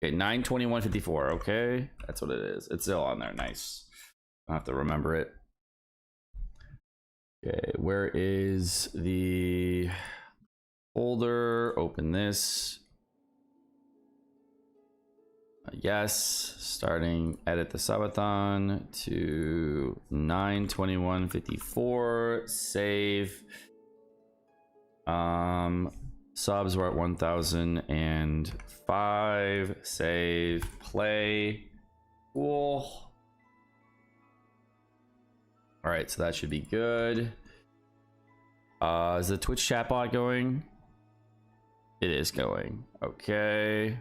Okay, 9/21/54. Okay, that's what it is. It's still on there. Nice. I have to remember it. Okay, where is the folder? Open this. Yes, starting edit the subathon to 9/21/54. Save. Subs were at 1005. Save. Play. Cool. All right, so that should be good. Is the Twitch chatbot going? It is going. Okay.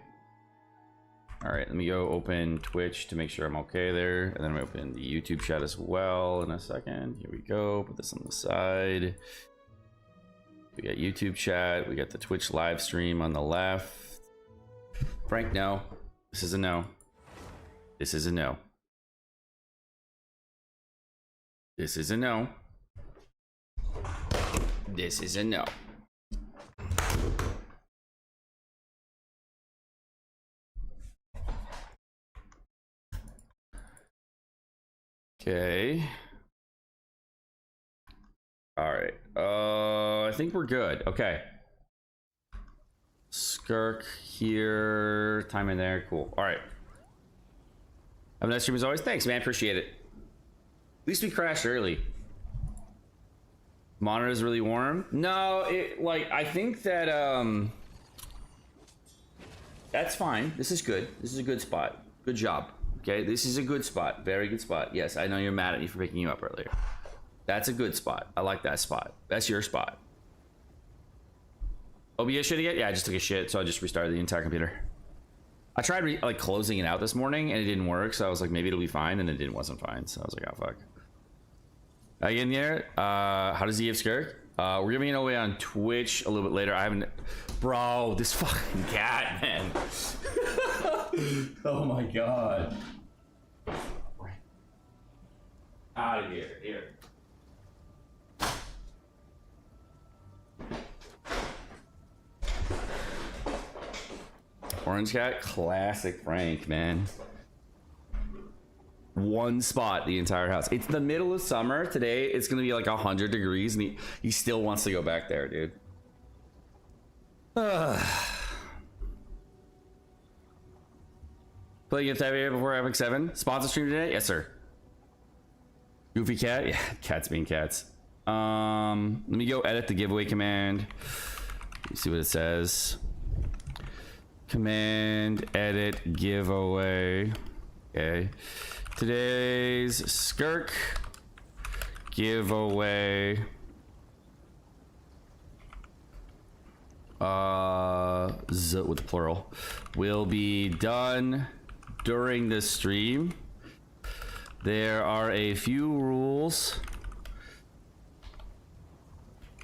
All right, let me go open Twitch to make sure I'm okay there. And then I'm open the YouTube chat as well in a second. Here we go. Put this on the side. We got YouTube chat. We got the Twitch live stream on the left. Frank, no. This is a no. This is a no. This is a no. This is a no. Okay. All right. I think we're good. Okay. Skirk here. Time in there. Cool. All right. Have a nice stream as always. Thanks, man. Appreciate it. At least we crashed early. Monitor's really warm. No, I think that that's fine. This is good. This is a good spot. Good job. Okay, this is a good spot. Very good spot. Yes, I know you're mad at me for picking you up earlier. That's a good spot. I like that spot. That's your spot. OBS shit again? Yeah, I just took a shit, so I just restarted the entire computer. I tried closing it out this morning and it didn't work, so I was like, maybe it'll be fine, and it wasn't fine. So I was like, oh fuck. Again, there. How does he have Skirk? We're giving it away on Twitch a little bit later. I haven't. Bro, this fucking cat, man. Oh my god. Out of here. Here. Orange cat, classic Frank, man. One spot the entire house. It's the middle of summer today. It's gonna be like 100 degrees, and he still wants to go back there, dude. Playing Etheria before Epic 7. Sponsor stream today? Yes, sir. Goofy cat? Yeah, cats being cats. Let me go edit the giveaway command. Let me see what it says. Command edit giveaway. Okay. Today's Skirk giveaway. With the plural will be done during this stream. There are a few rules.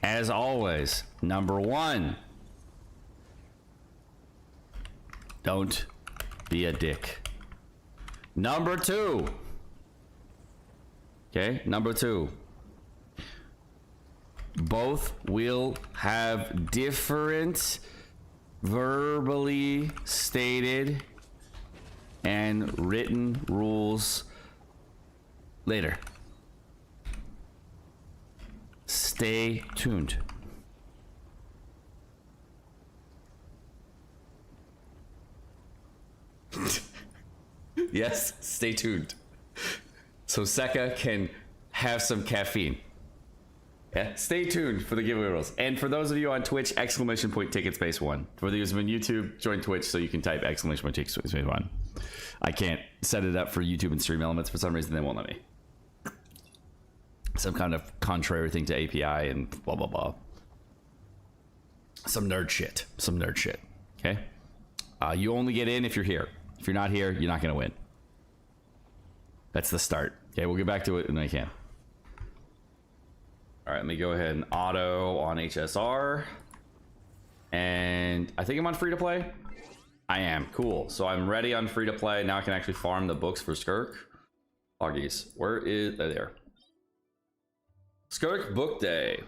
As always, number 1, don't be a dick. Number 2, okay, number 2, both will have different verbally stated and written rules later. Stay tuned. Yes, stay tuned. So Seka can have some caffeine. Yeah, stay tuned for the giveaway rules. And for those of you on Twitch, !! ticket space 1. For those on YouTube, join Twitch so you can type ! ticket space 1. I can't set it up for YouTube and stream elements for some reason. They won't let me. Some kind of contrary thing to API and blah blah blah. Some nerd shit. Some nerd shit. Okay. You only get in if you're here. If you're not here, you're not gonna win. That's the start. Okay, we'll get back to it when I can. All right, let me go ahead and auto on HSR. And I think I'm on free to play. I am. Cool. So I'm ready on free to play. Now I can actually farm the books for Skirk. Loggies. Where is there? Skirk book day.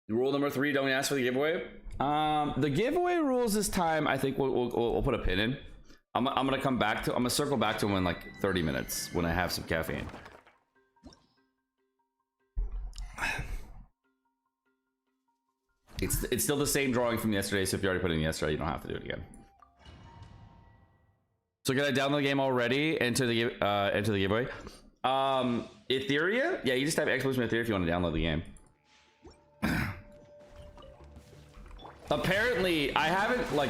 Rule number 3, don't ask for the giveaway. The giveaway rules this time, I think we'll put a pin in. I'm gonna come back to. I'm gonna circle back to them in like 30 minutes when I have some caffeine. It's still the same drawing from yesterday, so if you already put it in yesterday, you don't have to do it again. So can I download the game already? Enter the giveaway. Etheria? Yeah, you just type exclamation Etheria if you want to download the game. Apparently, I haven't like.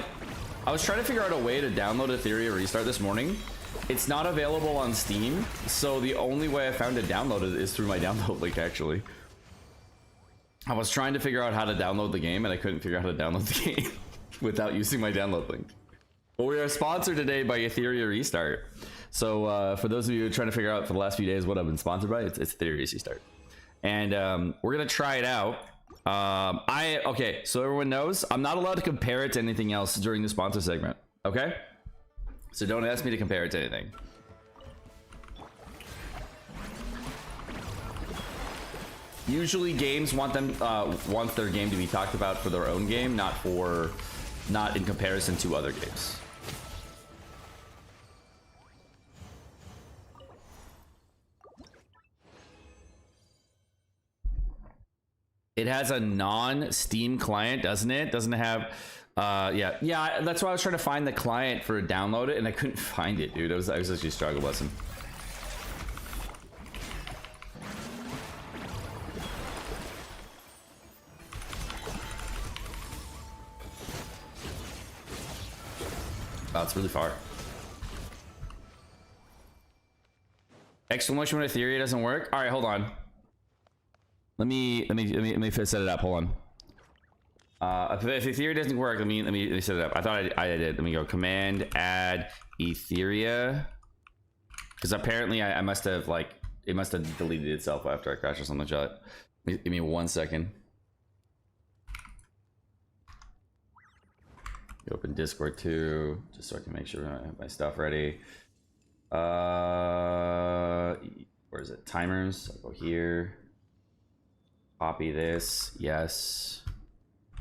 I was trying to figure out a way to download Etheria Restart this morning. It's not available on Steam, so the only way I found to download it is through my download link. Actually, I was trying to figure out how to download the game, and I couldn't figure out how to download the game without using my download link. Well, we are sponsored today by Etheria Restart. So for those of you trying to figure out for the last few days what I've been sponsored by, it's Etheria Restart, and we're gonna try it out. Okay, so everyone knows I'm not allowed to compare it to anything else during the sponsor segment. Okay, so don't ask me to compare it to anything. Usually games want their game to be talked about for their own game, not in comparison to other games. It has a non-Steam client, doesn't it? Doesn't it have yeah, that's why I was trying to find the client for download it, and I couldn't find it, dude. I was actually struggle busting. Oh, it's really far. Exclamation when Etheria doesn't work. All right, hold on. Let me set it up. Hold on. If Etheria doesn't work, let me set it up. I thought I did. Let me go command add Etheria, because apparently I must have like it must have deleted itself after I crashed or something like that. Give me 1 second. Open Discord too, just so I can make sure I have my stuff ready. Where is it? Timers. I'll go here. Copy this. Yes.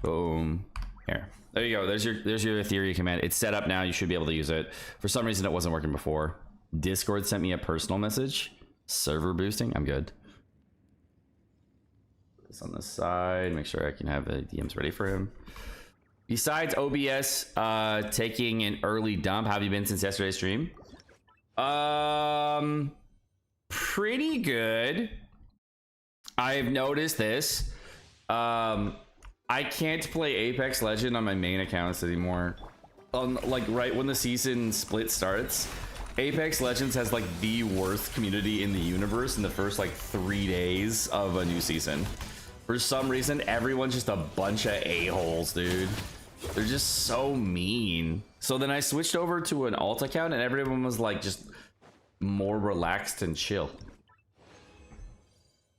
Boom. Here. There you go. There's your Etheria command. It's set up now. You should be able to use it. For some reason, it wasn't working before. Discord sent me a personal message. Server boosting. I'm good. Put this on the side. Make sure I can have the DMs ready for him. Besides OBS taking an early dump, how have you been since yesterday's stream? Pretty good. I've noticed this. I can't play Apex Legend on my main accounts anymore. Like right when the season split starts, Apex Legends has like the worst community in the universe in the first like 3 days of a new season. For some reason, everyone's just a bunch of a-holes, dude. They're just so mean. So then I switched over to an alt account, and everyone was like just more relaxed and chill.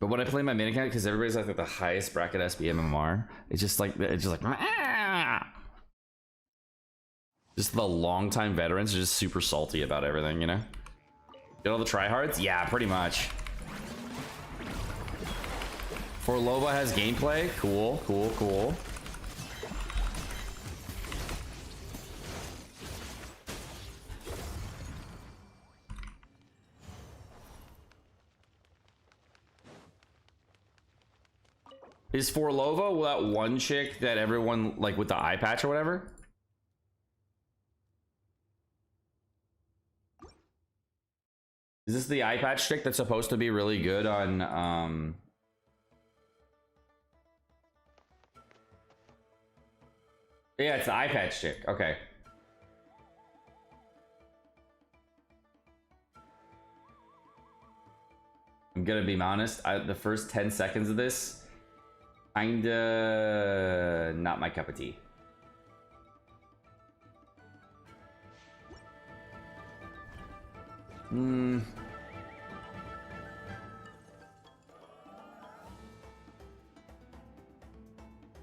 But when I play my main account, because everybody's like at the highest bracket SB MMR, it's just like ah! Just the longtime veterans are just super salty about everything, you know? Get all the tryhards? Yeah, pretty much. Forlova has gameplay. Cool, cool, cool. Is Forlova that one chick that everyone like with the eye patch or whatever? Is this the eye patch chick that's supposed to be really good on yeah, it's the eye patch chick. Okay. I'm gonna be honest, the first 10 seconds of this kinda not my cup of tea.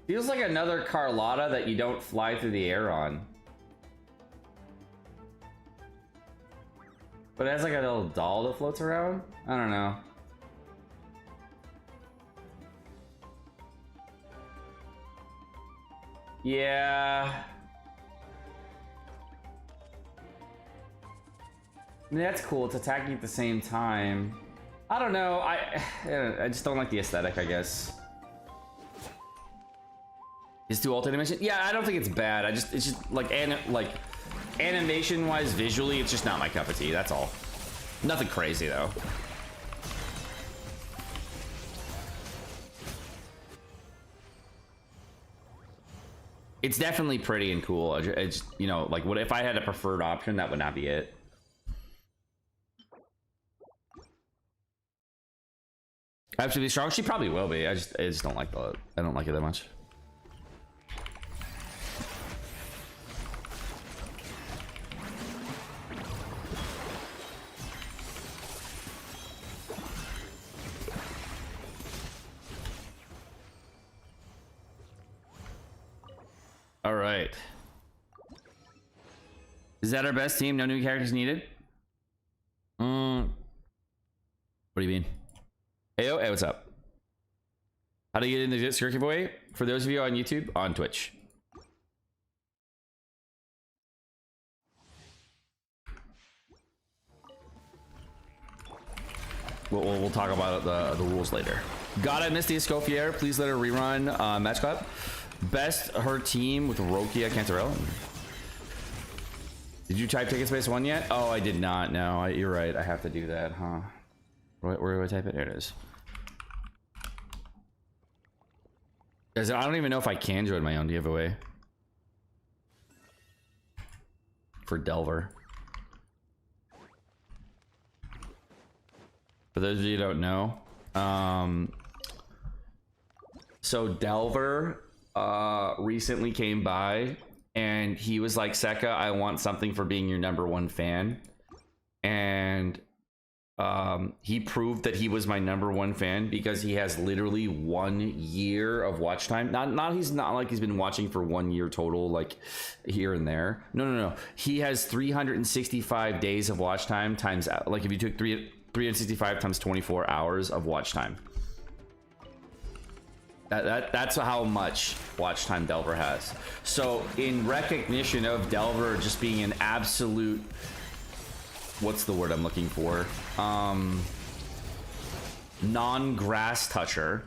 Feels like another Carlotta that you don't fly through the air on. But it has like a little doll that floats around? I don't know. Yeah. I mean, that's cool. It's attacking at the same time. I don't know. I just don't like the aesthetic, I guess. Is 2 alt animation? Yeah, I don't think it's bad. It's just like animation wise, visually, it's just not my cup of tea. That's all. Nothing crazy though. It's definitely pretty and cool. It's, you know, like, what if I had a preferred option? That would not be it. Absolutely strong. She probably will be. I just don't like I don't like it that much. All right. Is that our best team? No new characters needed? What do you mean? Heyo, hey, what's up? How do you get in the Skirk giveaway? For those of you on YouTube, on Twitch. We'll talk about the rules later. Gotta miss the Escoffier. Please let her rerun Match Club. Best her team with Rokia Cantarella. Did you type Ticket Space 1 yet? Oh, I did not. No, you're right. I have to do that, huh? Where do I type it? There it is. Guys, I don't even know if I can join my own giveaway for Delver. For those of you who don't know, so Delver recently came by and he was like, Seka, I want something for being your #1 fan. And he proved that he was my #1 fan because he has literally 1 year of watch time. He's not like he's been watching for 1 year total, like here and there. No. He has 365 days of watch time times, like if you took 365 times 24 hours of watch time. That's how much watch time Delver has. So in recognition of Delver just being an absolute, what's the word I'm looking for? Non-grass toucher.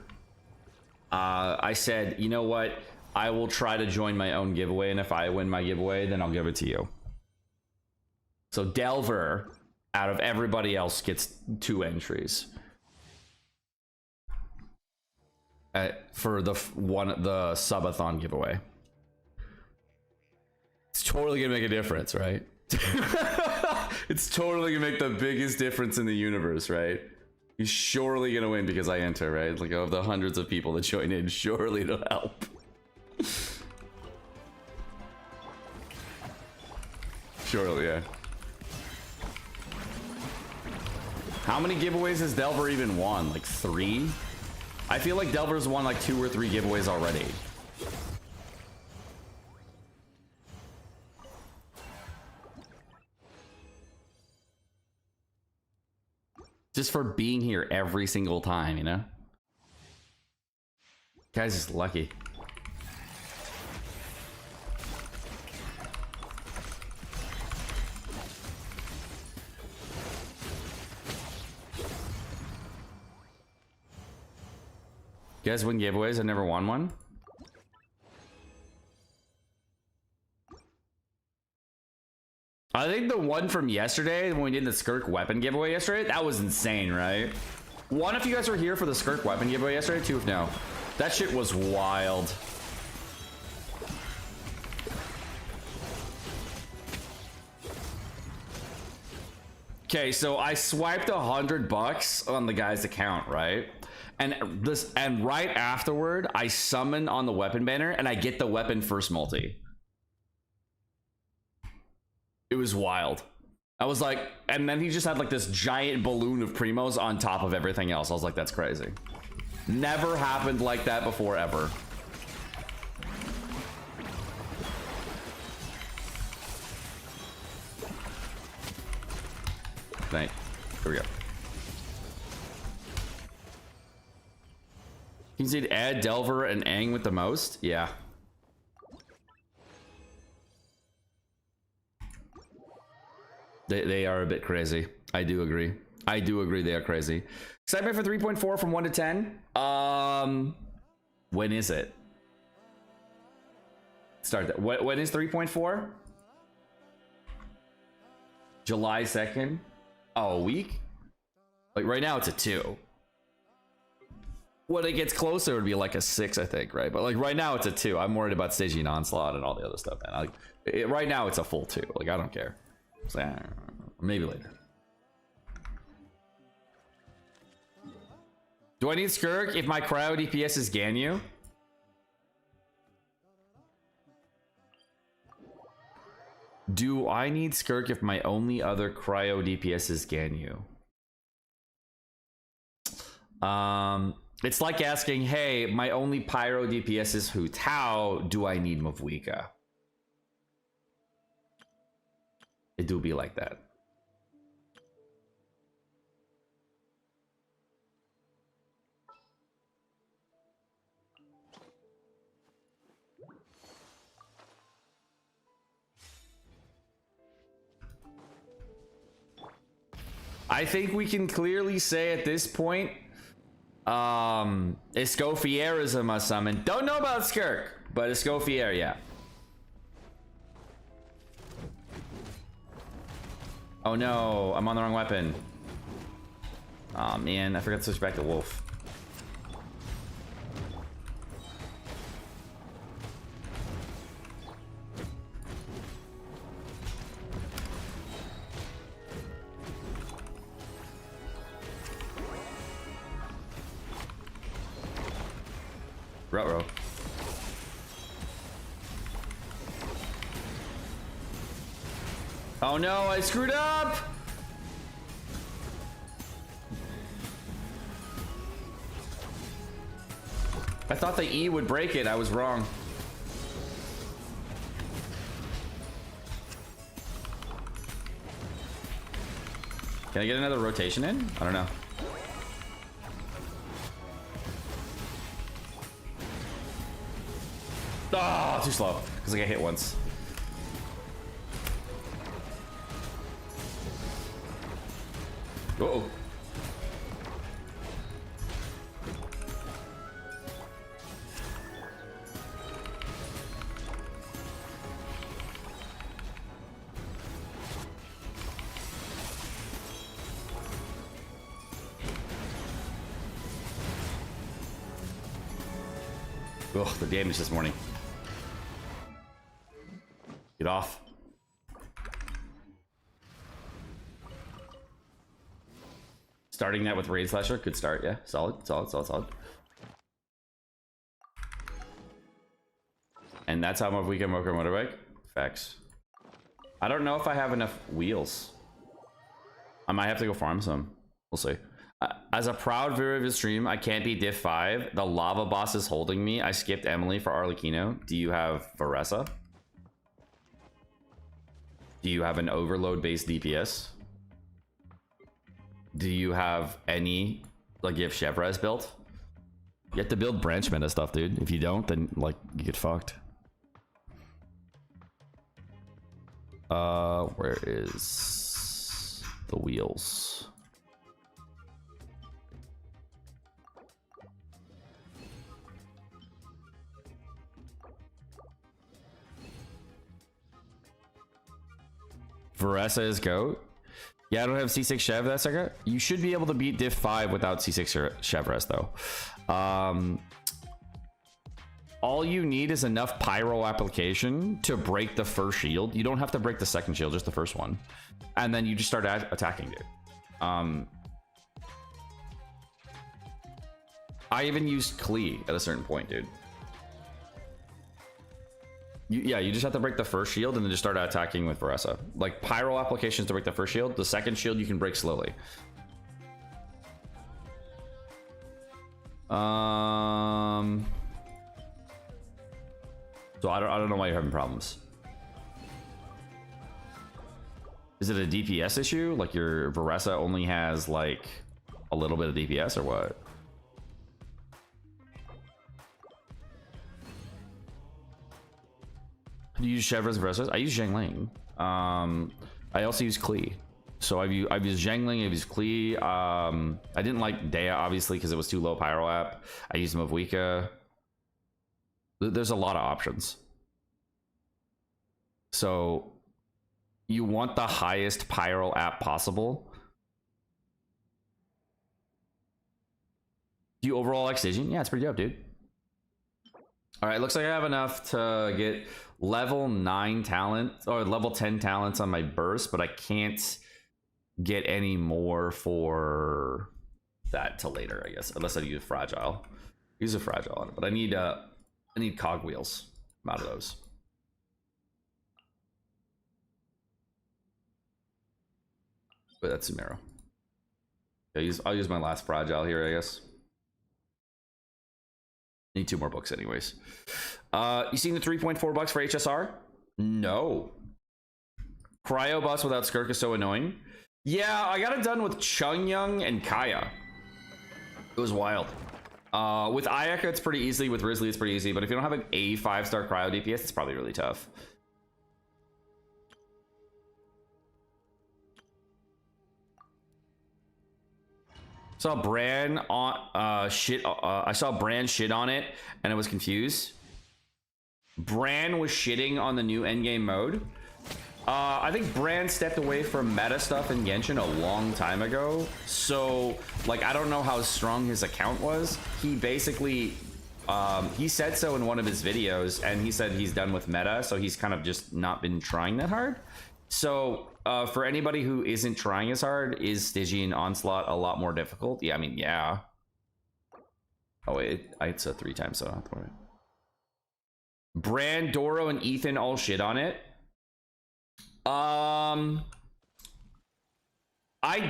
I said, you know what? I will try to join my own giveaway, and if I win my giveaway, then I'll give it to you. So Delver, out of everybody else, gets 2 entries. For the Subathon giveaway. It's totally gonna make a difference, right? It's totally gonna make the biggest difference in the universe, right? He's surely gonna win because I enter, right? Like, of the hundreds of people that join in, surely it'll help. Surely, yeah. How many giveaways has Delver even won? Like 3? I feel like Delver's won like 2 or 3 giveaways already. Just for being here every single time, you know? Guy's just lucky. You guys win giveaways? I've never won one. I think the one from yesterday, when we did the Skirk weapon giveaway yesterday, that was insane, right? 1, if you guys were here for the Skirk weapon giveaway yesterday. 2, if no. That shit was wild. Okay, so I swiped $100 on the guy's account, right? And right afterward, I summon on the weapon banner and I get the weapon first multi. It was wild. I was like, and then he just had like this giant balloon of primos on top of everything else. I was like, that's crazy. Never happened like that before, ever. Here we go. You said add Delver and Aang with the most? Yeah. They are a bit crazy. I do agree. I do agree they are crazy. Excitement for 3.4 from 1 to 10. When is it? Start that. When is 3.4? July 2nd. Oh, a week? Like right now it's a 2. When it gets closer, it would be like a 6, I think, right? But like right now it's a 2. I'm worried about Stygian Onslaught and all the other stuff, man. Right now it's a full 2. Like I don't care. So, maybe later. Do I need Skirk if my cryo DPS is Ganyu? Do I need Skirk if my only other cryo DPS is Ganyu? It's like asking, hey, my only pyro DPS is Hu Tao. Do I need Mavwika? It do be like that. I think we can clearly say at this point, Escoffier is a must summon. Don't know about Skirk, but Escoffier, yeah. Oh no, I'm on the wrong weapon. Oh man, I forgot to switch back to Wolf. Ruh-roh. Oh no, I screwed up! I thought the E would break it. I was wrong. Can I get another rotation in? I don't know. Oh, too slow. Because I got hit once. Uh-oh. Ugh, the damage this morning. Get off. Starting that with Raid Slasher, good start, yeah. Solid. And that's how much we can work our motorbike. Facts. I don't know if I have enough wheels. I might have to go farm some. We'll see. As a proud viewer of your stream, I can't be diff 5. The lava boss is holding me. I skipped Emily for Arlecchino. Do you have Varessa? Do you have an overload based DPS? Do you have any, like, you have Chevres built? You have to build branch meta stuff, dude. If you don't, then like you get fucked. Where is the wheels? Varessa is GOAT. Yeah, I don't have C6 Chev that second. You should be able to beat diff 5 without C6 Chevres though. All you need is enough pyro application to break the first shield. You don't have to break the second shield, just the first one. And then you just start attacking, dude. I even used Klee at a certain point, dude. You just have to break the first shield and then just start attacking with Varessa. Like, pyro applications to break the first shield. The second shield you can break slowly. So I don't know why you're having problems. Is it a DPS issue? Like your Varessa only has like a little bit of DPS or what? Do you use Chevres Varesas? I use Zhang Ling. I also use Klee. So I've used Zhangling, I've used Klee. I didn't like Dea, obviously, because it was too low Pyro app. I used Mavuika. There's a lot of options. So you want the highest Pyro app possible. Do you overall like Stygian? Yeah, it's pretty dope, dude. All right, looks like I have enough to get level 9 talent or level 10 talents on my burst, but I can't get any more for that till later, I guess, unless I use fragile. Use a fragile on it, but I need cogwheels. I'm out of those. But that's Sumero. I'll use my last fragile here, I guess. Need 2 more books anyways. You seen the 3.4 bucks for HSR? No. Cryo bus without Skirk is so annoying. Yeah, I got it done with Chungyang and Kaya. It was wild. With Ayaka, it's pretty easy. With Risley, it's pretty easy. But if you don't have a 5-star cryo DPS, it's probably really tough. Saw Bran on shit. I saw Bran shit on it, and I was confused. Bran was shitting on the new endgame mode. I think Bran stepped away from meta stuff in Genshin a long time ago. So, like, I don't know how strong his account was. He basically, he said so in one of his videos, and he said he's done with meta, so he's kind of just not been trying that hard. So, for anybody who isn't trying as hard, is Stygian Onslaught a lot more difficult? Yeah, I mean, yeah. Oh, wait, I said 3 times, so I don't have to worry. Bran, Doro, and Ethan all shit on it. I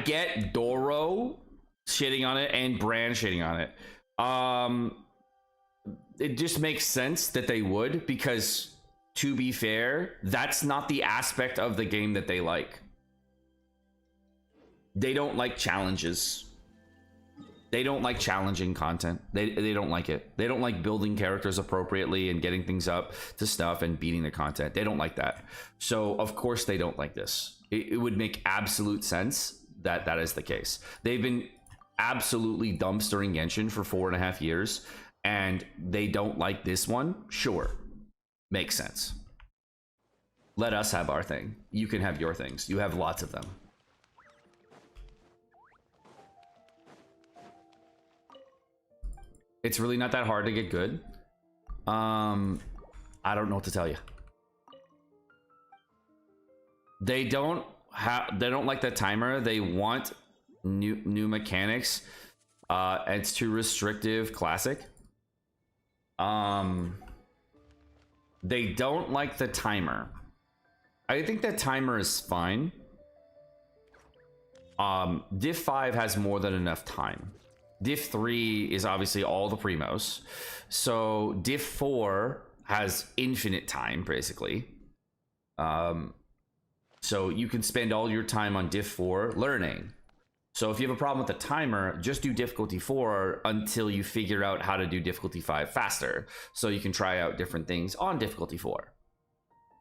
get Doro shitting on it and Bran shitting on it. It just makes sense that they would, because to be fair, that's not the aspect of the game that they like. They don't like challenges. They don't like challenging content. They don't like it. They don't like building characters appropriately and getting things up to stuff and beating the content. They don't like that. So of course they don't like this. It would make absolute sense that that is the case. They've been absolutely dumpstering Genshin for 4.5 years, and they don't like this one. Sure, makes sense. Let us have our thing. You can have your things. You have lots of them. It's really not that hard to get good. I don't know what to tell you. They don't like the timer. They want new mechanics. It's too restrictive. Classic. They don't like the timer. I think that timer is fine. Div 5 has more than enough time. Div 3 is obviously all the primos. So Div 4 has infinite time, basically. So you can spend all your time on Div 4 learning. So if you have a problem with the timer, just do difficulty 4 until you figure out how to do difficulty 5 faster. So you can try out different things on difficulty 4.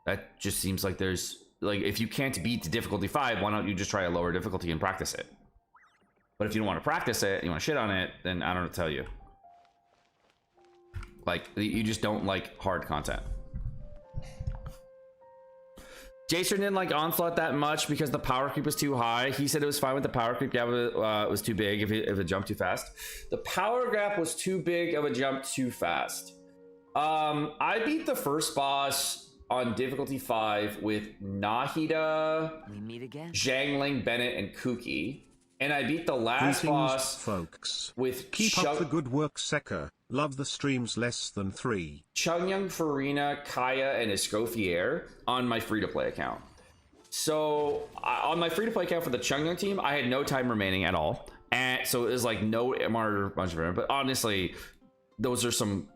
That just seems like there's, like, if you can't beat the difficulty 5, why don't you just try a lower difficulty and practice it? But if you don't want to practice it, you want to shit on it, then I don't know what to tell you. Like, you just don't like hard content. Jason didn't like Onslaught that much because the power creep was too high. He said it was fine with the power creep. Yeah, it was too big if it jumped too fast. The power gap was too big of a jump too fast. I beat the first boss on difficulty 5 with Nahida, we meet again. Zhangling, Bennett, and Kuki. And I beat the last boss, folks. With Keep up the good work, Seka. Love the streams less than 3. Chungyang, Farina, Kaya, and Escoffier on my free-to-play account. So on my free-to-play account for the Chungyang team, I had no time remaining at all. And so it was like no MR bunch of it. But honestly, those are some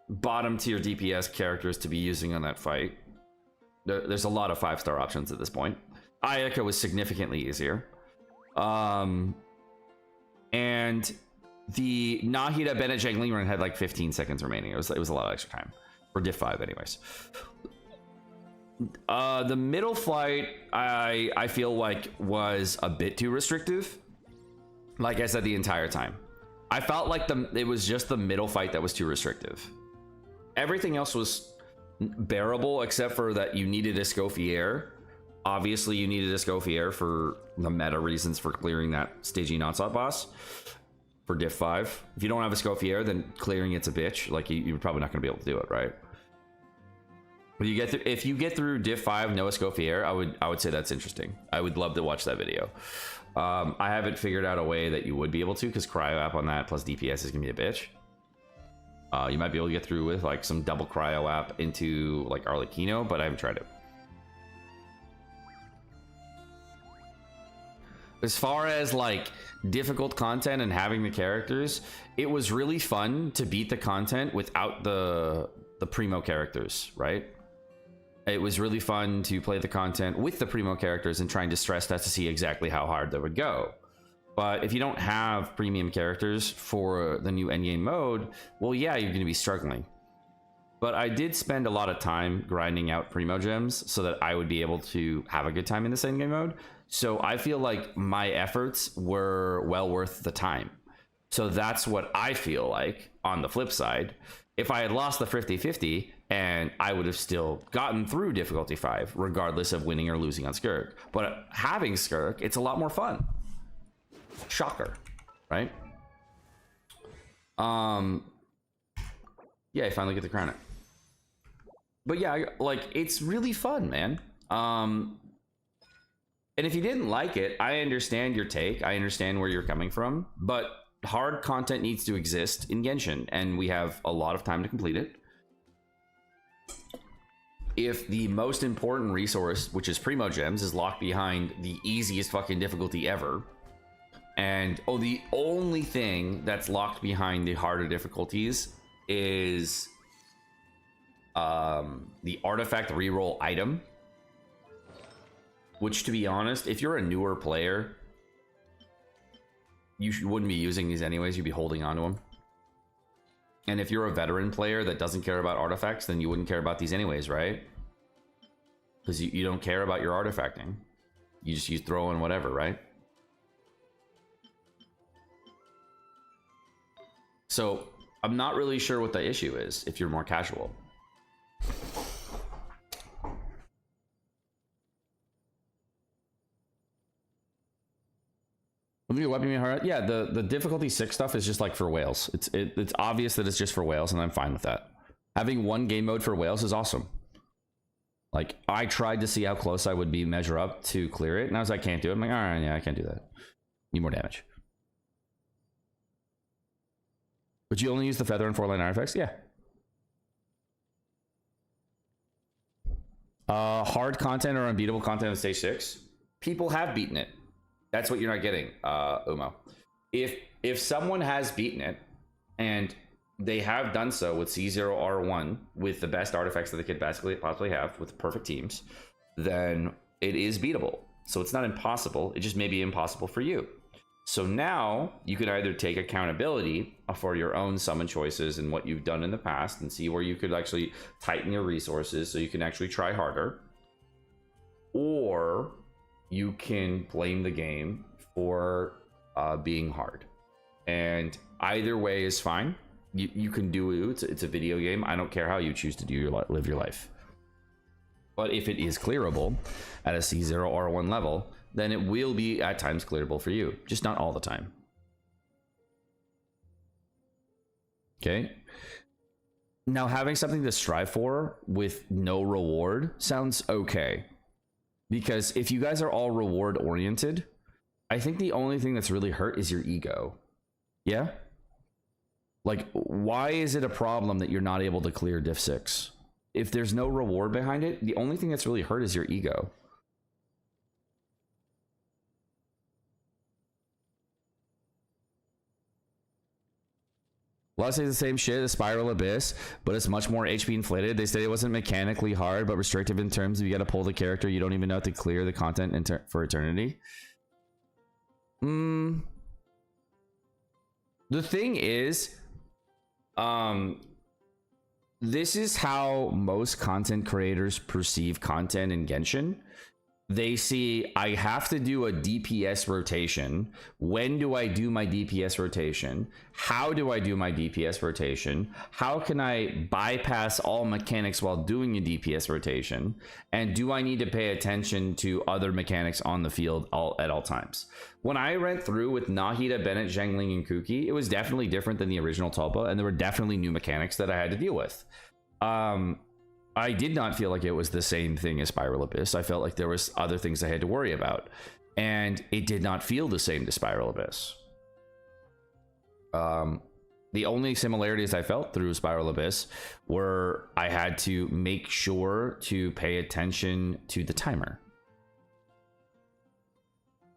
bottom-tier DPS characters to be using on that fight. There's a lot of 5-star options at this point. Ayaka was significantly easier. And the Nahida Bennett Zhangling run had like 15 seconds remaining. It was a lot of extra time for Div 5 anyways. The middle fight, I feel like was a bit too restrictive. Like I said the entire time, I felt like it was just the middle fight that was too restrictive. Everything else was bearable except for that you needed a Escoffier. Obviously, you needed a Escoffier for the meta reasons for clearing that Stygian Onslaught boss for Diff 5. If you don't have a Escoffier, then clearing it's a bitch. Like you're probably not going to be able to do it, right? But if you get through Diff 5 no Escoffier, I would say that's interesting. I would love to watch that video. I haven't figured out a way that you would be able to, because cryo app on that plus DPS is gonna be a bitch. You might be able to get through with like some double cryo app into like Arlecchino, but I haven't tried it. As far as like difficult content and having the characters, it was really fun to beat the content without the primo characters, right? It was really fun to play the content with the primo characters and trying to stress test to see exactly how hard they would go. But if you don't have premium characters for the new endgame mode, well, yeah, you're going to be struggling. But I did spend a lot of time grinding out primo gems so that I would be able to have a good time in this endgame mode. So I feel like my efforts were well worth the time. So that's what I feel like. On the flip side, if I had lost the 50-50, and I would have still gotten through difficulty 5 regardless of winning or losing on Skirk. But having Skirk, it's a lot more fun. Shocker, right? Yeah, I finally get to crown it. But yeah, like it's really fun, man. And if you didn't like it, I understand your take. I understand where you're coming from, but hard content needs to exist in Genshin, and we have a lot of time to complete it. If the most important resource, which is Primo Gems, is locked behind the easiest fucking difficulty ever, and the only thing that's locked behind the harder difficulties is the artifact reroll item, which, to be honest, if you're a newer player, you wouldn't be using these anyways. You'd be holding on to them. And if you're a veteran player that doesn't care about artifacts, then you wouldn't care about these anyways, right? Because you don't care about your artifacting. You throw in whatever, right? So I'm not really sure what the issue is if you're more casual. Let me weapon me hard. Yeah, the difficulty 6 stuff is just like for whales. It's obvious that it's just for whales, and I'm fine with that. Having one game mode for whales is awesome. Like, I tried to see how close I would be measure up to clear it, and I was like, I can't do it. I'm like, all right, yeah, I can't do that. Need more damage. Would you only use the feather and 4-line artifacts? Yeah. Hard content or unbeatable content of stage 6. People have beaten it. That's what you're not getting, Umo. If someone has beaten it, and they have done so with C0R1 with the best artifacts that they could possibly have with perfect teams, then it is beatable. So it's not impossible. It just may be impossible for you. So now you can either take accountability for your own summon choices and what you've done in the past and see where you could actually tighten your resources so you can actually try harder, or you can blame the game for being hard. And either way is fine. You can do it. It's a video game. I don't care how you choose to live your life. But if it is clearable at a C0R1 level, then it will be at times clearable for you, just not all the time. Okay. Now, having something to strive for with no reward sounds okay. Because if you guys are all reward oriented, I think the only thing that's really hurt is your ego. Yeah? Like, why is it a problem that you're not able to clear Diff 6? If there's no reward behind it, the only thing that's really hurt is your ego. A lot say the same shit as Spiral Abyss, but it's much more HP inflated. They said it wasn't mechanically hard, but restrictive in terms of you got to pull the character. You don't even know how to clear the content for eternity. The thing is, this is how most content creators perceive content in Genshin. They see, I have to do a DPS rotation. When do I do my DPS rotation? How do I do my DPS rotation? How can I bypass all mechanics while doing a DPS rotation? And do I need to pay attention to other mechanics on the field at all times? When I went through with Nahida, Bennett, Zhengling, and Kuki, it was definitely different than the original Tulpa, and there were definitely new mechanics that I had to deal with. I did not feel like it was the same thing as Spiral Abyss. I felt like there was other things I had to worry about, and it did not feel the same to Spiral Abyss. The only similarities I felt through Spiral Abyss were I had to make sure to pay attention to the timer.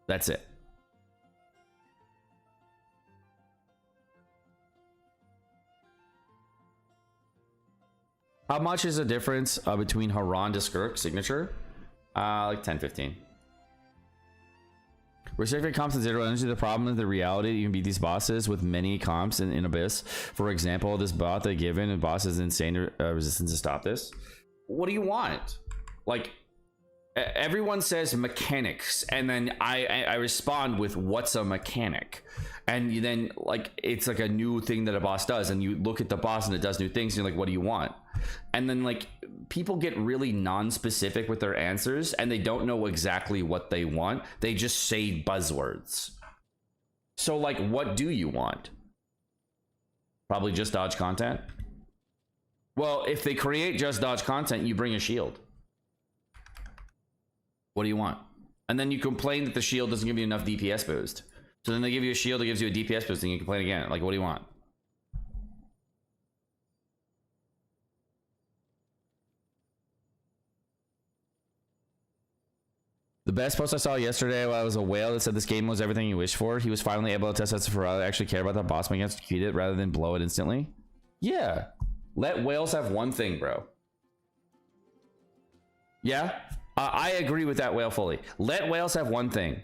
That's it. How much is the difference between Haran to Skirk signature? Like 10-15. Restricted comps and zero energy. The problem is the reality that you can beat these bosses with many comps in Abyss. For example, this bot that given and boss is insane resistance to stop this. What do you want? Like, everyone says mechanics, and then I respond with what's a mechanic, and then like it's like a new thing that a boss does, and you look at the boss and it does new things, and you're like, what do you want? And then like people get really non-specific with their answers, and they don't know exactly what they want. They just say buzzwords. So like, what do you want? Probably just dodge content. Well, if they create just dodge content, you bring a shield. What do you want? And then you complain that the shield doesn't give you enough DPS boost. So then they give you a shield that gives you a DPS boost, and you complain again. Like, what do you want? The best post I saw yesterday was a whale that said this game was everything you wished for. He was finally able to test out Ethereal, actually care about the boss mechanics, execute it rather than blow it instantly. Yeah. Let whales have one thing, bro. Yeah. I agree with that whale fully. Let whales have one thing,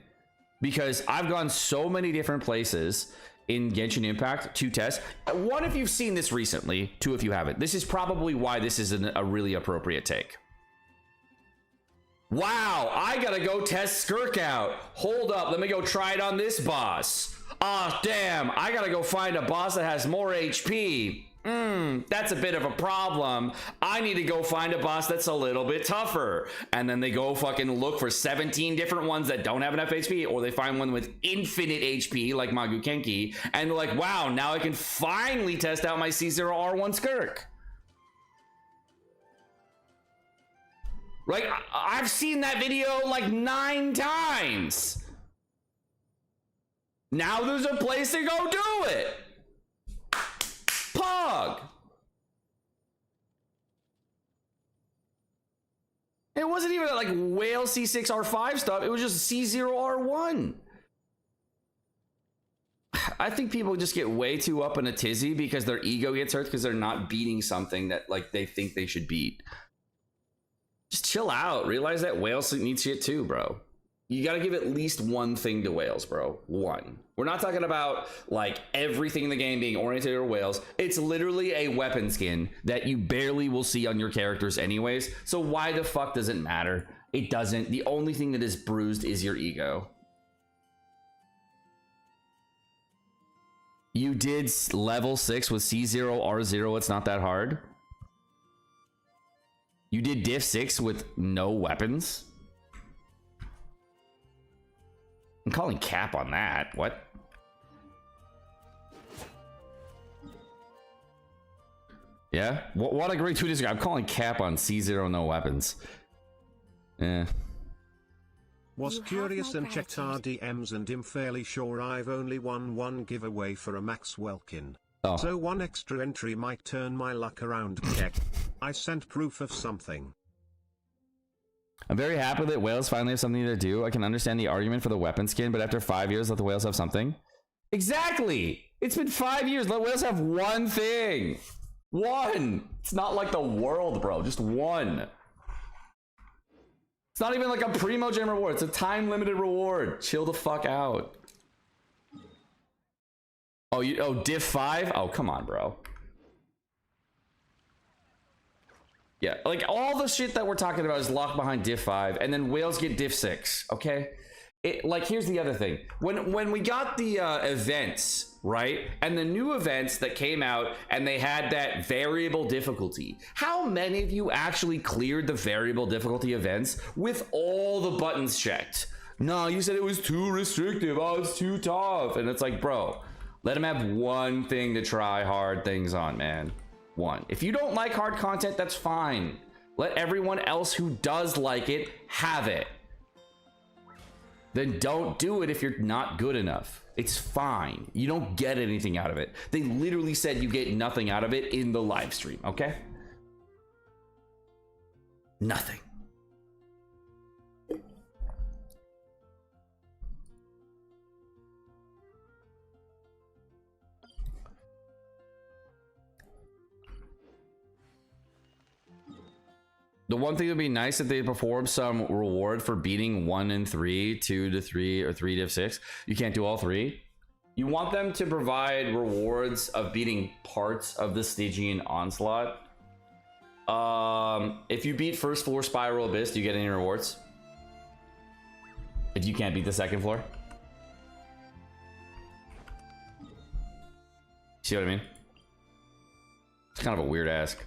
because I've gone so many different places in Genshin Impact to test. One, if you've seen this recently. Two, if you haven't. This is probably why this is a really appropriate take. Wow, I gotta go test Skirk out. Hold up, let me go try it on this boss. Ah, damn, I gotta go find a boss that has more HP. That's a bit of a problem. I need to go find a boss that's a little bit tougher. And then they go fucking look for 17 different ones that don't have enough HP, or they find one with infinite HP like Magu Kenki, and they're like, wow, now I can finally test out my C0R1 Skirk. Like, I've seen that video like 9 times. Now there's a place to go do it. Pog. It wasn't even like whale C6R5 stuff. It was just C0R1. I think people just get way too up in a tizzy because their ego gets hurt because they're not beating something that like they think they should beat. Just chill out. Realize that whales need shit too, bro. You gotta give at least one thing to whales, bro. One. We're not talking about like everything in the game being oriented to whales. It's literally a weapon skin that you barely will see on your characters anyways. So why the fuck does it matter? It doesn't. The only thing that is bruised is your ego. You did level 6 with C0R0. It's not that hard. You did diff 6 with no weapons. I'm calling cap on that. What? Yeah? What a great tweet is. I'm calling cap on C0 no weapons. Yeah. Was curious and checked our DMs, and I'm fairly sure I've only won one giveaway for a Max Welkin. Oh. So one extra entry might turn my luck around. Check. I sent proof of something. I'm very happy that whales finally have something to do. I can understand the argument for the weapon skin, but after 5 years, let the whales have something. Exactly! It's been 5 years. Let whales have one thing. One. It's not like the world, bro. Just one. It's not even like a primo-gen reward. It's a time-limited reward. Chill the fuck out. Oh, diff 5? Oh, come on, bro. Yeah, like all the shit that we're talking about is locked behind diff 5, and then whales get diff 6. Okay, like here's the other thing: when we got the events, right, and the new events that came out, and they had that variable difficulty. How many of you actually cleared the variable difficulty events with all the buttons checked? No, you said it was too restrictive. Oh, it's too tough, and it's like, bro, let him have one thing to try hard things on, man. One. If you don't like hard content, that's fine. Let everyone else who does like it have it. Then don't do it if you're not good enough. It's fine. You don't get anything out of it. They literally said you get nothing out of it in the live stream, okay? Nothing. The one thing that would be nice if they perform some reward for beating 1 and 3, 2 to 3, or 3 to 6. You can't do all 3. You want them to provide rewards of beating parts of the Stygian Onslaught. If you beat first floor Spiral Abyss, do you get any rewards? If you can't beat the second floor? See what I mean? It's kind of a weird ask.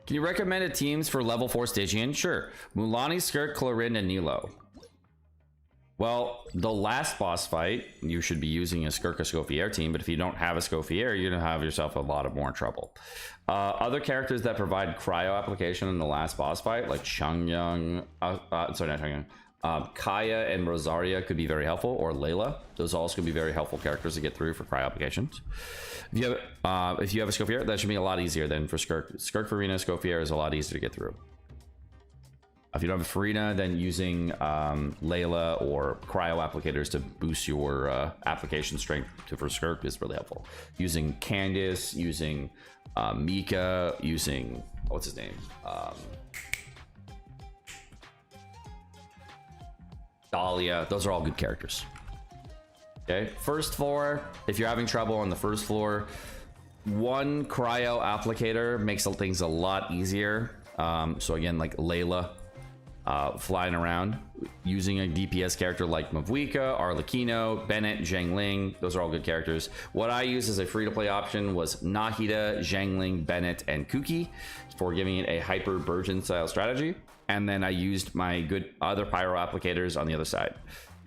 Can you recommend teams for level 4 Stygian? Sure. Mulani, Skirk, Clorin, and Nilo. Well, the last boss fight, you should be using a Skirk or Scoffier team, but if you don't have a Scoffier, you're going to have yourself a lot of more trouble. Other characters that provide cryo application in the last boss fight, like Changyang, sorry, not Changyang, Kaya and Rosaria could be very helpful, or Layla. Those also could be very helpful characters to get through for cryo applications. If you have a Scoffier, that should be a lot easier than for Skirk. Skirk, Farina, Scoffier is a lot easier to get through. If you don't have Farina, then using Layla or cryo applicators to boost your application strength for Skirk is really helpful. Using Candice, using Mika, using what's his name? Dahlia, those are all good characters. Okay, first floor, if you're having trouble on the first floor, one cryo applicator makes things a lot easier. So again, like Layla, flying around, using a DPS character like Mavuika, Arlecchino, Bennett, Zhangling, those are all good characters. What I used as a free-to-play option was Nahida, Zhangling, Bennett, and Kuki for giving it a hyper Burgeon style strategy. And then I used my good other pyro applicators on the other side.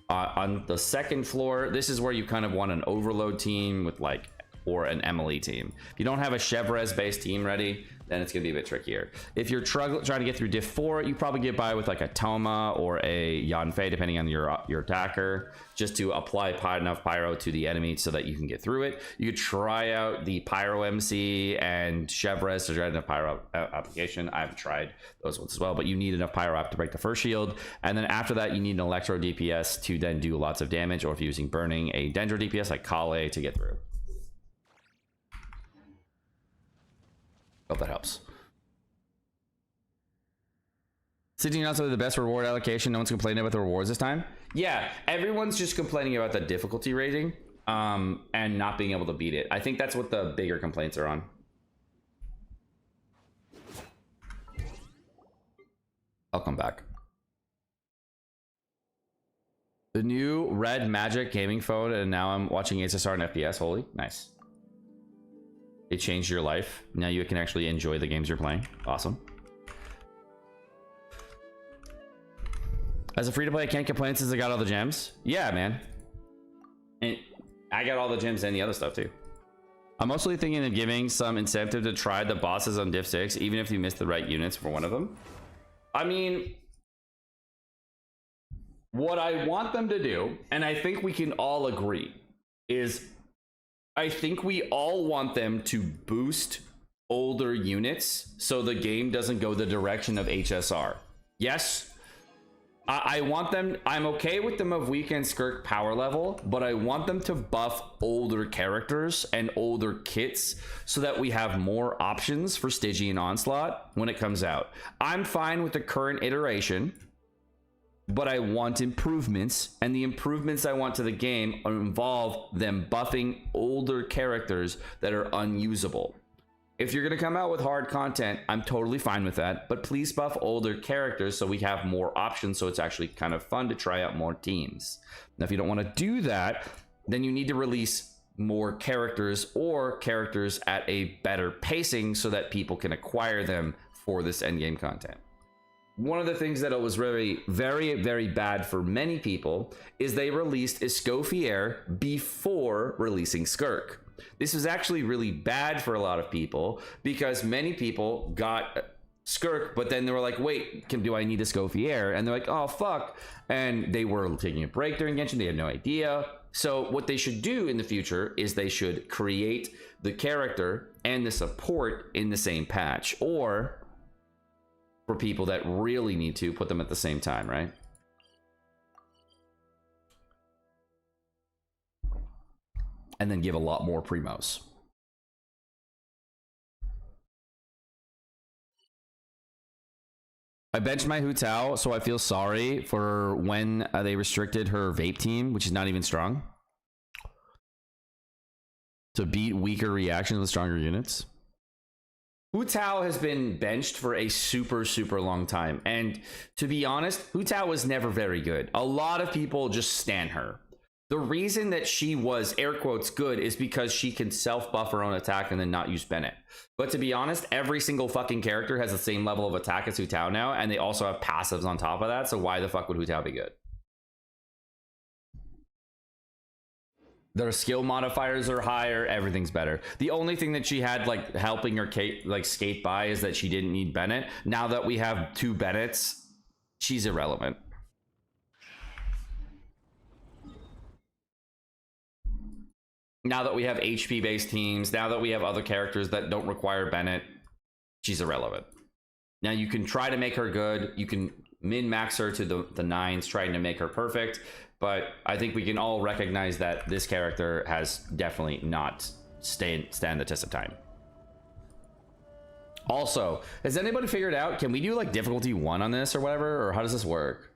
On the second floor, this is where you kind of want an overload team with like, or an Emily team. If you don't have a Chevres based team ready, then it's gonna be a bit trickier. If you're trying to get through diff 4, you probably get by with like a Toma or a Yanfei, depending on your attacker, just to apply enough pyro to the enemy so that you can get through it. You could try out the Pyro MC and Chevres to try enough pyro application. I've tried those ones as well, but you need enough pyro app to break the first shield, and then after that you need an Electro DPS to then do lots of damage, or if you're using Burning, a Dendro DPS like Kale to get through. Hope that helps. Stygian also the best reward allocation. No one's complaining about the rewards this time. Yeah, everyone's just complaining about the difficulty rating and not being able to beat it. I think that's what the bigger complaints are on. I'll come back. The new Red Magic gaming phone, and now I'm watching HSR and FPS. Holy, nice. It changed your life. Now you can actually enjoy the games you're playing. Awesome. As a free-to-play, I can't complain since I got all the gems. Yeah, man. And I got all the gems and the other stuff too. I'm mostly thinking of giving some incentive to try the bosses on Div 6, even if you miss the right units for one of them. I mean, what I want them to do, and I think we can all agree, is I think we all want them to boost older units so the game doesn't go the direction of HSR. Yes? I want them, I'm okay with them of weekend Skirk power level, but I want them to buff older characters and older kits so that we have more options for Stygian Onslaught when it comes out. I'm fine with the current iteration, but I want improvements, and the improvements I want to the game involve them buffing older characters that are unusable. If you're going to come out with hard content, I'm totally fine with that, but please buff older characters so we have more options, so it's actually kind of fun to try out more teams. Now, if you don't want to do that, then you need to release more characters or characters at a better pacing so that people can acquire them for this endgame content. One of the things that was very, very, very bad for many people is they released Escoffier before releasing Skirk. This was actually really bad for a lot of people because many people got Skirk, but then they were like, wait, do I need Escoffier? And they're like, oh, fuck. And they were taking a break during Genshin. They had no idea. So what they should do in the future is they should create the character and the support in the same patch, or for people that really need to put them at the same time, right? And then give a lot more primos. I benched my Hu Tao, so I feel sorry for when they restricted her vape team, which is not even strong, to beat weaker reactions with stronger units. Hu Tao has been benched for a super, super long time. And to be honest, Hu Tao was never very good. A lot of people just stan her. The reason that she was, air quotes, good is because she can self-buff her own attack and then not use Bennett. But to be honest, every single fucking character has the same level of attack as Hu Tao now, and they also have passives on top of that, so why the fuck would Hu Tao be good? Their skill modifiers are higher, everything's better. The only thing that she had like helping her like skate by is that she didn't need Bennett. Now that we have 2 Bennetts, she's irrelevant. Now that we have HP based teams, now that we have other characters that don't require Bennett, she's irrelevant. Now you can try to make her good, you can min-max her to the 9s, trying to make her perfect, but I think we can all recognize that this character has definitely not stand the test of time. Also, has anybody figured out, can we do like difficulty 1 on this or whatever, or how does this work?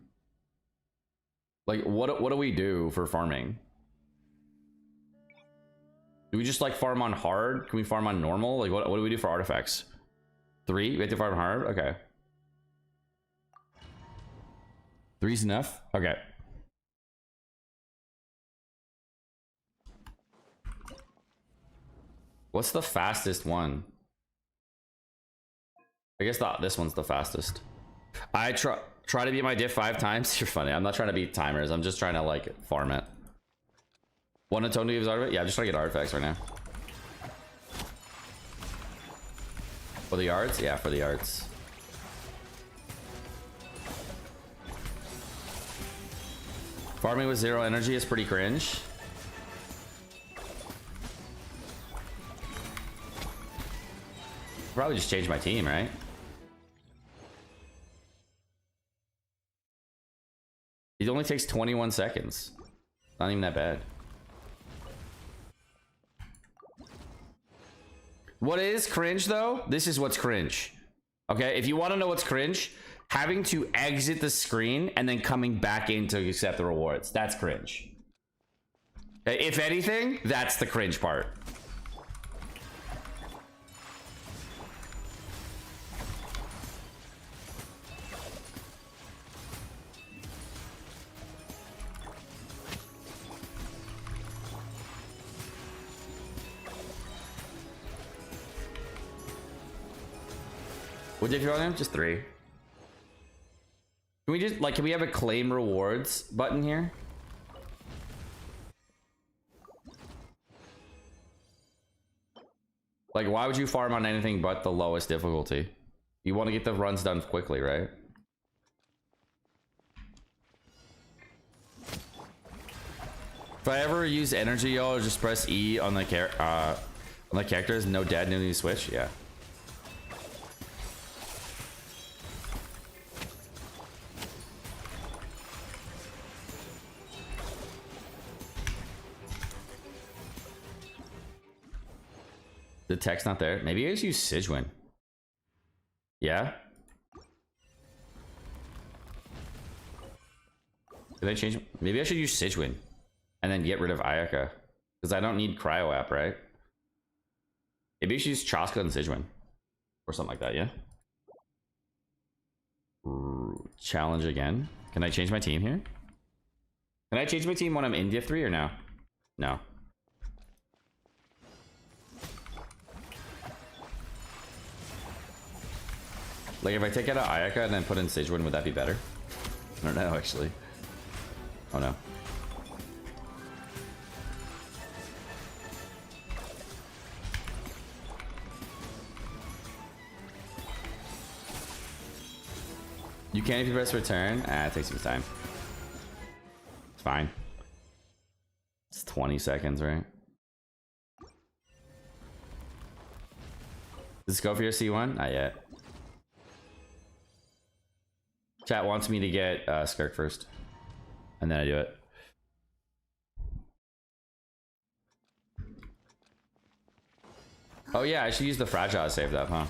Like what do we do for farming? Do we just like farm on hard? Can we farm on normal? Like what do we do for artifacts? 3? We have to farm hard? Okay. 3's enough? Okay. What's the fastest one? I guess this one's the fastest. I try to beat my diff 5 times. You're funny. I'm not trying to beat timers. I'm just trying to like farm it. Want to tone to give artifact? Yeah, I'm just trying to get artifacts right now. For the yards? Yeah, for the yards. Farming with 0 energy is pretty cringe. Probably just change my team, right? It only takes 21 seconds. Not even that bad. What is cringe though? This is what's cringe. Okay, if you want to know what's cringe, having to exit the screen and then coming back in to accept the rewards. That's cringe. Okay, if anything, that's the cringe part. What did you on him? Just 3. Can we just like, can we have a claim rewards button here? Like, why would you farm on anything but the lowest difficulty? You want to get the runs done quickly, right? If I ever use energy, y'all, just press E on the characters. No dead, no need to switch. Yeah. The tech's not there. Maybe I just use Sigewin. Yeah? Did I change? Maybe I should use Sigewin. And then get rid of Ayaka. Because I don't need Cryo App, right? Maybe you should use Chaska and Sigewin. Or something like that, yeah? Challenge again. Can I change my team here? Can I change my team when I'm in Div 3 or no? No. Like if I take out Ayaka and then put in Sigewin, would that be better? I don't know actually. Oh no. You can if you press return. Ah, it takes some time. It's fine. It's 20 seconds, right? Does this go for your C1? Not yet. Chat wants me to get Skirk first. And then I do it. Oh yeah, I should use the Fragile to save that, huh?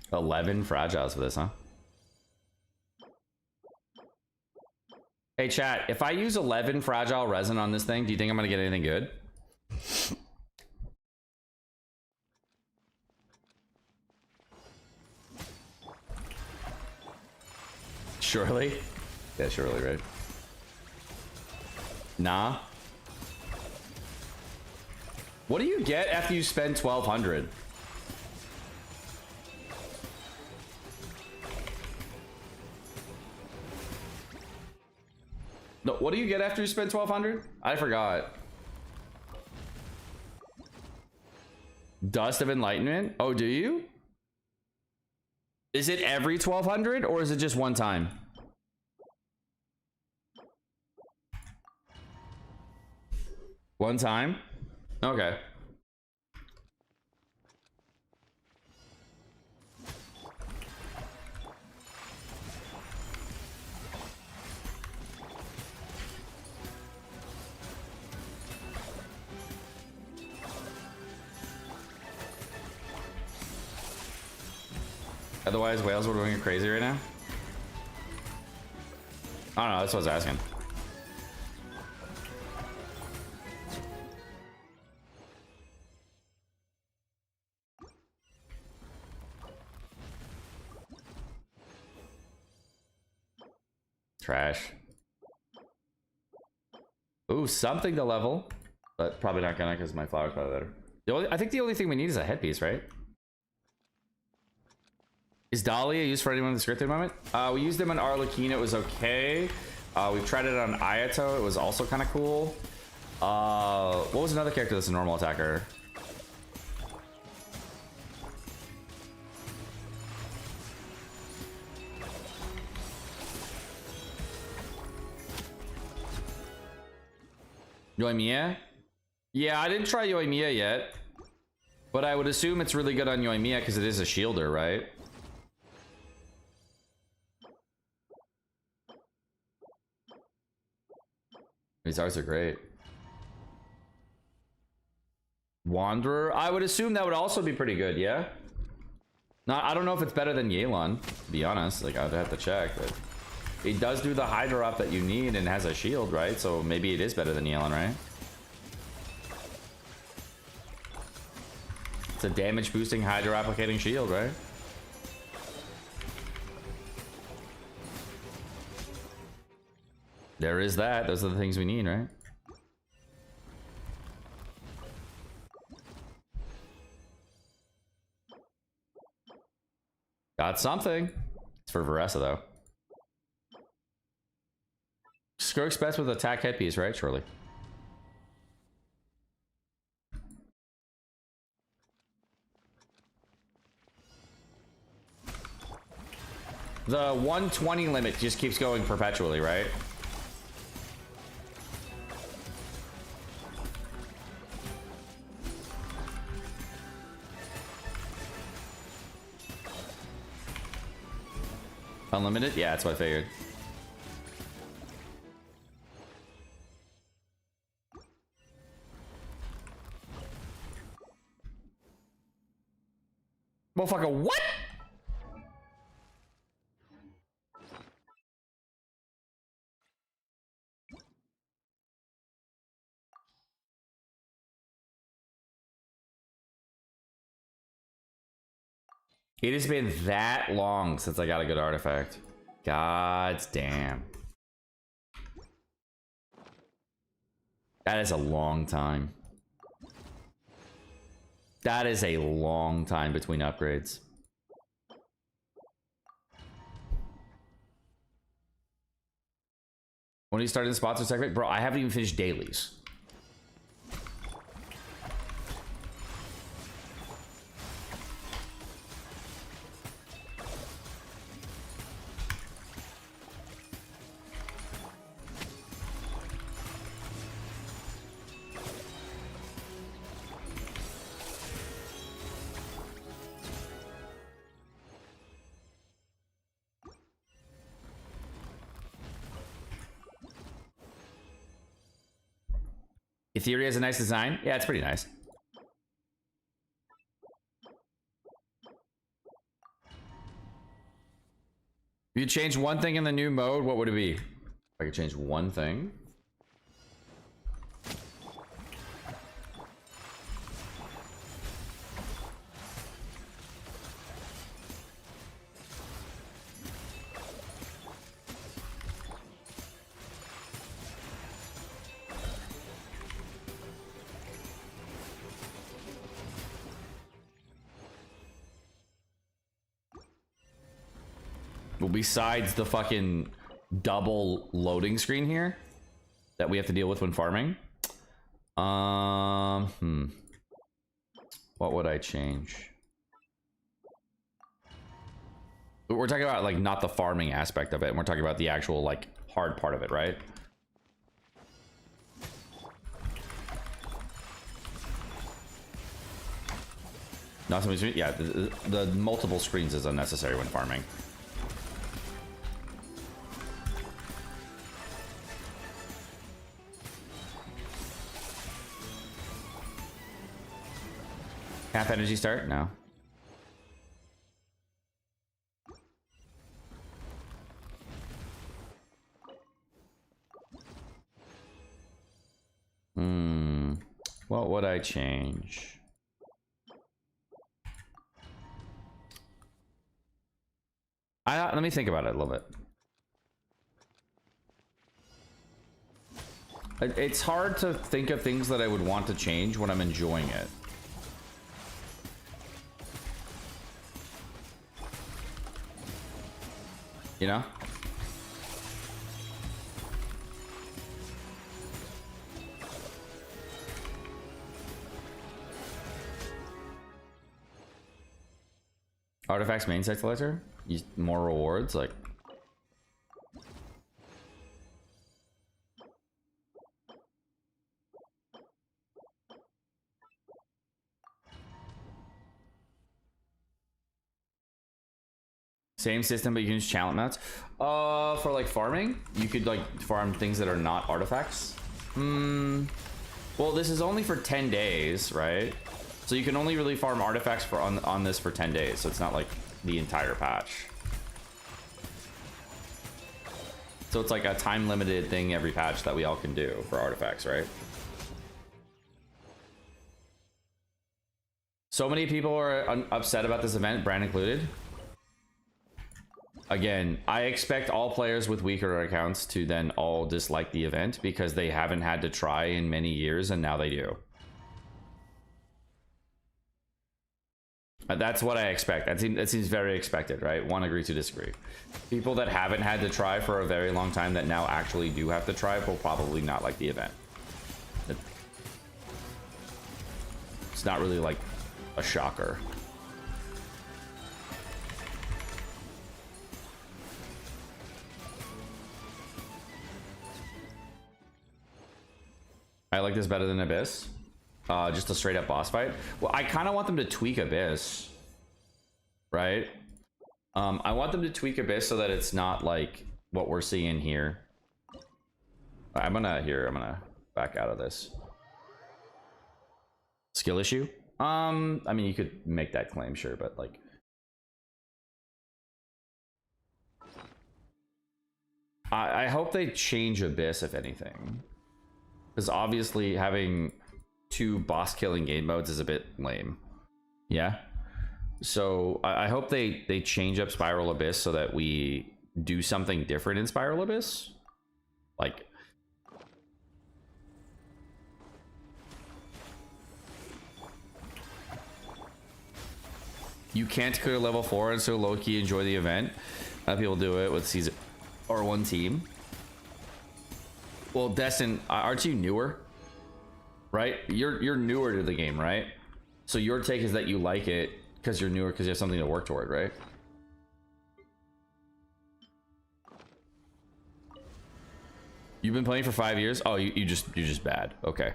$11 fragiles for this, huh? Hey chat, if I use 11 fragile resin on this thing, do you think I'm gonna get anything good? Surely? Yeah, surely, right? Nah. What do you get after you spend 1200? No, what do you get after you spend 1200? I forgot. Dust of Enlightenment? Oh, do you? Is it every 1200 or is it just one time? One time? Okay. Otherwise, whales were doing it crazy right now. I don't know, that's what I was asking. Trash. Ooh, something to level, but probably not gonna because my flower's probably better. I think the only thing we need is a headpiece, right? Is Dahlia used for anyone in the script at the moment? We used them on Arlecchino, it was okay. We've tried it on Ayato, it was also kind of cool. What was another character that's a normal attacker? Yoimiya? Yeah, I didn't try Yoimiya yet. But I would assume it's really good on Yoimiya because it is a shielder, right? These arts are great. Wanderer? I would assume that would also be pretty good, yeah? Not, I don't know if it's better than Yelan, to be honest. Like, I'd have to check, but... It does do the Hydra up that you need and has a shield, right? So maybe it is better than Yelan, right? It's a damage boosting Hydra applicating shield, right? There is that. Those are the things we need, right? Got something. It's for Varessa, though. Skirk's best with attack headpiece, right? Surely. The 120 limit just keeps going perpetually, right? Unlimited? Yeah, that's what I figured. Motherfucker, what? It has been that long since I got a good artifact. God damn. That is a long time. That is a long time between upgrades. When are you starting the sponsor segment? Bro, I haven't even finished dailies. Etheria has a nice design. Yeah, it's pretty nice. If you change one thing in the new mode, what would it be? If I could change one thing. Well, besides the fucking double loading screen here that we have to deal with when farming. What would I change? We're talking about like not the farming aspect of it. We're talking about the actual like hard part of it, right? Not so much, yeah, the multiple screens is unnecessary when farming. Half energy start? No. What would I change? Let me think about it a little bit. It's hard to think of things that I would want to change when I'm enjoying it. You know? Artifacts main site selector? Use more rewards, like... Same system, but you can use challenge mounts. For like farming, you could like farm things that are not artifacts. Well, this is only for 10 days, right? So you can only really farm artifacts for on this for 10 days. So it's not like the entire patch. So it's like a time limited thing every patch that we all can do for artifacts, right? So many people are upset about this event, Brand included. Again, I expect all players with weaker accounts to then all dislike the event because they haven't had to try in many years and now they do. That's what I expect. That seems very expected, right? One agree to disagree. People that haven't had to try for a very long time that now actually do have to try will probably not like the event. It's not really like a shocker. I like this better than Abyss. Just a straight up boss fight. Well, I kind of want them to tweak Abyss, right? I want them to tweak Abyss so that it's not like what we're seeing here. I'm gonna back out of this. Skill issue? I mean, you could make that claim, sure, but like, I hope they change Abyss, if anything, because obviously having 2 boss killing game modes is a bit lame. Yeah. So I hope they change up Spiral Abyss so that we do something different in Spiral Abyss. Like, you can't clear level 4 and so low-key enjoy the event. People do it with season R1 team. Well, Destin, aren't you newer? Right? You're newer to the game, right? So your take is that you like it because you're newer, because you have something to work toward, right? You've been playing for 5 years? Oh, you're just bad. Okay.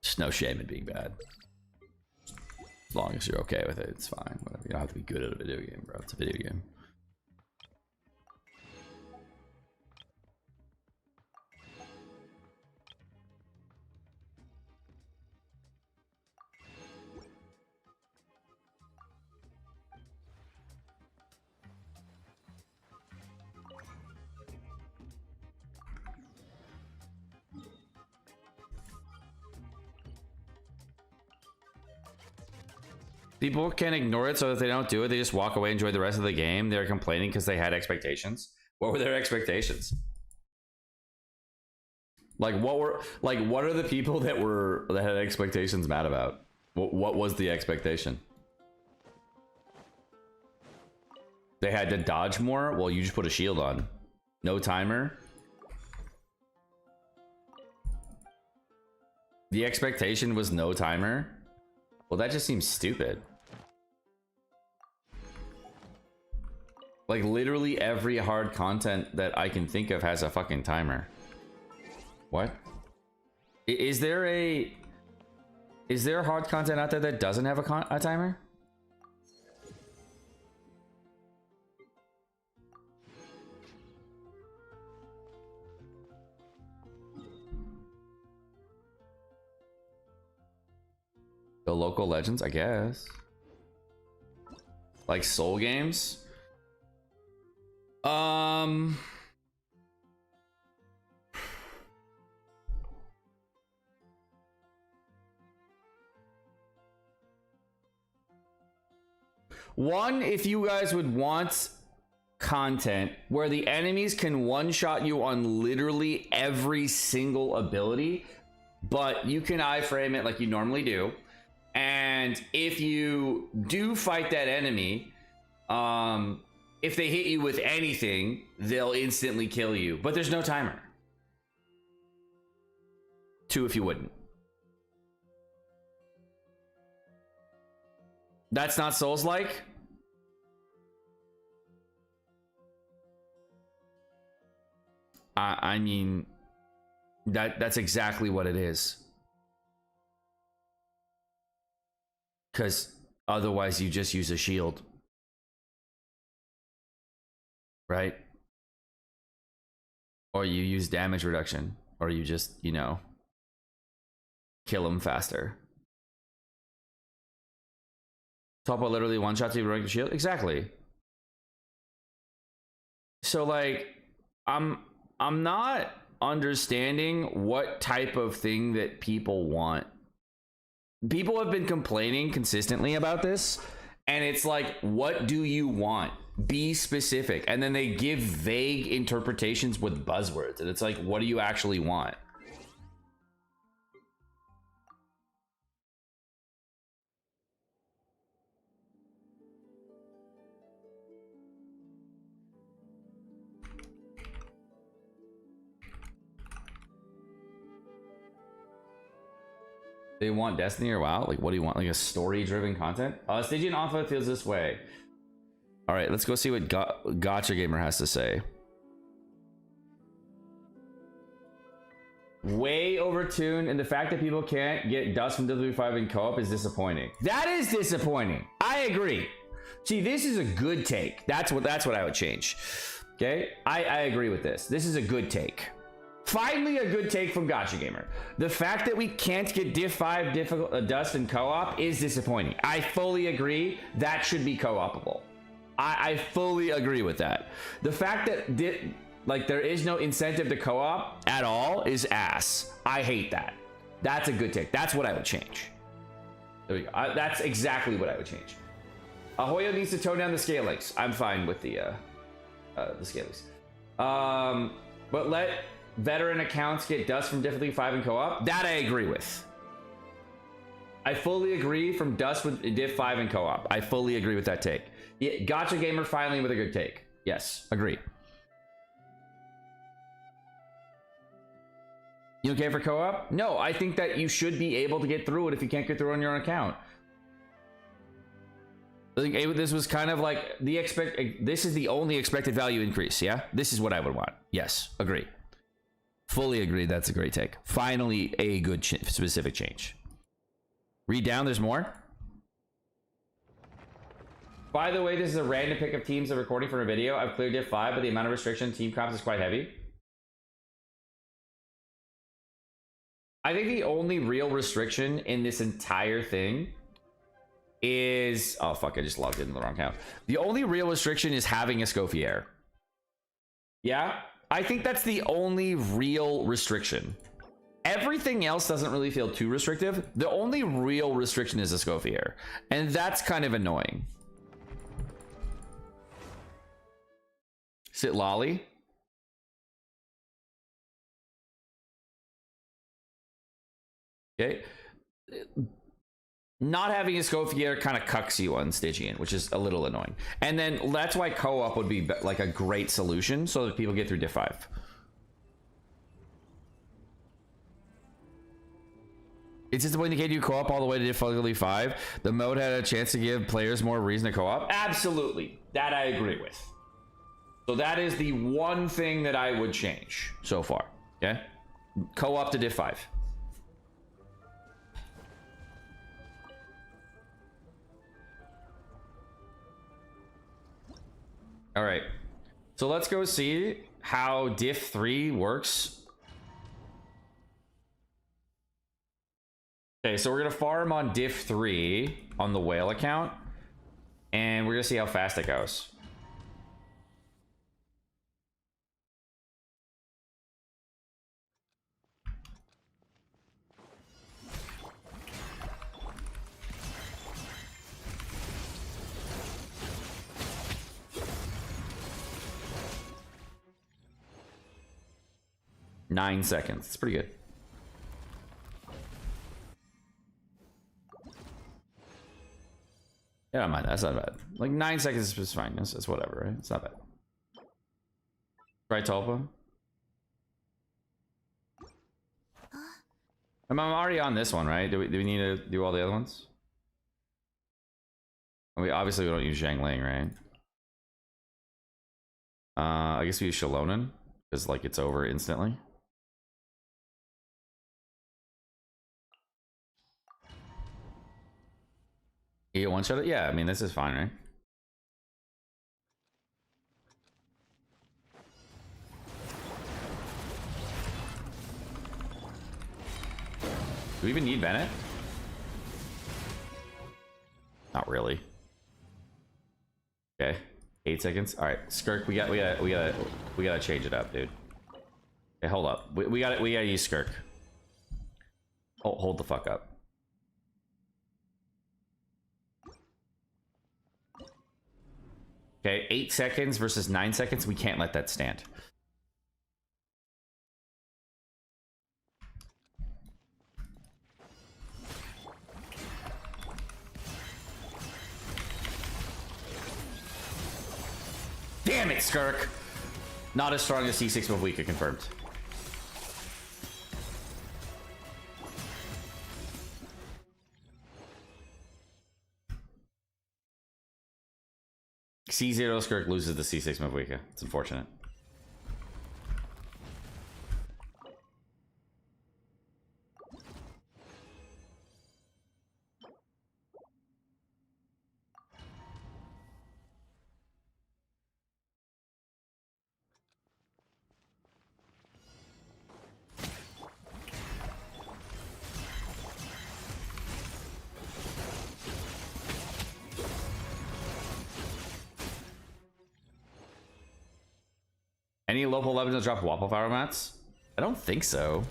Just no shame in being bad. As long as you're okay with it, it's fine. Whatever. You don't have to be good at a video game, bro. It's a video game. People can ignore it, so if they don't do it, they just walk away, enjoy the rest of the game. They're complaining because they had expectations. What were their expectations? Like, what are the people that had expectations mad about? What was the expectation? They had to dodge more? Well, you just put a shield on. No timer. The expectation was no timer? Well, that just seems stupid. Like, literally every hard content that I can think of has a fucking timer. What? Is there hard content out there that doesn't have a timer? The local legends, I guess. Like soul games? One, if you guys would want content where the enemies can one-shot you on literally every single ability, but you can iframe it like you normally do. And if you do fight that enemy, if they hit you with anything, they'll instantly kill you. But there's no timer. 2 if you wouldn't. That's not Souls-like? I mean, that's exactly what it is. Because otherwise you just use a shield. Right? Or you use damage reduction. Or you just, you know, kill them faster. Top of literally one shot to break the shield? Exactly. So like, I'm not understanding what type of thing that people want. People have been complaining consistently about this, and it's like, what do you want? Be specific. And then they give vague interpretations with buzzwords, and it's like, what do you actually want? They want Destiny or WoW? Like, what do you want? Like a story-driven content? Stygian Onslaught feels this way. All right, let's go see what Gotcha Gamer has to say. Way overtuned, and the fact that people can't get Dust from W5 in co-op is disappointing. That is disappointing. I agree. See, this is a good take. That's what I would change. Okay, I agree with this. This is a good take. Finally, a good take from Gotcha Gamer. The fact that we can't get Div 5 Dust in co-op is disappointing. I fully agree. That should be co-opable. I fully agree with that. The fact that there is no incentive to co-op at all is ass. I hate that. That's a good take. That's what I would change. There we go. That's exactly what I would change. Ahoyo needs to tone down the scalings. I'm fine with the scalings. But let veteran accounts get Dust from difficulty 5 in co-op. That I agree with. I fully agree from Dust with Div 5 in co-op. I fully agree with that take. Yeah, Gotcha Gamer finally with a good take. Yes, agree. You okay for co-op? No, I think that you should be able to get through it if you can't get through on your own account. I think this was kind of like this is the only expected value increase. Yeah, this is what I would want. Yes, agree. Fully agree. That's a great take. Finally, a good specific change. Read down. There's more. By the way, this is a random pick of teams of recording for a video. I've cleared Div 5, but the amount of restriction team comps is quite heavy. I think the only real restriction in this entire thing is... Oh, fuck. I just logged in the wrong account. The only real restriction is having a Escoffier. Yeah? I think that's the only real restriction. Everything else doesn't really feel too restrictive. The only real restriction is a Escoffier. And that's kind of annoying. Sit lolly. Okay. Not having a Escoffier kind of cucks you on Stygian, which is a little annoying. And then that's why co-op would be like a great solution so that people get through Div 5. It's disappointing they can't do co-op all the way to difficulty 5. The mode had a chance to give players more reason to co-op. Absolutely. That I agree with. So that is the one thing that I would change so far. Okay? Co-op to Div 5. All right. So let's go see how Div 3 works. Okay, so we're going to farm on Div 3 on the whale account. And we're going to see how fast it goes. Nine seconds. It's pretty good. Yeah, I don't mind. That's not bad. Like 9 seconds is fine. It's whatever, right? It's not bad. Right, Tulpa? I'm already on this one, right? Do we need to do all the other ones? We obviously we don't use Zhangling, right? I guess we use Shalonen because like it's over instantly. You one shot it? Yeah, I mean this is fine, right? Do we even need Bennett? Not really. Okay, 8 seconds. All right, Skirk, we gotta change it up, dude. Okay, hold up. We gotta use Skirk. Hold the fuck up. Okay, 8 seconds versus 9 seconds. We can't let that stand. Damn it, Skirk! Not as strong as C6 of Weaker confirmed. C0 Skirk loses the C6 Mavwika. It's unfortunate. Any local legends drop Waffle Power Mats? I don't think so.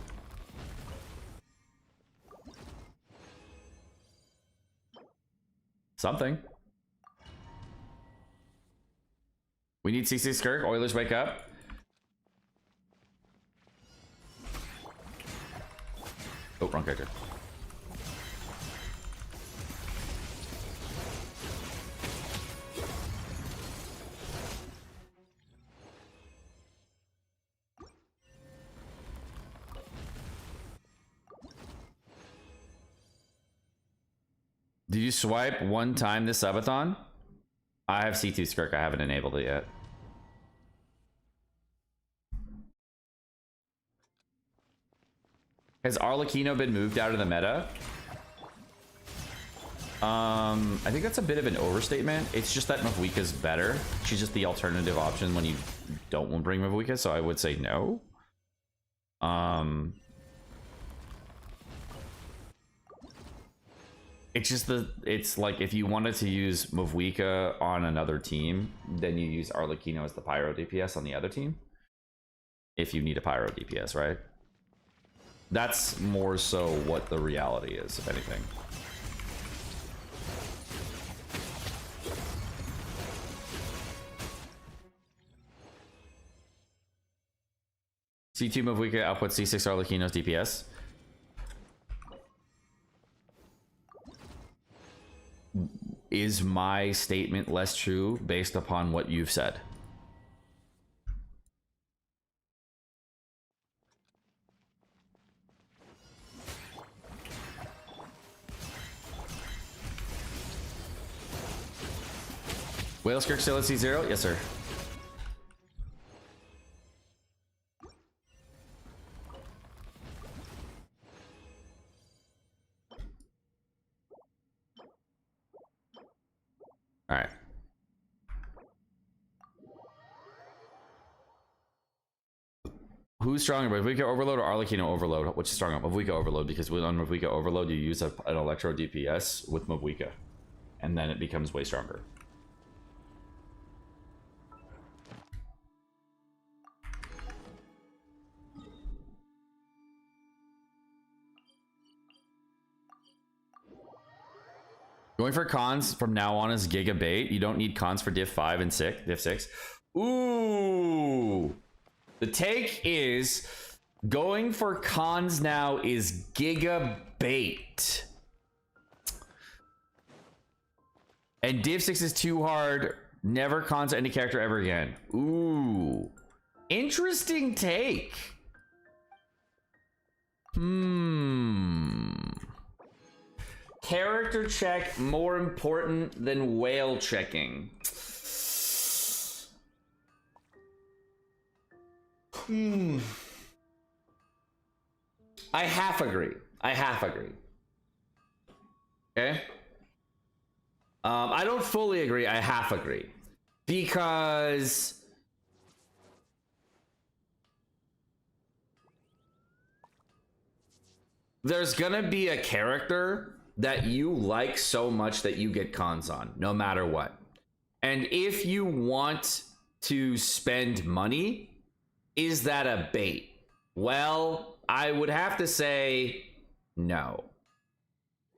Something. We need CC Skirk. Oilers wake up. Oh, wrong character. Did you swipe one time this subathon? I have C2 Skirk. I haven't enabled it yet. Has Arlecchino been moved out of the meta? I think that's a bit of an overstatement. It's just that Mavwika's better. She's just the alternative option when you don't want to bring Mavwika, so I would say no. It's just it's like if you wanted to use Mavwika on another team, then you use Arlecchino as the Pyro DPS on the other team. If you need a Pyro DPS, right? That's more so what the reality is, if anything. C2 Mavwika output C6 Arlecchino's DPS. Is my statement less true based upon what you've said? Whale Skirk still at C0? Yes, sir. All right. Who's stronger, Mavwika Overload or Arlecchino Overload? Which is stronger? Mavwika Overload, because on Mavwika Overload you use an Electro DPS with Mavwika, and then it becomes way stronger. Going for cons from now on is giga bait. You don't need cons for diff 5 and 6, diff 6. Ooh. The take is going for cons now is giga bait. And div 6 is too hard. Never cons any character ever again. Ooh. Interesting take. Character check more important than whale checking. I half agree. Okay. I don't fully agree. I half agree because there's gonna be a character that you like so much that you get cons on, no matter what. And if you want to spend money, is that a bait? Well, I would have to say no.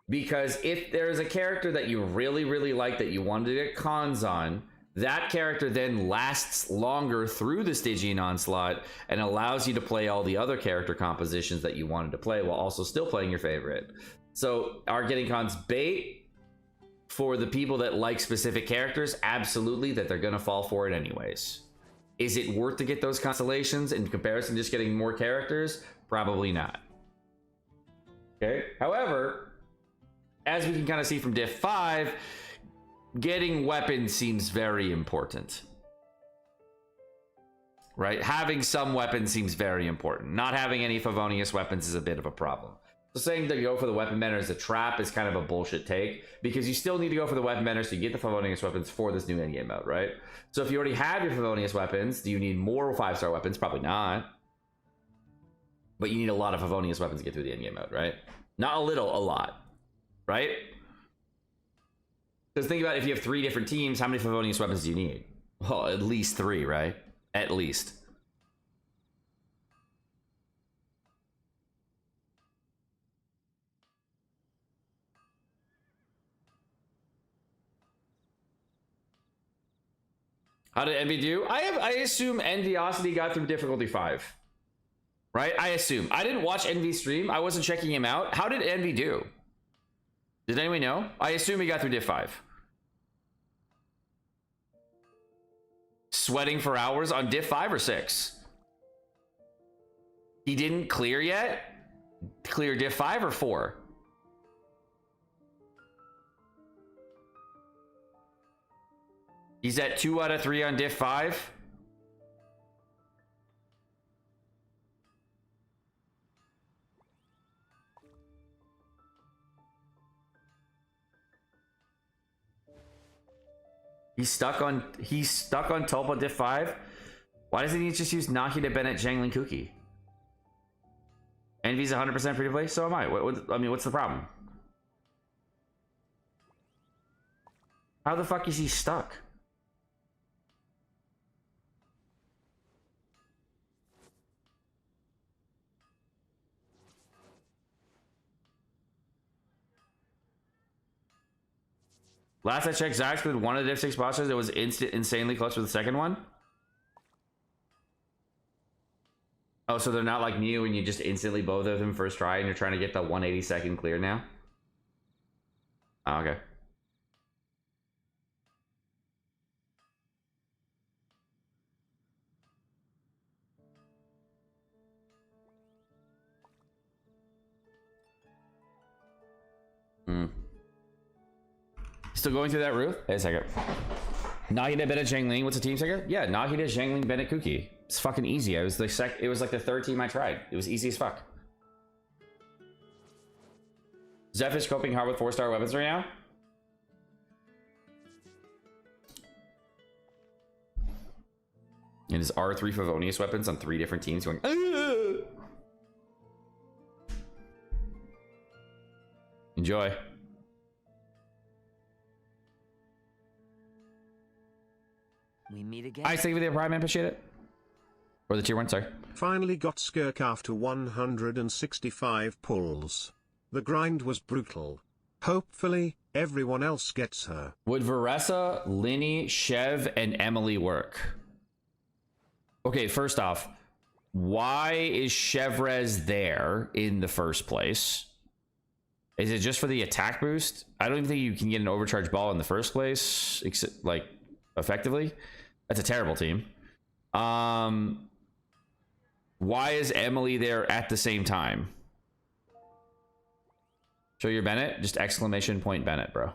Because if there's a character that you really, really like that you wanted to get cons on, that character then lasts longer through the Stygian Onslaught and allows you to play all the other character compositions that you wanted to play while also still playing your favorite. So are getting cons bait for the people that like specific characters? Absolutely, that they're gonna fall for it anyways. Is it worth to get those constellations in comparison to just getting more characters? Probably not. Okay, however, as we can kind of see from diff 5, getting weapons seems very important. Right? Having some weapons seems very important. Not having any Favonius weapons is a bit of a problem. So saying to go for the weapon bender as a trap is kind of a bullshit take, because you still need to go for the weapon bender so you get the Favonius weapons for this new endgame mode, right? So if you already have your Favonius weapons, do you need more 5-star weapons? Probably not. But you need a lot of Favonius weapons to get through the endgame mode, right? Not a little, a lot. Right? Because think about it, if you have 3 different teams, how many Favonius weapons do you need? Well, at least 3, right? At least. How did Envy do? I assume Enviosity got through difficulty 5. Right? I assume. I didn't watch Envy stream. I wasn't checking him out. How did Envy do? Did anyone know? I assume he got through diff 5. Sweating for hours on diff 5 or 6? He didn't clear yet? Clear diff 5 or 4? He's at 2 out of 3 on diff 5. He's stuck on Tulpa diff 5. Why doesn't he just use Nahida Bennett Jangling Cookie? Envy's 100% free to play, so am I. I mean, what's the problem? How the fuck is he stuck? Last I checked, Zax with one of the diff 6 bosses, it was insanely close with the second one. Oh, so they're not like Mew and you just instantly both of them first try and you're trying to get the 182nd clear now? Oh, okay. Still going through that roof? Hey, a second. Nahida Bennett Zhangling. What's the team second? Yeah, Nahida Zhangling Bennett Cookie. It's fucking easy. It was like the third team I tried. It was easy as fuck. Zeph is coping hard with 4-star weapons right now. And his R3 Favonius weapons on 3 different teams going. Aah! Enjoy. We meet again. I think with the Prime, appreciate it. Or the tier 1, sorry. Finally got Skirk after 165 pulls. The grind was brutal. Hopefully, everyone else gets her. Would Varessa, Linny, Chev, and Emily work? Okay, first off, why is Chevrez there in the first place? Is it just for the attack boost? I don't even think you can get an overcharge ball in the first place, like, effectively. That's a terrible team. Why is Emily there at the same time? Show your Bennett? Just exclamation point Bennett, bro.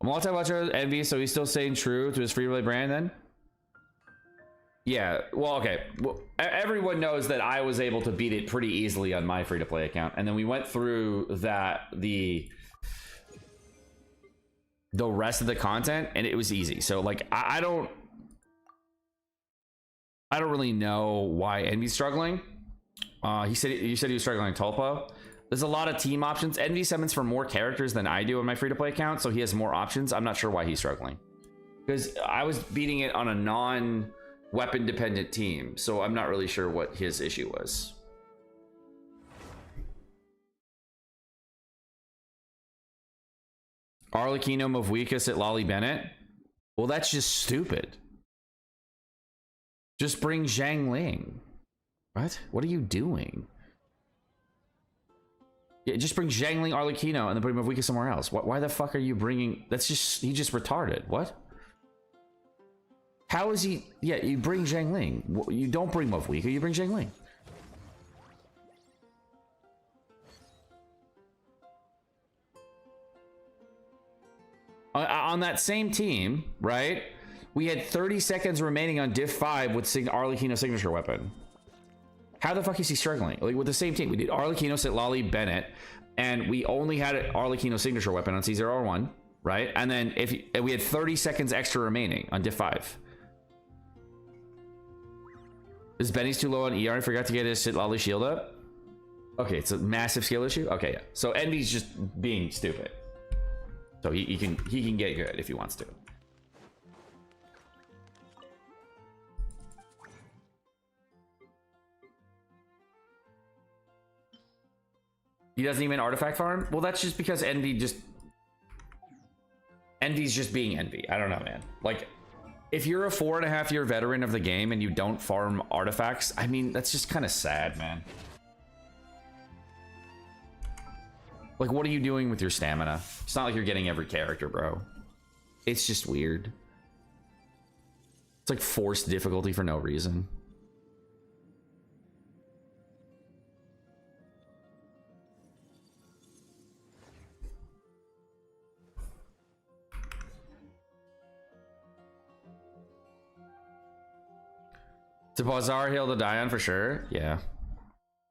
Multi-watcher Envy, so he's still staying true to his free-to-play brand then? Yeah, well, okay. Well, everyone knows that I was able to beat it pretty easily on my free-to-play account, and then we went through the rest of the content, and it was easy. So, like, I don't really know why Envy's struggling. You said he was struggling in Tulpa. There's a lot of team options. Envy summons for more characters than I do on my free-to-play account, so he has more options. I'm not sure why he's struggling, because I was beating it on a non-weapon dependent team, so I'm not really sure what his issue was. Arlecchino Mavwikas at Lolly Bennett? Well, that's just stupid. Just bring Zhang Ling. What? What are you doing? Yeah, just bring Zhang Ling, Arlecchino, and then put Mavwikas somewhere else. Why the fuck are you bringing... That's just... He just retarded. What? How is he... Yeah, you bring Zhang Ling. You don't bring Mavwika, you bring Zhang Ling. On that same team, right? We had 30 seconds remaining on diff 5 with Arlecchino's signature weapon. How the fuck is he struggling? Like, with the same team, we did Arlecchino, Sitlali, Bennett, and we only had Arlecchino's signature weapon on C01, right? And then if we had 30 seconds extra remaining on diff 5. Is Benny's too low on ER and forgot to get his Sitlali shield up? Okay, it's a massive skill issue. Okay, yeah. So Envy's just being stupid. So he can get good if he wants to. He doesn't even artifact farm? Well, that's just because Envy's just being Envy. I don't know, man. Like, if you're a 4.5-year veteran of the game and you don't farm artifacts, I mean, that's just kind of sad, man. Like, what are you doing with your stamina? It's not like you're getting every character, bro. It's just weird. It's like forced difficulty for no reason. To Bazaar Hill to die on for sure. Yeah.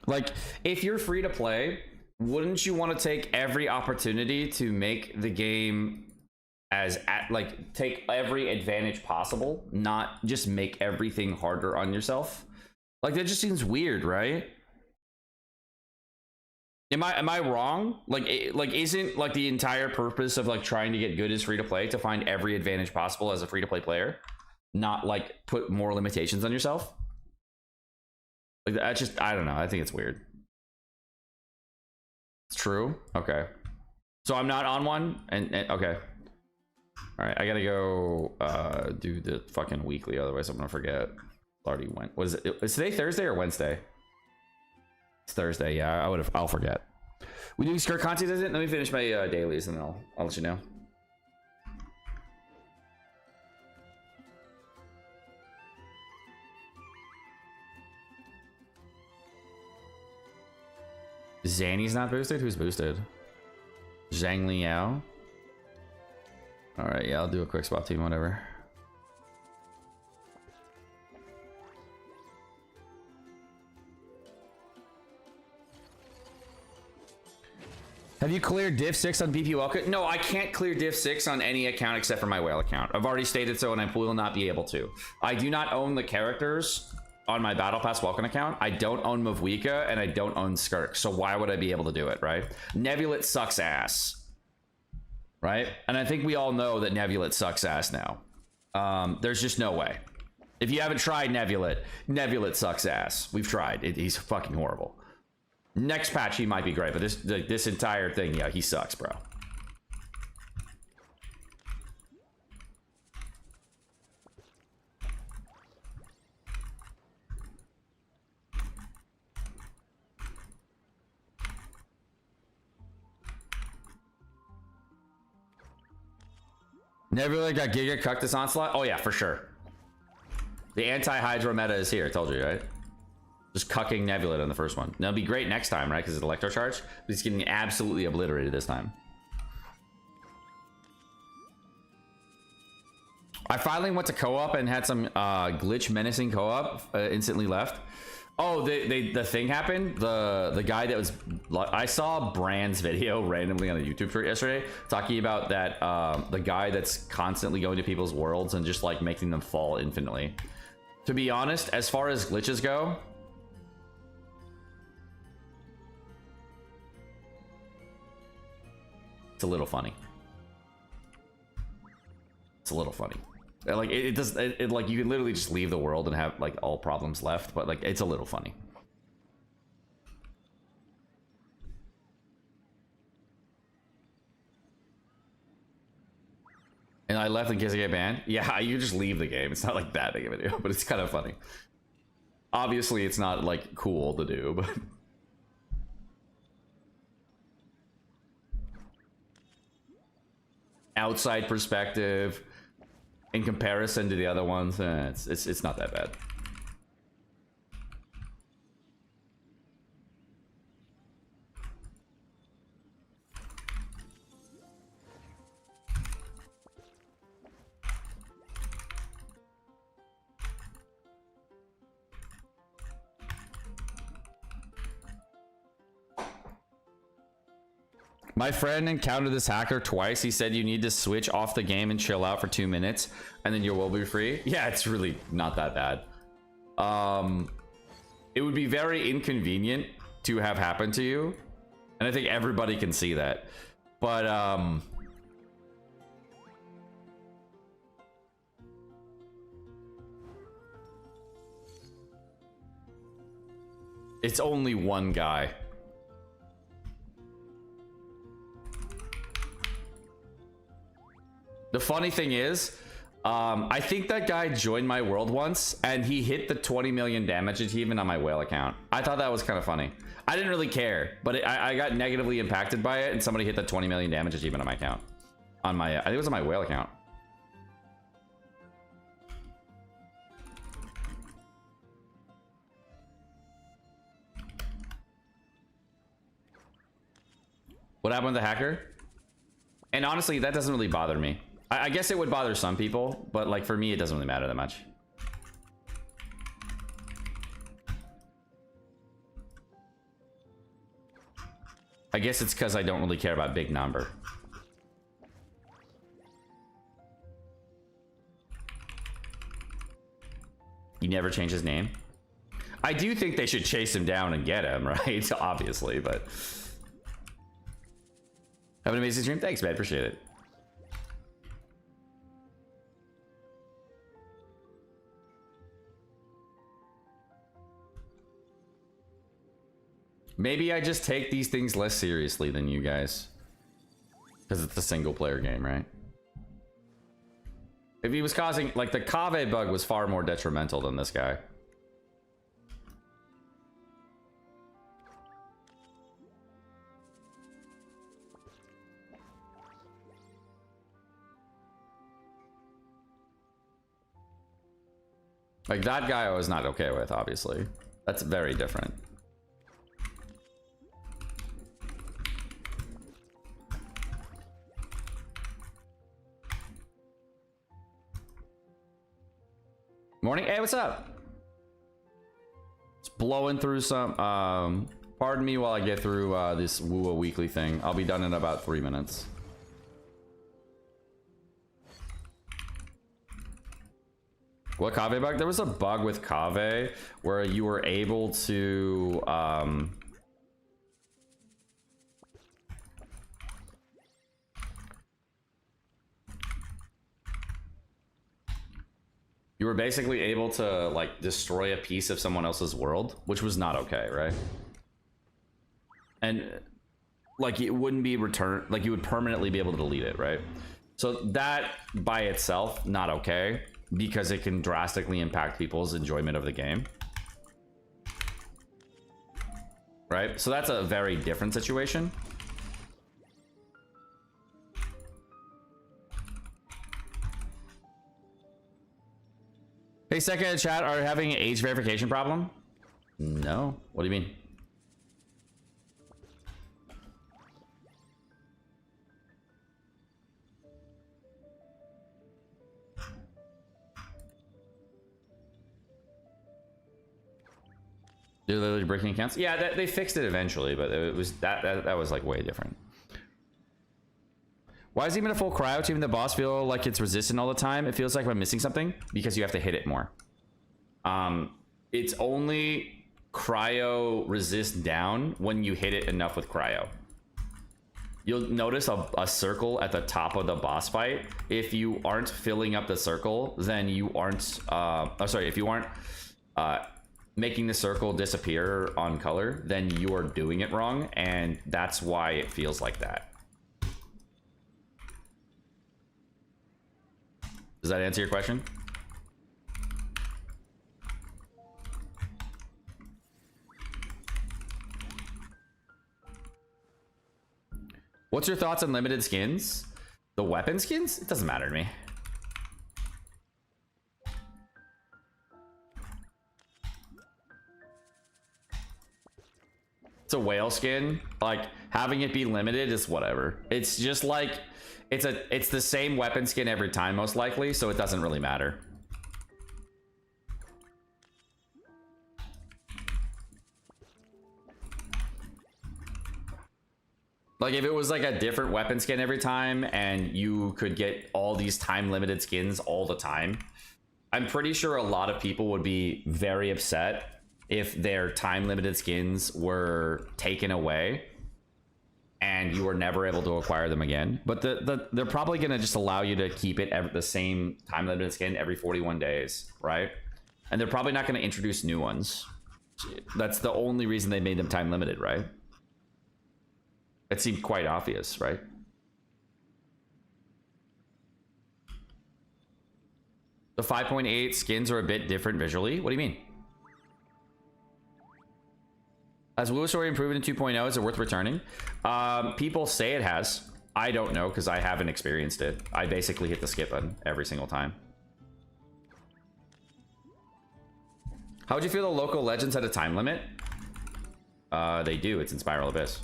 Like, if you're free to play, wouldn't you want to take every opportunity to make the game take every advantage possible, not just make everything harder on yourself? Like, that just seems weird, right? Am I wrong? Like isn't like the entire purpose of like trying to get good as free to play to find every advantage possible as a free to play player, not like put more limitations on yourself? Like, that's just, I don't know. I think it's weird. It's true. Okay. So I'm not on one, and okay. All right, I gotta go do the fucking weekly, otherwise I'm gonna forget. Already went. Was it? Is today Thursday or Wednesday? It's Thursday. Yeah, I'll forget. We do Skirk content, isn't it? Let me finish my dailies, and then I'll let you know. Zanny's not boosted? Who's boosted? Zhang Liao. Alright, yeah, I'll do a quick spot team, whatever. Have you cleared diff 6 on BP Welcome? No, I can't clear diff 6 on any account except for my whale account. I've already stated so, and I will not be able to. I do not own the characters on my Battle Pass Welcome account. I don't own Mavwika, and I don't own Skirk, so why would I be able to do it, right? Nebulet sucks ass, right? And I think we all know that Nebulet sucks ass now. There's just no way. If you haven't tried Nebulet sucks ass. We've tried. He's fucking horrible. Next patch, he might be great, but this entire thing, yeah, he sucks, bro. Nebula got Giga Cactus Onslaught? Oh yeah, for sure. The anti-Hydro meta is here, I told you, right? Just cucking Nebula in the first one. That'll be great next time, right? Because it's Electro Charge. But he's getting absolutely obliterated this time. I finally went to co-op and had some glitch menacing co-op. Instantly left. Oh, the thing happened. The guy that was, I saw Brand's video randomly on the YouTube for yesterday talking about that the guy that's constantly going to people's worlds and just like making them fall infinitely. To be honest, as far as glitches go, it's a little funny. It's a little funny. Like it does. It like you can literally just leave the world and have like all problems left, but like it's a little funny. And I left in case I get banned. Yeah, you just leave the game. It's not like that big of a deal, but it's kind of funny. Obviously, it's not like cool to do, but. Outside perspective, in comparison to the other ones, it's not that bad. My friend encountered this hacker twice. He said you need to switch off the game and chill out for 2 minutes, and then you will be free. Yeah, it's really not that bad. It would be very inconvenient to have happen to you, and I think everybody can see that. But it's only one guy. The funny thing is, I think that guy joined my world once and he hit the 20 million damage achievement on my whale account. I thought that was kind of funny. I didn't really care, but I got negatively impacted by it, and somebody hit the 20 million damage achievement on my account. On my, I think it was on my whale account. What happened with the hacker? And honestly, that doesn't really bother me. I guess it would bother some people, but like for me, it doesn't really matter that much. I guess it's because I don't really care about big number. He never changed his name. I do think they should chase him down and get him, right? Obviously, but... Have an amazing stream. Thanks, man. Appreciate it. Maybe I just take these things less seriously than you guys. Because it's a single player game, right? If he was causing... Like, the Kave bug was far more detrimental than this guy. Like, that guy I was not okay with, obviously. That's very different. Morning. Hey, what's up? It's blowing through some... pardon me while I get through this Woo Weekly thing. I'll be done in about 3 minutes. What Kave bug? There was a bug with Kave where you were able to you were basically able to like destroy a piece of someone else's world, which was not okay, right? And like it wouldn't be returned, like you would permanently be able to delete it, right? So that by itself, not okay, because it can drastically impact people's enjoyment of the game. Right? So that's a very different situation. Hey, second in chat, are you having an age verification problem? No. What do you mean? They're literally breaking accounts. Yeah, they fixed it eventually, but it was that was like way different. Why is even a full cryo team the boss feel like it's resistant all the time? It feels like I'm missing something because you have to hit it more. It's only cryo resist down when you hit it enough with cryo. You'll notice a circle at the top of the boss fight. If you aren't filling up the circle, then you aren't if you aren't making the circle disappear on color, then you are doing it wrong, and that's why it feels like that. Does that answer your question? What's your thoughts on limited skins? The weapon skins? It doesn't matter to me. It's a whale skin. Like, having it be limited is whatever. It's just like it's the same weapon skin every time, most likely, so it doesn't really matter. Like if it was like a different weapon skin every time and you could get all these time limited skins all the time, I'm pretty sure a lot of people would be very upset if their time limited skins were taken away and you were never able to acquire them again. But they're probably going to just allow you to keep it the same time limited skin every 41 days, right? And they're probably not going to introduce new ones. That's the only reason they made them time limited, right? It seemed quite obvious, right? The 5.8 skins are a bit different visually. What do you mean? Has Lewis Story improved in 2.0? Is it worth returning? People say it has. I don't know because I haven't experienced it. I basically hit the skip button every single time. How would you feel the local legends had a time limit? They do. It's in Spiral Abyss.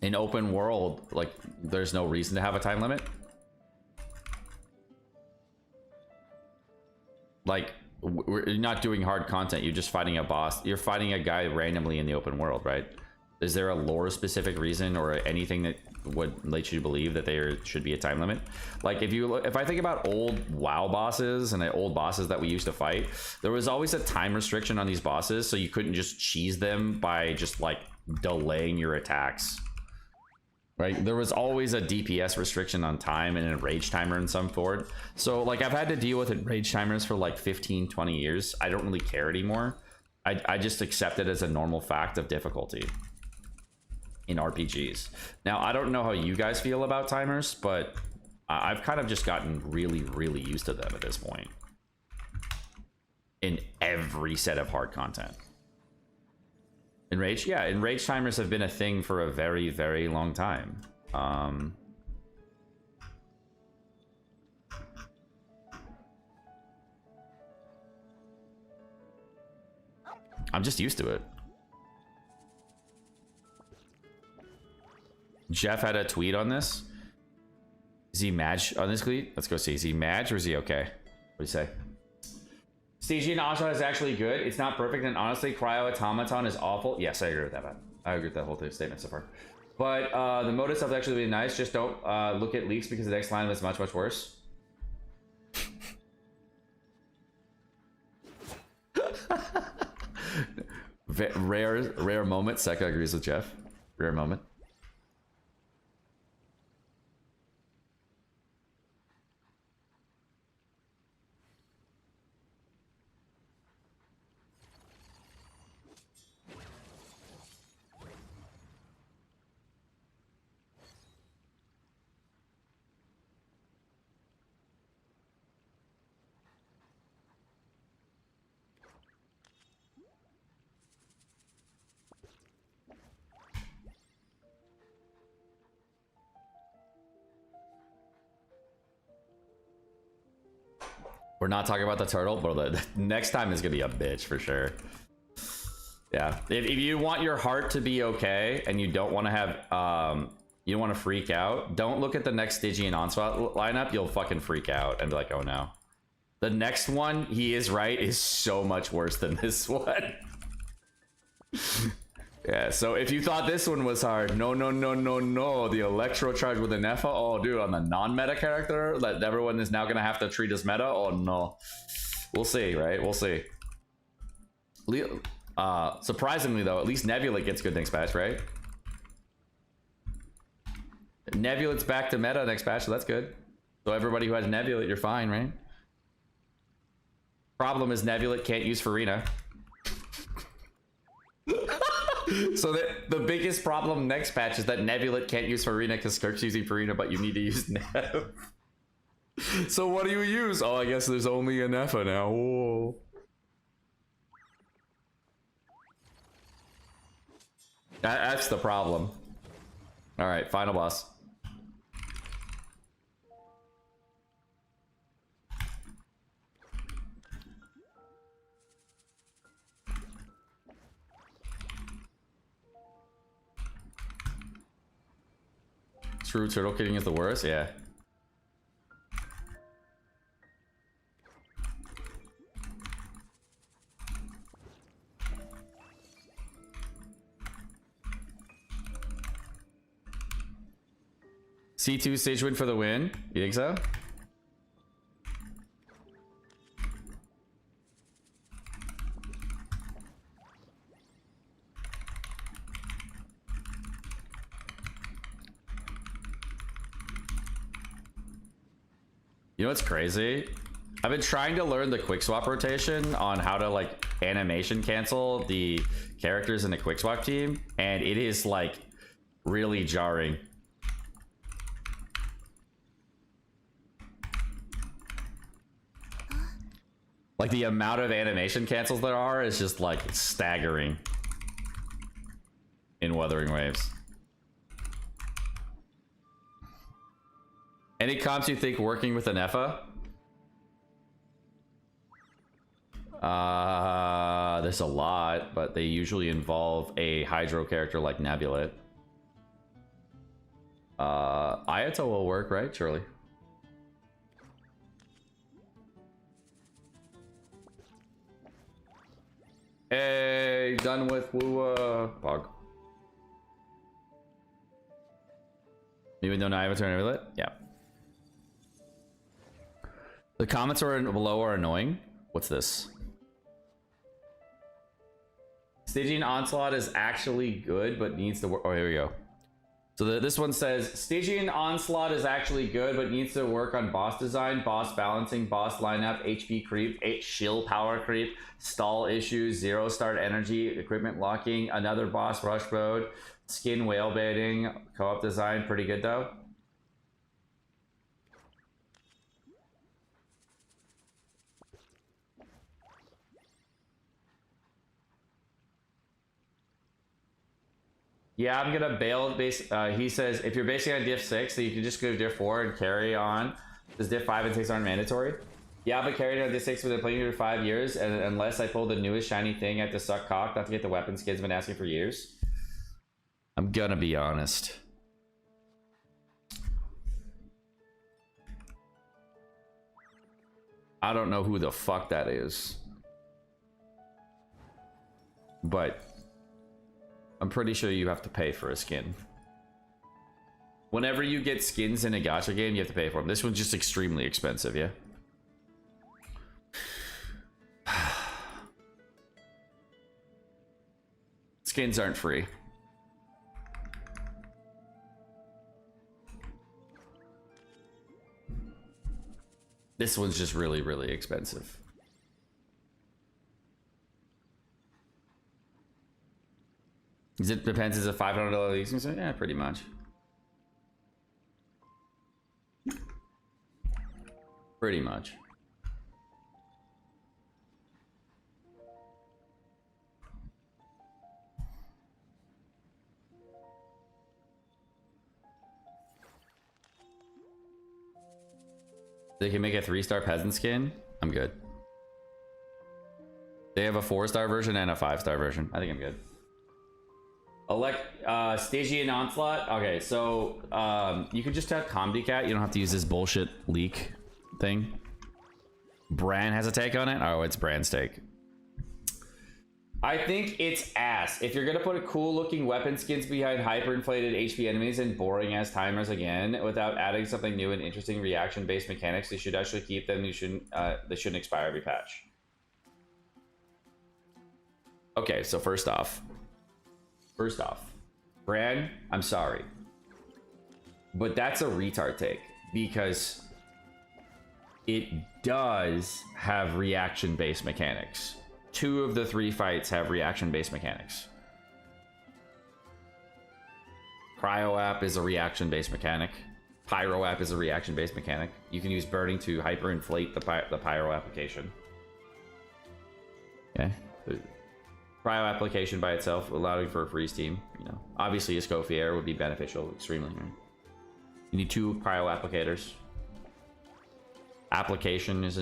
In open world, like, there's no reason to have a time limit. Like, you're not doing hard content. You're just fighting a boss. You're fighting a guy randomly in the open world, right? Is there a lore specific reason or anything that would lead you to believe that there should be a time limit? Like if I think about old WoW bosses and the old bosses that we used to fight, there was always a time restriction on these bosses, so you couldn't just cheese them by just like delaying your attacks. Right? There was always a DPS restriction on time and a rage timer in some forward. So like I've had to deal with rage timers for like 15, 20 years. I don't really care anymore. I just accept it as a normal fact of difficulty in RPGs. Now, I don't know how you guys feel about timers, but I've kind of just gotten really, really used to them at this point. In every set of hard content. In Rage? Yeah, in Rage timers have been a thing for a very, very long time. I'm just used to it. Jeff had a tweet on this. Is he mad on this tweet? Let's go see. Is he mad or is he okay? What do you say? Stygian Onslaught is actually good. It's not perfect, and honestly, Cryo Automaton is awful. Yes, I agree with that, man. I agree with that whole statement so far. But the motive stuff is actually really nice. Just don't look at leaks because the next line is much, much worse. Rare moment. Seka agrees with Jeff. Rare moment. We're not talking about the turtle, but the next time is gonna be a bitch for sure. Yeah, if you want your heart to be okay and you don't want to have you don't want to freak out, don't look at the next Stygian Onslaught lineup. You'll fucking freak out and be like, oh no. The next one, he is right, is so much worse than this one. Yeah, so if you thought this one was hard, no. The Electro charge with an Nepha, oh dude, on the non-meta character that everyone is now gonna have to treat as meta, oh no. We'll see, right? We'll see. Surprisingly though, at least Nebula gets good next patch, right? Nebula's back to meta next patch, so that's good. So everybody who has Nebula, you're fine, right? Problem is Nebula can't use Farina. So the biggest problem next patch is that Nebula can't use Farina because Skirk's using Farina, but you need to use Nev. So what do you use? Oh, I guess there's only a Nepha now. Whoa. That's the problem. All right, final boss. True, turtle kidding is the worst, yeah. C2 stage win for the win. You think so? You know what's crazy? I've been trying to learn the quick swap rotation on how to like animation cancel the characters in the quick swap team, and it is like really jarring. Like the amount of animation cancels there are is just like staggering in Wuthering Waves. Any comps you think working with an Effa? There's a lot, but they usually involve a Hydro character like Nebulet. Ayato will work, right? Surely. Hey, done with Woo Pog. Even though now I have a turn Nebulet? Yeah. The comments are below are annoying. What's this? Stygian Onslaught is actually good, but needs to work. Oh, here we go. So this one says, Stygian Onslaught is actually good, but needs to work on boss design, boss balancing, boss lineup, HP creep, shield power creep, stall issues, 0 start energy, equipment locking, another boss rush mode, skin whale baiting, co-op design. Pretty good though. Yeah, I'm gonna bail base. He says if you're basing on diff 6, so you can just go to diff 4 and carry on. Does diff 5 and 6 aren't mandatory? Yeah, but carrying on diff 6 for playing for 5 years, and unless I pull the newest shiny thing, I have to suck cock not to get the weapon skins I've been asking for years. I'm gonna be honest. I don't know who the fuck that is, but I'm pretty sure you have to pay for a skin. Whenever you get skins in a gacha game, you have to pay for them. This one's just extremely expensive, yeah? Skins aren't free. This one's just really, really expensive. It depends. Is it $500 leasing? Yeah, pretty much. Pretty much. They can make a 3-star peasant skin. I'm good. They have a 4-star version and a 5-star version. I think I'm good. Stygian Onslaught. Okay, so you can just have Comdecat. You don't have to use this bullshit leak thing. Bran has a take on it. Oh, it's Bran's take. I think it's ass. If you're gonna put a cool looking weapon skins behind hyperinflated HP enemies and boring ass timers again, without adding something new and interesting reaction based mechanics, they should actually keep them. They shouldn't expire every patch. Okay, so first off, Bran, I'm sorry, but that's a retard take, because it does have reaction based mechanics. 2 of the 3 fights have reaction-based mechanics. Cryo-App is a reaction-based mechanic. Pyro-App is a reaction-based mechanic. You can use burning to hyperinflate the Pyro application. Okay. The Cryo application by itself, allowing for a freeze team. You know, obviously a Scofier would be beneficial extremely. Right? You need 2 Cryo applicators. Application is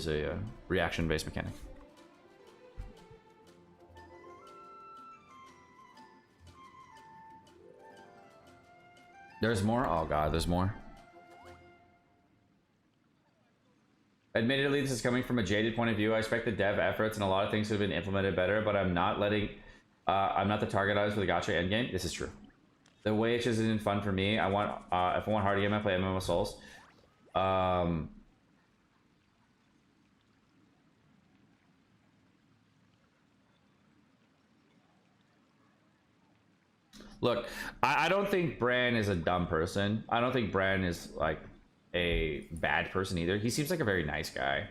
a reaction-based mechanic. There's more? Oh god, there's more. Admittedly, this is coming from a jaded point of view. I expect the dev efforts and a lot of things have been implemented better, but I'm not the target audience for the gacha endgame. This is true. The way it just isn't fun for me. I want if I want hard game, I play MMO Souls. Look, I don't think Bran is a dumb person. I don't think Bran is like a bad person either. He seems like a very nice guy.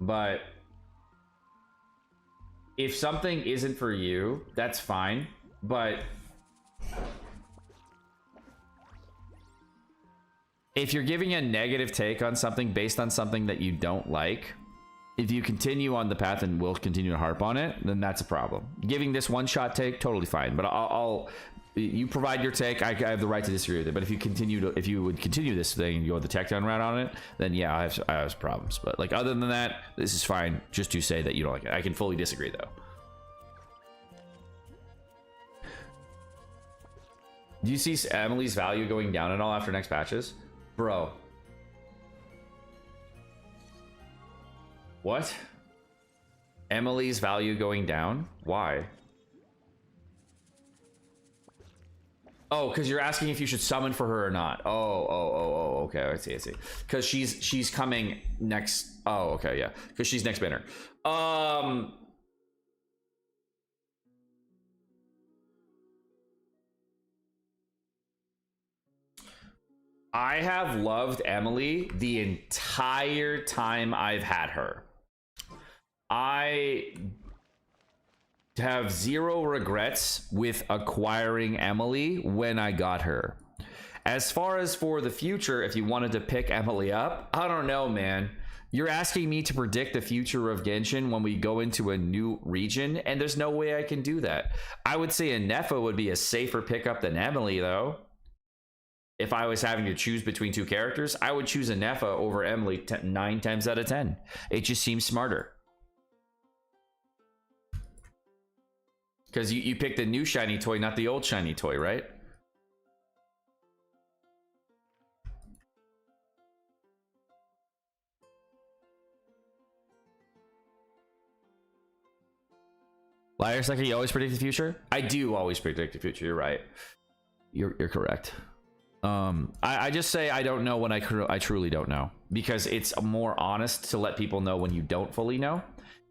But if something isn't for you, that's fine. But if you're giving a negative take on something based on something that you don't like, if you continue on the path and will continue to harp on it, then that's a problem. Giving this one-shot take, totally fine. But you provide your take. I have the right to disagree with it. But if you would continue this thing and go the tech down route on it, then yeah, I have problems. But like other than that, this is fine. Just to say that you don't like it. I can fully disagree though. Do you see Emily's value going down at all after next patches, bro? What? Emily's value going down? Why? Oh, because you're asking if you should summon for her or not. Oh, okay, I see. Because she's coming next. Oh, okay, yeah. Because she's next banner. I have loved Emily the entire time I've had her. I have zero regrets with acquiring Emily when I got her. As far as for the future, if you wanted to pick Emily up, I don't know, man. You're asking me to predict the future of Genshin when we go into a new region, and there's no way I can do that. I would say a Nefa would be a safer pickup than Emily, though. If I was having to choose between two characters, I would choose a Nefa over Emily 9 times out of 10. It just seems smarter. Because you picked the new shiny toy, not the old shiny toy, right? Liar Sucker, you always predict the future? I do always predict the future, you're right. You're correct. I just say I don't know when I truly don't know. Because it's more honest to let people know when you don't fully know.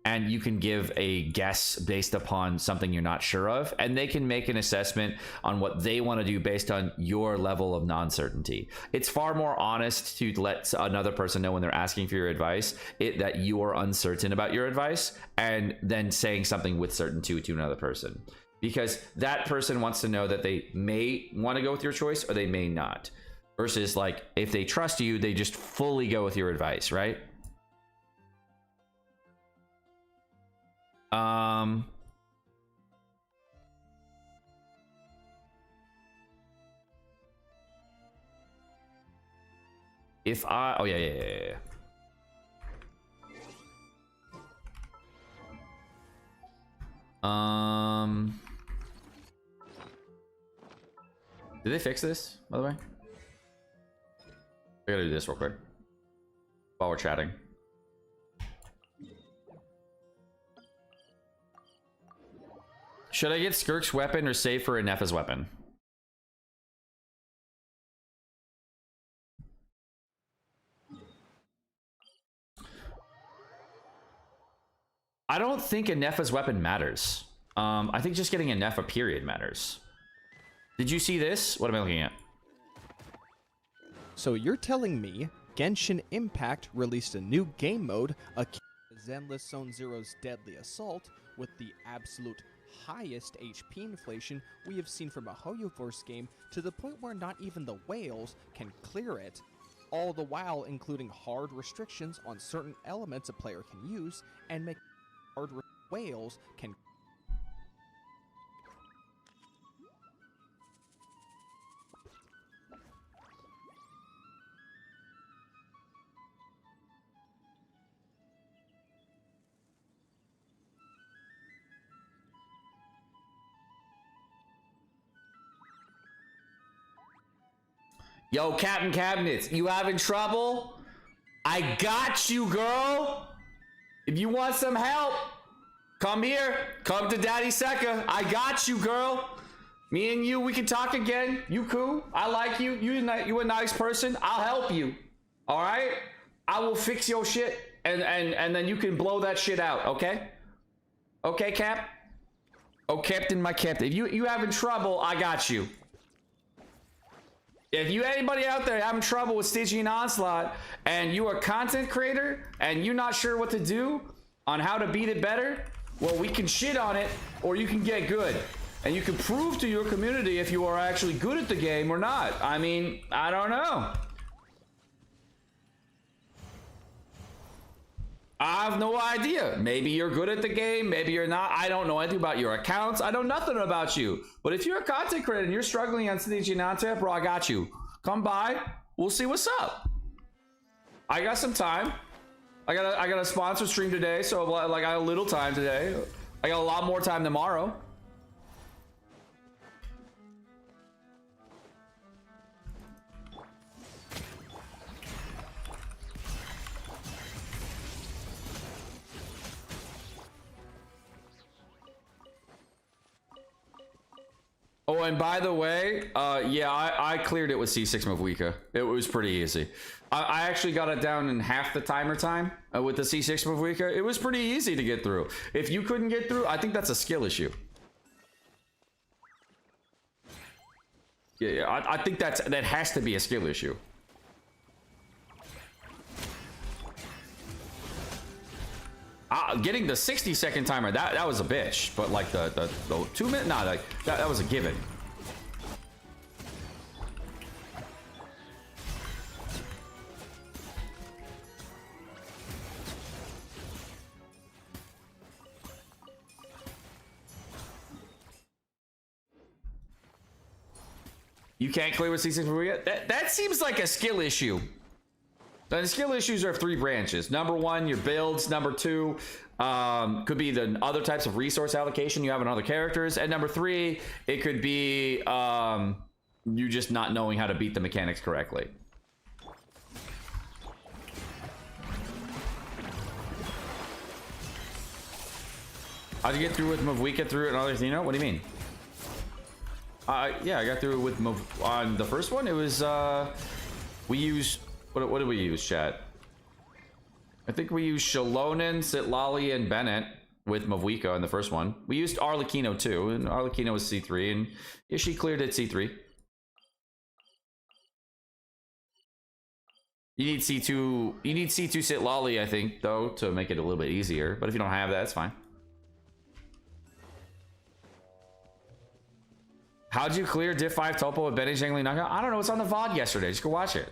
And you can give a guess based upon something you're not sure of, and they can make an assessment on what they want to do based on your level of non-certainty. It's far more honest to let another person know when they're asking for your advice that you are uncertain about your advice, and then saying something with certainty to another person, because that person wants to know that they may want to go with your choice or they may not, versus like if they trust you, they just fully go with your advice, right? If I, oh yeah. Did they fix this, by the way? I gotta do this real quick while we're chatting. Should I get Skirk's weapon or save for Nefa's weapon? I don't think a Nefa's weapon matters. I think just getting a Nefa period matters. Did you see this? What am I looking at? So you're telling me Genshin Impact released a new game mode akin to Zenless Zone Zero's Deadly Assault with the absolute highest HP inflation we have seen from a Hoyoverse game, to the point where not even the whales can clear it, all the while including hard restrictions on certain elements a player can use, and make whales can. Yo, Captain Cabinets, you having trouble? I got you, girl. If you want some help, come here. Come to Daddy Seka. I got you, girl. Me and you, we can talk again. You cool? I like you. You a nice person. I'll help you. All right? I will fix your shit, and then you can blow that shit out. Okay? Okay, Cap? Oh, Captain, my Captain. If you having trouble, I got you. If you anybody out there having trouble with Stygian Onslaught and you are a content creator and you're not sure what to do on how to beat it better, well, we can shit on it, or you can get good. And you can prove to your community if you are actually good at the game or not. I mean, I don't know. I have no idea. Maybe you're good at the game, maybe you're not. I don't know anything about your accounts. I know nothing about you. But if you're a content creator and you're struggling on Stygian Onslaught, bro, I got you. Come by. We'll see what's up. I got some time. I got a sponsor stream today, so like I got a little time today. I got a lot more time tomorrow. Oh, and by the way, yeah, I cleared it with C6 Mavwika. It was pretty easy. I actually got it down in half the timer time with the C6 Mavwika. It was pretty easy to get through. If you couldn't get through, I think that's a skill issue. Yeah, I think that has to be a skill issue. Getting the 60-second timer, that was a bitch. But like the 2 minute, nah, like that was a given. You can't clear with C6. That seems like a skill issue. The skill issues are 3 branches. Number 1, your builds. Number 2, could be the other types of resource allocation you have on other characters. And number 3, it could be you just not knowing how to beat the mechanics correctly. How'd you get through with Mavwika through another Athena? What do you mean? Yeah, I got through with on the first one. It was we used what did we use, chat? I think we used Shalonen, Sitlali, and Bennett with Mavwika in the first one. We used Arlecchino too, and Arlecchino was C3, and yeah, she cleared at C3. You need C2. You need C2 Sitlali, I think, though, to make it a little bit easier. But if you don't have that, it's fine. How'd you clear Div 5 Topo with Benny Zhangli Knockout? I don't know. It's on the VOD yesterday. Just go watch it.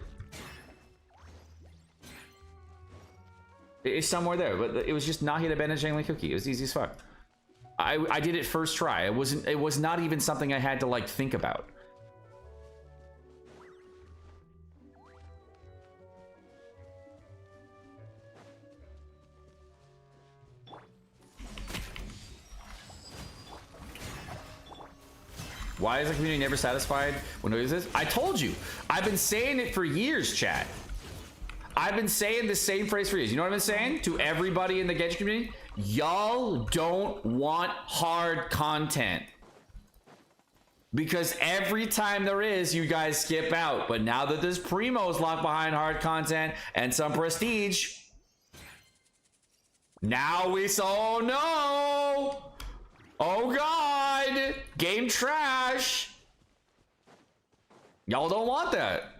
It's somewhere there, but it was just not hit a Ben Zhangli cookie. It was easy as fuck. I did it first try. It was not even something I had to like think about. Why is the community never satisfied when it is this? I told you. I've been saying it for years, chat. I've been saying the same phrase for years. You know what I've been saying to everybody in the Genshin community? Y'all don't want hard content. Because every time there is, you guys skip out. But now that there's primos locked behind hard content and some prestige, now we say, oh no! Oh god! Game trash! Y'all don't want that.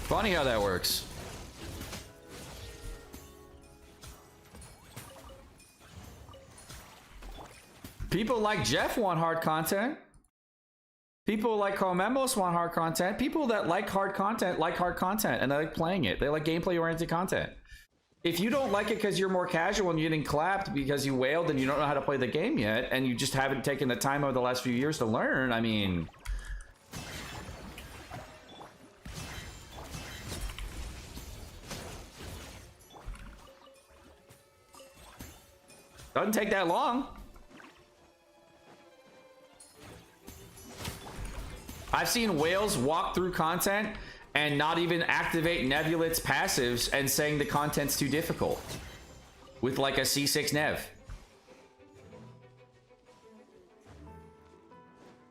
Funny how that works. People like Jeff want hard content. People like Comemos want hard content. People that like hard content and they like playing it. They like gameplay oriented content. If you don't like it because you're more casual and you're getting clapped because you wailed and you don't know how to play the game yet, and you just haven't taken the time over the last few years to learn, I mean... Doesn't take that long. I've seen whales walk through content and not even activate Nebulit's passives and saying the content's too difficult with like a C6 Nev.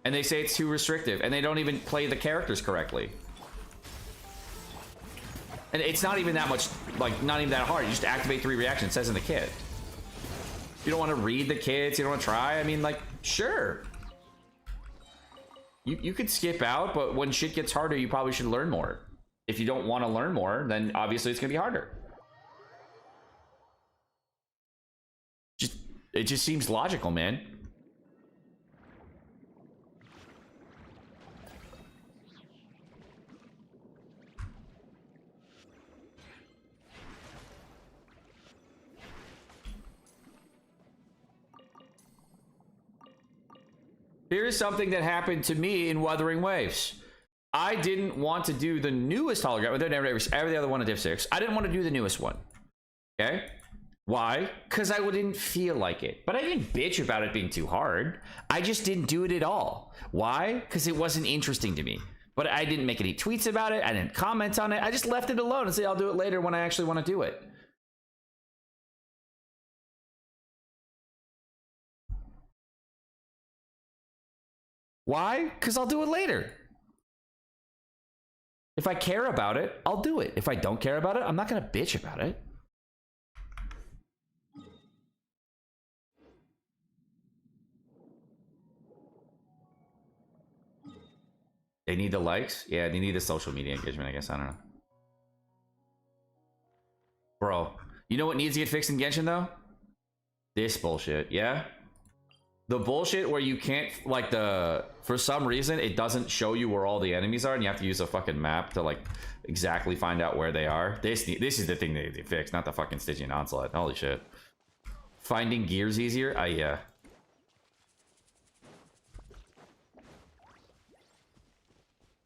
And they say it's too restrictive, and they don't even play the characters correctly. And it's not even that much, like, not even that hard. You just activate 3 reactions, it says in the kit. You don't want to read the kits, you don't want to try. I mean, like, sure. You could skip out, but when shit gets harder, you probably should learn more. If you don't want to learn more, then obviously it's going to be harder. It just seems logical, man. Here's something that happened to me in Wuthering Waves. I didn't want to do the newest hologram. Every other one of Div 6. I didn't want to do the newest one. Okay? Why? Because I didn't feel like it. But I didn't bitch about it being too hard. I just didn't do it at all. Why? Because it wasn't interesting to me. But I didn't make any tweets about it. I didn't comment on it. I just left it alone and said I'll do it later when I actually want to do it. Why? Because I'll do it later. If I care about it, I'll do it. If I don't care about it, I'm not going to bitch about it. They need the likes? Yeah, they need the social media engagement, I guess. I don't know. Bro, you know what needs to get fixed in Genshin, though? This bullshit, yeah? The bullshit where you can't, like, for some reason, it doesn't show you where all the enemies are, and you have to use a fucking map to, like, exactly find out where they are. This is the thing they need to fix, not the fucking Stygian Onslaught. Holy shit. Finding gears easier? Yeah.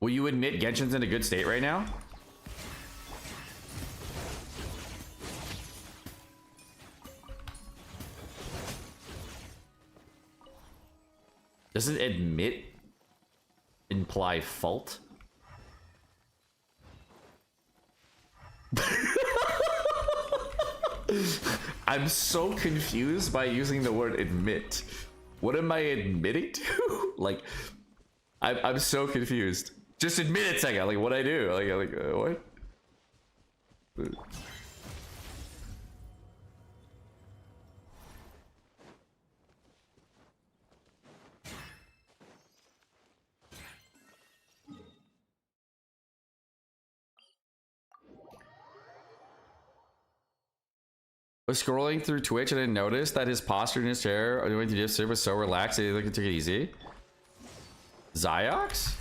Will you admit Genshin's in a good state right now? Doesn't admit imply fault? I'm so confused by using the word admit. What am I admitting to? Like, I'm so confused. Just admit it, Sega. Like, what I do? What? I was scrolling through Twitch and I noticed that his posture in his chair doing the diff was so relaxed that he took it easy. Ziox?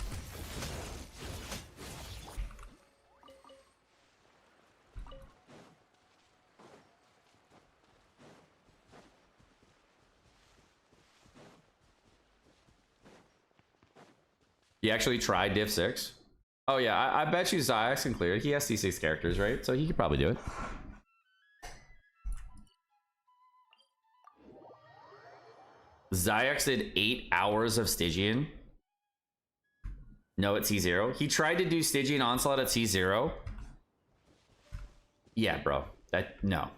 He actually tried Div 6. Oh yeah, I bet you Ziox can clear it. He has C6 characters, right? So he could probably do it. Ziox did 8 hours of Stygian. No, at C0. He tried to do Stygian Onslaught at C0. Yeah, bro. No.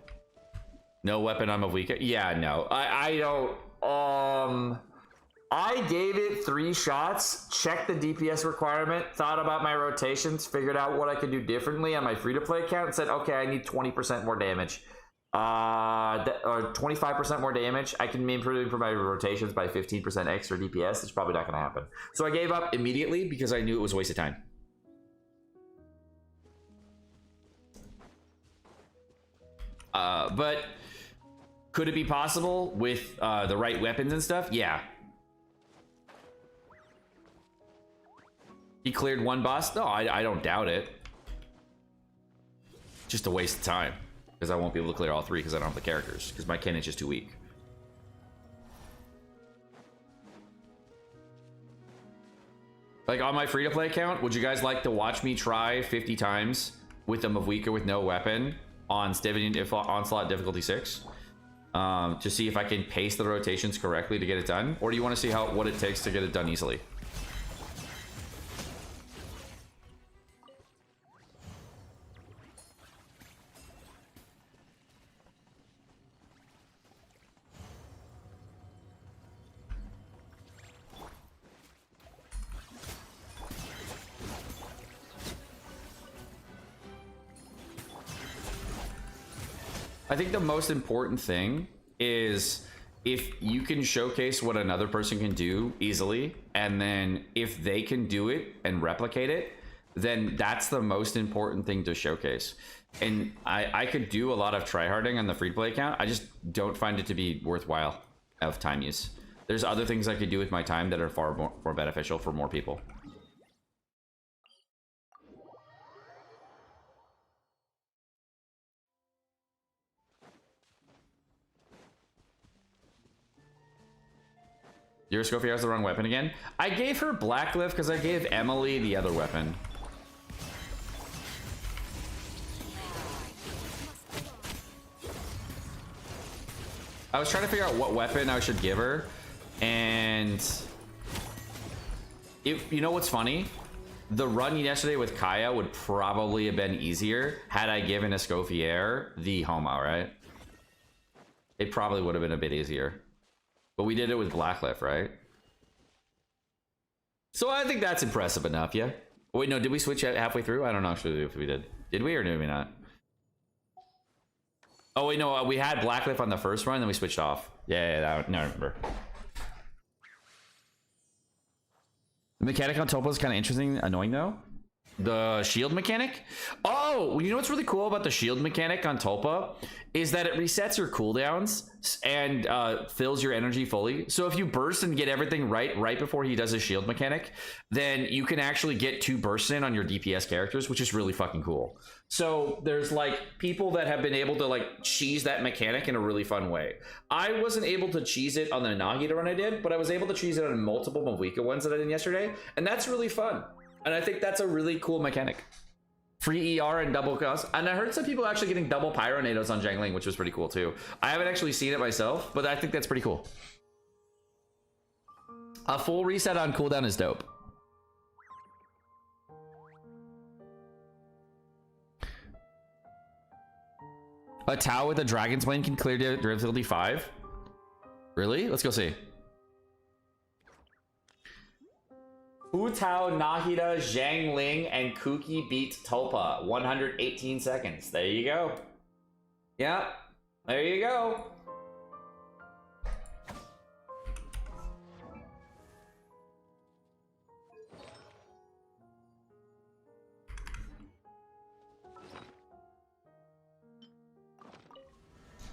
No weapon I'm a weak. Yeah, no. I don't. I gave it 3 shots, checked the DPS requirement, thought about my rotations, figured out what I could do differently on my free-to-play account, and said, okay, I need 20% more damage. Or 25% more damage. I can improve my rotations by 15% extra DPS. It's probably not going to happen. So I gave up immediately because I knew it was a waste of time. But could it be possible with the right weapons and stuff? Yeah. He cleared 1 boss? No, I don't doubt it. Just a waste of time. Because I won't be able to clear all 3 because I don't have the characters. Because my Ken is just too weak. Like, on my free-to-play account, would you guys like to watch me try 50 times with them of weaker with no weapon on Stygian Onslaught difficulty 6? To see if I can pace the rotations correctly to get it done? Or do you want to see what it takes to get it done easily? I think the most important thing is if you can showcase what another person can do easily, and then if they can do it and replicate it, then that's the most important thing to showcase. And I could do a lot of tryharding on the free-to-play account. I just don't find it to be worthwhile of time use. There's other things I could do with my time that are far more beneficial for more people. Your Scofier has the wrong weapon again. I gave her Blacklift because I gave Emily the other weapon. I was trying to figure out what weapon I should give her, and you know what's funny? The run yesterday with Kaya would probably have been easier had I given Escoffier the Homo, right? It probably would have been a bit easier. But we did it with Blacklift, right? So I think that's impressive enough, yeah? Wait, no, did we switch halfway through? I don't know actually if we did. Did we or did we not? Oh, wait, no, we had Blacklift on the first run, then we switched off. Yeah, no, I remember. The mechanic on Topo is kind of interesting, annoying though. The shield mechanic? Oh, you know what's really cool about the shield mechanic on Tulpa is that it resets your cooldowns and fills your energy fully. So if you burst and get everything right before he does his shield mechanic, then you can actually get 2 bursts in on your DPS characters, which is really fucking cool. So there's like people that have been able to like cheese that mechanic in a really fun way. I wasn't able to cheese it on the Nagita run I did, but I was able to cheese it on multiple Mavika ones that I did yesterday, and that's really fun. And I think that's a really cool mechanic. Free ER and double cost. And I heard some people actually getting double Pyronados on Jangling, which was pretty cool too. I haven't actually seen it myself, but I think that's pretty cool. A full reset on cooldown is dope. A Tau with a Dragon's Plane can clear difficulty 5? Really? Let's go see. Hu Tao, Nahida, Zhang Ling, and Kuki beat Tulpa. 118 seconds. There you go. Yeah, there you go.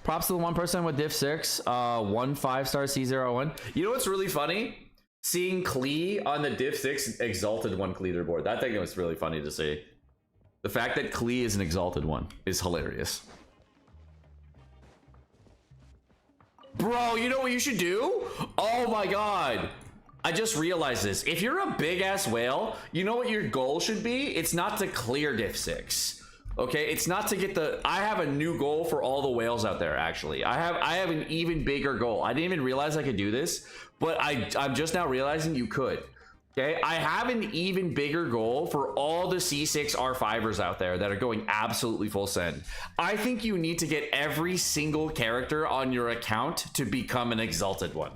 Props to the one person with diff 6, 1 5-star C01. You know what's really funny? Seeing Klee on the diff 6 exalted 1 leaderboard. That thing was really funny to see. The fact that Klee is an exalted 1 is hilarious. Bro, you know what you should do? Oh my god. I just realized this. If you're a big ass whale, you know what your goal should be? It's not to clear diff 6. Okay, it's not to get the... I have a new goal for all the whales out there, actually. I have an even bigger goal. I didn't even realize I could do this, but I'm just now realizing you could. Okay, I have an even bigger goal for all the C6 R5ers out there that are going absolutely full send. I think you need to get every single character on your account to become an exalted 1.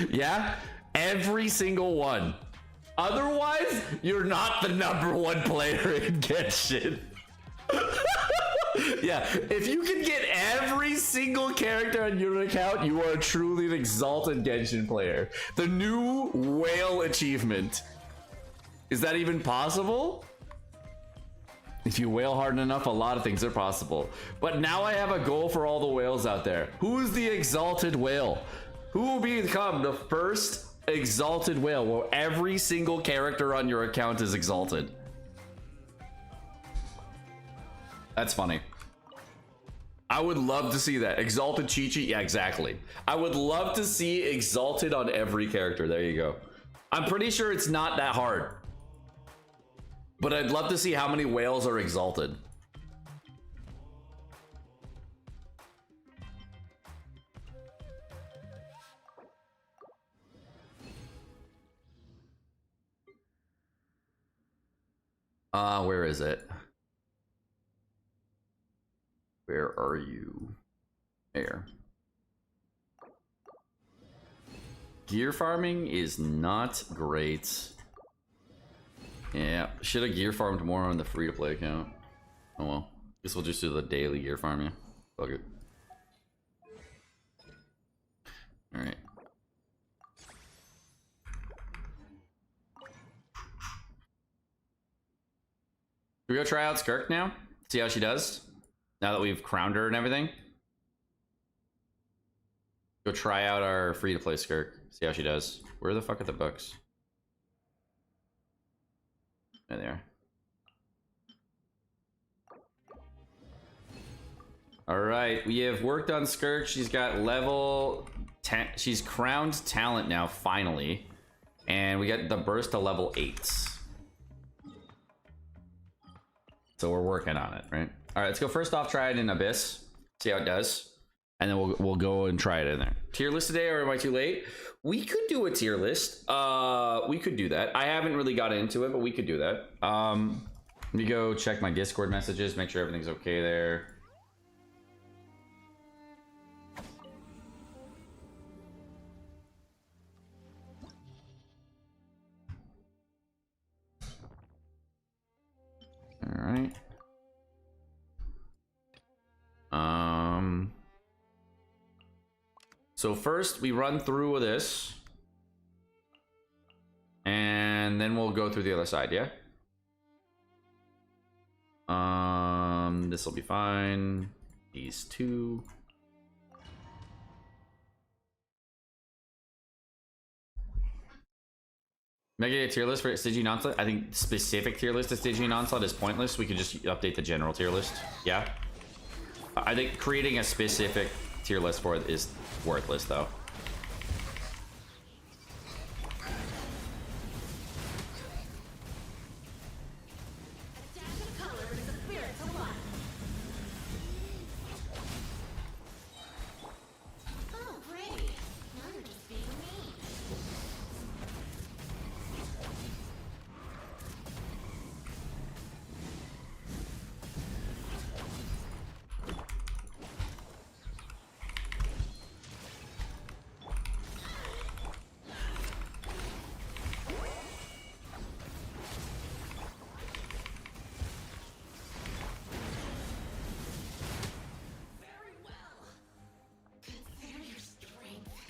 Yeah, every single one. Otherwise, you're not the #1 player in Genshin. Yeah, if you can get every single character on your account, you are truly an exalted Genshin player. The new whale achievement. Is that even possible? If you whale hard enough, a lot of things are possible. But now I have a goal for all the whales out there. Who's the exalted whale? Who will become the first exalted whale? Well, every single character on your account is exalted. That's funny. I would love to see that. Exalted Chi-Chi, yeah, exactly. I would love to see exalted on every character. There you go. I'm pretty sure it's not that hard. But I'd love to see how many whales are exalted. Where is it? Where are you? There. Gear farming is not great. Yeah, should have gear farmed more on the free-to-play account. Oh well. Guess we'll just do the daily gear farm, yeah. Fuck it. Alright. Should we go try out Skirk now? See how she does? Now that we've crowned her and everything? Go try out our free-to-play Skirk. See how she does. Where the fuck are the books? There they are. Alright, we have worked on Skirk. She's got level 10. She's crowned talent now, finally. And we got the burst to level 8. So we're working on it, right? Alright, let's go first off, try it in Abyss. See how it does. And then we'll go and try it in there. Tier list today, or am I too late? We could do a tier list. We could do that. I haven't really got into it, but we could do that. Let me go check my Discord messages, make sure everything's okay there. All right. So first we run through this, and then we'll go through the other side. Yeah. This will be fine. These two. Make it a tier list for Stygian Onslaught. I think specific tier list of Stygian Onslaught is pointless. We could just update the general tier list. Yeah. I think creating a specific tier list for it is worthless, though.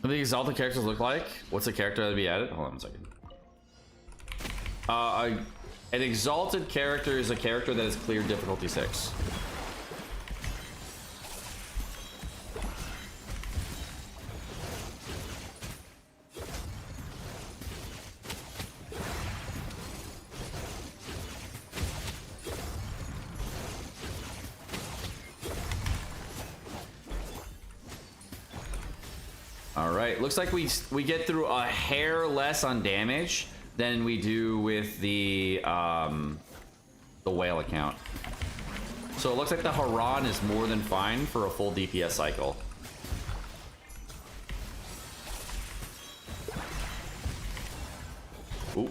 What do the exalted characters look like? What's the character that be added? Hold on a second. An exalted character is a character that is clear difficulty 6. Looks like we get through a hair less on damage than we do with the whale account. So it looks like the Haran is more than fine for a full DPS cycle. Ooh.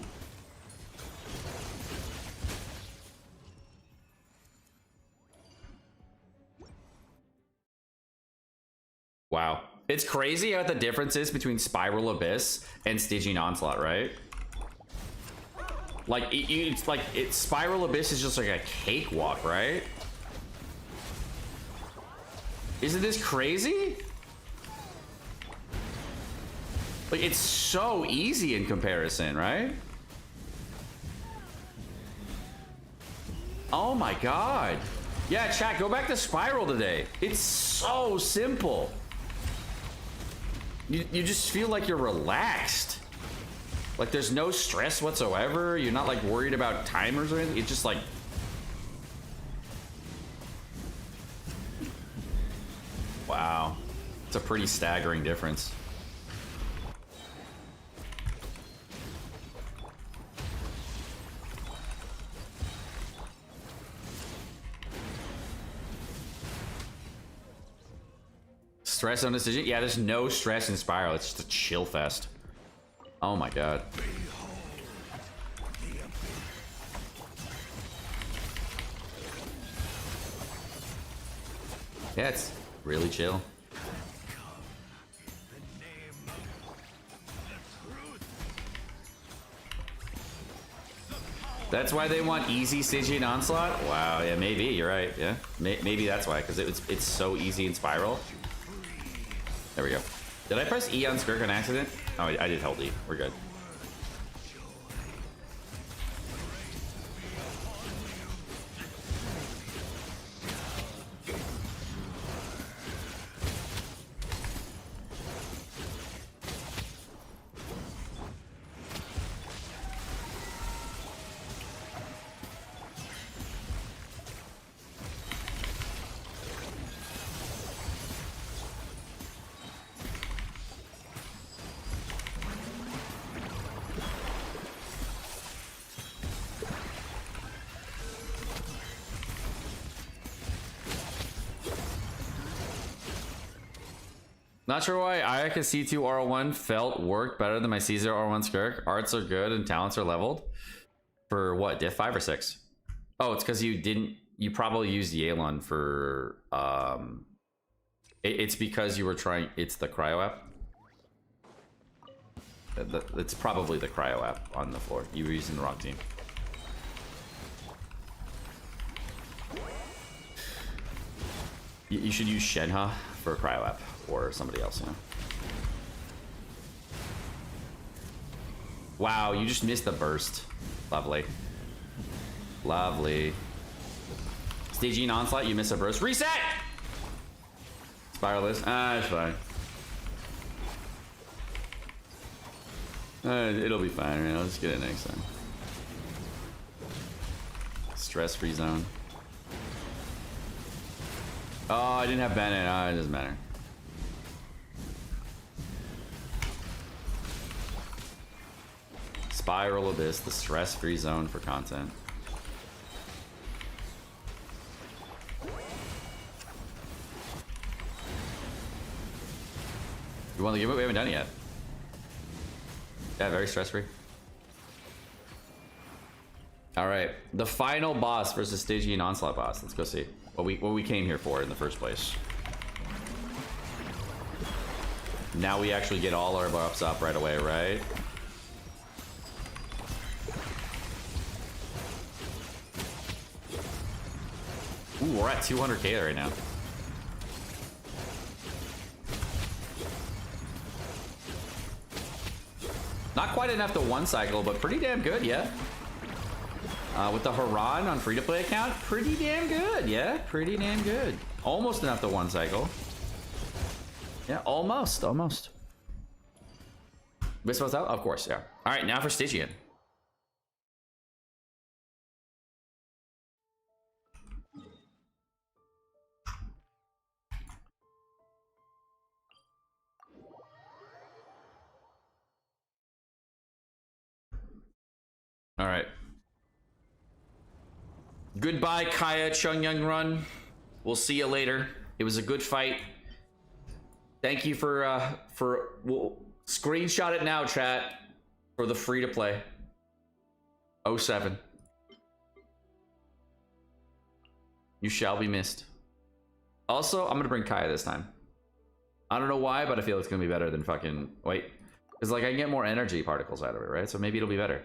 Wow. It's crazy how the difference is between Spiral Abyss and Stygian Onslaught, right? Like, it's Spiral Abyss is just like a cakewalk, right? Isn't this crazy? Like, it's so easy in comparison, right? Oh my god. Yeah, chat, go back to Spiral today. It's so simple. You just feel like you're relaxed. Like there's no stress whatsoever. You're not like worried about timers or anything. It's just like... Wow. It's a pretty staggering difference. Stress on decision? Yeah, there's no stress in Spiral. It's just a chill fest. Oh my god. Yeah, it's really chill. That's why they want easy Stygian Onslaught? Wow, yeah, maybe, you're right, yeah. Maybe that's why, because it's so easy in Spiral. There we go. Did I press E on Skirk on accident? Oh, I did hold E. We're good. Not sure why Ayaka C2 R1 worked better than my C0 R1 Skirk. Arts are good and talents are leveled. For what, diff 5 or 6? Oh, it's because you probably used Yelan for, it's because you were trying, it's the cryo app. It's probably the cryo app on the floor. You were using the wrong team. You should use Shenhe for a cryo app. Or somebody else, you know. Wow, you just missed the burst. Lovely. Lovely. Stygian Onslaught, you missed a burst. Reset! Spiral is. It's fine. It'll be fine, man. I'll just get it next time. Stress-free zone. Oh, I didn't have Bennett. Oh, it doesn't matter. Spiral Abyss, the stress-free zone for content. You want to give it? We haven't done it yet. Yeah, very stress-free. All right, the final boss versus Stygian Onslaught boss. Let's go see what we came here for in the first place. Now we actually get all our buffs up right away, right? Ooh, we're at 200k right now. Not quite enough to one cycle, but pretty damn good, yeah. With the Haran on free-to-play account, pretty damn good, yeah. Pretty damn good. Almost enough to one cycle. Yeah, almost. Whisper's out? Of course, yeah. All right, now for Stygian. All right. Goodbye, Kaya Chungyang Run. We'll see you later. It was a good fight. Thank you for we'll screenshot it now, chat, for the free to play. 07. You shall be missed. Also, I'm gonna bring Kaya this time. I don't know why, but I feel it's gonna be better than fucking wait. Because like I can get more energy particles out of it, right? So maybe it'll be better.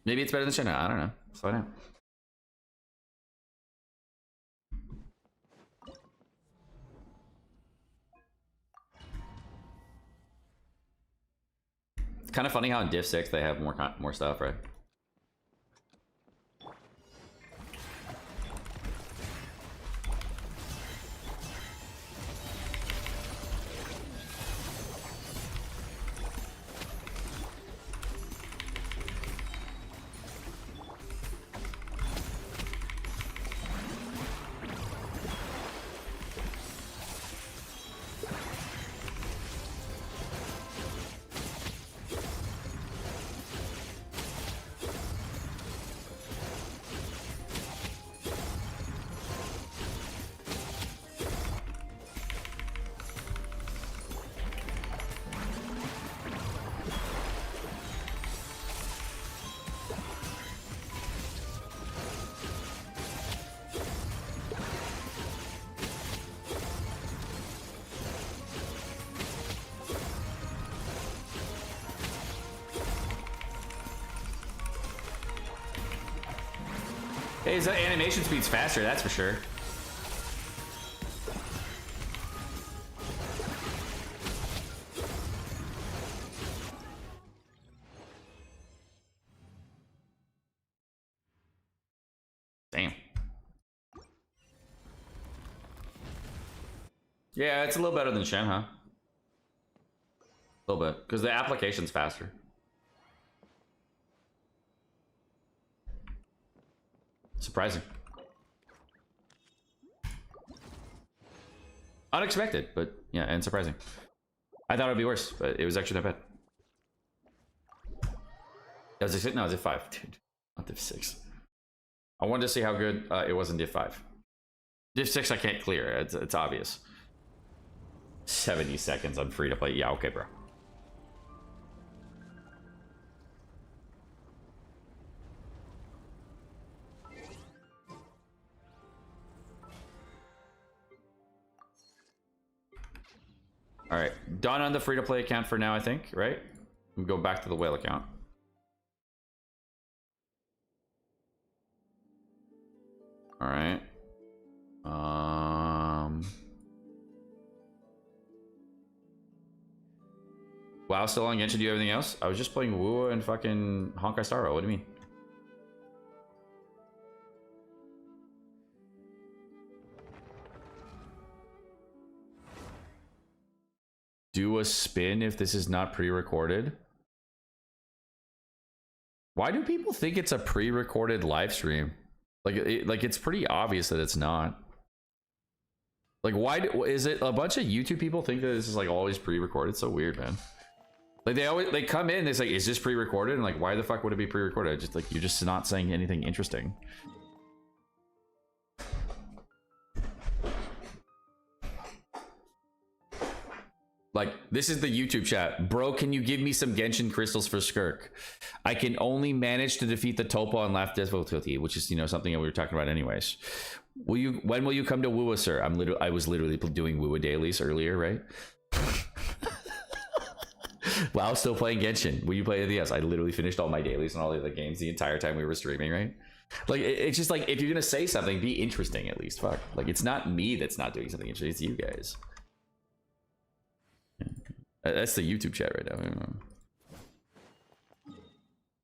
Maybe it's better than China. I don't know. Let's find out. It's kind of funny how in Div 6 they have more stuff, right? Hey, his animation speed's faster, that's for sure. Damn. Yeah, it's a little better than Shen, huh? A little bit, because the application's faster. Surprising. Unexpected, but yeah, and surprising. I thought it would be worse, but it was actually not bad. Was it 6? No, it was Div 5, dude. Not Div 6. I wanted to see how good it was in Div 5. Div 6 I can't clear, it's obvious. 70 seconds on free to play. Yeah, okay, bro. All right, done on the free to play account for now, I think, right? We go back to the whale account. All right. Wow, still on Genshin. Do you have anything else? I was just playing Wua and fucking Honkai Star Rail. What do you mean? Do a spin if this is not pre-recorded. Why do people think it's a pre-recorded live stream? Like it's pretty obvious that it's not. Like, why is it a bunch of YouTube people think that this is like always pre-recorded? It's so weird, man. Like they come in, they say, is this pre-recorded? And like, why the fuck would it be pre-recorded? Just like, you're just not saying anything interesting. Like, this is the YouTube chat. Bro, can you give me some Genshin crystals for Skirk? I can only manage to defeat the Topo on left difficulty, which is, you know, something that we were talking about anyways. When will you come to Wua, sir? I was literally doing Wua dailies earlier, right? Wow, still playing Genshin. Will you play anything else? I literally finished all my dailies and all the other games the entire time we were streaming, right? Like, it's just like, if you're gonna say something, be interesting at least. Fuck. Like, it's not me that's not doing something interesting, it's you guys. That's the YouTube chat right now.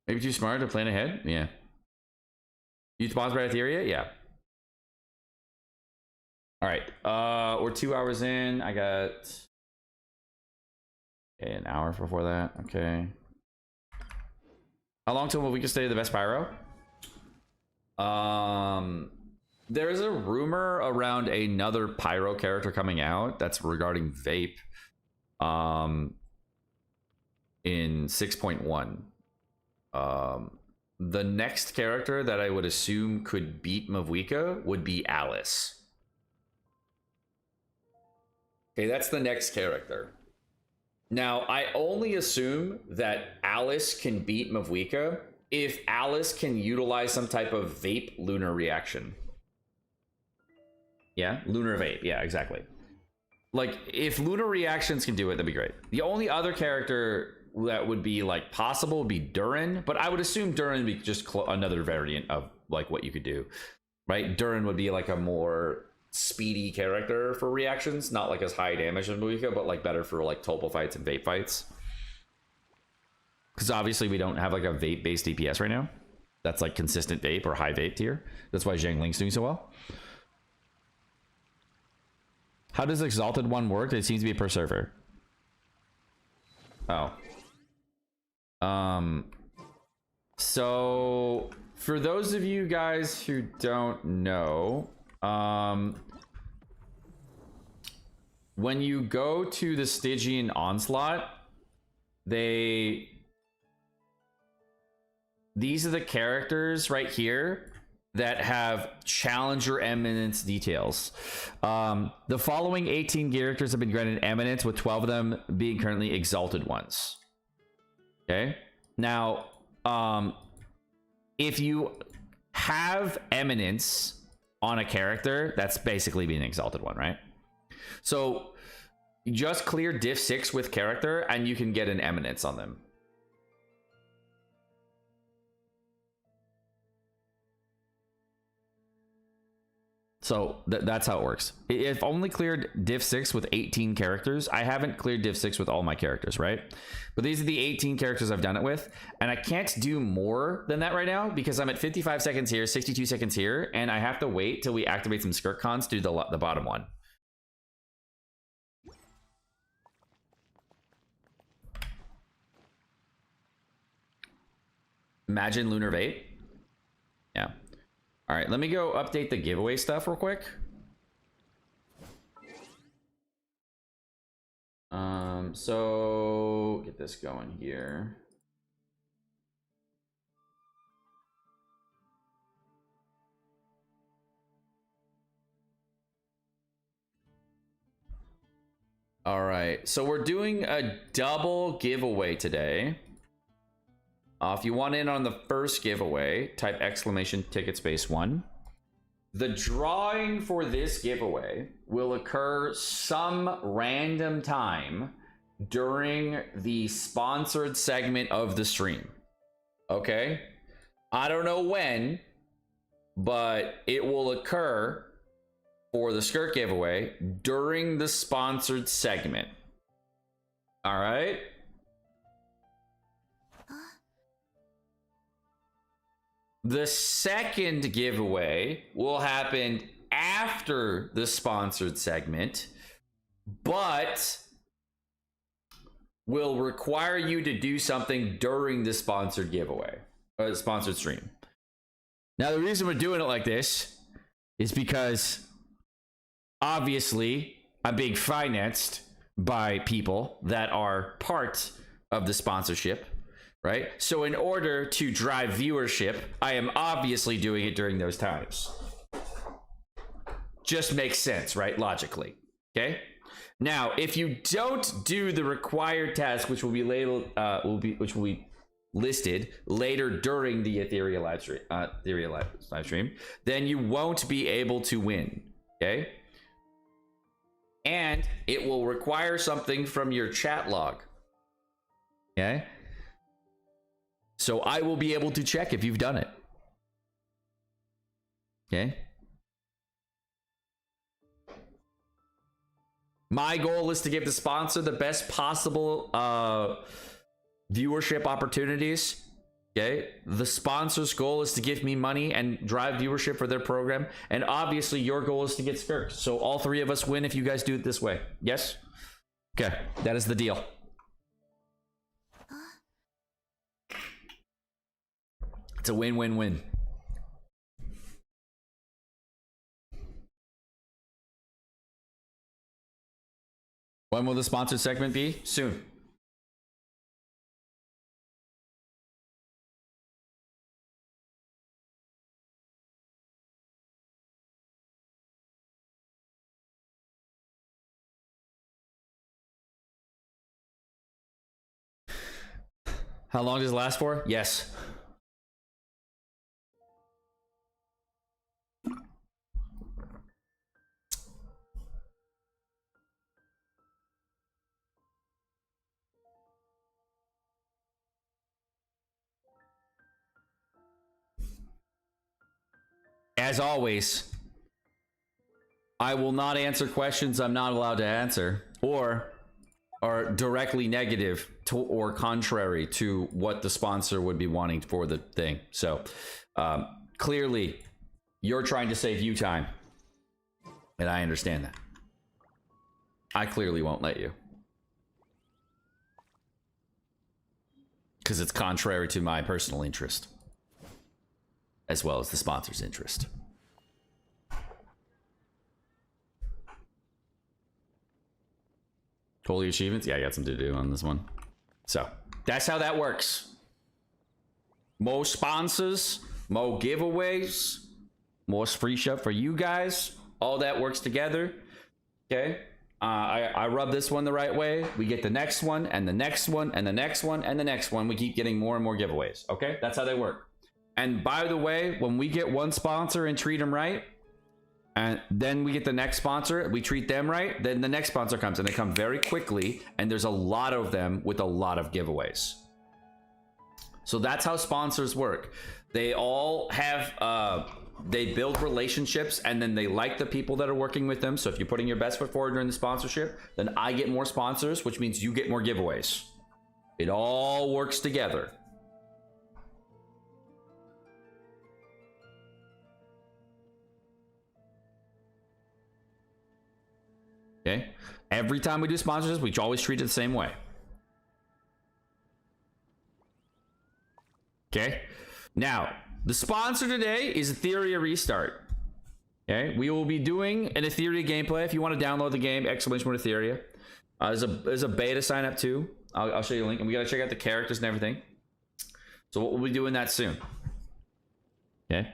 Maybe too smart to plan ahead? Yeah. You sponsored by Etheria? Yeah. Alright. We're 2 hours in. I got an hour before that. Okay. How long till we can stay the best pyro? There's a rumor around another pyro character coming out that's regarding vape. In 6.1. The next character that I would assume could beat Mavuika would be Alice. Okay, that's the next character. Now, I only assume that Alice can beat Mavuika if Alice can utilize some type of vape lunar reaction. Yeah, lunar vape. Yeah, exactly. Like, if lunar reactions can do it, that'd be great. The only other character that would be like possible would be Durin, but I would assume Durin would be just another variant of like what you could do, right? Durin would be like a more speedy character for reactions, not like as high damage as Mavuika, but like better for like topo fights and vape fights. Because obviously we don't have like a vape based DPS right now. That's like consistent vape or high vape tier. That's why Zhang Ling's doing so well. How does Exalted One work? It seems to be per server. Oh. So for those of you guys who don't know, when you go to the Stygian Onslaught, these are the characters right here that have challenger eminence details. The following 18 characters have been granted eminence, with 12 of them being currently exalted ones. Okay, now if you have eminence on a character, that's basically being an exalted one, right? So just clear diff 6 with character and you can get an eminence on them. So that's how it works. I've only cleared Div 6 with 18 characters. I haven't cleared Div 6 with all my characters, right? But these are the 18 characters I've done it with. And I can't do more than that right now because I'm at 55 seconds here, 62 seconds here. And I have to wait till we activate some Skirk cons to do the bottom one. Imagine Lunar Vate. Yeah. All right, let me go update the giveaway stuff real quick. So get this going here. All right, so we're doing a double giveaway today. If you want in on the first giveaway, type exclamation ticket space 1. The drawing for this giveaway will occur some random time during the sponsored segment of the stream. Okay? I don't know when, but it will occur for the Skirk giveaway during the sponsored segment. All right? The second giveaway will happen after the sponsored segment, but will require you to do something during the sponsored giveaway, or the sponsored stream. Now, the reason we're doing it like this is because obviously I'm being financed by people that are part of the sponsorship. Right? So in order to drive viewership, I am obviously doing it during those times. Just makes sense, right? Logically. Okay? Now, if you don't do the required task, which will be labeled, which will be listed later during the Ethereal live stream, then you won't be able to win. Okay? And it will require something from your chat log. Okay? So I will be able to check if you've done it. Okay. My goal is to give the sponsor the best possible viewership opportunities. Okay. The sponsor's goal is to give me money and drive viewership for their program. And obviously your goal is to get Skirk. So all three of us win if you guys do it this way. Yes? Okay. That is the deal. It's a win-win-win. When will the sponsored segment be? Soon. How long does it last for? Yes. As always, I will not answer questions I'm not allowed to answer or are directly negative to or contrary to what the sponsor would be wanting for the thing. So clearly you're trying to save you time, and I understand that. I clearly won't let you because it's contrary to my personal interest as well as the sponsor's interest. Holy achievements? Yeah, I got some to do on this one. So that's how that works. More sponsors, more giveaways, more free stuff for you guys. All that works together. Okay. I rub this one the right way. We get the next one and the next one and the next one and the next one. We keep getting more and more giveaways. Okay. That's how they work. And by the way, when we get one sponsor and treat them right, and then we get the next sponsor, we treat them right, then the next sponsor comes, and they come very quickly, and there's a lot of them with a lot of giveaways. So that's how sponsors work. They all have They build relationships, and then they like the people that are working with them. So if you're putting your best foot forward during the sponsorship, then I get more sponsors, which means you get more giveaways. It all works together. Okay. Every time we do sponsorships, we always treat it the same way. Okay. Now, the sponsor today is Etheria Restart. Okay. We will be doing an Etheria gameplay. If you want to download the game, !Etheria. There's a beta sign up too. I'll show you a link. And we got to check out the characters and everything. So we'll be doing that soon. Okay.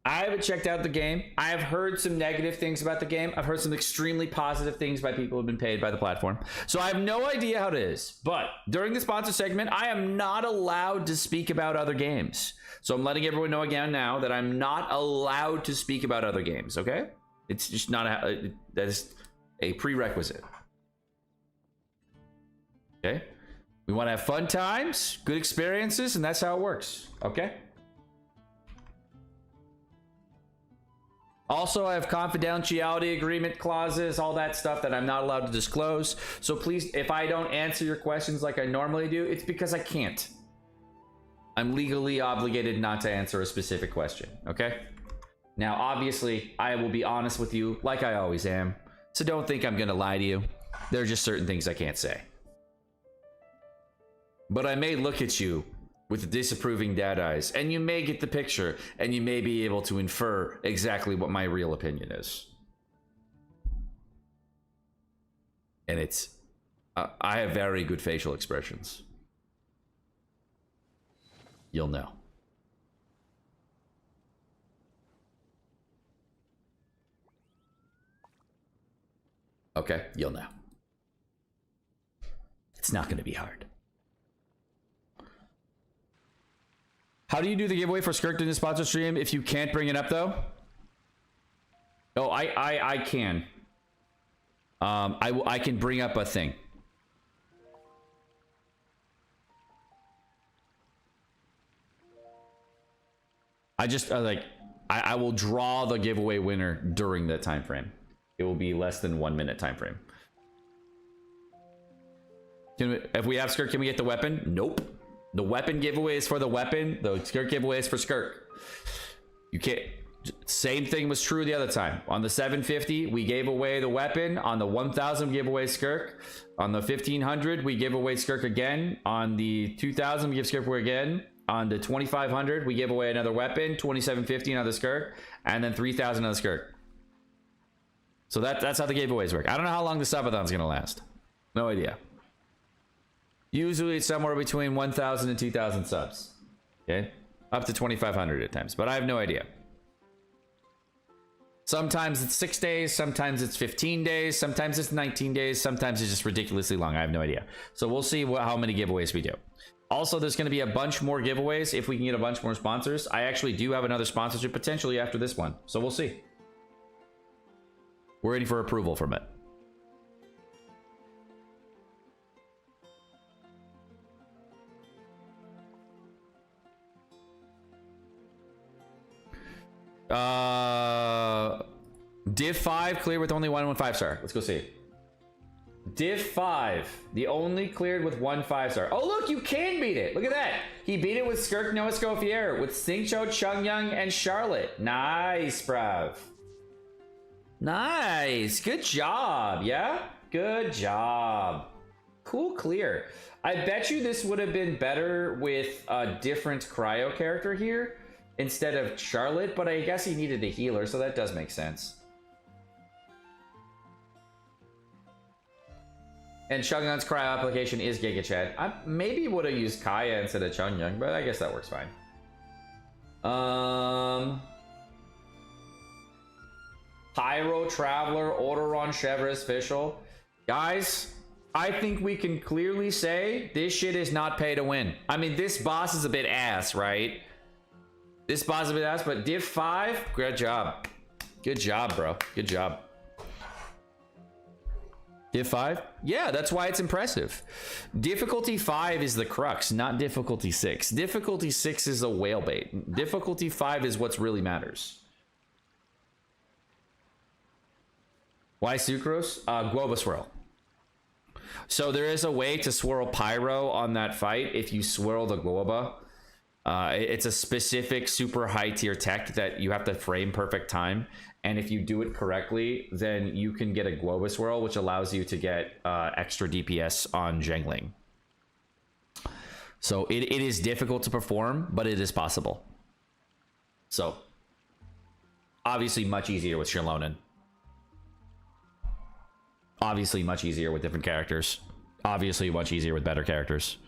I haven't checked out the game. I have heard some negative things about the game. I've heard some extremely positive things by people who have been paid by the platform. So I have no idea how it is. But during the sponsor segment, I am not allowed to speak about other games. So I'm letting everyone know again now that I'm not allowed to speak about other games, okay? It's just not that is a prerequisite. Okay? We want to have fun times, good experiences, and that's how it works, okay? Also, I have confidentiality agreement clauses, all that stuff that I'm not allowed to disclose. So please, if I don't answer your questions like I normally do, it's because I can't. I'm legally obligated not to answer a specific question, okay? Now, obviously, I will be honest with you like I always am. So don't think I'm gonna lie to you. There are just certain things I can't say. But I may look at you with disapproving dad eyes, and you may get the picture, and you may be able to infer exactly what my real opinion is. And it's I have very good facial expressions. You'll know. Okay, you'll know. It's not going to be hard. How do you do the giveaway for Skirk in the sponsor stream if you can't bring it up though? Oh, I can. I can bring up a thing. I will draw the giveaway winner during that time frame. It will be less than 1 minute time frame. If we have Skirk, can we get the weapon? Nope. The weapon giveaway is for the weapon. The Skirk giveaway is for Skirk. You can't. Same thing was true the other time. On the 750, we gave away the weapon. On the 1000, we gave away Skirk. On the 1500, we give away Skirk again. On the 2000, we give Skirk away again. On the 2500, we give away another weapon. 2750, another Skirk. And then 3000, another Skirk. So that's how the giveaways work. I don't know how long the Subathon is going to last. No idea. Usually it's somewhere between 1,000 and 2,000 subs. Okay? Up to 2,500 at times. But I have no idea. Sometimes it's 6 days. Sometimes it's 15 days. Sometimes it's 19 days. Sometimes it's just ridiculously long. I have no idea. So we'll see how many giveaways we do. Also, there's going to be a bunch more giveaways if we can get a bunch more sponsors. I actually do have another sponsorship potentially after this one. So we'll see. We're waiting for approval from it. Div 5 cleared with only 1 5-star. Let's go see. Div 5, the only cleared with 1 5-star. Oh look, you can beat it. Look at that. He beat it with Skirk, Noah Scofier, with Xingqiu, Chungyang, and Charlotte. Nice, bruv. Nice. Good job. Yeah? Good job. Cool clear. I bet you this would have been better with a different cryo character here instead of Charlotte, but I guess he needed a healer, so that does make sense. And Chungyang's cryo application is Giga Chad. I maybe would have used Kaya instead of Chungyang, but I guess that works fine. Pyro, Traveler, Orderon, Chevres, Fischl. Guys, I think we can clearly say this shit is not pay to win. I mean, this boss is a bit ass, right? This boss is a bit ass, but Div 5, good job. Good job, bro. Good job. Div 5? Yeah, that's why it's impressive. Difficulty 5 is the crux, not difficulty 6. Difficulty 6 is a whale bait. Difficulty 5 is what's really matters. Why sucrose? Guava swirl. So there is a way to swirl pyro on that fight if you swirl the guava. It's a specific super high tier tech that you have to frame perfect time. And if you do it correctly, then you can get a guava swirl, which allows you to get extra DPS on jangling. So it is difficult to perform, but it is possible. So obviously much easier with Shilonen. Obviously much easier with different characters. Obviously much easier with better characters.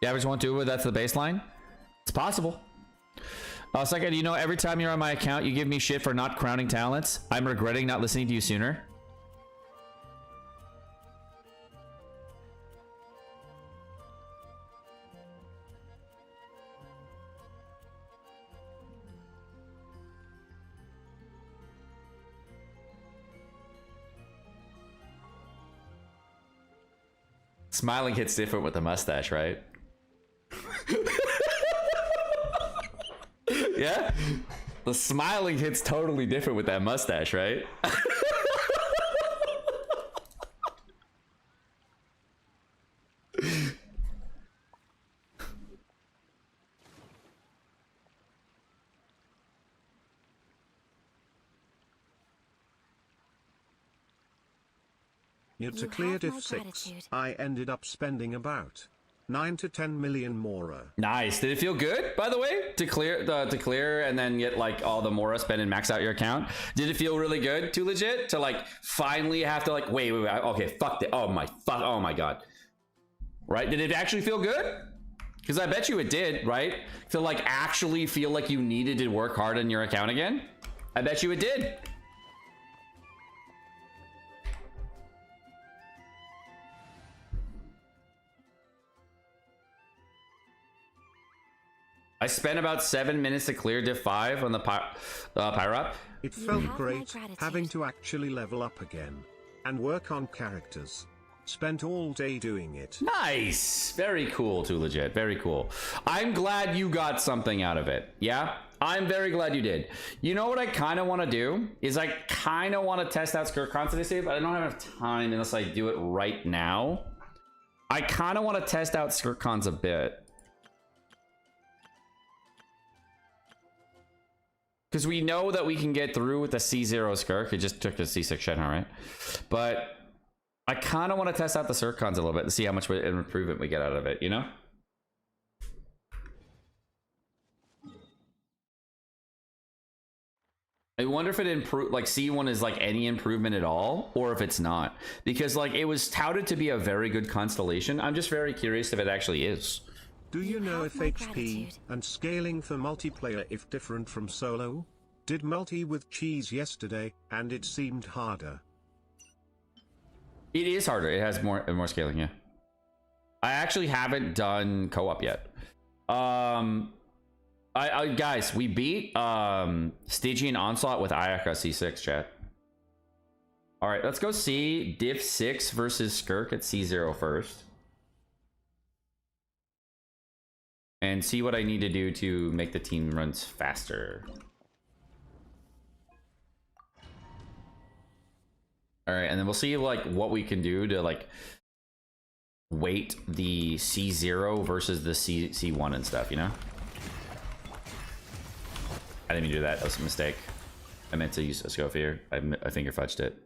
The average 1-2, that's the baseline? It's possible. Second, you know, every time you're on my account, you give me shit for not crowning talents. I'm regretting not listening to you sooner. Smiling hits different with the mustache, right? Yeah? The smiling hits totally different with that mustache, right? To You clear have my diff 6, gratitude. I ended up spending about 9 to 10 million Mora. Nice. Did it feel good, by the way, to clear and then get like all the Mora spend and max out your account? Did it feel really good? Too legit to like finally have to like wait, okay, fuck it. Oh my god. Right? Did it actually feel good? Because I bet you it did, right? To like actually feel like you needed to work hard on your account again. I bet you it did. I spent about 7 minutes to clear div 5 on the Pyro. It You felt have my great gratitude. having to actually level up again and work on characters. Spent all day doing it. Nice. Very cool, too legit. Very cool. I'm glad you got something out of it. Yeah? I'm very glad you did. You know what I kind of want to do? Is I kind of want to test out Skirk constantly, but I don't have enough time unless I do it right now. I kind of want to test out Skirk cons a bit. Because we know that we can get through with the C0 Skirk. It just took the C6 Shenhar, right? But I kind of want to test out the Skirk cons a little bit to see how much improvement we get out of it, you know? I wonder if it improved, like C1 is like any improvement at all, or if it's not. Because like it was touted to be a very good constellation. I'm just very curious if it actually is. Do you know have if my HP gratitude. and scaling for multiplayer if different from solo? Did multi with cheese yesterday, and it seemed harder. It is harder. It has more scaling, yeah. I actually haven't done co-op yet. Guys, we beat Stygian Onslaught with Ayaka C6, chat. All right, let's go see div 6 versus Skirk at C0 first. And see what I need to do to make the team runs faster. All right, and then we'll see like what we can do to like weight the C0 versus the C1 and stuff, you know? I didn't mean to do that. That was a mistake. I meant to use a scope here. I finger fudged it.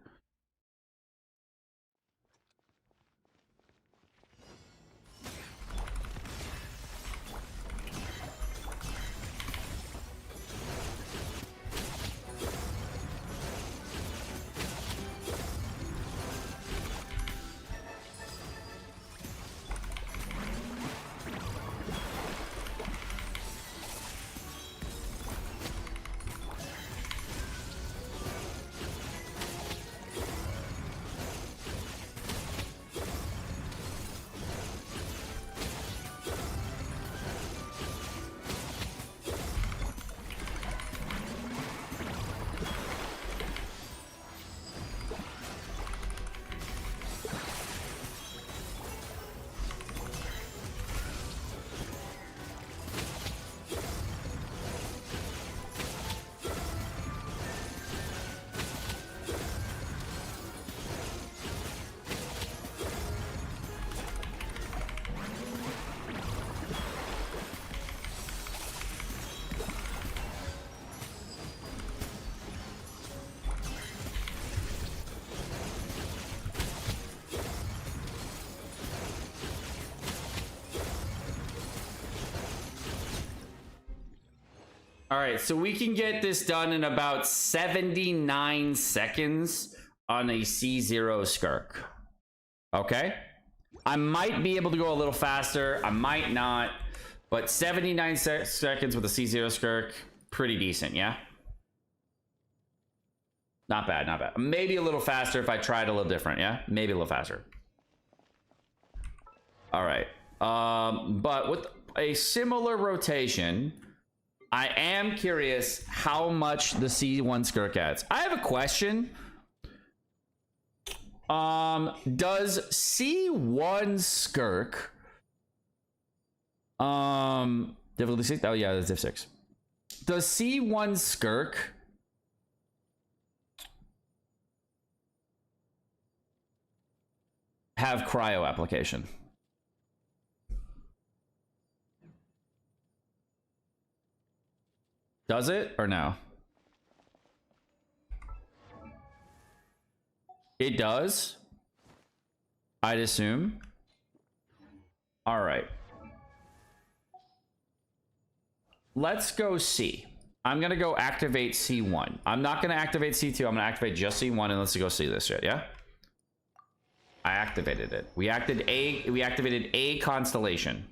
All right, so we can get this done in about 79 seconds on a C0 Skirk. Okay? I might be able to go a little faster. I might not. But 79 seconds with a C0 Skirk, pretty decent, yeah? Not bad, not bad. Maybe a little faster if I tried a little different, yeah? Maybe a little faster. All right. But with a similar rotation, I am curious how much the C1 Skirk adds. I have a question. Does C1 Skirk difficulty 6? Oh yeah, that's diff 6. Does C1 Skirk have cryo application? Does it or no? It does, I'd assume. All right. Let's go C. I'm gonna go activate C1. I'm not gonna activate C2. I'm gonna activate just C1 and let's go see this shit, yeah? I activated it. We activated a constellation.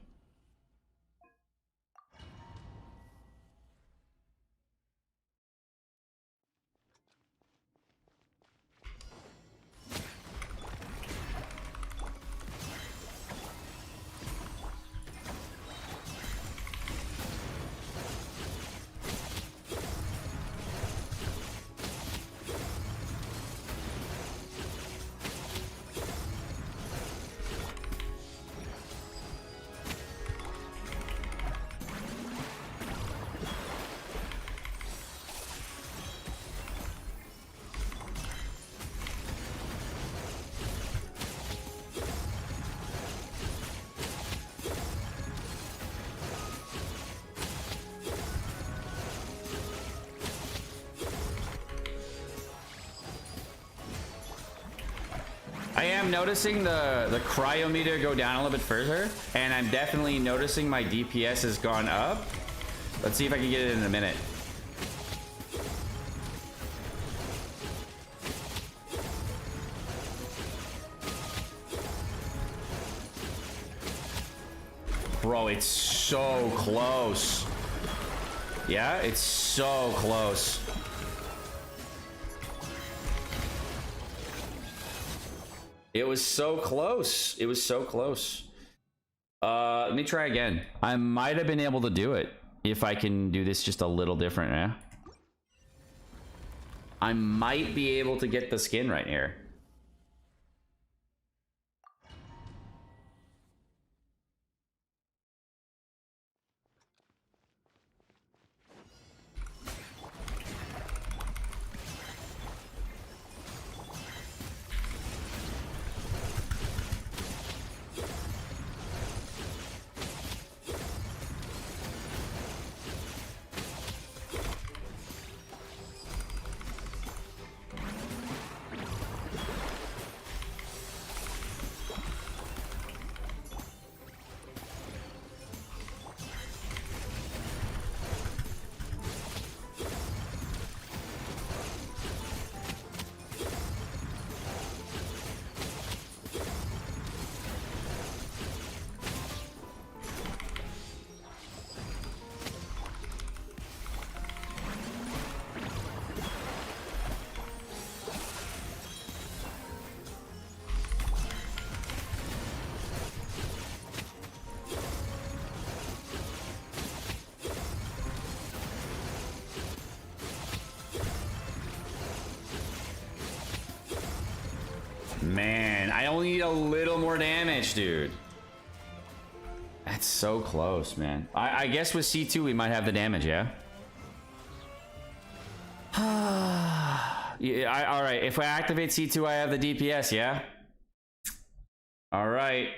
I am noticing the cryometer go down a little bit further, and I'm definitely noticing my DPS has gone up. Let's see if I can get it in a minute. Bro, it's so close. Yeah, it's so close. It was so close. It was so close. Let me try again. I might have been able to do it if I can do this just a little different, yeah? I might be able to get the skin right here. Man, I only need a little more damage, dude. That's so close, man. I guess with C2 we might have the damage, yeah? Yeah, all right, if I activate C2 I have the DPS, yeah? All right.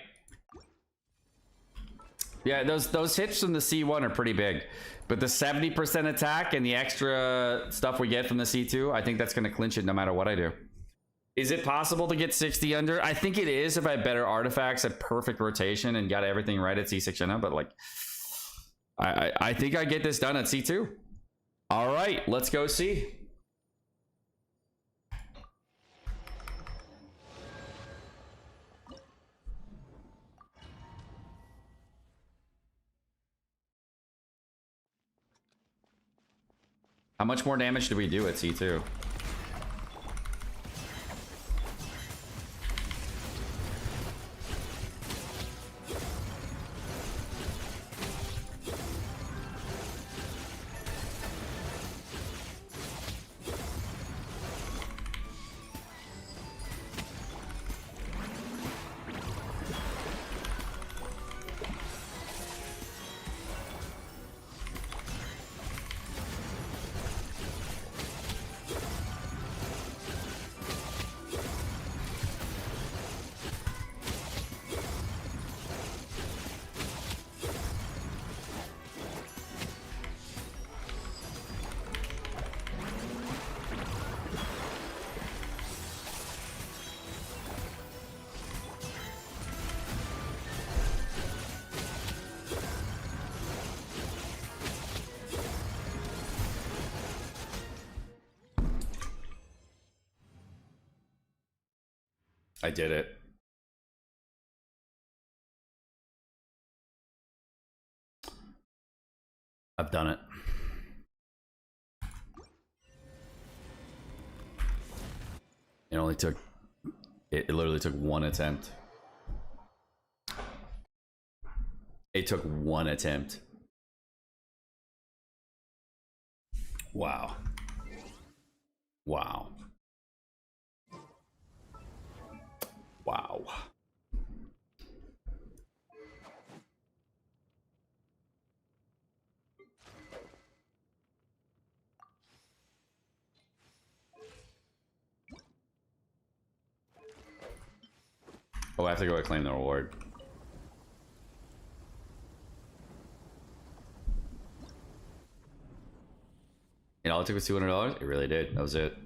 Yeah, those hits from the C1 are pretty big. But the 70% attack and the extra stuff we get from the C2, I think that's going to clinch it no matter what I do. Is it possible to get 60 under? I think it is if I have better artifacts at perfect rotation and got everything right at C6, but like, I think I get this done at C2. All right, let's go see. How much more damage do we do at C2? I did it. I've done it. It only took, it literally took one attempt. It took one attempt. Wow. Wow. Wow. Oh, I have to go claim the reward. And all it took was $200? It really did. That was it.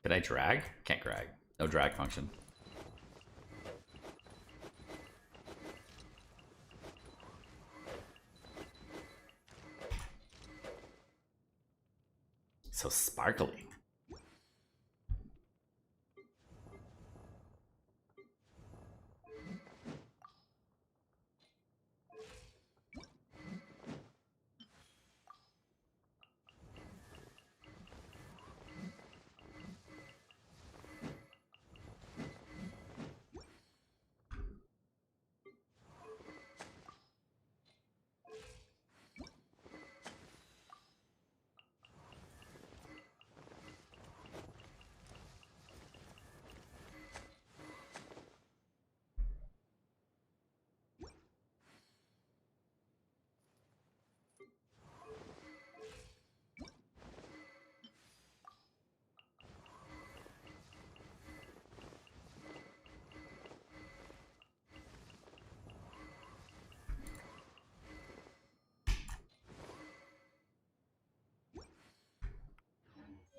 Did I drag? Can't drag. No drag function. So sparkly.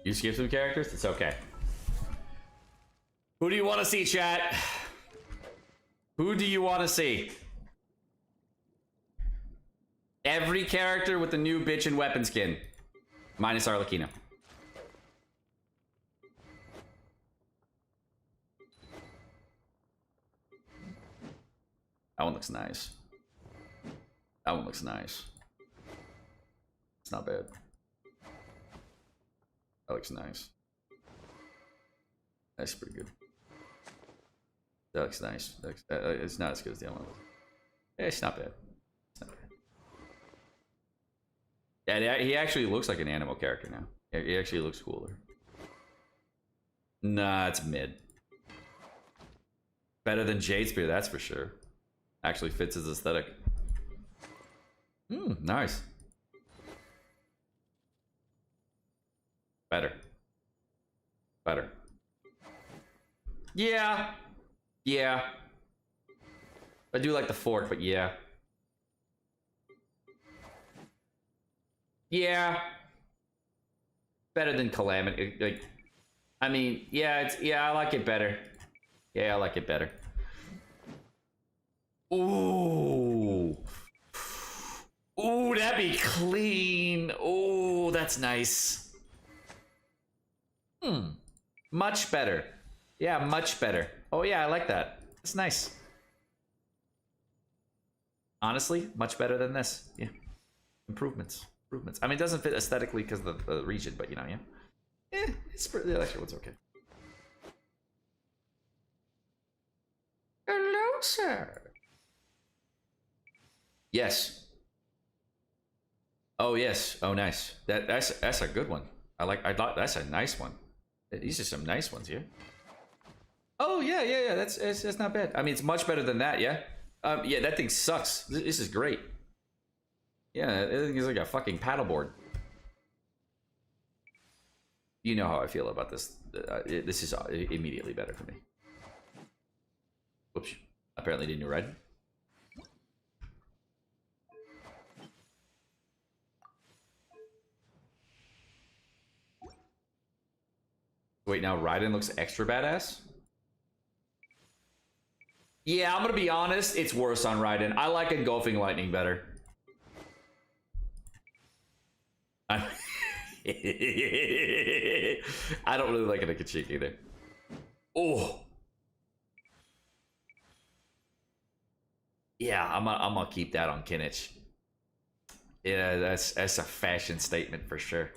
You skip some characters? It's okay. Who do you want to see, chat? Who do you want to see? Every character with the new bitch and weapon skin. Minus Arlecchino. That one looks nice. That one looks nice. It's not bad. That looks nice. That's pretty good. That looks nice. That looks, it's not as good as the other one. It's not bad. It's not bad. Yeah, he actually looks like an animal character now. He actually looks cooler. Nah, it's mid. Better than Jadespear, that's for sure. Actually fits his aesthetic. Nice. Better. Better. Yeah. Yeah. I do like the fork, but yeah. Yeah. Better than Calamity. Like, I mean, yeah, I like it better. Yeah, I like it better. Ooh. Ooh, that'd be clean. Ooh, that's nice. Much better. Yeah, much better. Oh yeah, I like that. That's nice. Honestly, much better than this. Yeah. Improvements. Improvements. I mean, it doesn't fit aesthetically because of the region, but you know, yeah. Yeah, the electric one's okay. Hello, sir. Yes. Oh yes. Oh nice. That's a good one. I thought that's a nice one. These are some nice ones here. Oh yeah. That's not bad. I mean, it's much better than that. Yeah. Yeah, that thing sucks. This is great. Yeah, that thing is like a fucking paddleboard. You know how I feel about this. This is immediately better for me. Whoops. Apparently didn't you ride? Wait, now Raiden looks extra badass? Yeah, I'm gonna be honest, it's worse on Raiden. I like Engulfing Lightning better. I don't really like it at Kachik either. Oh. Yeah, I'm gonna keep that on Kinnich. Yeah, that's a fashion statement for sure.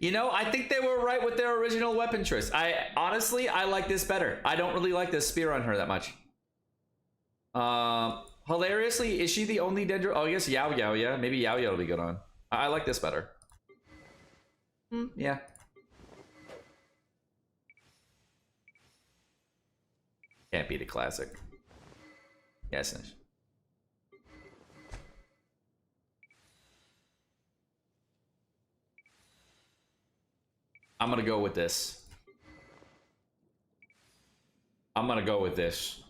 You know, I think they were right with their original weapon choice. Honestly, I like this better. I don't really like the spear on her that much. Hilariously, is she the only Dendro? Oh, I guess Yao Yao, yeah. Maybe Yao Yao will be good on. I like this better. Yeah. Can't beat a classic. Yes. I'm gonna go with this. I'm gonna go with this.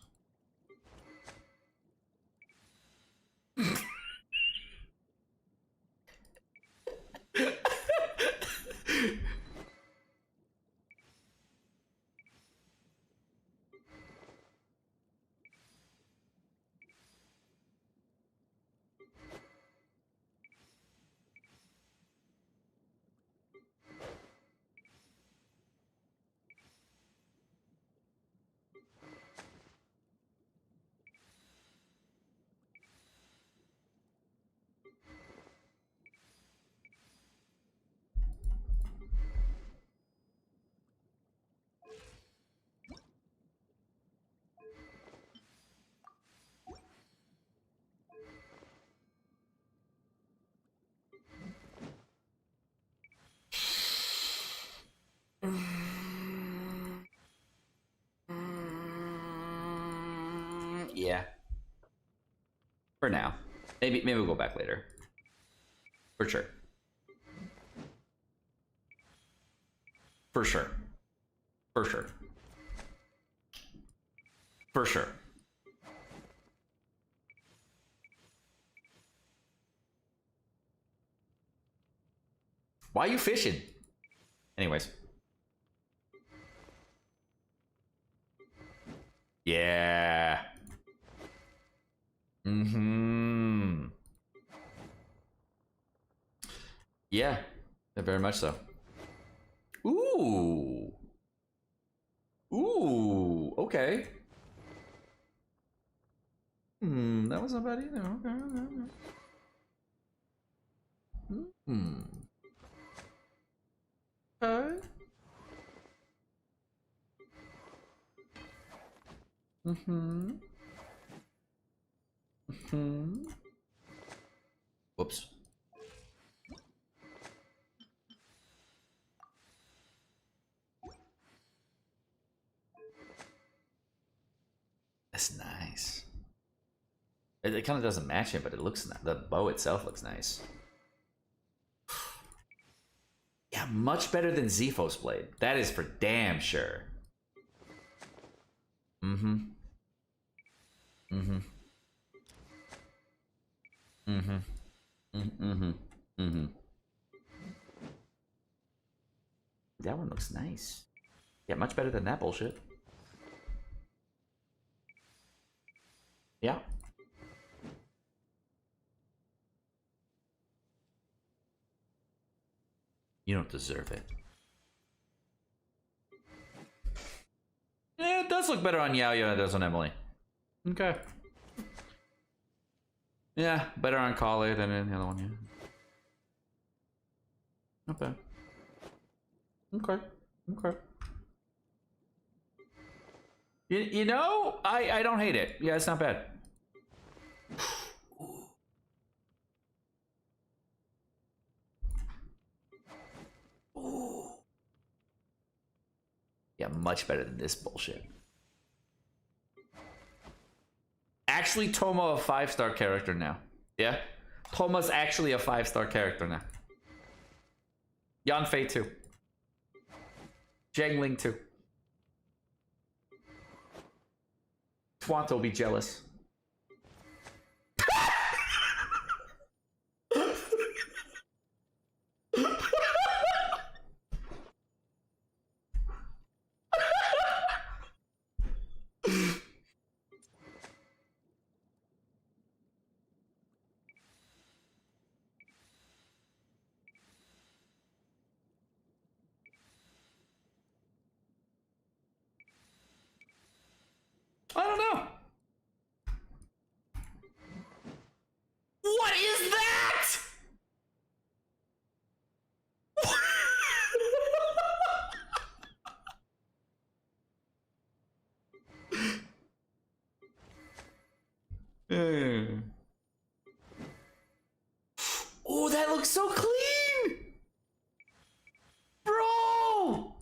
Yeah. For now. Maybe we'll go back later. For sure. For sure. For sure. For sure. Why are you fishing? Anyways. Yeah. Mm-hmm. Yeah, very much so. Ooh. Ooh, okay. That was not bad either. Okay, okay. Okay. Whoops. That's nice. It kind of doesn't match it, but it looks the bow itself looks nice. Yeah, much better than Zephos blade. That is for damn sure. Mm-hmm. Mm-hmm. Mm-hmm. Mm-hmm. Mm-hmm. That one looks nice. Yeah, much better than that bullshit. Yeah. You don't deserve it. Yeah, it does look better on Yao than it does on Emily. Okay. Yeah, better on Kale than the other one, yeah. Not bad. Okay. Okay. You know, I don't hate it. Yeah, it's not bad. Ooh. Yeah, much better than this bullshit. Actually, Toma a 5-star character now. Yeah? Toma's actually a 5-star character now. Yanfei too. Zhangling too. Twanto be jealous. I don't know. What is that? Oh, that looks so clean! Bro!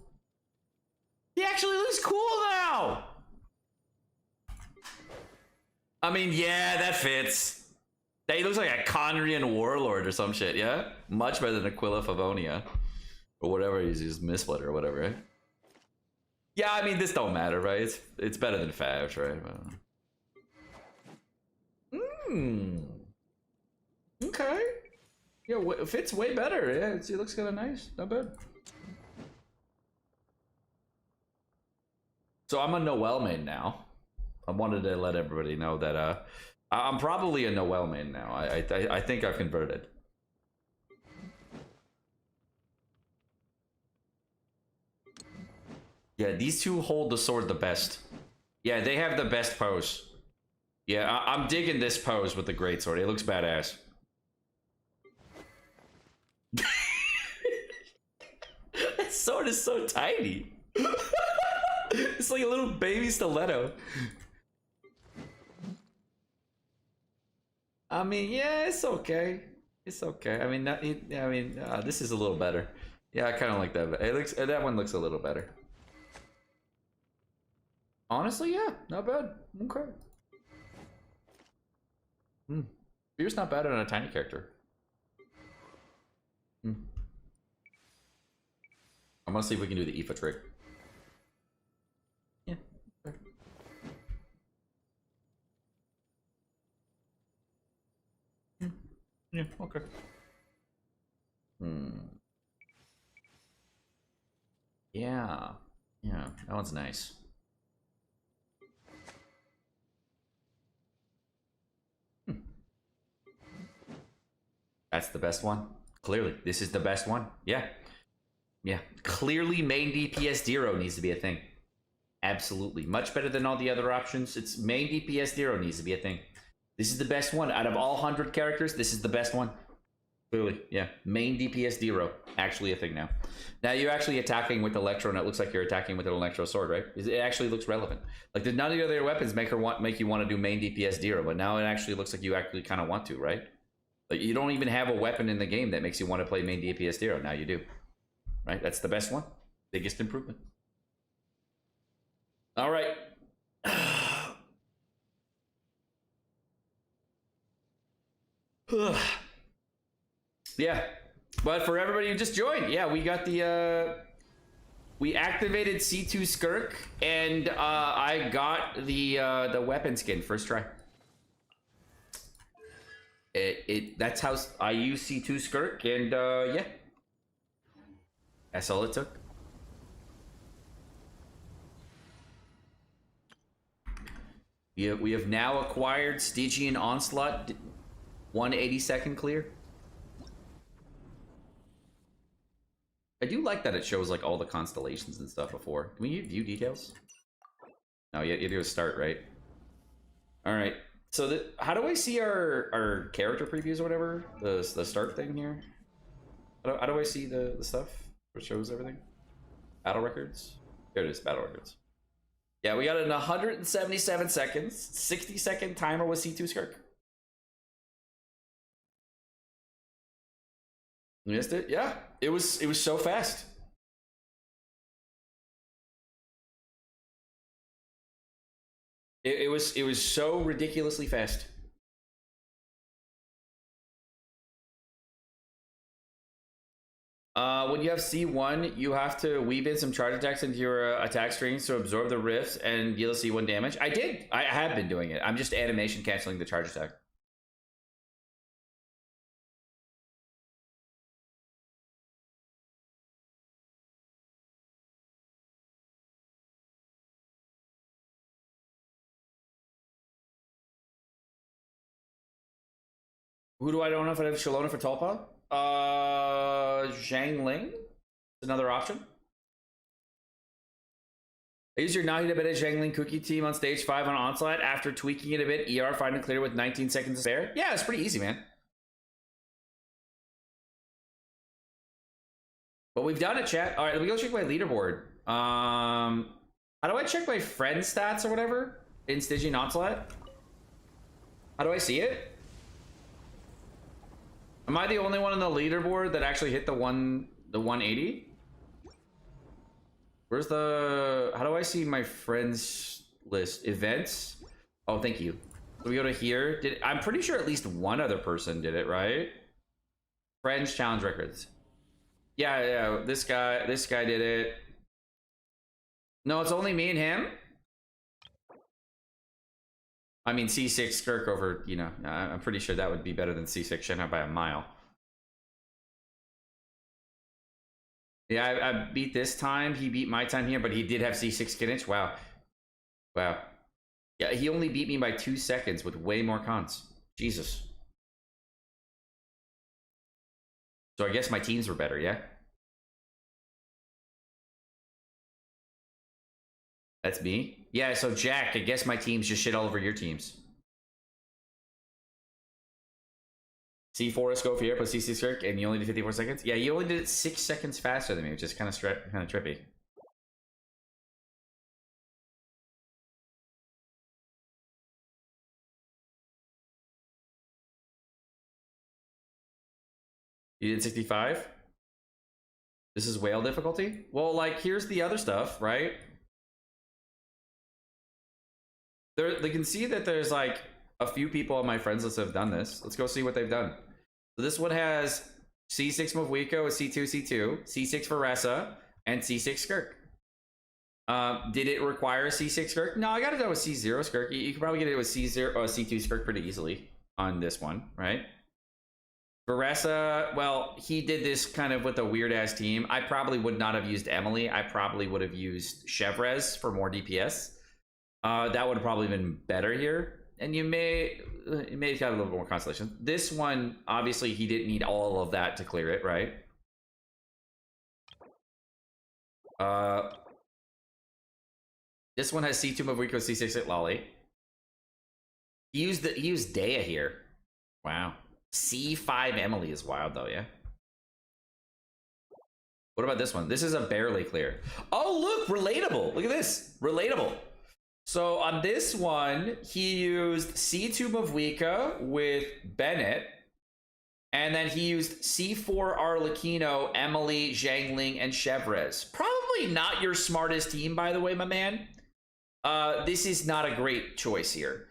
He actually looks cool now! I mean, yeah, that fits. He looks like a Conrian warlord or some shit, yeah? Much better than Aquila Favonia. Or whatever, he's just Misflit or whatever, right? Yeah, I mean, this don't matter, right? It's better than Favs, right? Okay. Yeah, it fits way better. Yeah, it looks kind of nice. Not bad. So I'm a Noel main now. I wanted to let everybody know that I'm probably a Noel main now. I think I've converted. Yeah, these two hold the sword the best. Yeah, they have the best pose. Yeah, I'm digging this pose with the greatsword. It looks badass. That sword is so tiny. It's like a little baby stiletto. I mean, yeah, it's okay. It's okay. I mean, this is a little better. Yeah, I kind of like that. It looks that one looks a little better. Honestly, yeah, not bad. Okay. Beer's not bad on a tiny character. I'm gonna see if we can do the Aoife trick. Yeah. Okay. Yeah, okay. Yeah. Yeah, that one's nice. That's the best one. Clearly, this is the best one. Yeah. Yeah. Clearly, main DPS Zero needs to be a thing. Absolutely. Much better than all the other options. It's main DPS Zero needs to be a thing. This is the best one. Out of all 100 characters, this is the best one. Clearly, yeah. Main DPS Zero. Actually a thing now. Now you're actually attacking with Electro, and it looks like you're attacking with an Electro sword, right? It actually looks relevant. Like, none of the other weapons make you want to do main DPS Zero, but now it actually looks like you actually kind of want to, right? Like, you don't even have a weapon in the game that makes you want to play main DPS Zero. Now you do. Right? That's the best one. Biggest improvement. All right. Yeah. But for everybody who just joined, yeah, we got the we activated C2 Skirk, and I got the weapon skin first try. That's how I use C2 Skirk, and yeah. That's all it took. We have now acquired Stygian Onslaught 182nd clear. I do like that it shows like all the constellations and stuff before. Can we view details? No, you have to go start, right? All right. So how do I see our character previews or whatever? The start thing here? How do I see the stuff? It shows everything. Battle records. There it is, battle records. Yeah, we got it in 177 seconds. 60-second timer with C2 Skirk. You missed it? Yeah, it was so fast. It was so ridiculously fast. When you have C1, you have to weave in some charge attacks into your attack strings to absorb the rifts and deal C1 damage. I did. I have been doing it. I'm just animation canceling the charge attack. Who do I don't know if I have Shalona for Tulpa? Zhang Ling? Another option. I used your Nahida Beta Zhang Ling cookie team on stage 5 on Onslaught after tweaking it a bit. ER finally clear with 19 seconds to spare. Yeah, it's pretty easy, man. But we've done it, chat. All right, let me go check my leaderboard. How do I check my friend stats or whatever in Stygian Onslaught? How do I see it? Am I the only one on the leaderboard that actually hit the 180? Where's the... How do I see my friends list? Events? Oh, thank you. So we go to here. I'm pretty sure at least one other person did it, right? Friends challenge records. Yeah, this guy did it. No, it's only me and him. I mean, C6 Skirk over, you know, I'm pretty sure that would be better than C6 Shenhua by a mile. Yeah, I beat this time. He beat my time here, but he did have C6 Skinich. Wow. Wow. Yeah, he only beat me by 2 seconds with way more cons. Jesus. So I guess my teams were better, yeah? That's me? Yeah, so Jack, I guess my team's just shit all over your teams. C4 Scope here, plus C6 Skirk, and you only did 54 seconds? Yeah, you only did it 6 seconds faster than me, which is kind of trippy. You did 65? This is whale difficulty? Well, like, here's the other stuff, right? They can see that there's like a few people on my friends list have done this. Let's go see what they've done. So this one has C6 Movuiko with C2, C6 for Ressa, and C6 Skirk. Did it require C6 Skirk? No, I got it done with C0 Skirk. You can probably get it with C2 Skirk pretty easily on this one, right? Baressa, well, he did this kind of with a weird ass team. I probably would not have used Emily. I probably would have used Chevrez for more DPS. That would have probably been better here. And you may have got a little more constellation. This one, obviously, he didn't need all of that to clear it, right? This one has C2 of Rico, C6 at Lolly. He used Dea here. Wow. C5 Emily is wild though, yeah. What about this one? This is a barely clear. Oh, look, relatable. Look at this. Relatable. So on this one, he used C2 Mavwika with Bennett. And then he used C4 Arlecchino, Emily, Zhangling, and Chevrez. Probably not your smartest team, by the way, my man. This is not a great choice here.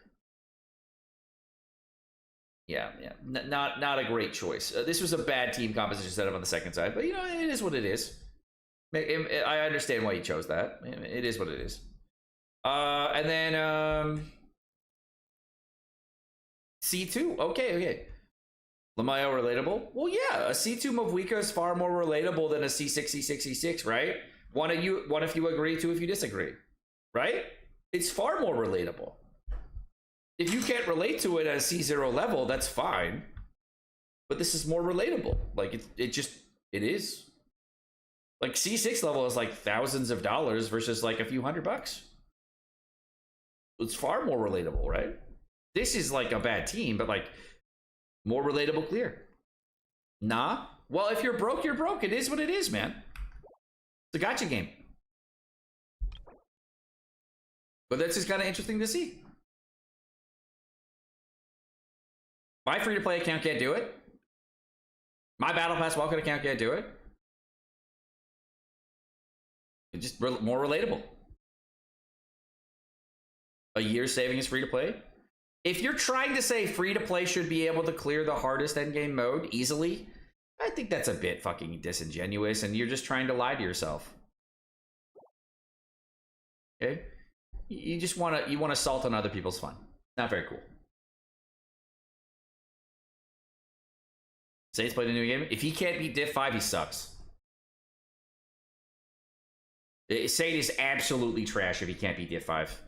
Yeah, not a great choice. This was a bad team composition setup on the second side, but you know, it is what it is. I understand why you chose that. It is what it is. And then C2. Okay. Lamayo relatable? Well, yeah, a C2 Mavwika is far more relatable than a C6, C6, C6, right? One if you agree, two if you disagree, right? It's far more relatable. If you can't relate to it at a C0 level, that's fine. But this is more relatable. Like, it is. Like, C6 level is like thousands of dollars versus like a few $100. It's far more relatable, right? This is like a bad team, but like, more relatable clear. Nah? Well, if you're broke, you're broke. It is what it is, man. It's a gotcha game. But that's just kind of interesting to see. My free-to-play account can't do it. My Battle Pass Walking account can't do it. It's just more relatable. A year saving is free-to-play. If you're trying to say free-to-play should be able to clear the hardest endgame mode easily, I think that's a bit fucking disingenuous, and you're just trying to lie to yourself. Okay? You just want to salt on other people's fun. Not very cool. Saints played a new game. If he can't beat Div 5, he sucks. Sade is absolutely trash if he can't beat Div 5.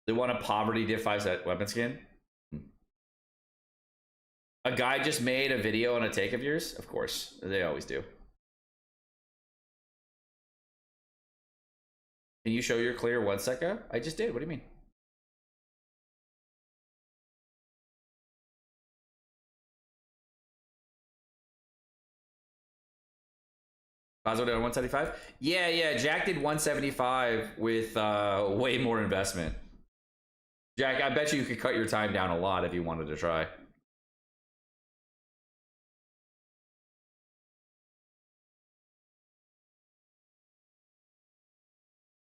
They want a poverty Div 5 set weapon skin? A guy just made a video on a take of yours? Of course. They always do. Can you show your clear 1 second? I just did. What do you mean? Cosmo did 175? Yeah. Jack did 175 with way more investment. Jack, I bet you could cut your time down a lot if you wanted to try.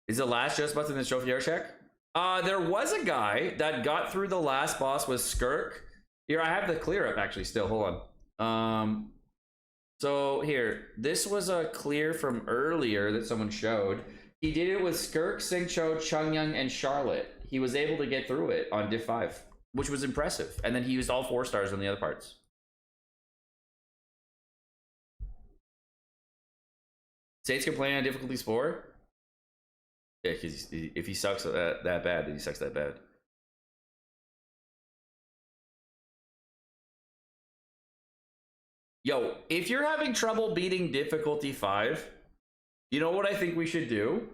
Is the last just button in the trophy air check? There was a guy that got through the last boss with Skirk. Here, I have the clear up actually still. Hold on. So here, this was a clear from earlier that someone showed. He did it with Skirk, Singcho, Chungyang, and Charlotte. He was able to get through it on Div 5, which was impressive. And then he used all 4 stars on the other parts. Saints complaining on difficulty 4? Yeah, because if he sucks that bad, then he sucks that bad. Yo, if you're having trouble beating difficulty 5, you know what I think we should do?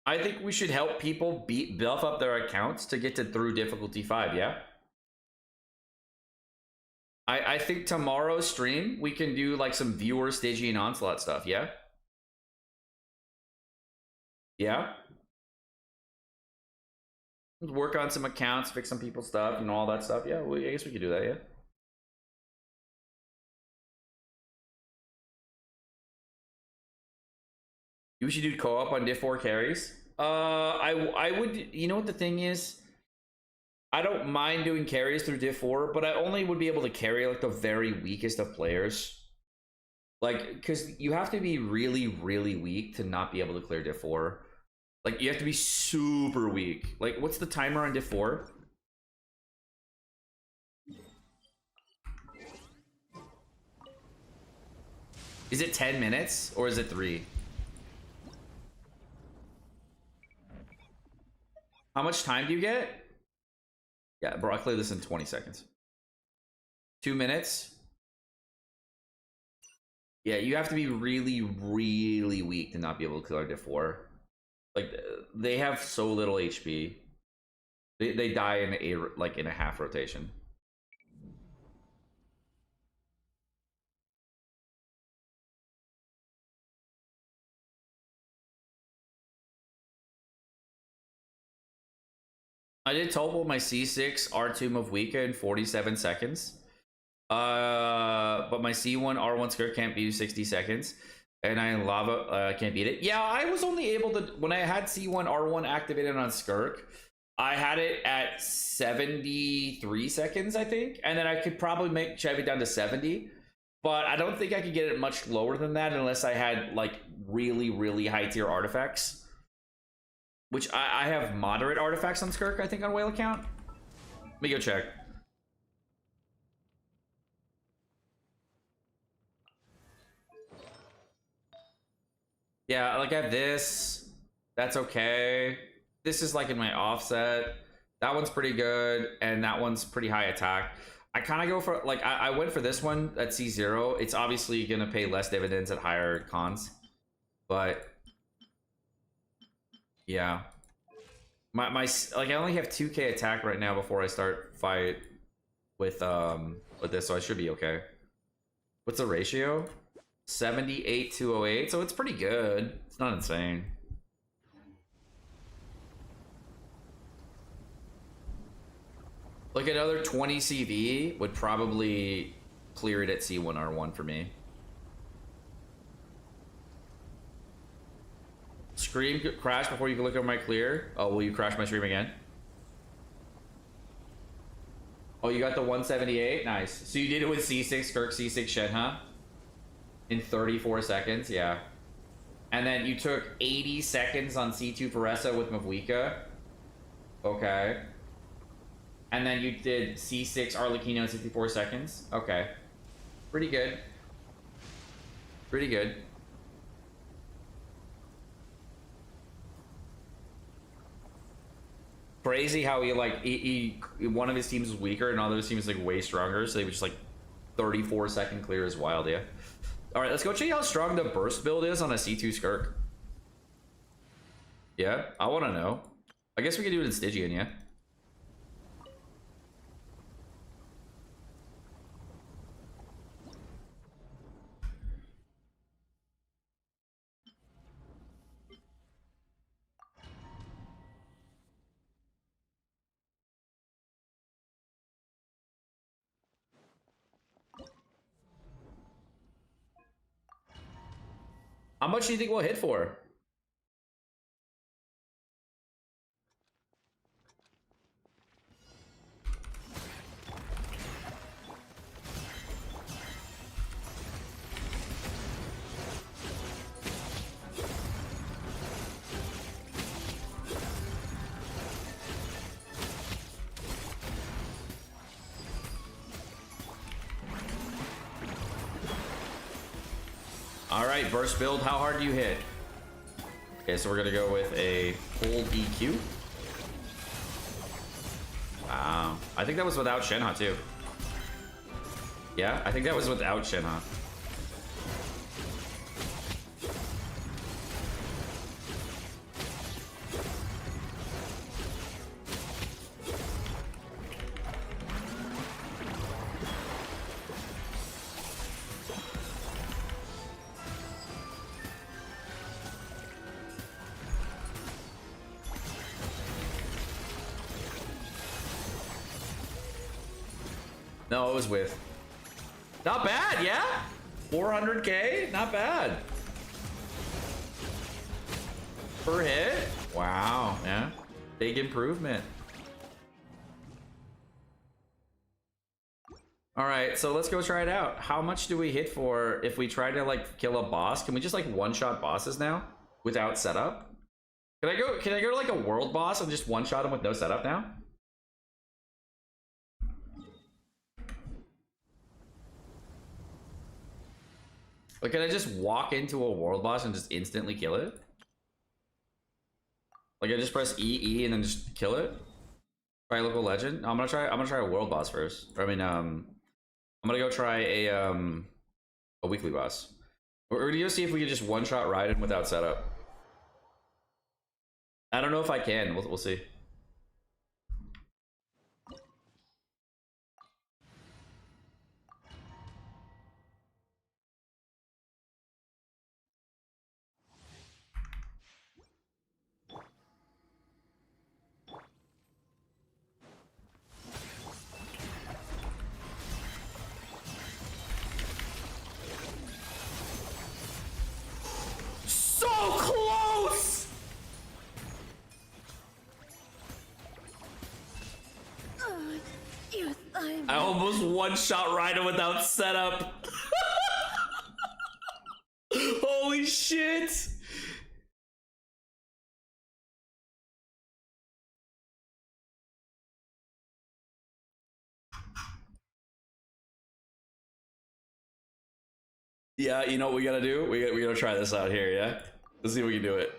I think we should help people buff up their accounts to get to through difficulty 5, yeah? I think tomorrow's stream, we can do like some viewer Stygian Onslaught stuff, yeah? Yeah? Work on some accounts, fix some people's stuff, and all that stuff. Yeah, I guess we could do that, yeah? You should do co-op on Div 4 carries. I would, you know what the thing is? I don't mind doing carries through Div 4, but I only would be able to carry like the very weakest of players. Like, because you have to be really, really weak to not be able to clear Div 4. Like, you have to be super weak. Like, what's the timer on diff 4? Is it 10 minutes or is it 3? How much time do you get? Yeah, bro, I'll clear this in 20 seconds. 2 minutes? Yeah, you have to be really, really weak to not be able to clear diff 4. Like, they have so little HP. They die in a half rotation. I did total my C6 R2 Mavwika in 47 seconds. But my C1 R1 Skirk can't beat 60 seconds. And I Lava can't beat it. Yeah, I was only able to, when I had C1 R1 activated on Skirk, I had it at 73 seconds, I think. And then I could probably make Chevy down to 70. But I don't think I could get it much lower than that unless I had like really, really high tier artifacts. Which I have moderate artifacts on Skirk, I think, on whale account. Let me go check. Yeah, like I have this. That's okay. This is like in my offset. That one's pretty good, and that one's pretty high attack. I kind of go for, like, I went for this one at C0. It's obviously going to pay less dividends at higher cons. But, yeah. My like, I only have 2k attack right now before I start fight with this, so I should be okay. What's the ratio? 78 to 08, so it's pretty good. It's not insane. Like another 20 CV would probably clear it at C1 R1 for me. Stream crash before you can look over my clear. Oh, will you crash my stream again? Oh, you got the 178? Nice. So you did it with C6, Skirk, C6, Shen, huh? In 34 seconds, yeah. And then you took 80 seconds on C2 Faresa with Mavwika. Okay. And then you did C6 Arlecchino in 64 seconds. Okay. Pretty good. Pretty good. Crazy how he one of his teams was weaker and another team was like way stronger, so they were just like 34-second clear is wild, yeah. Alright, let's go check how strong the burst build is on a C2 Skirk. Yeah, I want to know. I guess we could do it in Stygian, yeah. How much do you think we'll hit for? Alright, burst build, how hard do you hit? Okay, so we're gonna go with a full DQ. Wow. I think that was without Shenhe too. Yeah, I think that was without Shenhe. No, it was with. Not bad, yeah? 400k? Not bad. Per hit? Wow, yeah. Big improvement. Alright, so let's go try it out. How much do we hit for if we try to like kill a boss? Can we just like one-shot bosses now? Without setup? Can I go to like a world boss and just one-shot him with no setup now? Like, can I just walk into a world boss and just instantly kill it? Like, I just press E and then just kill it? Try local legend? No, I'm gonna try a world boss first. Or, I mean, I'm gonna go try a weekly boss. We're gonna go see if we can just one-shot ride him without setup. I don't know if I can. We'll see. So close! I almost one-shot Rhino without setup. Holy shit! Yeah, you know what we gotta do? We gotta try this out here, yeah? Let's see if we can do it.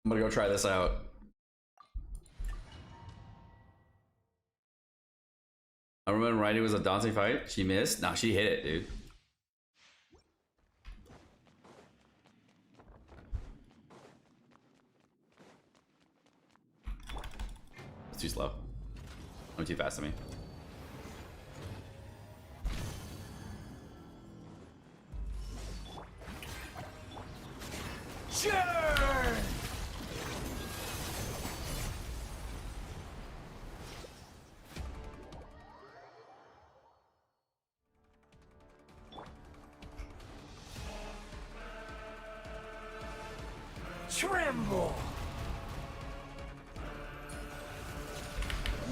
I'm gonna go try this out. I remember Rhino was a dancing fight. She missed? Nah, she hit it, dude. It's too slow. I'm too fast to me. Sure! Tremble!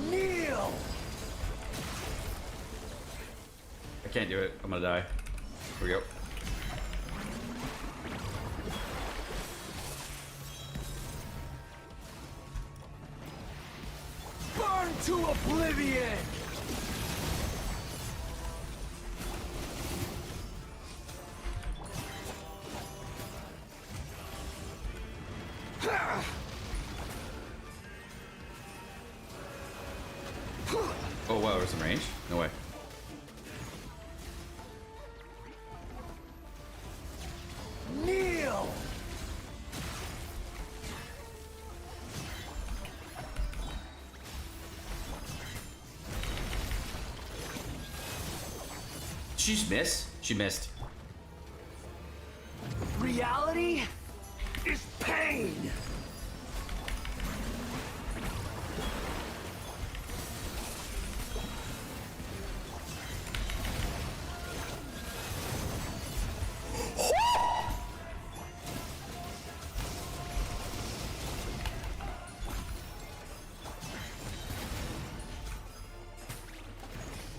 Kneel! I can't do it. I'm gonna die. Here we go. Burn to oblivion! Oh wow, there's some range? No way. Kneel! Did she just miss? She missed. Reality is pain!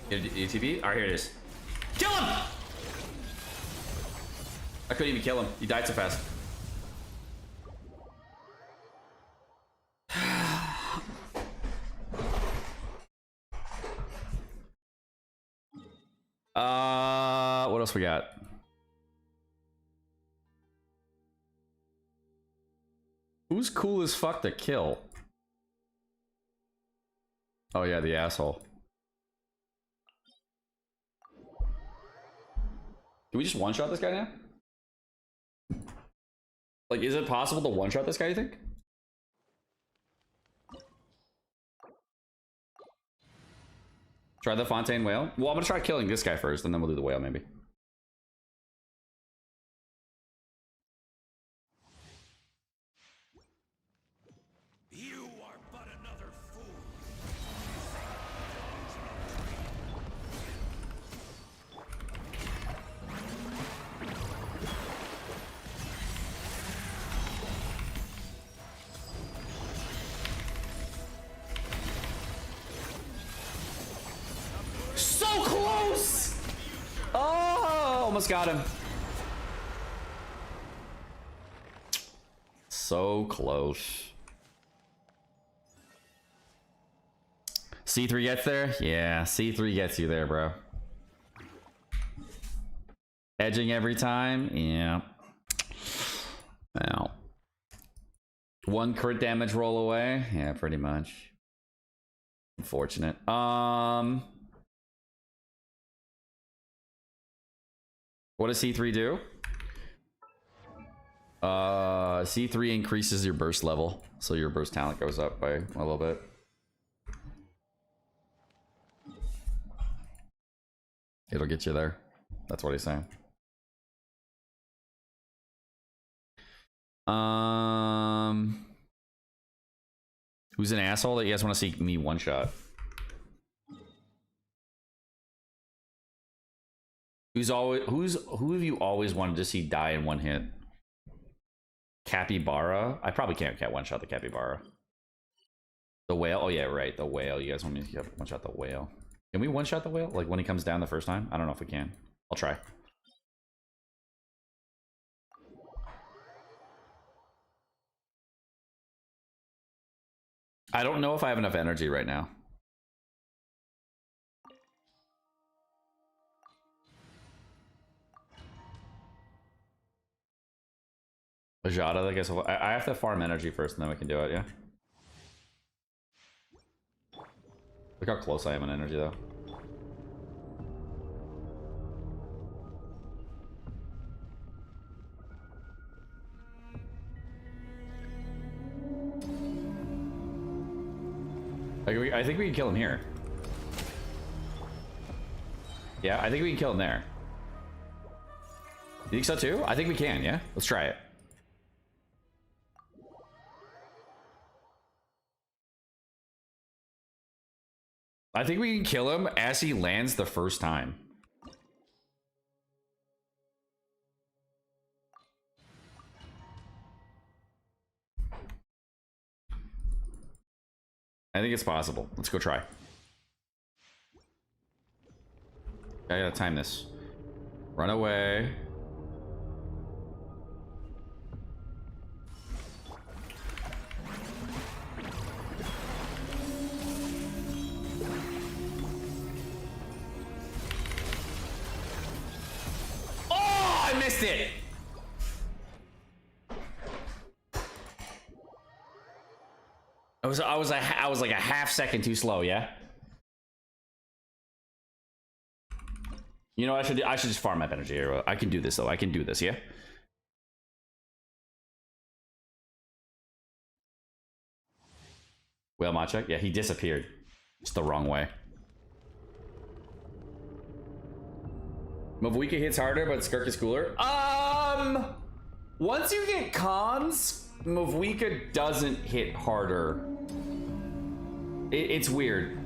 ATB? Alright, here it is. Kill him! I couldn't even kill him. He died so fast. What else we got? Who's cool as fuck to kill? Oh yeah, the asshole. Can we just one-shot this guy now? Like, is it possible to one-shot this guy, you think? Try the Fontaine Whale? Well, I'm gonna try killing this guy first, and then we'll do the whale, maybe. You are but another fool. So close! Almost got him. So close. C3 gets there? Yeah, C3 gets you there, bro. Edging every time? Yeah. Well. One crit damage roll away? Yeah, pretty much. Unfortunate. What does C3 do? C3 increases your burst level, so your burst talent goes up by a little bit. It'll get you there. That's what he's saying. Who's an asshole that you guys want to see me one shot? Who have you always wanted to see die in one hit? Capybara? I probably can't one shot the capybara. The whale? Oh yeah, right. The whale. You guys want me to one shot the whale? Can we one shot the whale? Like when he comes down the first time? I don't know if we can. I'll try. I don't know if I have enough energy right now. Ajada, I guess I have to farm energy first and then we can do it, yeah? Look how close I am in energy though. Like I think we can kill him here. Yeah, I think we can kill him there. You think so too? I think we can, yeah? Let's try it. I think we can kill him as he lands the first time. I think it's possible. Let's go try. I gotta time this. Run away. Oh, I missed it. I was like a half second too slow, yeah? You know, I should just farm up energy here. I can do this though. I can do this, yeah? Whale Machek? Yeah, he disappeared. It's the wrong way. Mavuika hits harder, but Skirk is cooler. Once you get cons, Mavuika doesn't hit harder. It's weird.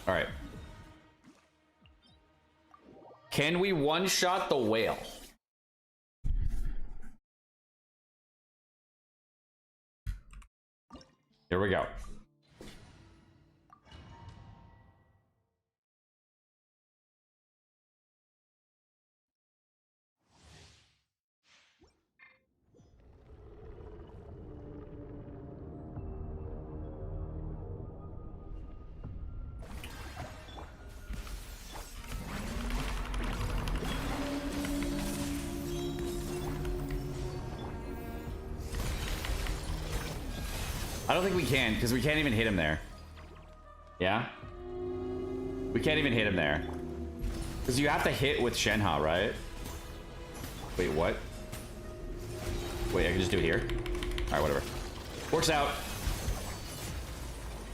All right. Can we one-shot the whale? Here we go. I don't think we can, because we can't even hit him there. Yeah? We can't even hit him there. Because you have to hit with Shenhe, right? Wait, what? Wait, I can just do it here? Alright, whatever. Works out.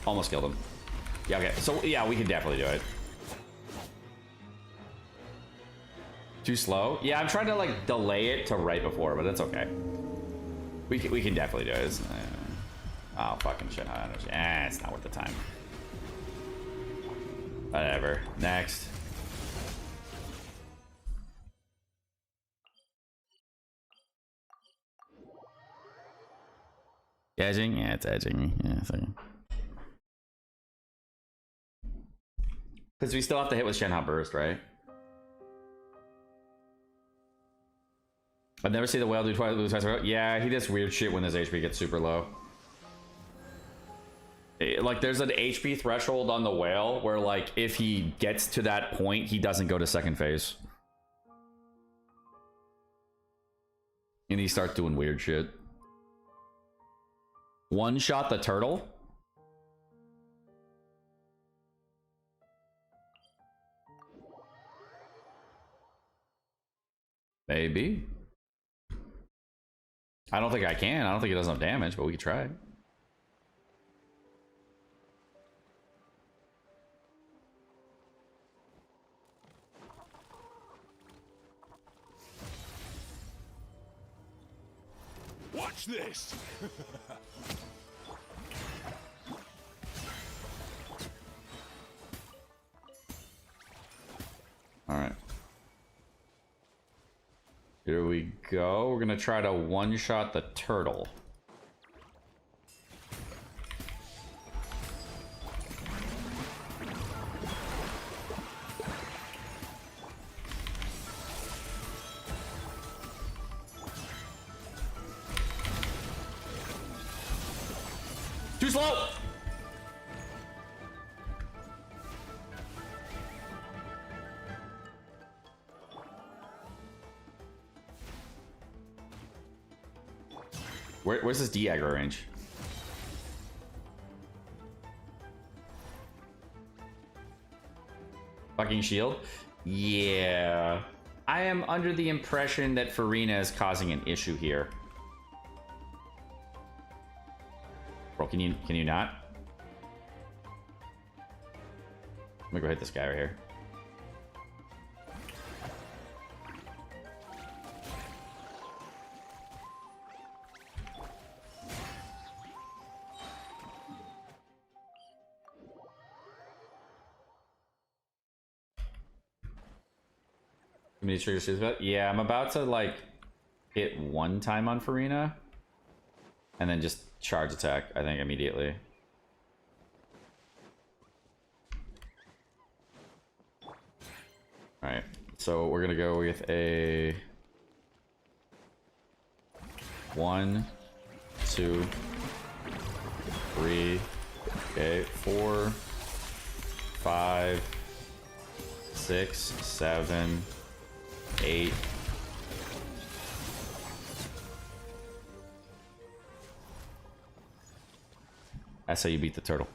Almost killed him. Yeah, okay. So, yeah, we can definitely do it. Too slow? Yeah, I'm trying to like delay it to right before, but that's okay. We can definitely do it. Oh, fucking shit. I understand. It's not worth the time. Whatever. Next. Edging? Yeah, it's edging. Yeah, it's okay. Because we still have to hit with Shenhao Burst, right? I've never seen the whale do twice. Yeah, he does weird shit when his HP gets super low. Like, there's an HP threshold on the whale where, like, if he gets to that point, he doesn't go to second phase. And he starts doing weird shit. One shot the turtle? Maybe. I don't think I can. I don't think it does enough damage, but we could try. Watch this. All right. Here we go. We're gonna try to one-shot the turtle. Too slow! Where's this de-aggro range? Fucking shield? Yeah. I am under the impression that Farina is causing an issue here. Bro, can you not? Let me go hit this guy right here. Many triggers. Yeah, I'm about to like hit one time on Farina and then just charge attack, I think, immediately. Alright, so we're gonna go with a 1, 2, 3, okay, 4, 5, 6, 7, 8. That's how you beat the turtle.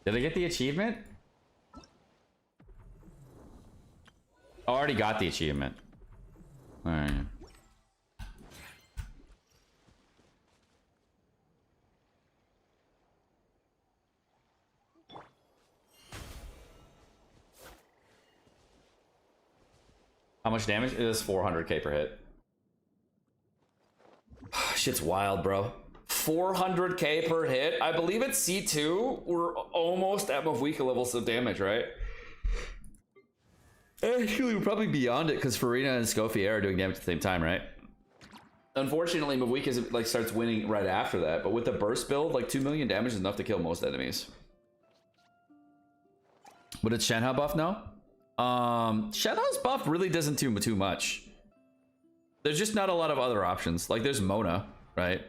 Did I get the achievement? I already got the achievement. All right. How much damage? It is 400k per hit. Shit's wild, bro. 400k per hit. I believe at C2, we're almost at Mavwika levels of damage, right? Actually, we're probably beyond it because Farina and Scofier are doing damage at the same time, right? Unfortunately, Mavwika like starts winning right after that, but with the burst build, like 2 million damage is enough to kill most enemies. But it's Shenhao buff now? Shenhao's buff really doesn't do too much. There's just not a lot of other options. Like, there's Mona, right?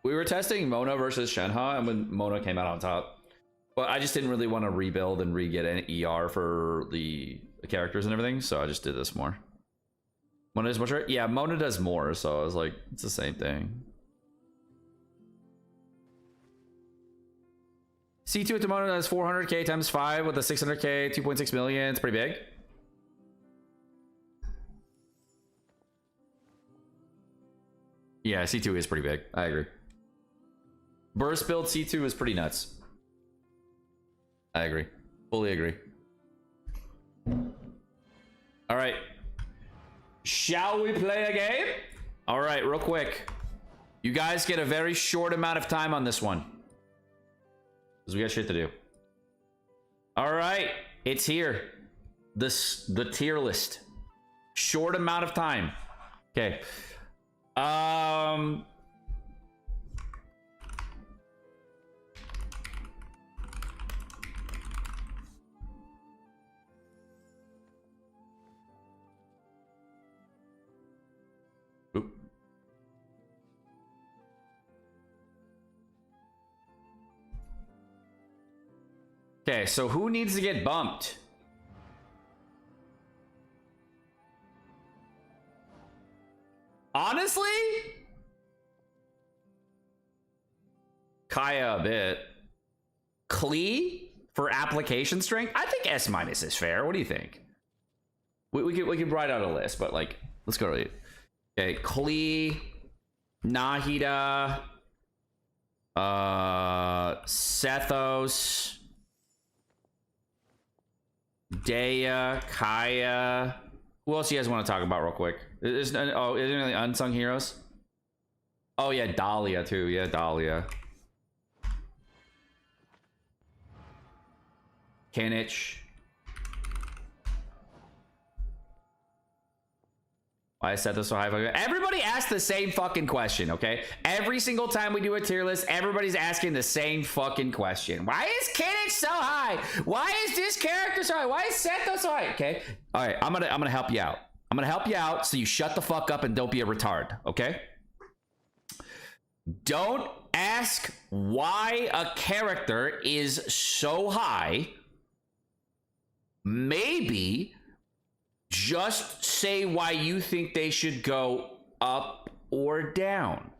We were testing Mona versus Shenhao, and when Mona came out on top. But I just didn't really want to rebuild and re-get an ER for the characters and everything, so I just did this more. Mona does much, right? Yeah, Mona does more, so I was like, it's the same thing. C2 at the moment has 400k times 5 with a 600k, 2.6 million. It's pretty big. Yeah, C2 is pretty big. I agree. Burst build C2 is pretty nuts. I agree. Fully agree. All right. Shall we play a game? All right, real quick. You guys get a very short amount of time on this one, because we got shit to do. All right, it's here. The tier list. Short amount of time. Okay. Oop. Okay, so who needs to get bumped? Honestly? Kaya a bit. Klee for application strength? I think S- is fair. What do you think? We can write out a list, but like, let's go to it. Okay, Klee, Nahida, Sethos, Dea, Kaya. Who else do you guys want to talk about real quick? Is there any unsung heroes? Oh yeah, Dahlia too. Yeah, Dahlia. Kinich. Why I set this so high? Everybody asks the same fucking question, okay? Every single time we do a tier list, everybody's asking the same fucking question. Why is Kinich so high? Why is this character so high? Why is Setho so high? Okay. All right, I'm gonna help you out. I'm gonna help you out so you shut the fuck up and don't be a retard, okay? Don't ask why a character is so high. Maybe just say why you think they should go up or down.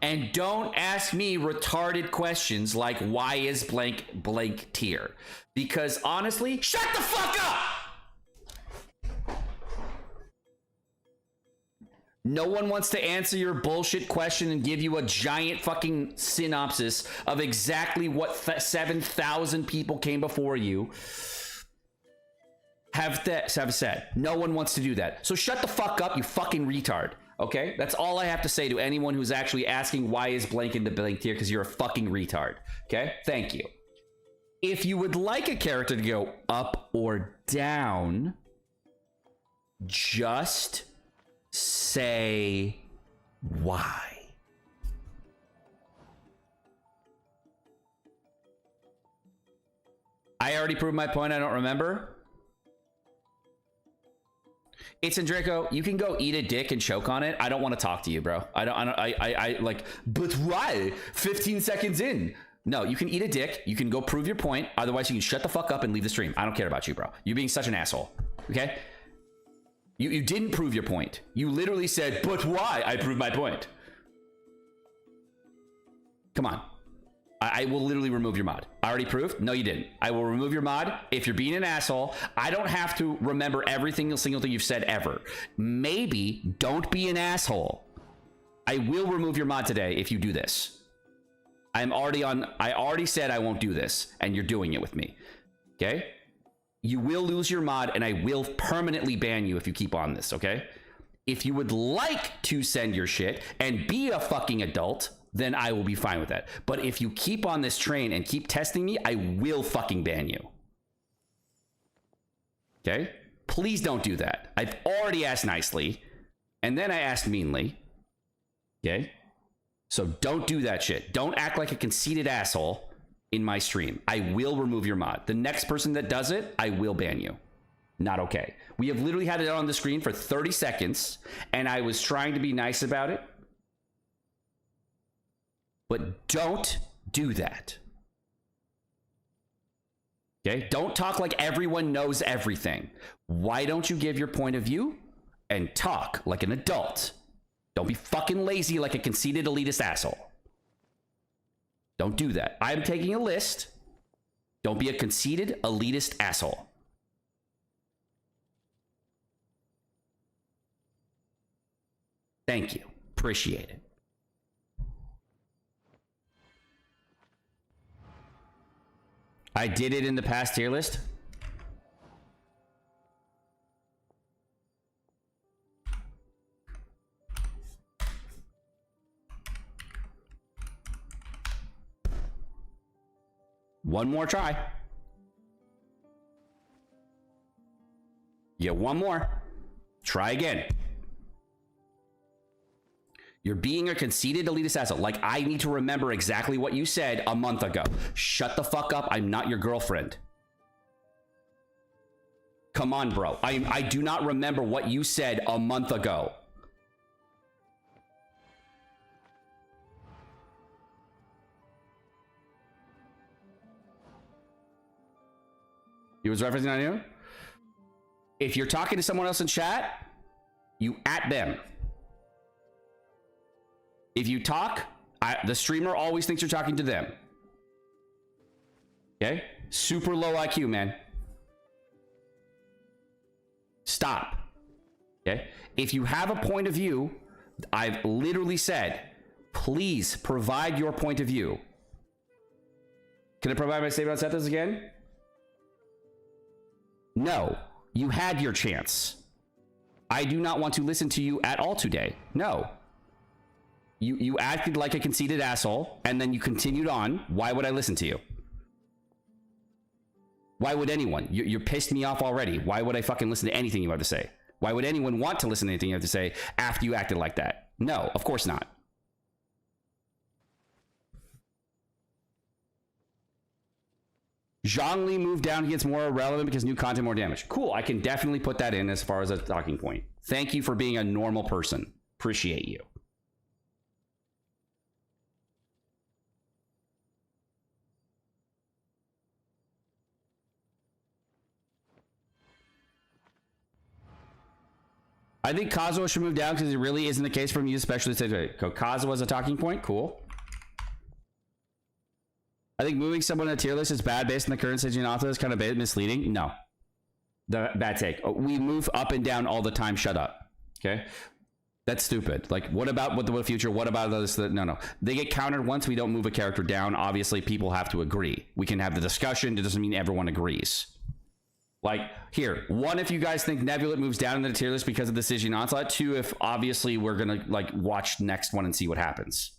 And don't ask me retarded questions like why is blank blank tier? Because honestly, shut the fuck up! No one wants to answer your bullshit question and give you a giant fucking synopsis of exactly what 7,000 people came before you have said. No one wants to do that. So shut the fuck up, you fucking retard. Okay? That's all I have to say to anyone who's actually asking why is blank in the blank tier, because you're a fucking retard. Okay? Thank you. If you would like a character to go up or down, just say why. I already proved my point. I don't remember. It's in Draco. You can go eat a dick and choke on it. I don't want to talk to you, bro. I like, but why? 15 seconds in. No, you can eat a dick. You can go prove your point. Otherwise, you can shut the fuck up and leave the stream. I don't care about you, bro. You're being such an asshole. Okay? You didn't prove your point. You literally said, but why? I proved my point. Come on. I will literally remove your mod. I already proved? No, you didn't. I will remove your mod. If you're being an asshole, I don't have to remember every single thing you've said ever. Maybe don't be an asshole. I will remove your mod today if you do this. I already said I won't do this, and you're doing it with me. Okay? You will lose your mod, and I will permanently ban you if you keep on this, okay? If you would like to send your shit and be a fucking adult, then I will be fine with that. But if you keep on this train and keep testing me, I will fucking ban you. Okay? Please don't do that. I've already asked nicely, and then I asked meanly. Okay? So don't do that shit. Don't act like a conceited asshole in my stream. I will remove your mod. The next person that does it, I will ban you. Not okay. We have literally had it on the screen for 30 seconds, and I was trying to be nice about it. But don't do that. Okay? Don't talk like everyone knows everything. Why don't you give your point of view and talk like an adult? Don't be fucking lazy like a conceited elitist asshole. Don't do that. I'm taking a list. Don't be a conceited elitist asshole. Thank you. Appreciate it. I did it in the past tier list. One more try. Yeah, one more. Try again. You're being a conceited elitist asshole. Like, I need to remember exactly what you said a month ago. Shut the fuck up. I'm not your girlfriend. Come on, bro. I do not remember what you said a month ago. He was referencing on you? If you're talking to someone else in chat, you at them. If you talk, the streamer always thinks you're talking to them. Okay? Super low IQ, man. Stop. Okay? If you have a point of view, I've literally said, please provide your point of view. Can I provide my statement on Seth's again? No. You had your chance. I do not want to listen to you at all today. No. You acted like a conceited asshole, and then you continued on. Why would I listen to you? Why would anyone? You're pissed me off already. Why would I fucking listen to anything you have to say? Why would anyone want to listen to anything you have to say after you acted like that? No, of course not. Zhongli moved down. He gets more irrelevant because new content, more damage. Cool. I can definitely put that in as far as a talking point. Thank you for being a normal person. Appreciate you. I think Kazuo should move down because it really isn't the case for me, especially today. Kazuo as a talking point. Cool. I think moving someone to a tier list is bad based on the current Stygian Onslaught is kind of misleading. No. Bad take. We move up and down all the time. Shut up. Okay? That's stupid. Like, what about what the future? What about this? No. They get countered once we don't move a character down. Obviously, people have to agree. We can have the discussion. It doesn't mean everyone agrees. Like, here, one, if you guys think Nebula moves down in the tier list because of the Stygian Onslaught. Two, if obviously we're going to, like, watch the next one and see what happens.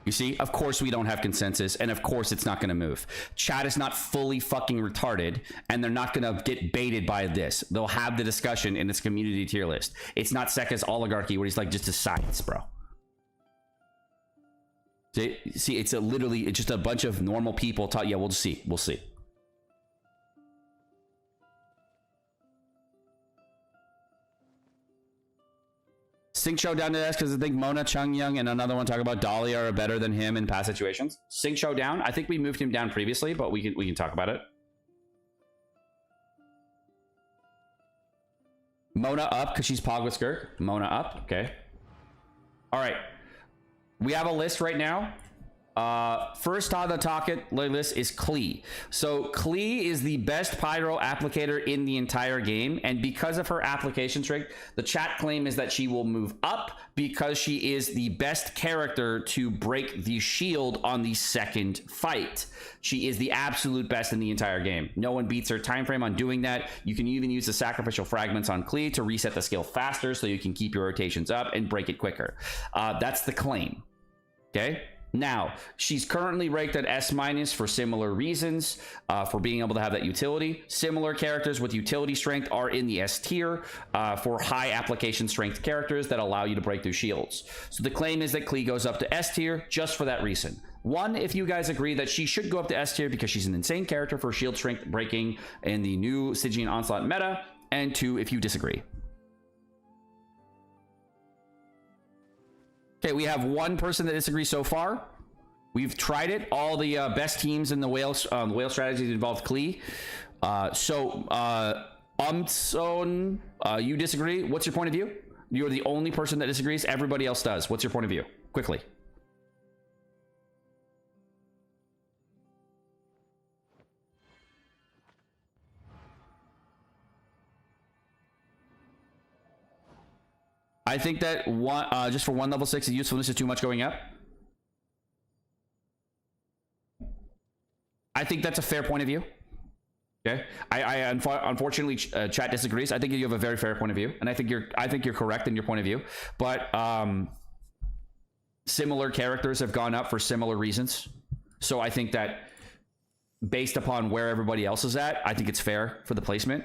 You see, of course we don't have consensus, and of course it's not going to move. Chat is not fully fucking retarded, and they're not going to get baited by this. They'll have the discussion in its community tier list. It's not Seka's oligarchy where he's like, just a science, bro. See, it's literally just a bunch of normal people talk. Yeah, we'll just see. We'll see. Sing Show down to this because I think Mona, Chung Young, and another one talk about Dolly are better than him in past situations. Sing Show down. I think we moved him down previously, but we can talk about it. Mona up because she's Pog with Skirk. Mona up. Okay. All right. We have a list right now. First on the talk list is Klee. So Klee is the best pyro applicator in the entire game, and because of her application strength, the chat claim is that she will move up because she is the best character to break the shield on the second fight. She is the absolute best in the entire game. No one beats her time frame on doing that. You can even use the sacrificial fragments on Klee to reset the skill faster so you can keep your rotations up and break it quicker. That's the claim. Okay. Now, she's currently ranked at S- for similar reasons, for being able to have that utility. Similar characters with utility strength are in the S tier for high application strength characters that allow you to break through shields. So the claim is that Klee goes up to S tier just for that reason. One, if you guys agree that she should go up to S tier because she's an insane character for shield strength breaking in the new Stygian Onslaught meta. And two, if you disagree. Okay, we have one person that disagrees so far. We've tried it. All the best teams in the whale strategies involve Klee. Umtson, you disagree. What's your point of view? You're the only person that disagrees. Everybody else does. What's your point of view? Quickly. I think that one just for one level 6, the usefulness is too much going up. I think that's a fair point of view. Okay, unfortunately chat disagrees. I think you have a very fair point of view, and I think you're correct in your point of view. But similar characters have gone up for similar reasons, so I think that based upon where everybody else is at, I think it's fair for the placement.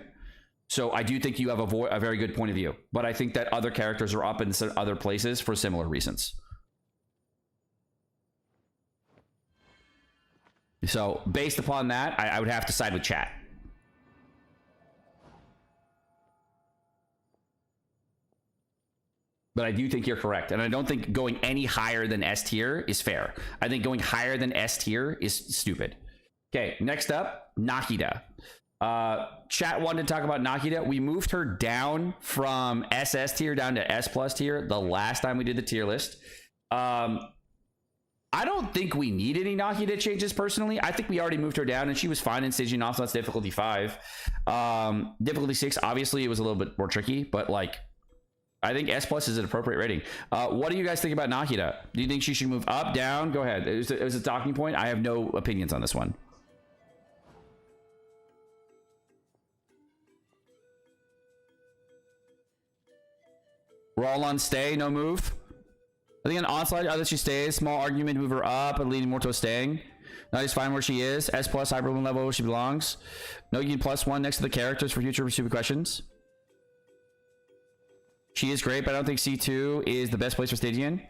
So I do think you have a very good point of view, but I think that other characters are up in other places for similar reasons. So based upon that, I would have to side with chat. But I do think you're correct, and I don't think going any higher than S tier is fair. I think going higher than S tier is stupid. Okay, next up, Nakita. Chat wanted to talk about Nakita. We moved her down from SS tier down to S plus tier the last time we did the tier list. I don't think we need any Nakita changes personally. I think we already moved her down, and she was fine in Stygian Onslaught difficulty 5. Difficulty 6, obviously, it was a little bit more tricky, but like, I think S plus is an appropriate rating. What do you guys think about Nakita? Do you think she should move up, down? Go ahead. It was a talking point. I have no opinions on this one. We're all on stay, no move. I think an Onslaught, either she stays, small argument to move her up and leading more to a staying. Now she's fine where she is. S plus, hyper level where she belongs. No, you can +1 next to the characters for future stupid questions. She is great, but I don't think C2 is the best place for Stygian.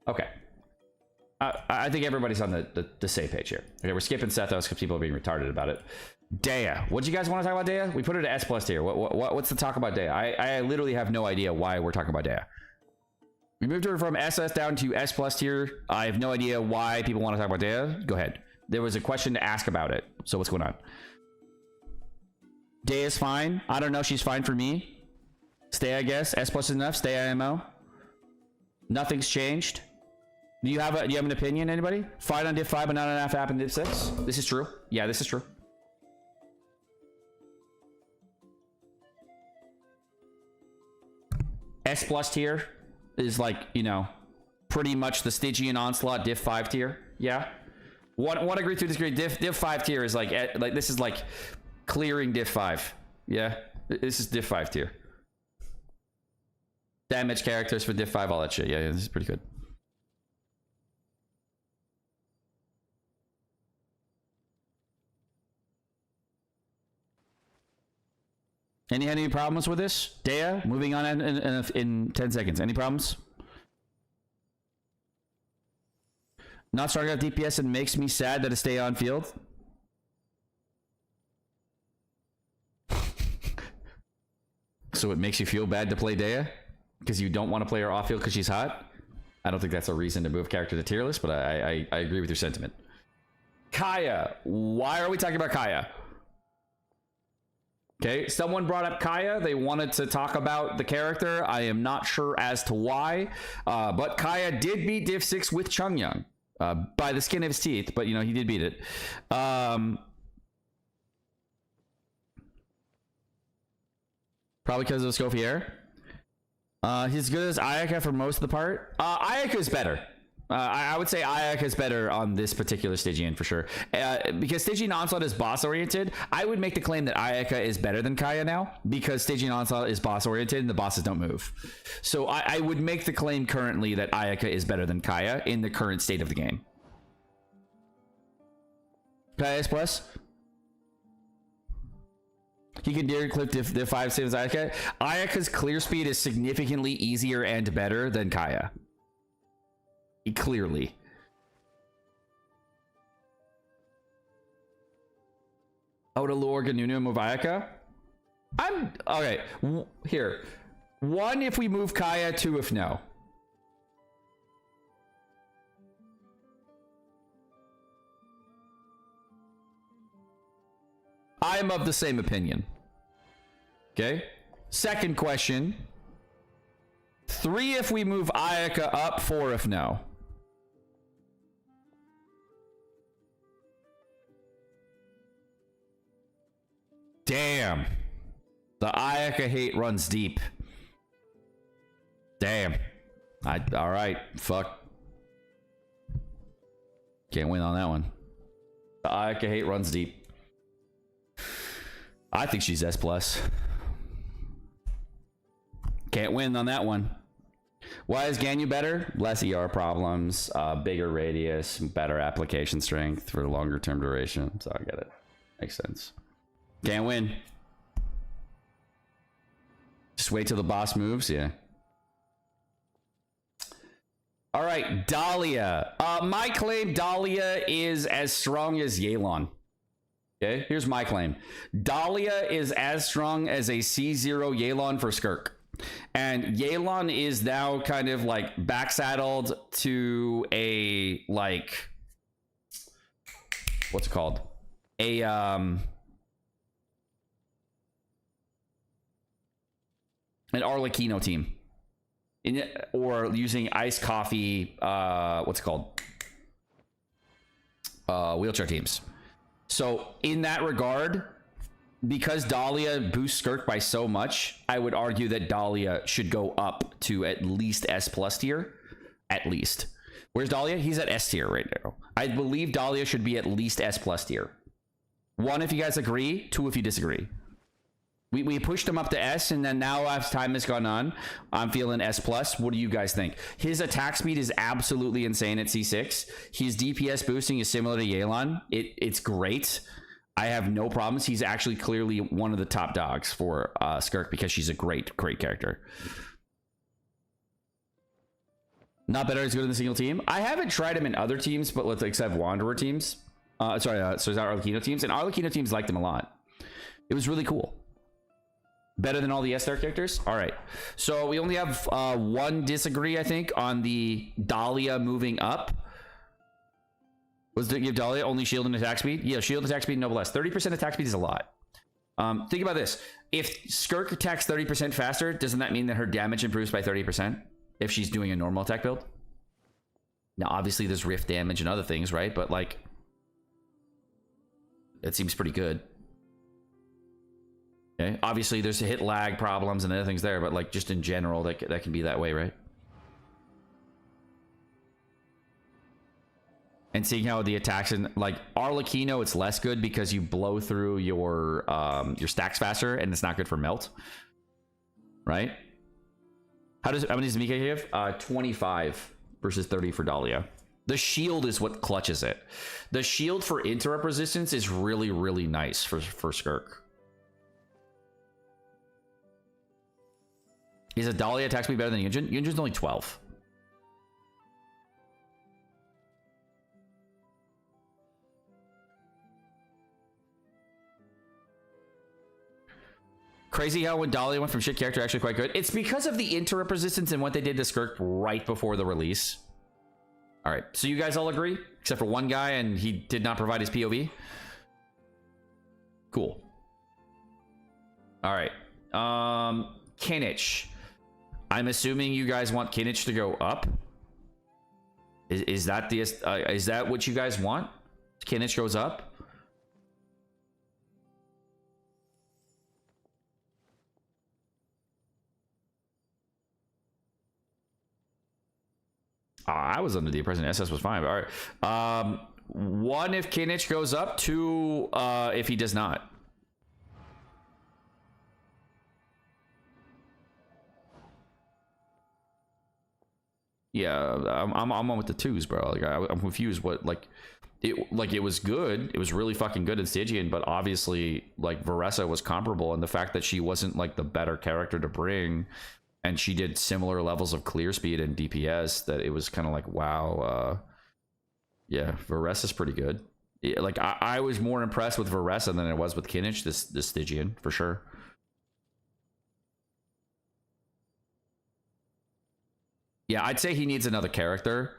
Okay. I think everybody's on the same page here. Okay, we're skipping Sethos because people are being retarded about it. Dea. What do you guys want to talk about Dea? We put her to S plus tier. What's the talk about Dea? I literally have no idea why we're talking about Dea. We moved her from SS down to S plus tier. I have no idea why people want to talk about Dea. Go ahead. There was a question to ask about it. So what's going on? Dea is fine. I don't know. She's fine for me. Stay, I guess. S plus is enough. Stay IMO. Nothing's changed. Do you have an opinion, anybody? Fine on div 5, but not enough app in div 6. This is true. Yeah, this is true. S plus tier is like, you know, pretty much the Stygian Onslaught div 5 tier. Yeah. One agree to disagree. Div 5 tier is like this is like clearing div 5. Yeah. This is div 5 tier. Damage characters for div 5, all that shit. Yeah, this is pretty good. Any problems with this? Dea, moving on in 10 seconds. Any problems? Not starting out DPS and makes me sad that it stay on field. So it makes you feel bad to play Dea? Because you don't want to play her off field because she's hot? I don't think that's a reason to move character to tier list, but I agree with your sentiment. Kaya. Why are we talking about Kaya? Okay, someone brought up Kaya. They wanted to talk about the character. I am not sure as to why, but Kaya did beat Div 6 with Chungyang by the skin of his teeth, but you know, he did beat it. Probably because of Scoffier. He's good as Ayaka for most of the part. Ayaka is better. I would say Ayaka is better on this particular Stygian for sure. Because Stygian Onslaught is boss oriented, I would make the claim that Ayaka is better than Kaya now, because Stygian Onslaught is boss oriented and the bosses don't move. So I would make the claim currently that Ayaka is better than Kaya in the current state of the game. Kaya is plus. He can deer clip the 5 saves Ayaka. Ayaka's clear speed is significantly easier and better than Kaya. Clearly. Out of Lord Ganunu and move Ayaka? I'm okay. Here. 1 if we move Kaya, 2 if no. I'm of the same opinion. Okay. Second question. 3 if we move Ayaka up, 4 if no. Damn. The Ayaka hate runs deep. Damn. All right. Fuck. Can't win on that one. The Ayaka hate runs deep. I think she's S+. Can't win on that one. Why is Ganyu better? Less ER problems, bigger radius, better application strength for longer term duration. So I get it. Makes sense. Can't win. Just wait till the boss moves. Yeah. All right, Dahlia. My claim, Dahlia is as strong as Yelan. Okay, here's my claim. Dahlia is as strong as a C0 Yelan for Skirk. And Yelan is now kind of like backsaddled to a, like, what's it called? An Arlecchino team. Or using iced coffee, what's it called? Wheelchair teams. So in that regard, because Dahlia boosts Skirk by so much, I would argue that Dahlia should go up to at least S+ tier. At least. Where's Dahlia? He's at S tier right now. I believe Dahlia should be at least S+ tier. 1, if you guys agree. 2, if you disagree. We pushed him up to S, and then now as time has gone on, I'm feeling S+. What do you guys think? His attack speed is absolutely insane at C6. His DPS boosting is similar to Yelan. It's great. I have no problems. He's actually clearly one of the top dogs for Skirk because she's a great character. Not better as good in the single team. I haven't tried him in other teams, but let's except Wanderer teams. So it's our Arlecchino teams, and Arlecchino teams liked him a lot. It was really cool. Better than all the S-Star characters? All right. So we only have one disagree, I think, on the Dahlia moving up. Was to give Dahlia only shield and attack speed? Yeah, shield, attack speed, no less. 30% attack speed is a lot. Think about this. If Skirk attacks 30% faster, doesn't that mean that her damage improves by 30% if she's doing a normal attack build? Now, obviously, there's rift damage and other things, right? But, like, it seems pretty good. Okay. Obviously, there's hit lag problems and other things there, but like just in general, that can be that way, right? And seeing how the attacks in like Arlecchino, it's less good because you blow through your stacks faster, and it's not good for melt, right? How many does Mika give? 25 versus 30 for Dahlia. The shield is what clutches it. The shield for interrupt resistance is really, really nice for Skirk. Is a Dahlia attack speed better than Yunjin? Yunjin's only 12. Crazy how when Dahlia went from shit character actually quite good. It's because of the interrupt resistance and what they did to Skirk right before the release. All right, so you guys all agree? Except for one guy, and he did not provide his POV? Cool. All right. Kinich. I'm assuming you guys want Kinich to go up. Is that what you guys want? Kinich goes up. I was under the impression SS was fine. But all right. 1 if Kinich goes up. 2 if he does not. Yeah, I'm on with the 2s, bro. Like I'm confused. What it was good. It was really fucking good in Stygian, but obviously like Veressa was comparable, and the fact that she wasn't like the better character to bring, and she did similar levels of clear speed and DPS, that it was kind of like wow. Yeah, Veressa's pretty good. Yeah, like I was more impressed with Veressa than I was with Kinich this Stygian for sure. Yeah, I'd say he needs another character,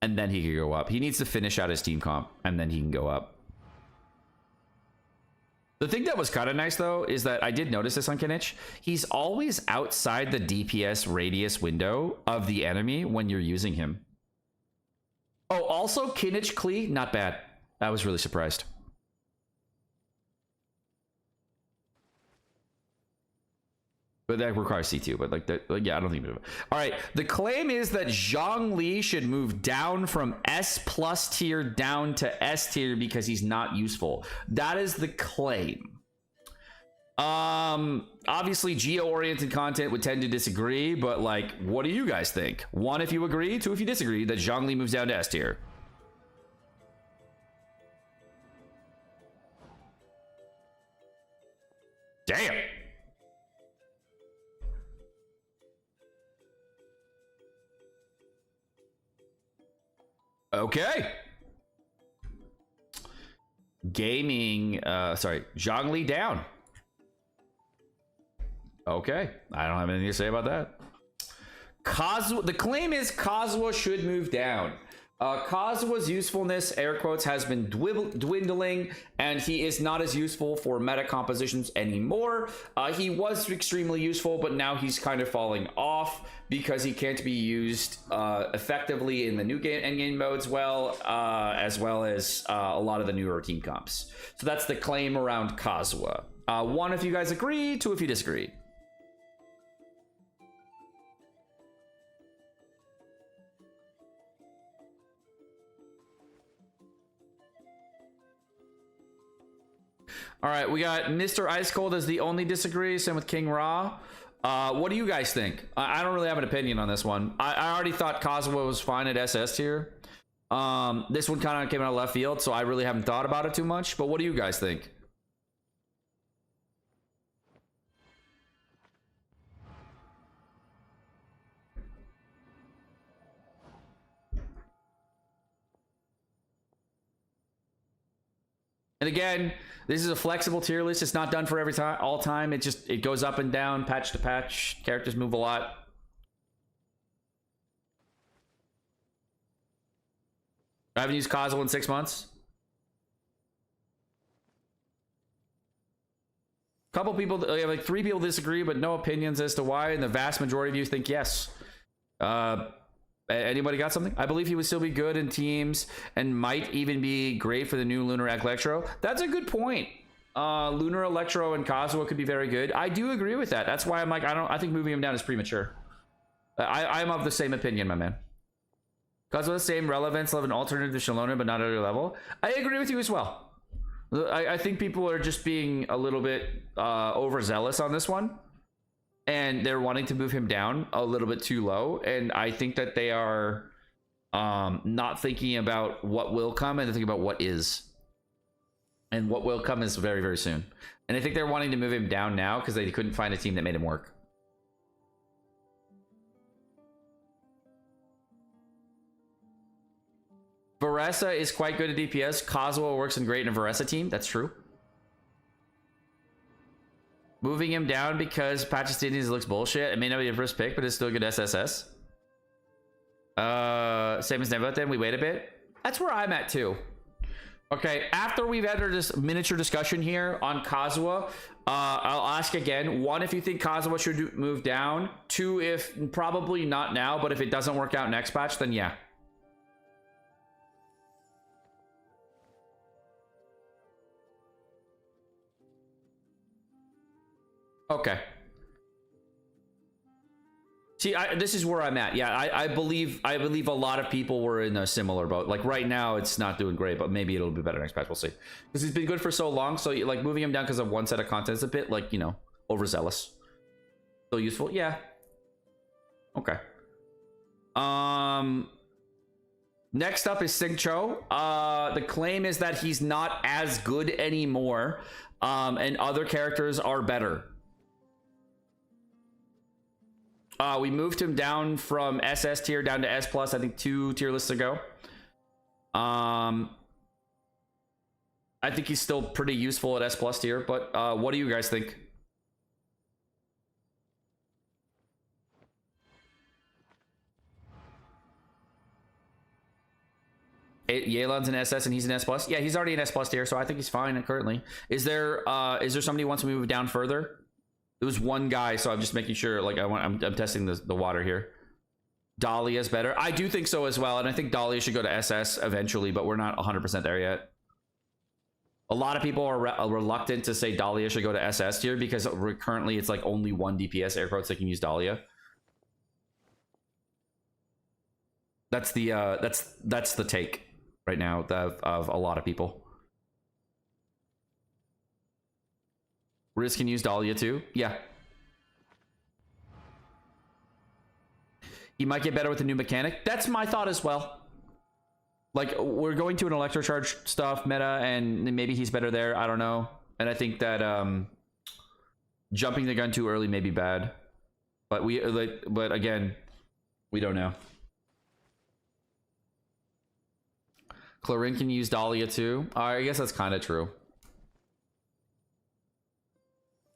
and then he could go up. He needs to finish out his team comp, and then he can go up. The thing that was kind of nice, though, is that I did notice this on Kinich. He's always outside the DPS radius window of the enemy when you're using him. Oh, also, Kinich Klee, not bad. I was really surprised. But that requires C2, but like yeah, I don't think. All right, the claim is that Zhongli should move down from S plus tier down to S tier because he's not useful. That is the claim. Obviously geo-oriented content would tend to disagree, but like, what do you guys think? 1, if you agree, 2, if you disagree that Zhongli moves down to S tier. Damn. Okay. Gaming, sorry, Zhongli down. Okay, I don't have anything to say about that. Kazuha, the claim is Kazuha should move down. Kazuha's usefulness, air quotes, has been dwindling, and he is not as useful for meta compositions anymore. He was extremely useful, but now he's kind of falling off because he can't be used effectively in the new endgame modes as well as a lot of the newer team comps. So that's the claim around Kazuha. 1, if you guys agree, 2, if you disagree. All right, we got Mr. Ice Cold as the only disagree. Same with King Ra. What do you guys think? I don't really have an opinion on this one. I already thought Kazuha was fine at SS tier. This one kind of came out of left field, so I really haven't thought about it too much. But what do you guys think? And again, this is a flexible tier list. It's not done for every time, all time. It goes up and down, patch to patch. Characters move a lot. I haven't used Kazuha in 6 months. Couple people, like 3 people disagree, but no opinions as to why. And the vast majority of you think yes. Anybody got something? I believe he would still be good in teams and might even be great for the new Lunar Electro. That's a good point. Lunar Electro and Kazuha could be very good. I do agree with that. That's why I'm like, I think moving him down is premature. I'm of the same opinion, my man. Kazuha the same relevance of an alternative to Shalona, but not at a level. I agree with you as well. I think people are just being a little bit overzealous on this one. And they're wanting to move him down a little bit too low. And I think that they are not thinking about what will come, and they're thinking about what is. And what will come is very, very soon. And I think they're wanting to move him down now because they couldn't find a team that made him work. Varessa is quite good at DPS. Kazuha works in great in a Varessa team. That's true. Moving him down because Pachystinians looks bullshit. It may not be a first pick, but it's still a good SSS. Same as Never, then we wait a bit. That's where I'm at too. Okay, after we've entered this miniature discussion here on Kazuha, I'll ask again. 1, if you think Kazuha should move down. 2, if probably not now, but if it doesn't work out next patch, then yeah. Okay. See, this is where I'm at. Yeah, I believe a lot of people were in a similar boat. Like right now, it's not doing great, but maybe it'll be better next patch. We'll see. Because he's been good for so long. So like moving him down because of one set of content is a bit like, you know, overzealous. Still useful, yeah. Okay. Next up is Singcho. The claim is that he's not as good anymore, and other characters are better. We moved him down from SS tier down to S plus, I think 2 tier lists ago. I think he's still pretty useful at S plus tier, but what do you guys think? Yelan's an SS and he's an S plus. Yeah, he's already an S plus tier, so I think he's fine currently. Is there somebody who wants to move down further? There was one guy, so I'm just making sure. Like I'm testing the water here. Dahlia's better. I do think so as well, and I think Dahlia should go to SS eventually, but we're not 100% there yet. A lot of people are reluctant to say Dahlia should go to SS tier because currently it's like only one DPS air quotes that can use Dahlia. That's the that's the take right now of a lot of people. Riz can use Dahlia too. Yeah. He might get better with the new mechanic. That's my thought as well. Like, we're going to an electrocharge stuff meta, and maybe he's better there. I don't know. And I think that jumping the gun too early may be bad. But but again, we don't know. Chlorine can use Dahlia too. I guess that's kind of true.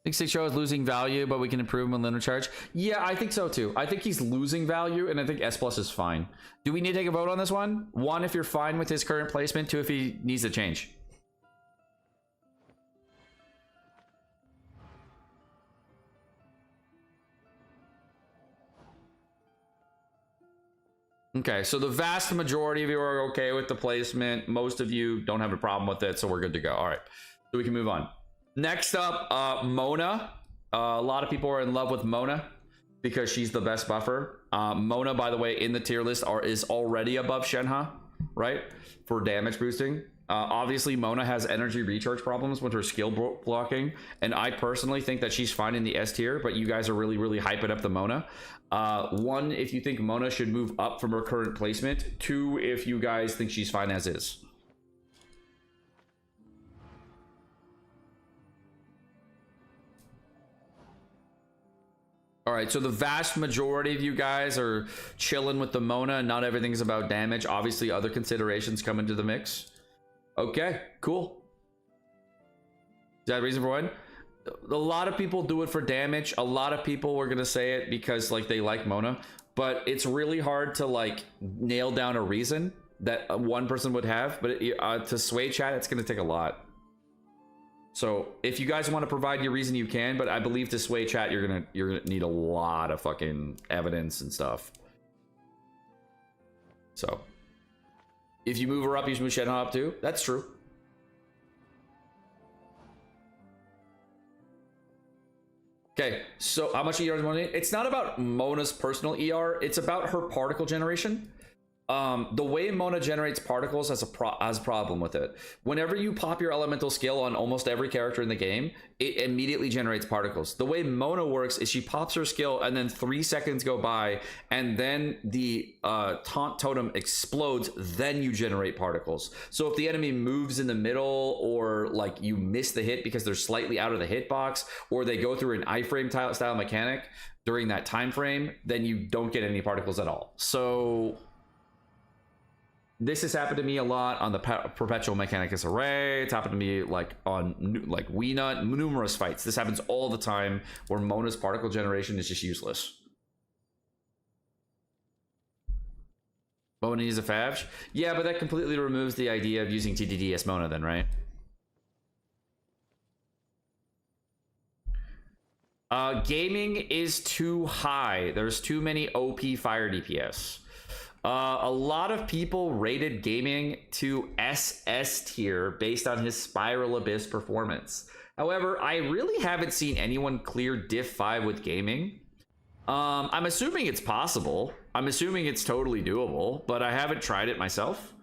I think 6 is losing value, but we can improve him on linear charge. Yeah, I think so too. I think he's losing value, and I think S plus is fine. Do we need to take a vote on this one? 1, if you're fine with his current placement. 2, if he needs to change. Okay, so the vast majority of you are okay with the placement. Most of you don't have a problem with it, so we're good to go. All right, so we can move on. Next up, Mona. A lot of people are in love with Mona because she's the best buffer. Mona, by the way, in the tier list is already above Shenhe, right? For damage boosting. Obviously, Mona has energy recharge problems with her skill blocking. And I personally think that she's fine in the S tier, but you guys are really, really hyping up the Mona. 1, if you think Mona should move up from her current placement. 2, if you guys think she's fine as is. All right, so the vast majority of you guys are chilling with the Mona. Not everything's about damage. Obviously, other considerations come into the mix. Okay, cool. Is that a reason for one? A lot of people do it for damage. A lot of people were gonna say it because like they like Mona, but it's really hard to like nail down a reason that one person would have. But to sway chat, it's gonna take a lot. So if you guys want to provide your reason, you can, but I believe to sway chat, you're gonna need a lot of fucking evidence and stuff. So if you move her up, you should move Shenhe up too. That's true. Okay, so how much ER does Mona need? It's not about Mona's personal ER, it's about her particle generation. The way Mona generates particles has a problem with it. Whenever you pop your elemental skill on almost every character in the game, it immediately generates particles. The way Mona works is she pops her skill and then 3 seconds go by and then the taunt totem explodes, then you generate particles. So if the enemy moves in the middle or like you miss the hit because they're slightly out of the hitbox or they go through an iframe style mechanic during that time frame, then you don't get any particles at all. So this has happened to me a lot on the Perpetual Mechanicus Array. It's happened to me like on like Weena, numerous fights. This happens all the time where Mona's particle generation is just useless. Mona needs a Favge? Yeah, but that completely removes the idea of using TDD as Mona then, right? Gaming is too high. There's too many OP fire DPS. A lot of people rated gaming to SS tier based on his Spiral Abyss performance. However, I really haven't seen anyone clear Diff 5 with gaming. I'm assuming it's possible. I'm assuming it's totally doable, but I haven't tried it myself.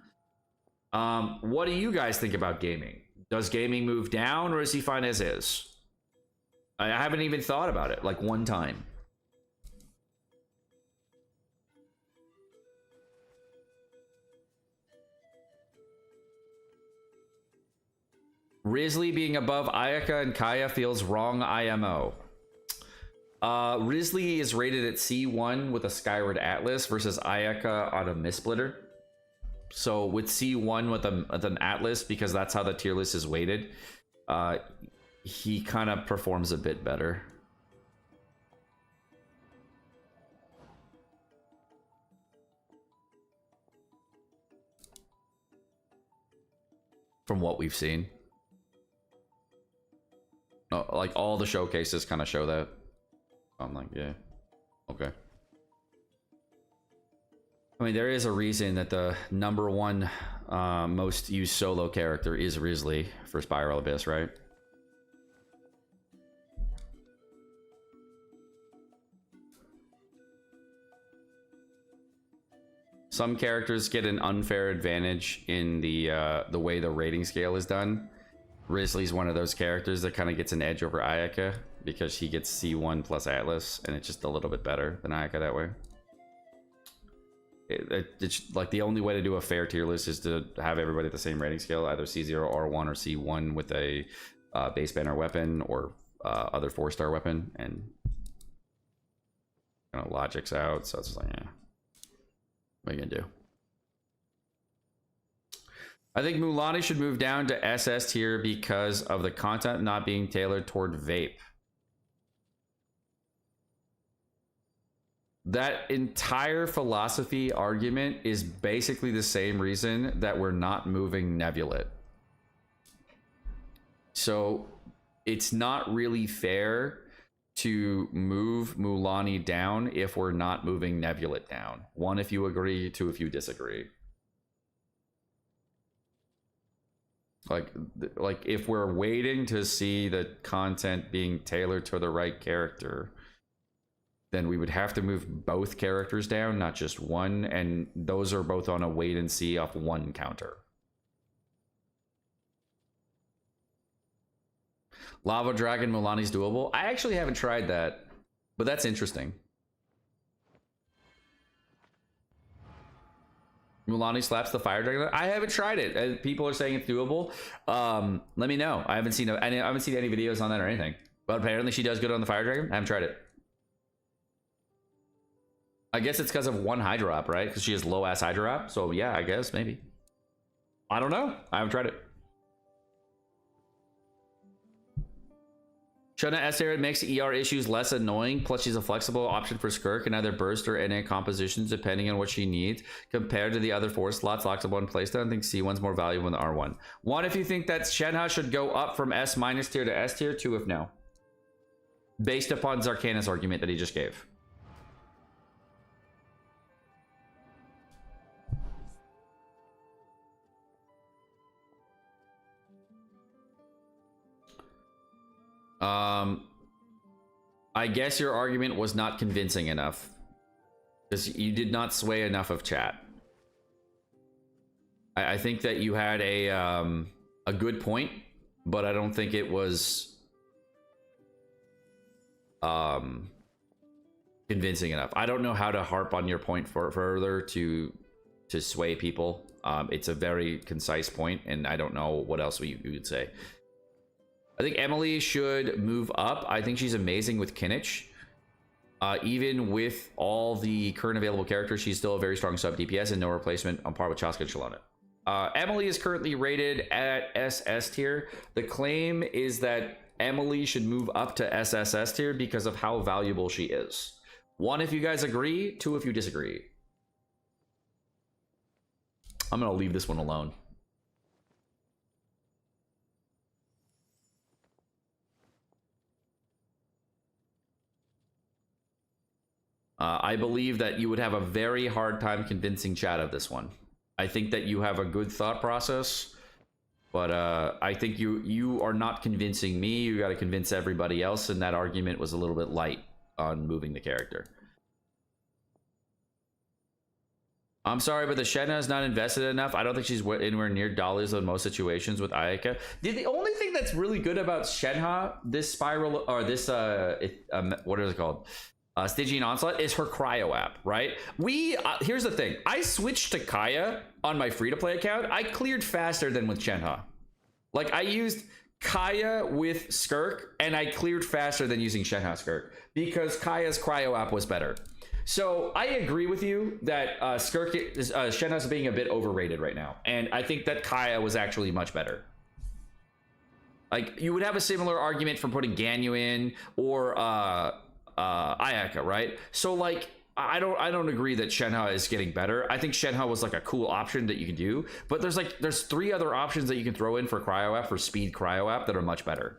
What do you guys think about gaming? Does gaming move down or is he fine as is? I haven't even thought about it like one time. Risley being above Ayaka and Kaya feels wrong IMO. Risley is rated at C1 with a Skyward Atlas versus Ayaka on a Mistsplitter. So with C1 with an Atlas, because that's how the tier list is weighted, he kind of performs a bit better. From what we've seen. Oh, like all the showcases kind of show that. I'm like, yeah, okay. I mean, there is a reason that the #1 most used solo character is Risley for Spiral Abyss, right? Some characters get an unfair advantage in the way the rating scale is done. Risley's one of those characters that kind of gets an edge over Ayaka because he gets C1 plus Atlas, and it's just a little bit better than Ayaka that way. It's like the only way to do a fair tier list is to have everybody at the same rating scale, either C0, R1, or C1 with a base banner weapon or other 4-star weapon, and kind of logics out. So it's just like, yeah. What are you gonna do? I think Mulaney should move down to SS tier because of the content not being tailored toward vape. That entire philosophy argument is basically the same reason that we're not moving Nebulet. So it's not really fair to move Mulaney down if we're not moving Nebulet down. 1, if you agree, 2, if you disagree. Like if we're waiting to see the content being tailored to the right character, then we would have to move both characters down, not just one, and those are both on a wait and see off 1 counter. Lava Dragon Mulaney's doable. I actually haven't tried that, but that's interesting. Mulaney slaps the Fire Dragon. I haven't tried it. People are saying it's doable. Let me know. I haven't seen any videos on that or anything. But apparently she does good on the Fire Dragon. I haven't tried it. I guess it's because of 1 Hydro Up, right? Because she has low ass Hydro Up. So yeah, I guess maybe. I don't know. I haven't tried it. Shona S-Tier makes ER issues less annoying, plus she's a flexible option for Skirk and either burst or NA compositions depending on what she needs. Compared to the other 4 slots locked up on playstyle, I think C1's more valuable than R1. 1, if you think that Shenhe should go up from S- tier to S tier. 2, if no. Based upon Zarkana's argument that he just gave. I guess your argument was not convincing enough because you did not sway enough of chat. I think that you had a good point, but I don't think it was convincing enough. I don't know how to harp on your point further to sway people. It's a very concise point, and I don't know what else you would say. I think Emily should move up. I think she's amazing with Kinich. Even with all the current available characters, she's still a very strong sub DPS and no replacement on par with Chaska and Shalana. Emily is currently rated at SS tier. The claim is that Emily should move up to SSS tier because of how valuable she is. 1, if you guys agree. 2, if you disagree. I'm gonna leave this one alone. I believe that you would have a very hard time convincing chat of this one. I think that you have a good thought process, but I think you are not convincing me. You got to convince everybody else, and that argument was a little bit light on moving the character. I'm sorry, but the Shenhe is not invested enough. I don't think she's anywhere near dollars in most situations with Ayaka. The only thing that's really good about Shenhe, this spiral, or this, what is it called? Stygian Onslaught, is her cryo app, right? Here's the thing. I switched to Kaya on my free-to-play account. I cleared faster than with Shenhe. Like, I used Kaya with Skirk, and I cleared faster than using Shenhe Skirk because Kaya's cryo app was better. So I agree with you that Shenhe is being a bit overrated right now, and I think that Kaya was actually much better. Like, you would have a similar argument for putting Ganyu in or Ayaka, right? So like, I don't agree that Shenhe is getting better. I think Shenhe was like a cool option that you can do, but there's 3 other options that you can throw in for cryo app, for speed cryo app, that are much better.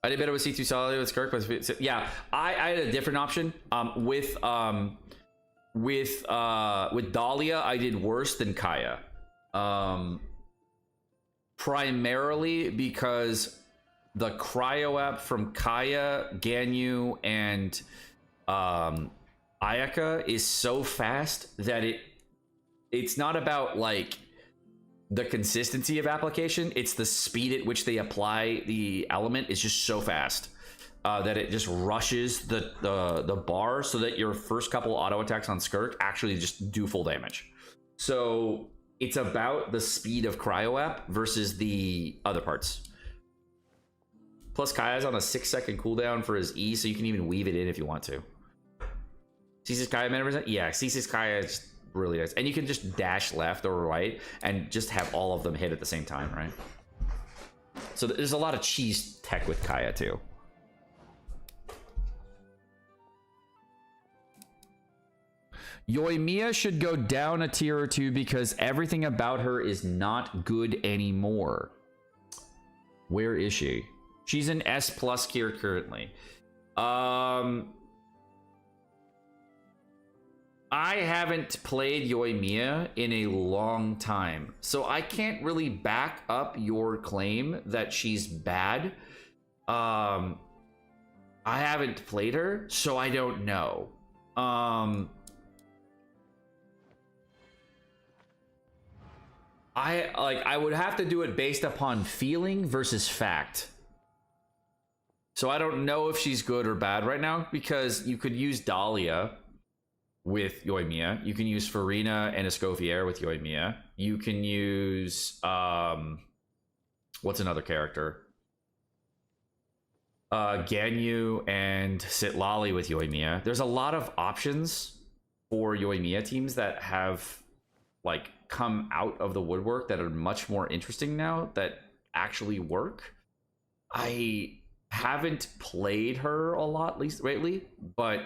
I did better with C2 Solid with Skirk, but yeah, I had a different option. With Dahlia, I did worse than Kaya. Primarily because the cryo app from Kaya, Ganyu, and Ayaka is so fast that it's not about like the consistency of application, it's the speed at which they apply the element is just so fast that it just rushes the bar, so that your first couple auto attacks on Skirk actually just do full damage. So it's about the speed of cryo app versus the other parts. Plus Kaya's on a 6-second cooldown for his E, so you can even weave it in if you want to. Ceases Kaya -%? Yeah, Ceases Kaya is really nice. And you can just dash left or right and just have all of them hit at the same time, right? So there's a lot of cheese tech with Kaya too. Yoimiya should go down a tier or two because everything about her is not good anymore. Where is she? She's an S+ tier currently. I haven't played Yoimiya in a long time, so I can't really back up your claim that she's bad. I haven't played her, so I don't know. I would have to do it based upon feeling versus fact. So I don't know if she's good or bad right now, because you could use Dahlia with Yoimiya. You can use Farina and Escoffier with Yoimiya. You can use what's another character? Ganyu and Sitlali with Yoimiya. There's a lot of options for Yoimiya teams that have like come out of the woodwork that are much more interesting now, that actually work. I haven't played her a lot, at least lately, but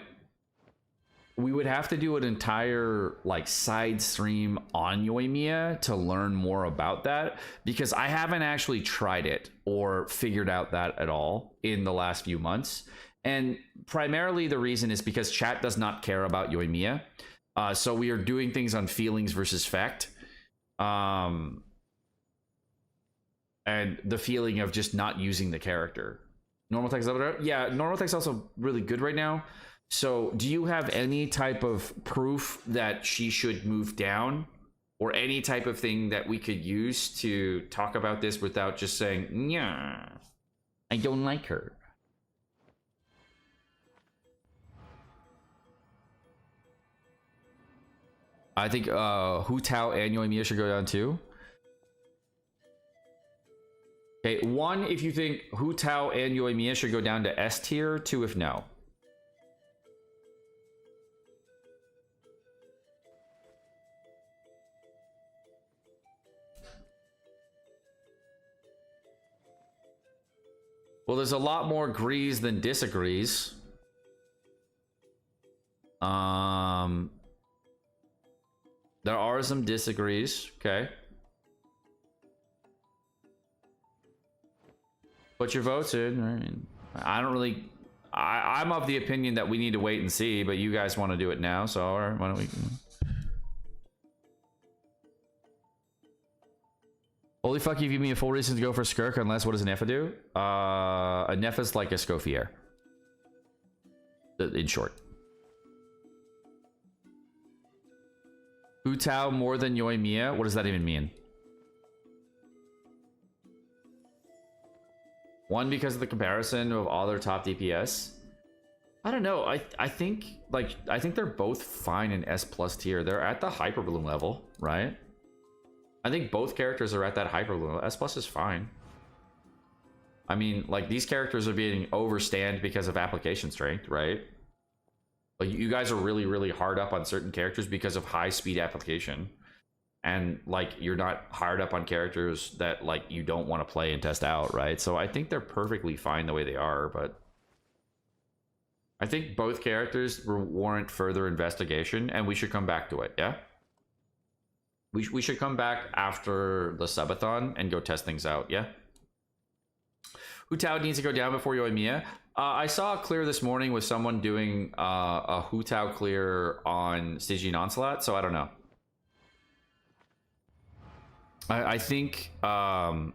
we would have to do an entire like side stream on Yoimiya to learn more about that, because I haven't actually tried it or figured out that at all in the last few months. And primarily the reason is because chat does not care about Yoimiya. So we are doing things on feelings versus fact. And the feeling of just not using the character. Normal text, yeah, normal text also really good right now. So do you have any type of proof that she should move down, or any type of thing that we could use to talk about this without just saying, yeah, I don't like her? I think Hu Tao and Yoimiya should go down too. Okay, 1 if you think Hu Tao and Yoimiya should go down to S tier, 2 if no. Well, there's a lot more agrees than disagrees. There are some disagrees, okay. Put your votes in. I mean, I don't really... I'm of the opinion that we need to wait and see, but you guys want to do it now, so all right, why don't we... Holy fuck, you give me a full reason to go for Skirk, unless what does Nefa do? Nefa's like a Escoffier. In short. Hu Tao more than Yoimiya? What does that even mean? 1 because of the comparison of all their top DPS. I don't know. I think they're both fine in S+ tier. They're at the Hyperbloom level, right? I think both characters are at that Hyperbloom level. S+ is fine. I mean, like, these characters are being overstand because of application strength, right? Like, you guys are really, really hard up on certain characters because of high speed application. And, like, you're not hard up on characters that, like, you don't want to play and test out, right? So I think they're perfectly fine the way they are, but I think both characters warrant further investigation, and we should come back to it, yeah? We should come back after the Subathon and go test things out, yeah? Hu Tao needs to go down before Yoimiya. I saw a clear this morning with someone doing a Hu Tao clear on Stygian Onslaught, so I don't know. I think Hu Tao and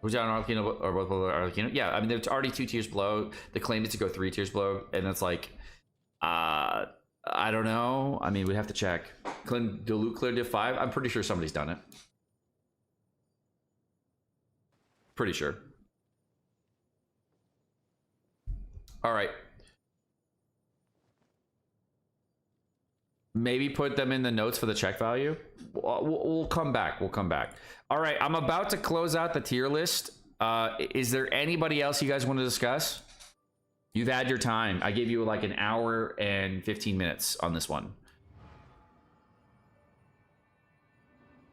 Arlecchino are both below Arlecchino. Yeah, I mean, they're already 2 tiers below. The claim is to go 3 tiers below, and it's like, I don't know. I mean, we'd have to check. Dilute clear Div 5? I'm pretty sure somebody's done it. Pretty sure. All right. Maybe put them in the notes for the check value. We'll come back. We'll come back. All right. I'm about to close out the tier list. Is there anybody else you guys want to discuss? You've had your time. I gave you like an hour and 15 minutes on this one.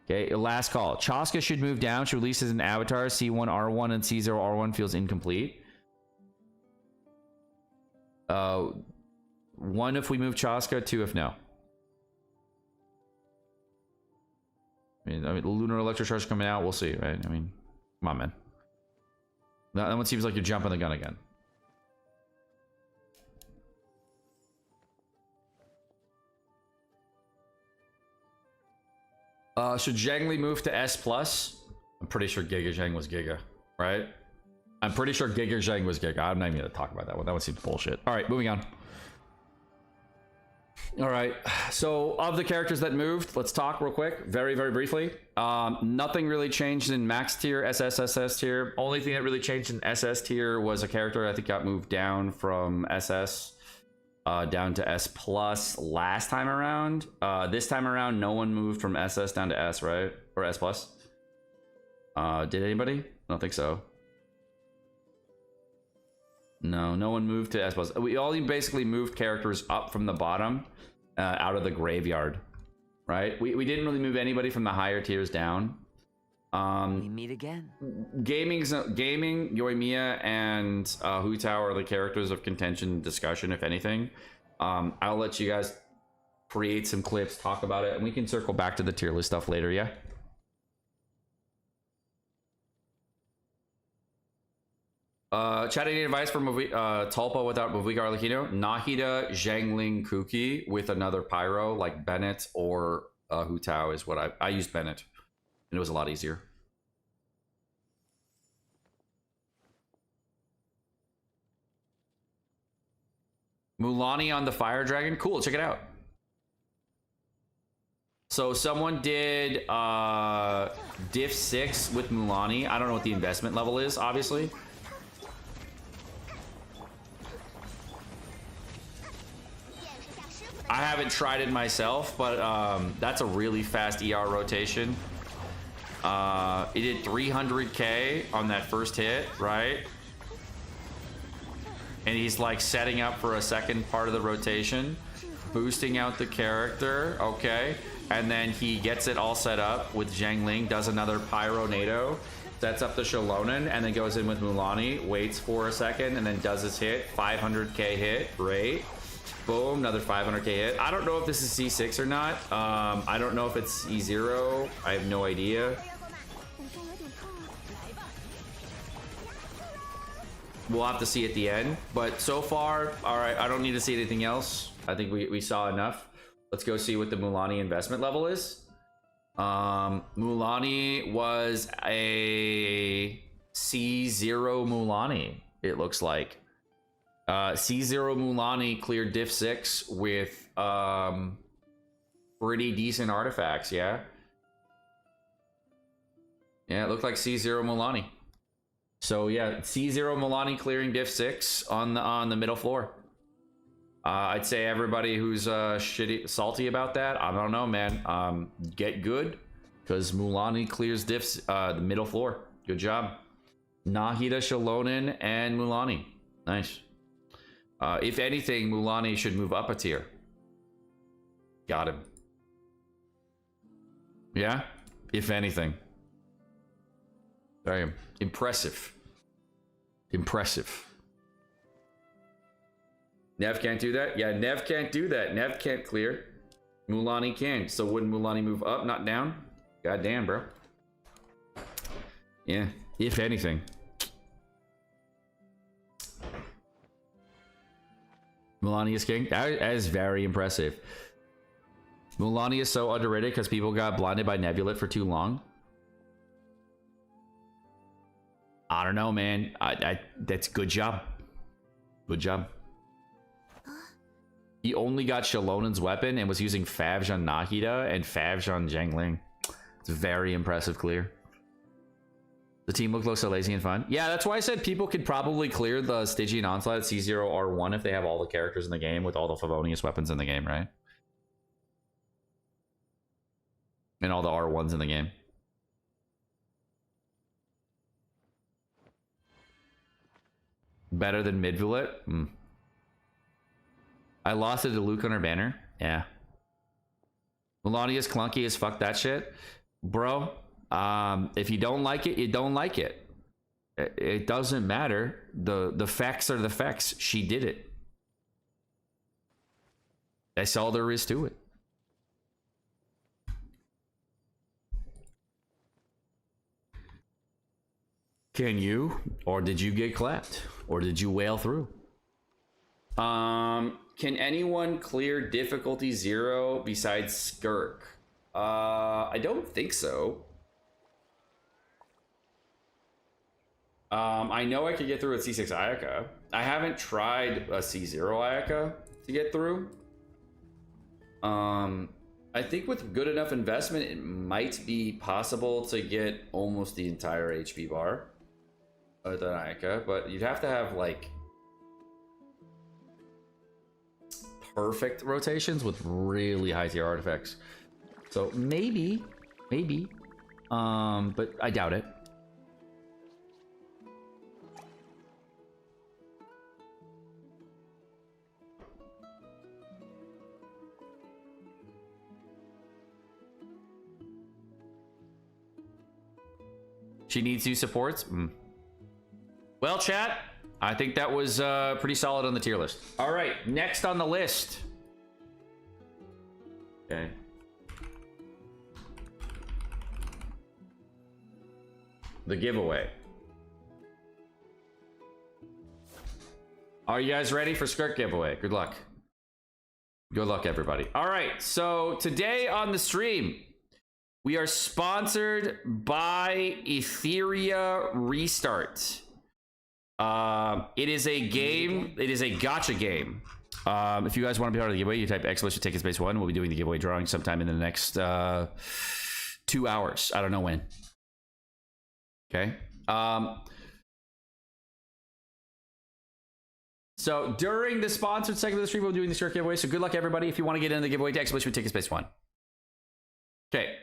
Okay, last call. Chaska should move down. She releases an avatar. C1 R1 and C0 R1 feels incomplete. 1 if we move Chaska, 2 if no. I mean, the lunar electrocharge coming out. We'll see, right? I mean, come on, man. That one seems like you're jumping the gun again. Should Zhengli move to S+? I'm pretty sure Giga Zheng was Giga, right? I'm pretty sure Giga Zheng was Giga. I'm not even gonna talk about that one. That one seems bullshit. All right, moving on. All right, so of the characters that moved, let's talk real quick, very, very briefly. Nothing really changed in max tier, SS tier. Only thing that really changed in SS tier was a character I think got moved down from SS down to S+ last time around. This time around, no one moved from SS down to S, right? Or S+. Did anybody? I don't think so. No one moved to S+. We all basically moved characters up from the bottom, out of the graveyard, right? We didn't really move anybody from the higher tiers down. We meet again. Gaming, Yoimiya, and Hu Tao are the characters of contention discussion, if anything. I'll let you guys create some clips, talk about it, and we can circle back to the tier list stuff later, yeah? Chatting advice for Tulpa without Moviga Arlecchino. Nahida, Zhangling, Kuki with another Pyro like Bennett or Hu Tao is what I used Bennett, and it was a lot easier. Mulani on the Fire Dragon. Cool, check it out. So someone did Diff 6 with Mulani. I don't know what the investment level is, obviously. I haven't tried it myself, but that's a really fast ER rotation. It did 300k on that first hit, right? And he's like setting up for a second part of the rotation, boosting out the character, okay? And then he gets it all set up with Zhangling, does another Pyro Nado, sets up the Shalonen, and then goes in with Mulani, waits for a second, and then does his hit, 500k hit, great. Boom, another 500k hit. I don't know if this is C6 or not. I don't know if it's E0. I have no idea. We'll have to see at the end. But so far, all right, I don't need to see anything else. I think we saw enough. Let's go see what the Mulani investment level is. Mulani was a C0 Mulani, it looks like. C0 Mulani cleared Diff 6 with pretty decent artifacts, yeah? Yeah, it looked like C0 Mulani. So yeah, C0 Mulani clearing Diff 6 on the middle floor. I'd say everybody who's salty about that, I don't know, man. Get good, because Mulani clears Diffs the middle floor. Good job. Nahida, Shalonen, and Mulani. Nice. If anything, Mulani should move up a tier. Got him. Yeah? If anything. Damn. Impressive. Impressive. Nev can't do that? Yeah, Nev can't do that. Nev can't clear. Mulani can. So wouldn't Mulani move up, not down? God damn, bro. Yeah, if anything. Melania's king. That is very impressive. Melania is so underrated because people got blinded by Nebulet for too long. I don't know, man. That's good job. Good job. He only got Shalonen's weapon and was using Favj on Nahida and Favj on Zhangling. It's very impressive clear. The team looks so lazy and fun. Yeah, that's why I said people could probably clear the Stygian Onslaught at C0R1 if they have all the characters in the game with all the Favonius weapons in the game, right? And all the R1s in the game. Better than Midvulet? I lost it to Luke on her banner. Yeah. Melania's clunky as fuck that shit. Bro, if you don't like it, you don't like it. It doesn't matter. The facts are the facts. She did it. That's all there is to it. Can you? Or did you get clapped? Or did you wail through? Can anyone clear difficulty 0 besides Skirk? I don't think so. I know I could get through at C6 Ayaka. I haven't tried a C0 Ayaka to get through. I think with good enough investment, it might be possible to get almost the entire HP bar of the Ayaka, but you'd have to have like perfect rotations with really high tier artifacts. So maybe, but I doubt it. She needs new supports. Well, chat, I think that was pretty solid on the tier list. All right, next on the list. Okay. The giveaway. Are you guys ready for Skirk giveaway? Good luck. Good luck, everybody. All right, so today on the stream, we are sponsored by Etheria Restart. It is a game. It is a gacha game. If you guys want to be part of the giveaway, you type !ticketspace1. We'll be doing the giveaway drawing sometime in the next 2 hours. I don't know when. Okay. So during the sponsored segment of the stream, we'll be doing the Skirk giveaway. So good luck, everybody. If you want to get into the giveaway, !ticketspace1. Okay.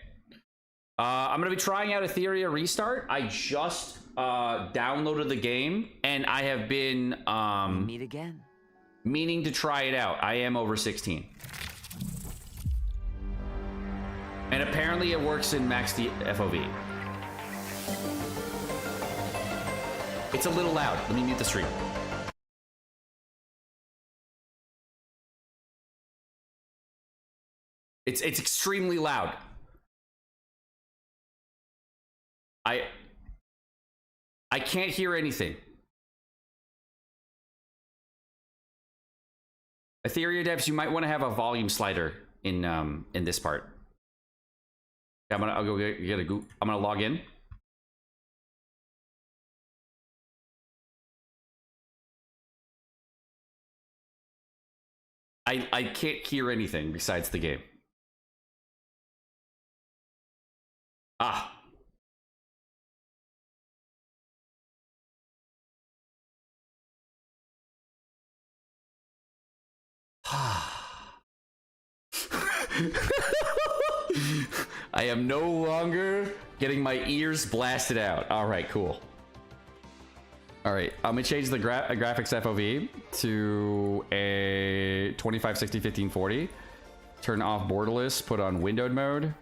I'm going to be trying out Etheria Restart. I just downloaded the game, and I have been meet again. Meaning to try it out. I am over 16. And apparently it works in max FOV. It's a little loud. Let me mute the stream. It's extremely loud. I can't hear anything. Etheria devs, you might want to have a volume slider in this part. Yeah, I'm gonna log in. I can't hear anything besides the game. Ah. I am no longer getting my ears blasted out. All right, cool. All right, I'm gonna change the graphics FOV to a 2560 1540. Turn off borderless, put on windowed mode,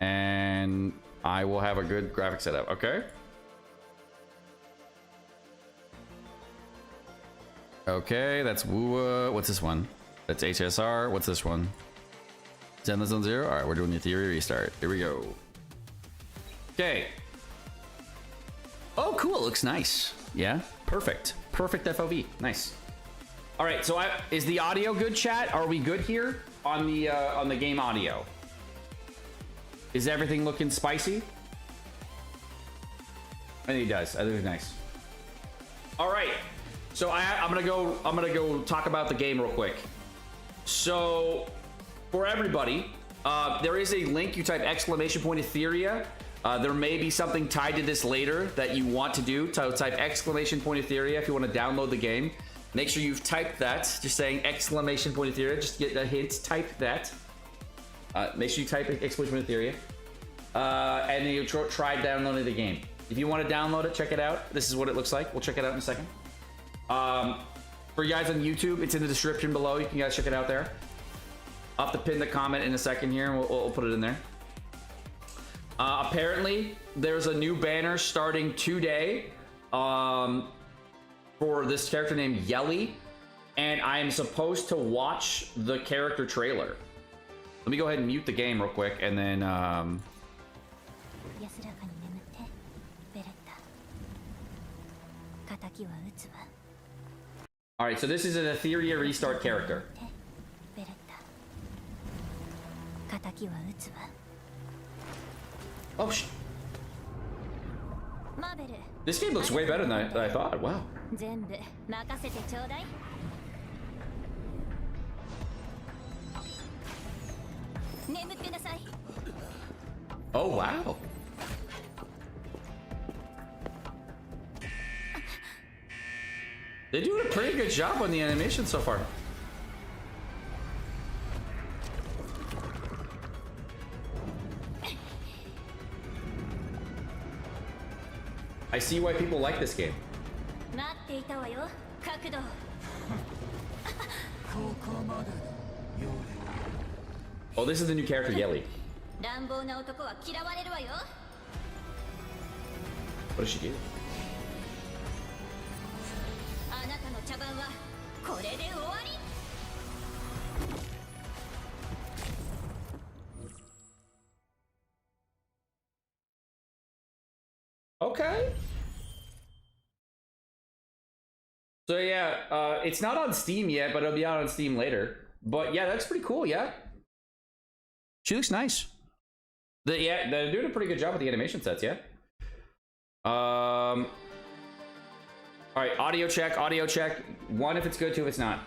and I will have a good graphic setup. Okay. Okay, that's Wua. What's this one? That's HSR. What's this one? Zenless on 0. All right, we're doing the Ethereal restart. Here we go. Okay. Oh, cool. Looks nice. Yeah, perfect. Perfect FOV. Nice. All right, so is the audio good, chat? Are we good here on the game audio? Is everything looking spicy? I think it does. I think it's nice. All right, so I'm gonna go talk about the game real quick. So for everybody, there is a link. You type !Etheria. There may be something tied to this later that you want to do. So type !Etheria if you want to download the game. Make sure you've typed that. Just saying !Etheria. Just get a hint. Type that. Make sure you type !Etheria. And then you try downloading the game. If you want to download it, check it out. This is what it looks like. We'll check it out in a second. For you guys on YouTube, it's in the description below. You can guys check it out there. I'll have to pin the comment in a second here, and we'll put it in there. Apparently, there's a new banner starting today for this character named Yelly, and I am supposed to watch the character trailer. Let me go ahead and mute the game real quick, and then... Alright, so this is an Etheria restart character. Oh, this game looks way better than I thought. Wow. Oh, wow. They're doing a pretty good job on the animation so far. I see why people like this game. Oh, this is the new character, Yelly. What does she do? Okay. So yeah, it's not on Steam yet, but it'll be out on Steam later. But yeah, that's pretty cool, yeah. She looks nice. Yeah, they're doing a pretty good job with the animation sets, yeah. All right, audio check, audio check. 1 if it's good, 2 if it's not.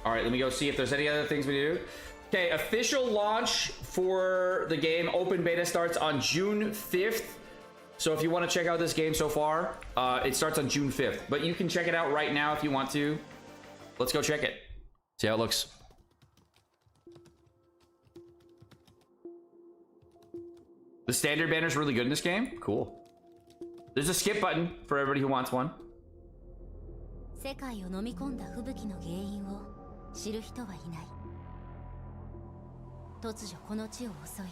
All right, let me go see if there's any other things we do. Okay, official launch for the game. Open beta starts on June 5th. So if you want to check out this game so far, it starts on June 5th. But you can check it out right now if you want to. Let's go check it. See how it looks. The standard banner is really good in this game. Cool. There's a skip button for everybody who wants one. 世界を飲み込んだ吹雪の原因を知る人はいない。突如この地を襲い、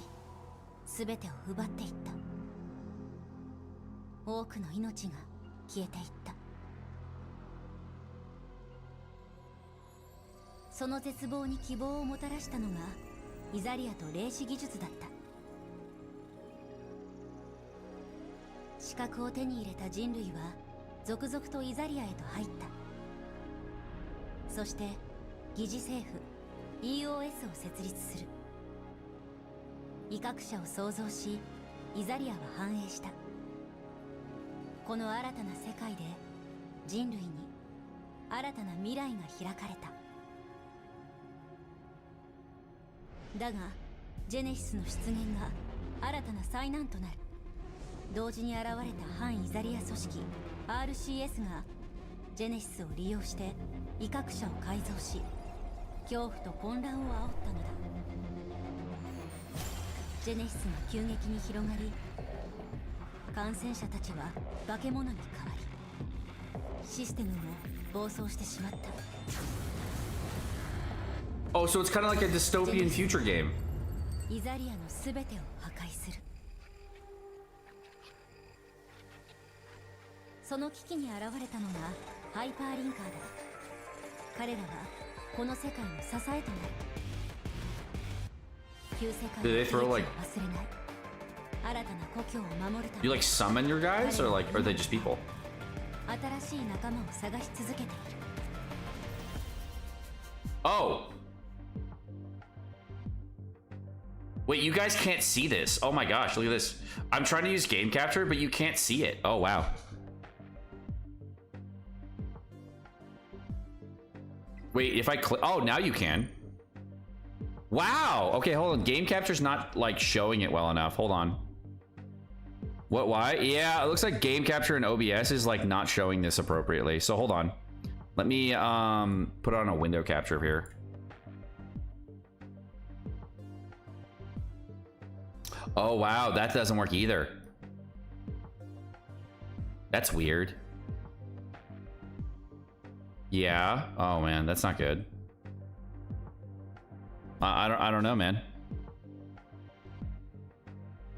すべてを奪っていった。多くの命が消えていった。その絶望に希望をもたらしたのがイザリアと霊視技術だった。資格を手に入れた人類は続々とイザリアへと入った。そして疑似政府 EOS を設立する。威嚇者を創造し、イザリアは繁栄した。この新たな世界で人類に新たな未来が開かれた。だがジェネシスの出現が新たな災難となる。同時に現れた反イザリア組織 RCS がジェネシスを利用して威嚇者を改造し、恐怖と混乱を煽ったのだ。ジェネシスが急激に広がり、感染者たちは化け物に変わり、システムも暴走してしまった。Oh, so it's kind of like a dystopian future game. イザリアのすべてを破壊する。その危機に現れたのがハイパーリンカーだ。彼らはこの世界の支えとなる。Do they throw like... You like summon your guys, or like, are they just people? Oh! Wait, you guys can't see this. Oh my gosh, look at this. I'm trying to use game capture, but you can't see it. Oh wow. Wait, if I click... Oh, now you can. Wow! Okay, hold on. Game capture's not, like, showing it well enough. Hold on. What, why? Yeah, it looks like game capture in OBS is, like, not showing this appropriately. So, hold on. Let me, put on a window capture here. Oh, wow. That doesn't work either. That's weird. Yeah. Oh man, that's not good. I don't know, man.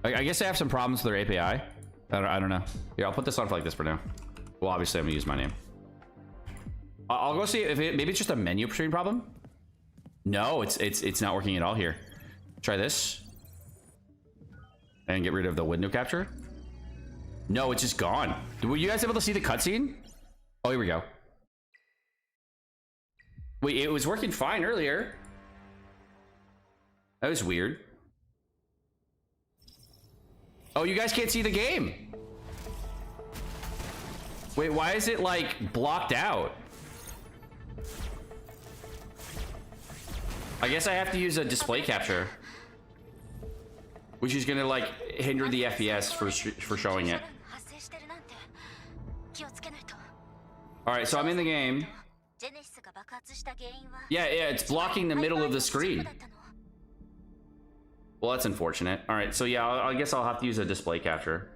I guess I have some problems with their API. I don't know. Here, I'll put this on for like this for now. Well, obviously I'm gonna use my name. I'll go see if maybe it's just a menu screen problem. No, it's not working at all here. Try this. And get rid of the window capture. No, it's just gone. Were you guys able to see the cutscene? Oh, here we go. Wait, it was working fine earlier. That was weird. Oh, you guys can't see the game. Wait, why is it like blocked out? I guess I have to use a display capture, which is gonna like hinder the FPS for showing it. All right, so I'm in the game. Yeah, it's blocking the middle of the screen. Well, that's unfortunate. All right, so yeah, I guess I'll have to use a display capture.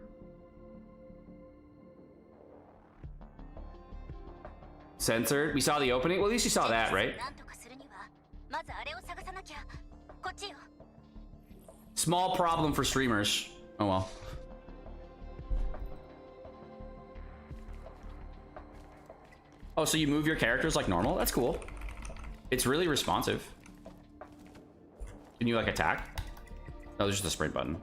Censored. We saw the opening. Well, at least you saw that, right? Small problem for streamers. Oh well. Oh, so you move your characters like normal? That's cool. It's really responsive. Can you like attack? No, there's just a sprint button.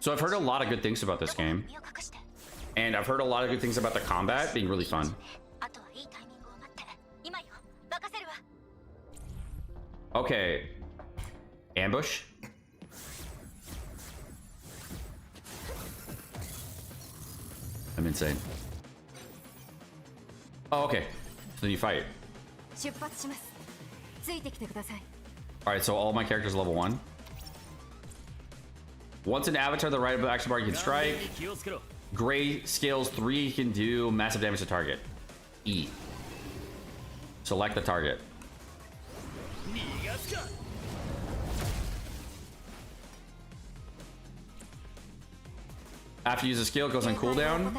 So I've heard a lot of good things about this game. And I've heard a lot of good things about the combat being really fun. Okay. Ambush? I'm insane. Oh, okay. So then you fight. Alright, so all my characters are level 1. Once an avatar, the right action bar, you can strike. Gray skills 3 can do massive damage to target. E. Select the target. After you use a skill, it goes on cooldown.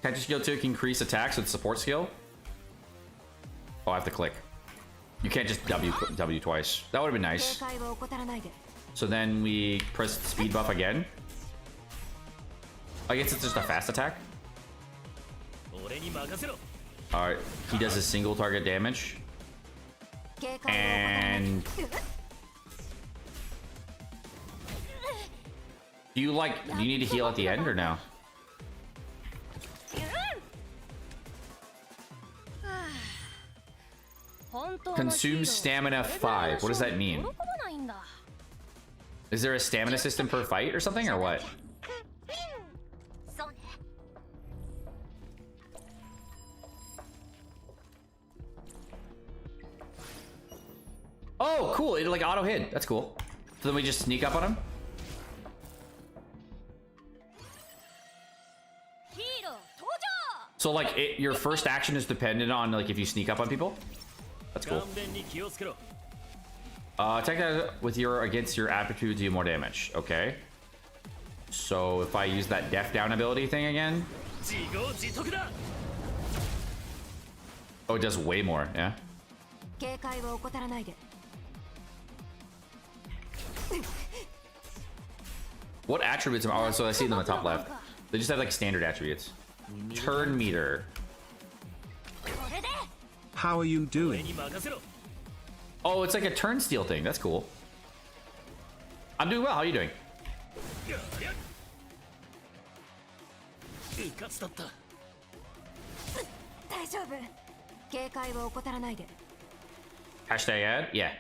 Catch skill 2 can increase attacks with support skill. Oh, I have to click. You can't just W twice. That would have been nice. So then we press the speed buff again. I guess it's just a fast attack. Alright, he does a single target damage. And... Do you need to heal at the end or no? Consume stamina 5. What does that mean? Is there a stamina system per fight or something, or what? Oh, cool. It like auto hit. That's cool. So then we just sneak up on him? So like your first action is dependent on like if you sneak up on people? That's cool. Attack that with against your aptitude to do more damage. Okay. So if I use that death down ability thing again. Oh, it does way more, yeah. What attributes? Oh, so I see them on the top left. They just have like standard attributes. Turn meter. How are you doing? Oh, it's like a turnstile thing. That's cool. I'm doing well. How are you doing? Hashtag ad? Yeah.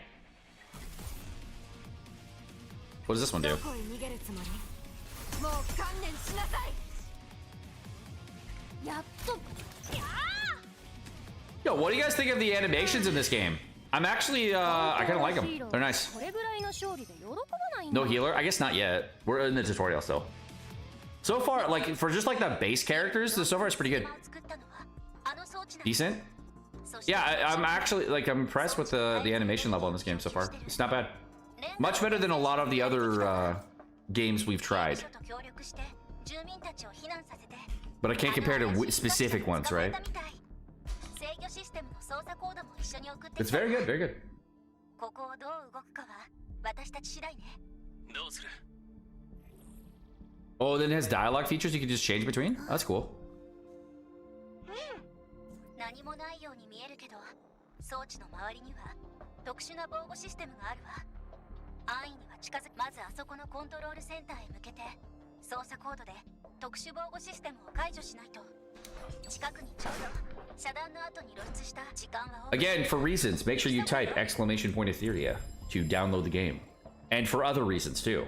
What does this one do? Yo, what do you guys think of the animations in this game? I'm actually, I kind of like them. They're nice. No healer? I guess not yet. We're in the tutorial still. So far, like, for just like the base characters, so far it's pretty good. Decent? Yeah, I'm actually, like, I'm impressed with the animation level in this game so far. It's not bad. Much better than a lot of the other games we've tried. But I can't compare to specific ones, right? It's very good, very good. Oh, then it has dialogue features you can just change between? That's cool. Again, for reasons, make sure you type !Etheria to download the game. And for other reasons too.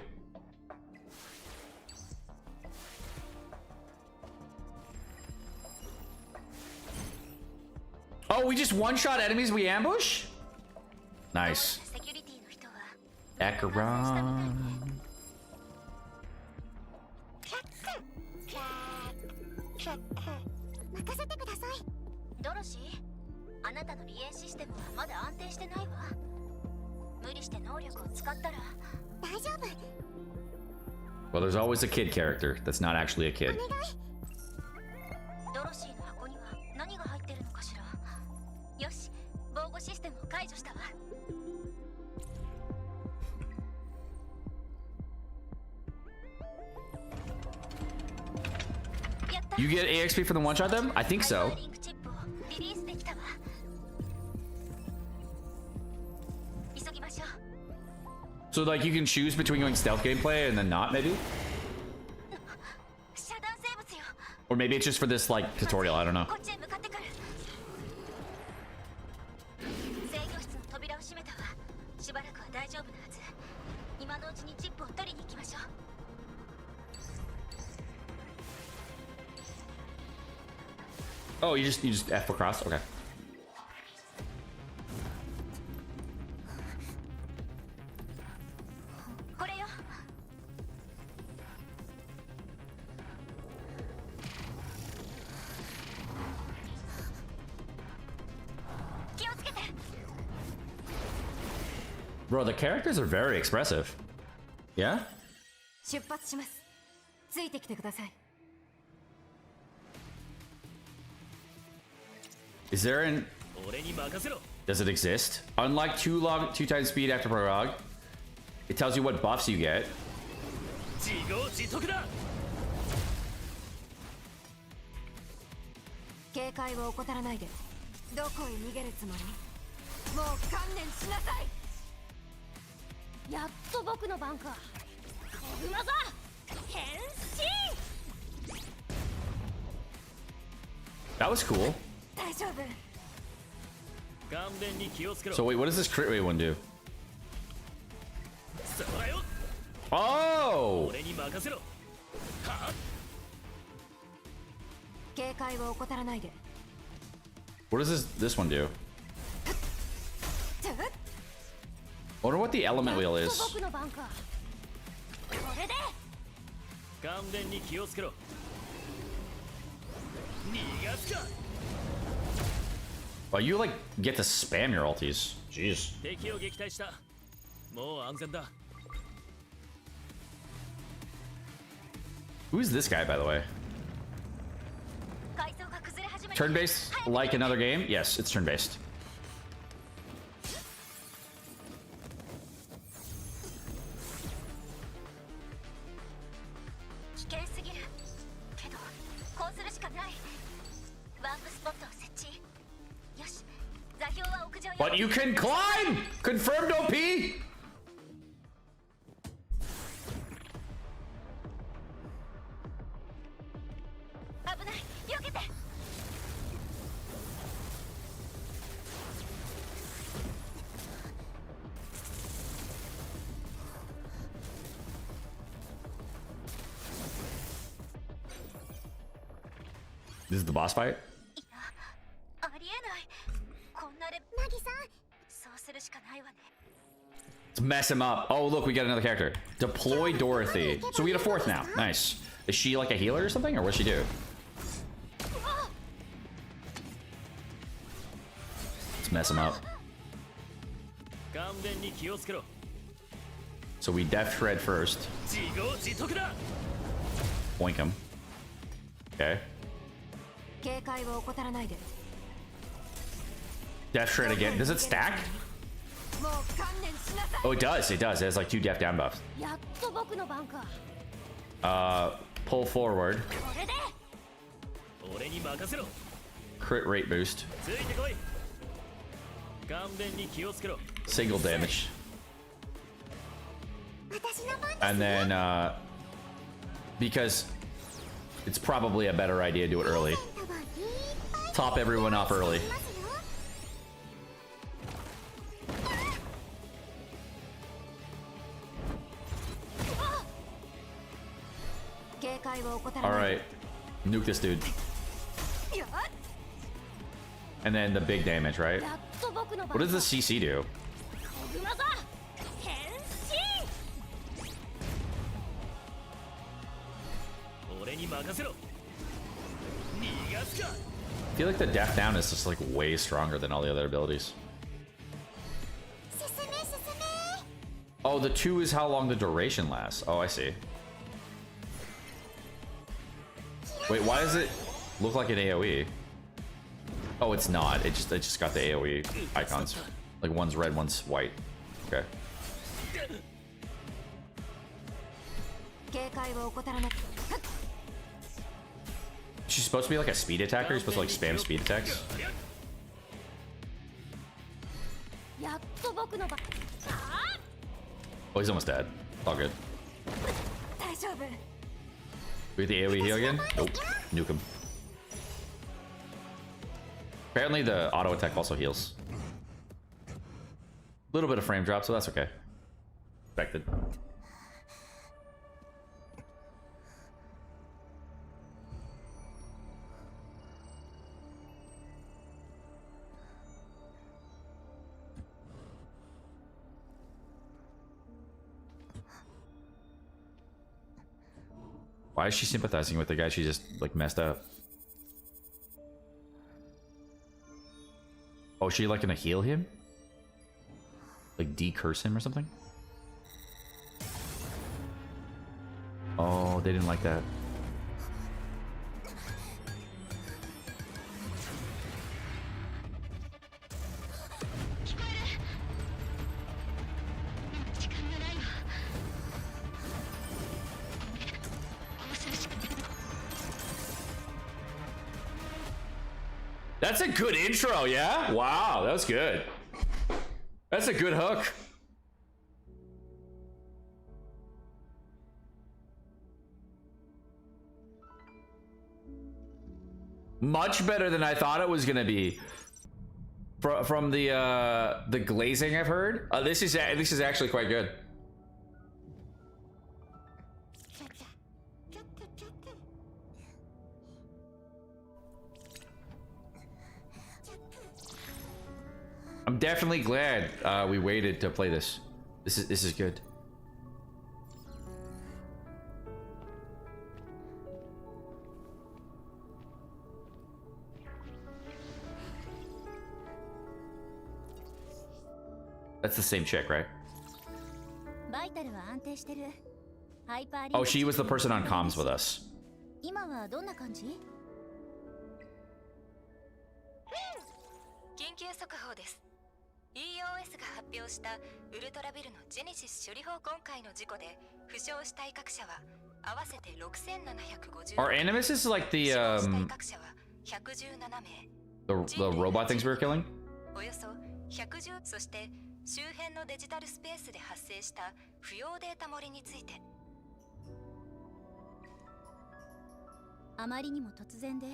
Oh, we just one-shot enemies we ambush? Nice. Acheron. Well, there's always a kid character that's not actually a kid. You get AXP for the one-shot them? I think so. So like you can choose between going stealth gameplay and then not, maybe? Or maybe it's just for this like tutorial, I don't know. Oh, you just F across? Okay. Bro, the characters are very expressive. Yeah? Is there an... Does it exist? Unlike 2 times speed after prologue, it tells you what buffs you get. That was cool. So wait, what does this crit rate one do? Oh! What does this one do? I wonder what the element wheel is. Oh, you like get to spam your ultis. Jeez. Who's this guy, by the way? Turn-based, like another game? Yes, it's turn-based. But you can climb! Confirmed OP! This is the boss fight? Let's mess him up. Oh, look, we got another character. Deploy Dorothy. So we get a fourth now. Nice. Is she like a healer or something? Or what's she do? Let's mess him up. So we Death Shred first. Boink him. Okay. Death Shred again. Does it stack? Oh, it does. It does. It has like 2 death down buffs. Pull forward. Crit rate boost. Single damage. And then, because it's probably a better idea to do it early. Top everyone off early. Alright. Nuke this dude. And then the big damage, right? What does the CC do? I feel like the death down is just like way stronger than all the other abilities. Oh, the 2 is how long the duration lasts. Oh, I see. Wait, why does it look like an AoE? Oh, it's not. It just got the AoE icons. Like one's red, one's white. Okay. She's supposed to be like a speed attacker. You're supposed to like spam speed attacks. Oh, he's almost dead. All good. We get the AoE heal again? Nope. Nuke him. Apparently the auto attack also heals. A little bit of frame drop, so that's okay. Expected. Why is she sympathizing with the guy she just like messed up? Oh, is she like gonna heal him? Like decurse him or something? Oh, they didn't like that. That's a good intro, yeah? Wow, that was good. That's a good hook. Much better than I thought it was gonna be. From the glazing I've heard, this is actually quite good. I'm definitely glad we waited to play this. This is good. That's the same chick, right? Oh, she was the person on comms with us. EOS が発表したウルトラビルのジェネシス処理法今回の事故で負傷した医学者は合わせて6750 Our Animus is like the 死亡した医学者は117名 The robot things we were killing? およそ110そして周辺のデジタルスペースで発生した不要データ漏れについてあまりにも突然で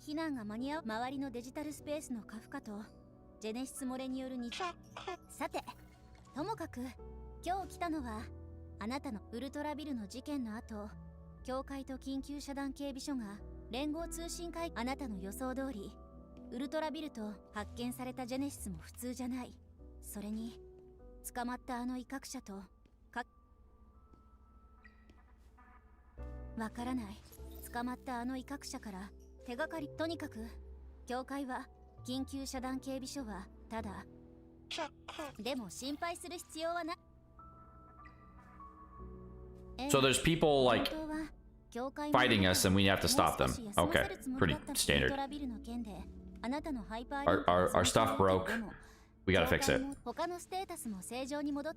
避難が間に合う周りのデジタルスペースの過負荷とジェネシス漏れによるにさてともかく今日来たのはあなたのウルトラビルの事件の後教会と緊急遮断警備所が連合通信会あなたの予想通りウルトラビルと発見されたジェネシスも普通じゃないそれに捕まったあの威嚇者とわからない捕まったあの威嚇者から手がかりとにかく教会は緊急遮断警備所はただでも心配する必要はない So there's people like fighting us and we have to stop them. Okay, pretty standard. Our stuff broke. We gotta fix it. 他のステータスも正常に戻っ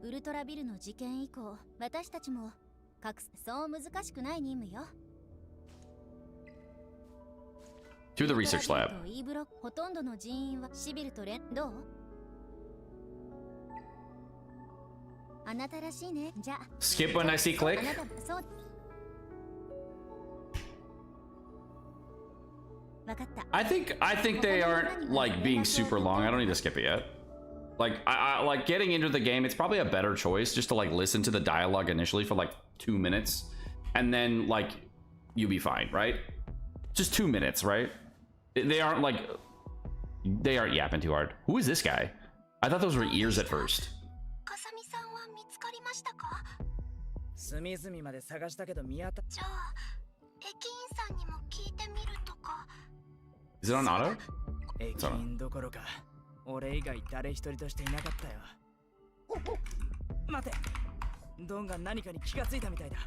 ウルトラビルの事件以降私たちも隠すそう難しくない任務よ To the research lab. ほとんどの人員はシビルとどうあなたらしいねじゃあ Skip when I see click. あなたそう I think they aren't like being super long. I don't need to skip it yet. Like I like getting into the game. It's probably a better choice just to like listen to the dialogue initially for like 2 minutes, and then like you'll be fine, right? Just 2 minutes, right? They aren't yapping too hard. Who is this guy? I thought those were ears at first. 隅々まで探したけど見当たじゃあ駅員さんにも聞いてみるとか Is it on auto? 駅員どころか俺以外誰一人としていなかったよ待てドンが何かに気がついたみたいだ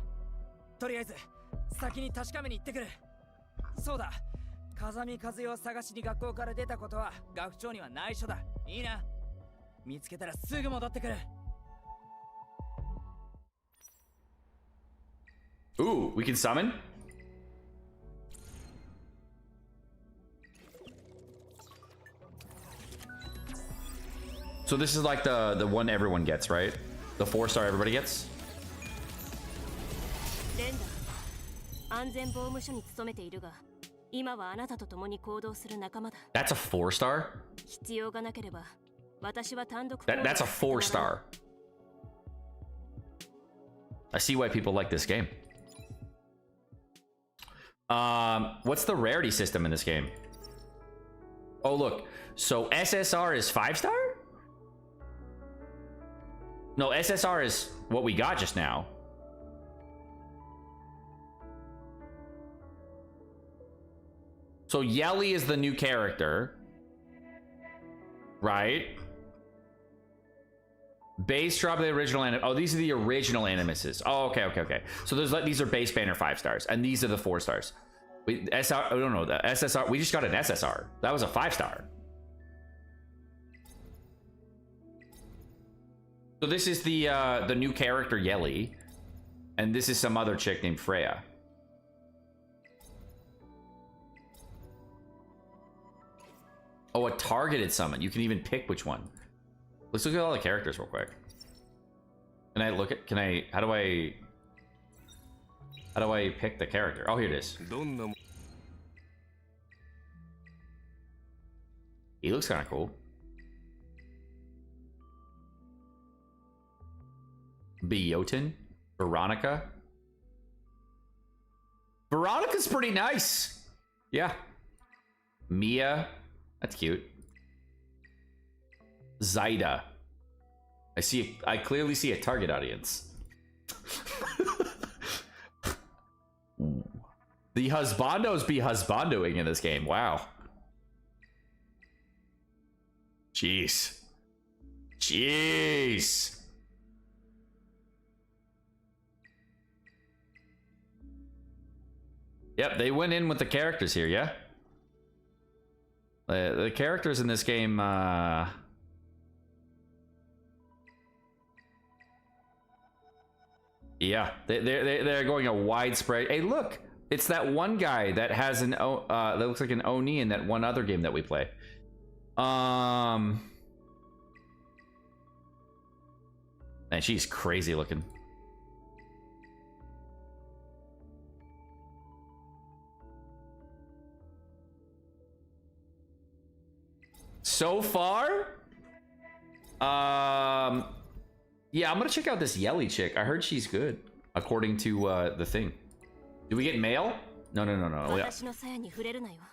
とりあえず先に確かめに行ってくるそうだ風見和代を探しに学校から出たことは学長には内緒だいいな見つけたらすぐ戻ってくる Ooh, we can summon? So this is like the one everyone gets, right? The 4-star everybody gets? レンダー、安全防務署に勤めているが、今はあなたと共に行動する仲間だ。That's a 4-star? 必要がなければ、私は単独 That's a 4-star. I see why people like this game. What's the rarity system in this game? Oh, look. So SSR is 5-star? No, SSR is what we got just now. So Yelly is the new character. Right? Base drop the original anim. Oh, these are the original animuses. Oh, okay. So there's like these are base banner 5-stars, and these are the 4-stars. SR. Oh no, the SSR. We just got an SSR. That was a 5-star. So this is the new character Yelly, and this is some other chick named Freya. Oh, a targeted summon. You can even pick which one. Let's look at all the characters real quick. Can I look at, how do I pick the character? Oh, here it is. He looks kind of cool. Beoten? Veronica? Veronica's pretty nice. Yeah. Mia. That's cute. Zyda. I clearly see a target audience. The husbandos be husbandoing in this game. Wow. Jeez. Yep, they went in with the characters here, yeah? The characters in this game, yeah, they're going a widespread. Hey, look, It's that one guy that has an that looks like an Oni in that one other game that we play. Man, she's crazy looking. So far, yeah, I'm gonna check out this Yelly chick. I heard she's good, according to the thing. Do we get mail? No.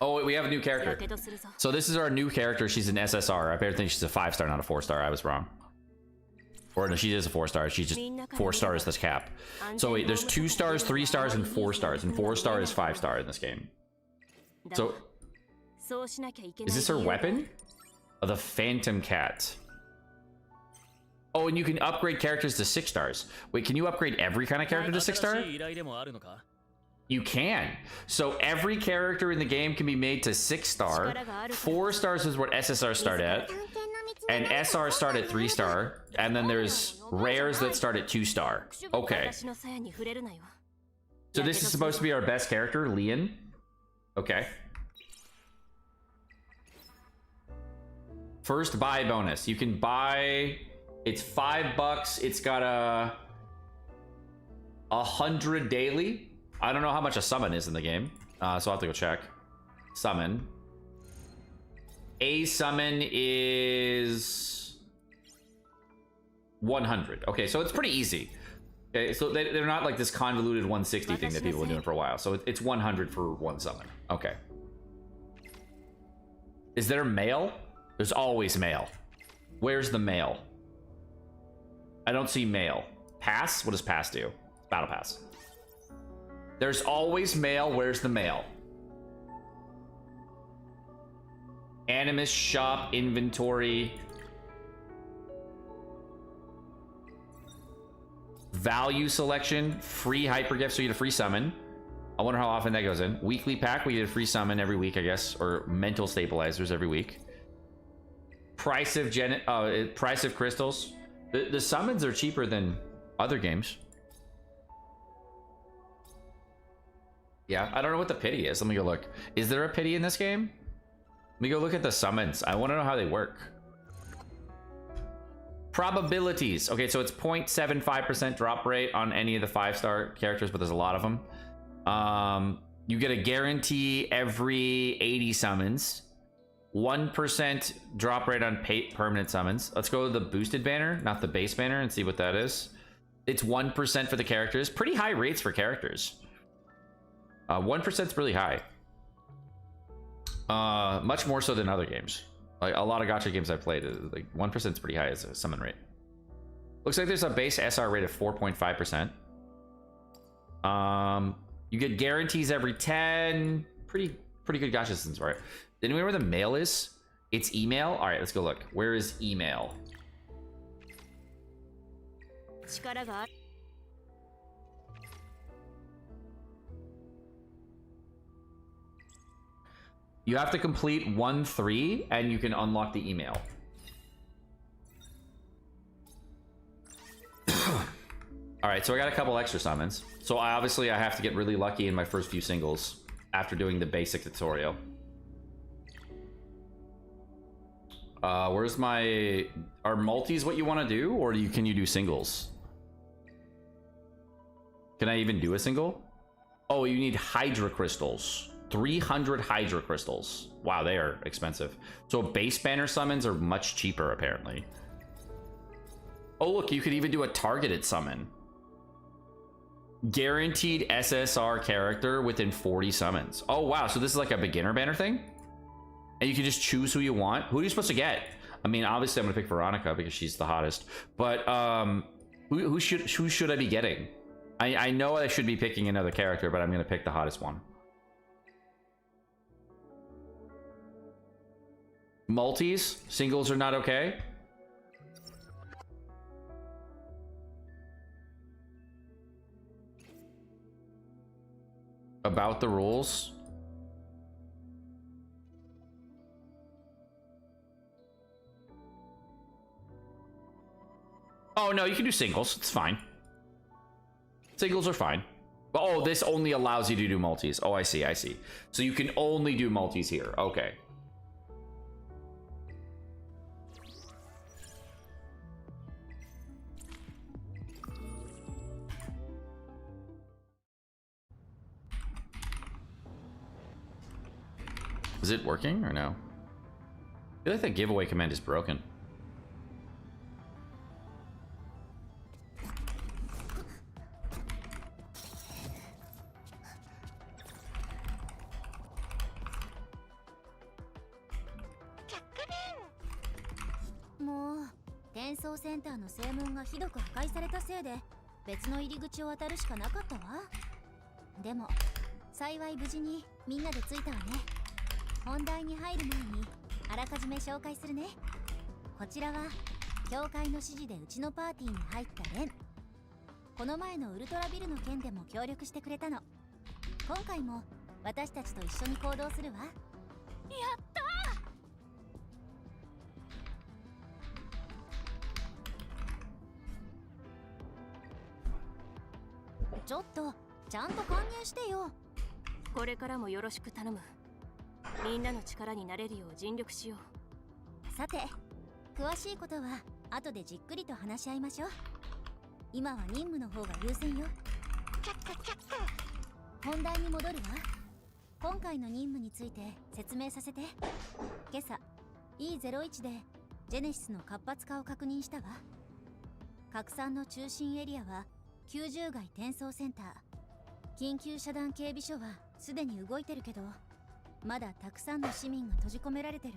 Oh, we have a new character. So this is our new character. She's an SSR. I better think she's a 5-star, not a 4-star. I was wrong. Or no, she is a 4-star. She's just 4 stars this cap. So wait, there's 2 stars, 3 stars, and 4 stars. And 4-star is 5-star in this game. So is this her weapon? Oh, the Phantom Cat. Oh, and you can upgrade characters to 6 stars. Wait, can you upgrade every kind of character to 6 star? You can. So every character in the game can be made to 6 star. 4 stars is what SSR start at. And SR start at 3 star. And then there's rares that start at 2 star. Okay. So this is supposed to be our best character, Leon. Okay. First buy bonus. You can buy, it's $5. It's got a 100 daily. I don't know how much a summon is in the game. So I'll have to go check. Summon. A summon is 100. Okay, so it's pretty easy. Okay, so they're not like this convoluted 160 thing that people have been doing for a while. So it's 100 for 1 summon. Okay. Is there mail? There's always mail. Where's the mail? I don't see mail. Pass? What does pass do? Battle pass. There's always mail. Where's the mail? Animus shop inventory. Value selection. Free hyper gift, so you get a free summon. I wonder how often that goes in. Weekly pack, we get a free summon every week, I guess, or mental stabilizers every week. Price of price of crystals. The summons are cheaper than other games. Yeah, I don't know what the pity is. Let me go look. Is there a pity in this game? Let me go look at the summons. I want to know how they work. Probabilities. Okay, so it's 0.75% drop rate on any of the 5-star characters, but there's a lot of them. You get a guarantee every 80 summons. 1% drop rate on permanent summons. Let's go to the boosted banner, not the base banner, and see what that is. It's 1% for the characters. Pretty high rates for characters. 1% is really high. Much more so than other games. Like a lot of gacha games I've played, like 1% is pretty high as a summon rate. Looks like there's a base SR rate of 4.5%. You get guarantees every 10. Pretty good gacha systems for it. Anyway, where the mail is? It's email. All right, let's go look. Where is email? You have to complete 1-3 and you can unlock the email. All right, so I got a couple extra summons. So I have to get really lucky in my first few singles after doing the basic tutorial. Where's my... Are multis what you want to do, or can you do singles? Can I even do a single? Oh, you need Hydra crystals. 300 Hydra crystals. Wow, they are expensive. So base banner summons are much cheaper, apparently. Oh, look, you could even do a targeted summon. Guaranteed SSR character within 40 summons. Oh, wow, so this is like a beginner banner thing? And you can just choose who you want. Who are you supposed to get? I mean, obviously I'm gonna pick Veronica because she's the hottest. But who should I be getting? I know I should be picking another character, but I'm gonna pick the hottest one. Multis, singles are not okay. About the rules. Oh no, you can do singles. It's fine. Singles are fine. Oh, this only allows you to do multis. Oh, I see, I see. So you can only do multis here. Okay. Is it working or no? I feel like the giveaway command is broken. E01 でジェネシスの活発化を確認したわ。拡散の中心エリアは90街転送センター。緊急遮断警備所はすでに動いてるけど、まだたくさんの市民が閉じ込められてる。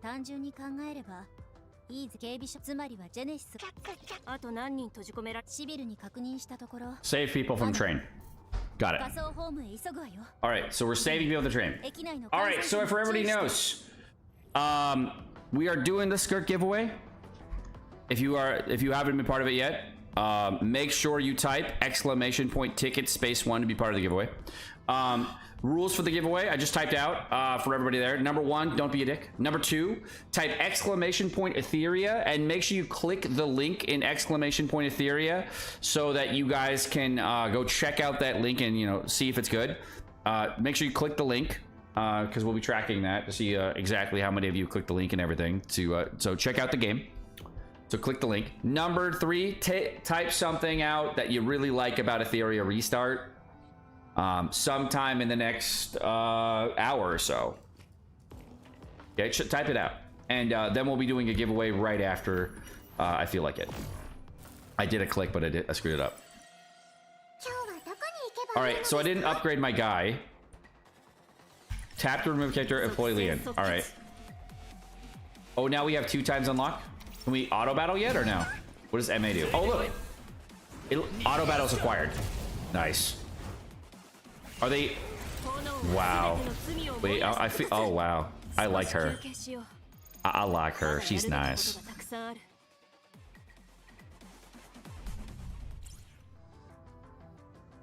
単純に考えれば、イーズ警備所、つまりはジェネシス。あと何人閉じ込められ、シビルに確認したところ。Save people from train. Got it. Alright, so we're saving people on the train. Alright, so if everybody knows, we are doing the Skirk giveaway. If you haven't been part of it yet, make sure you type !ticket space1 to be part of the giveaway. Rules for the giveaway, I just typed out for everybody there. Number 1, don't be a dick. Number 2, type !Etheria and make sure you click the link in !Etheria so that you guys can go check out that link and, you know, see if it's good. Make sure you click the link because we'll be tracking that to see exactly how many of you clicked the link and everything. So check out the game. So click the link. Number 3, type something out that you really like about Etheria Restart. Sometime in the next hour or so. Okay, type it out. And then we'll be doing a giveaway right after I feel like it. I did a click, but I screwed it up. Alright, so I didn't upgrade my guy. Tap to remove character, employee Leon. Alright. Oh, now we have 2 times unlock? Can we auto battle yet or no? What does MA do? Oh, look! Auto battle's acquired. Nice. Are they... Wow. Wait, I feel... Oh, wow. I like her. I like her. She's nice.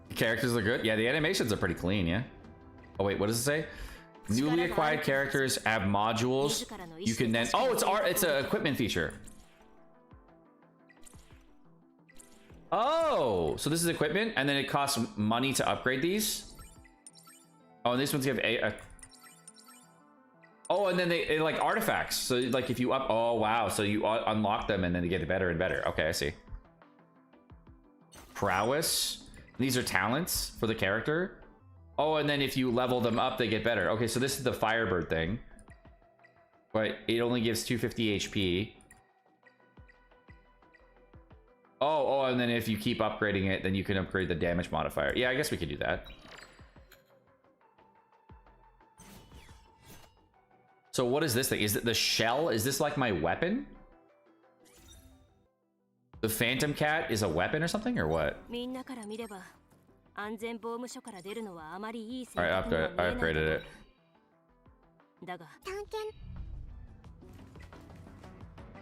The characters are good. Yeah, the animations are pretty clean, yeah? Oh, wait, what does it say? Newly acquired characters have modules. You can then... Oh, it's an equipment feature. Oh, so this is equipment, and then it costs money to upgrade these? Oh, and these ones have oh, and then they like artifacts. So like if you oh wow, so you unlock them and then they get better and better. Okay, I see. Prowess. These are talents for the character. Oh, and then if you level them up, they get better. Okay, so this is the Firebird thing. But it only gives 250 HP. Oh, and then if you keep upgrading it, then you can upgrade the damage modifier. Yeah, I guess we could do that. So what is this thing? Is it the shell? Is this like my weapon? The Phantom Cat is a weapon or something, or what? Alright, I upgraded it.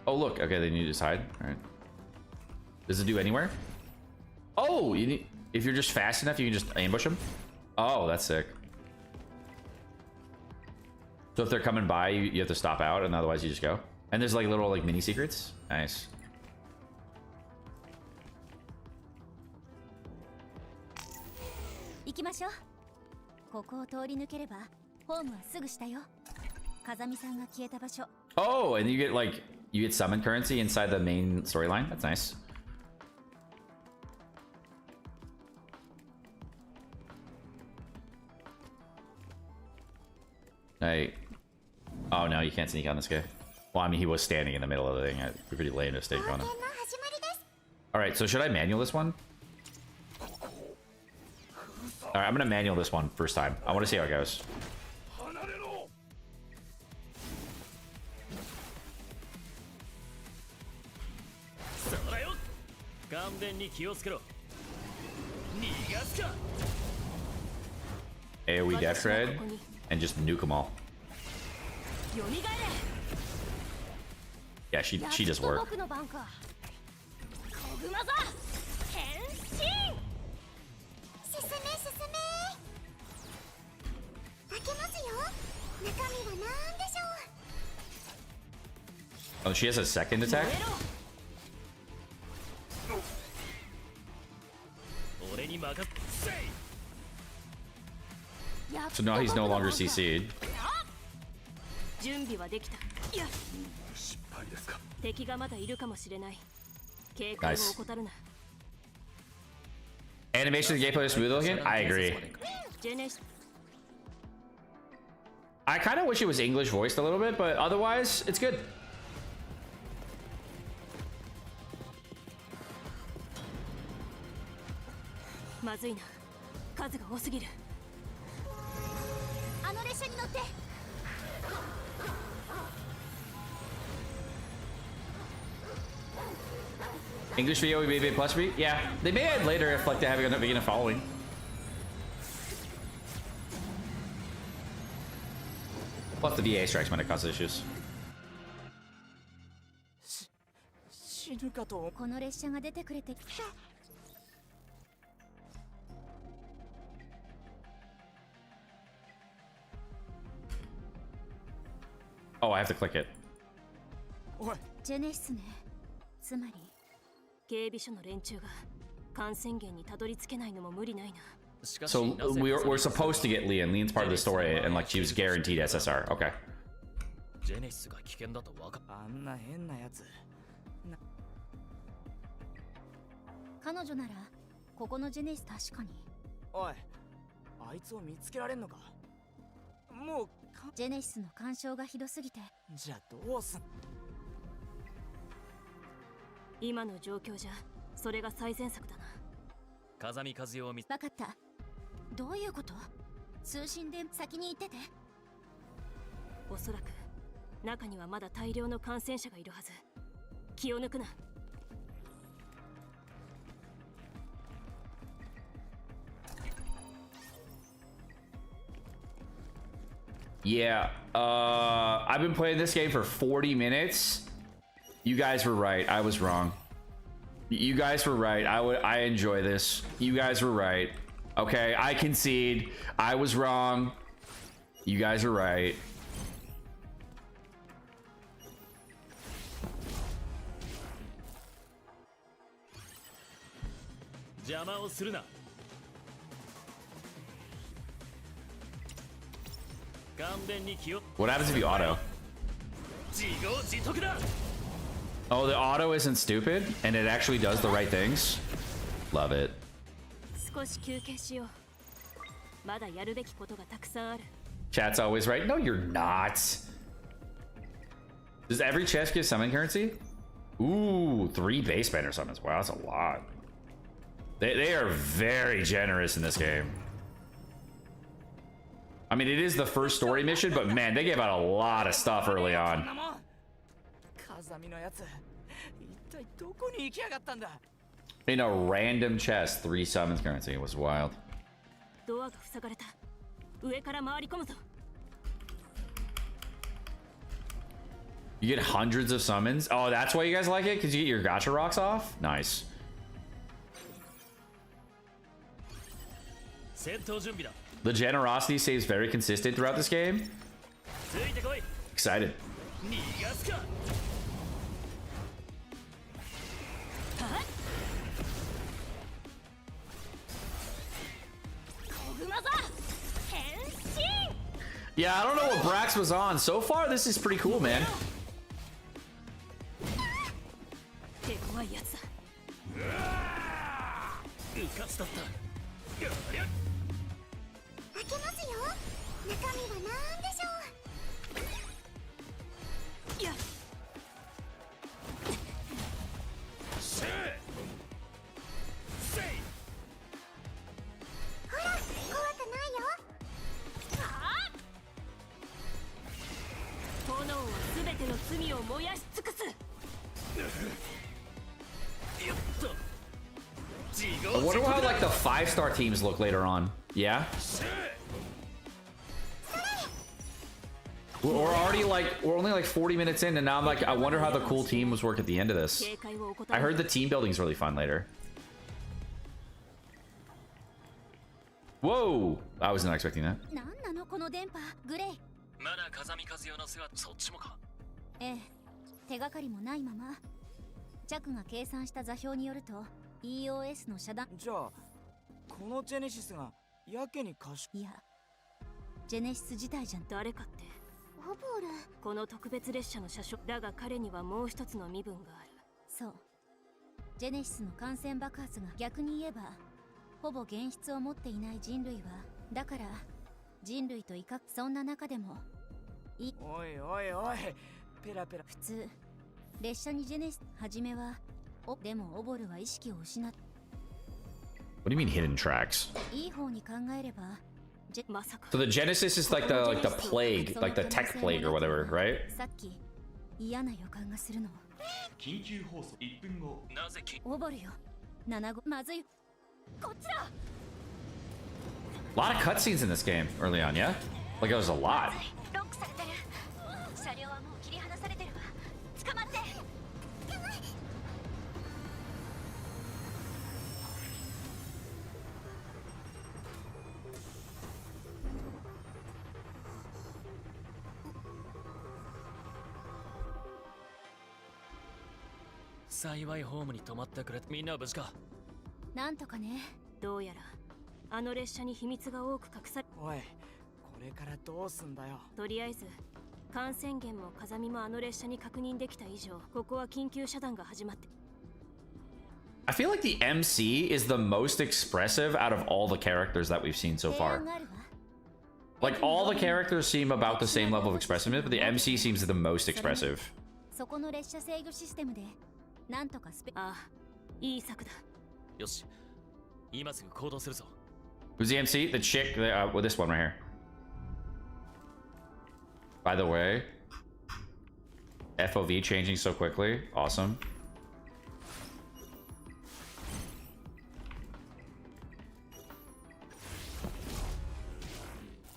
Oh, look. Okay, then you just hide. Alright. Does it do anywhere? Oh, you need... If you're just fast enough, you can just ambush them? Oh, that's sick. So if they're coming by, you have to stop out, and otherwise you just go. And there's like little like mini secrets. Nice. 行きましょう。ここを通り抜ければホームはすぐ下よ。風見さんが消えた場所。 Oh, and you get like you get summon currency inside the main storyline. That's nice. Hey. Oh no, you can't sneak on this guy. Well, I mean, he was standing in the middle of the thing. I'd be pretty lame to stake on him. Alright, so should I manual this one? Alright, I'm gonna manual this one first time. I want to see how it goes. AoE Death Shred and just nuke them all. Yeah, she does work. Oh, she has a second attack? So now he's no longer CC'd. Nice. Animation of the gameplay is smooth looking? I agree. I kind of wish it was English voiced a little bit, but otherwise, it's good. English video would be a bit plus beat? Yeah, they may add later if like they have a beginning following. Plus the VA strikes might have caused issues. Oh, I have to click it. So we're supposed to get Leon. Leon's part of the story, and like she was guaranteed SSR. Okay. Yeah, I've been playing this game for 40 minutes. You guys were right. I was wrong. You guys were right. I enjoy this. You guys were right. Okay, I concede. I was wrong. You guys are right. What happens if you auto? Oh, the auto isn't stupid, and it actually does the right things. Love it. Chat's always right. No, you're not. Does every chest give summon currency? Ooh, 3 base banner summons. Wow, that's a lot. They are very generous in this game. I mean, it is the first story mission, but man, they gave out a lot of stuff early on. In a random chest, 3 summons currency. It was wild. You get hundreds of summons. Oh, that's why you guys like it? Because you get your gacha rocks off? Nice. The generosity stays very consistent throughout this game. Excited. Yeah, I don't know what Brax was on. So far, this is pretty cool, man. 手強いやつだ。うかつだった。開けますよ。中身は何でしょう。いや。せいせいほら、怖くないよ。炎は全ての罪を燃やし尽くす。 I wonder how like the 5-star teams look later on. Yeah. We're already like we're only like 40 minutes in, and now I'm like I wonder how the cool team was work at the end of this. I heard the team building's really fun later. Whoa! I was not expecting that. なんなのこの電波、グレイ。まだ風見和代の姿、そっちもか。ええ、手がかりもないまま。ジャクが計算した座標によると EOS の遮断。じゃあこのジェネシスがやけに賢い。いや、ジェネシス自体じゃん。誰かって。オボール。この特別列車の車掌だが彼にはもう一つの身分がある。そう。ジェネシスの感染爆発が逆に言えばほぼ原質を持っていない人類はだから人類と威嚇。そんな中でもおいおいおい、ペラペラ。普通列車にジェネシス初めはでもオボルは意識を失っ。 What do you mean hidden tracks? いい方に考えればまさか。 So the Genesis is like the plague, like the tech plague or whatever, right? さっき嫌な予感がするの。緊急放送1分後。なぜオボルよ。7号まずい。こっちだ。 A lot of cutscenes in this game early on, yeah? Like it was a lot. ロックされてる。車両はもう切り離されてるわ。捕まって。幸いホームに泊まってくれ。みんなは無事か。なんとかね。どうやらあの列車に秘密が多く隠され。おい、これからどうすんだよ。とりあえず感染源も風見もあの列車に確認できた以上、ここは緊急遮断が始まって。 I feel like the MC is the most expressive out of all the characters that we've seen so far. Like all the characters seem about the same level of expressiveness, but the MC seems the most expressive. そこの列車制御システムでなんとかああ、いい策だ。よし、今すぐ行動するぞ。 Who's the MC? The chick with this one right here. By the way, FOV changing so quickly. Awesome.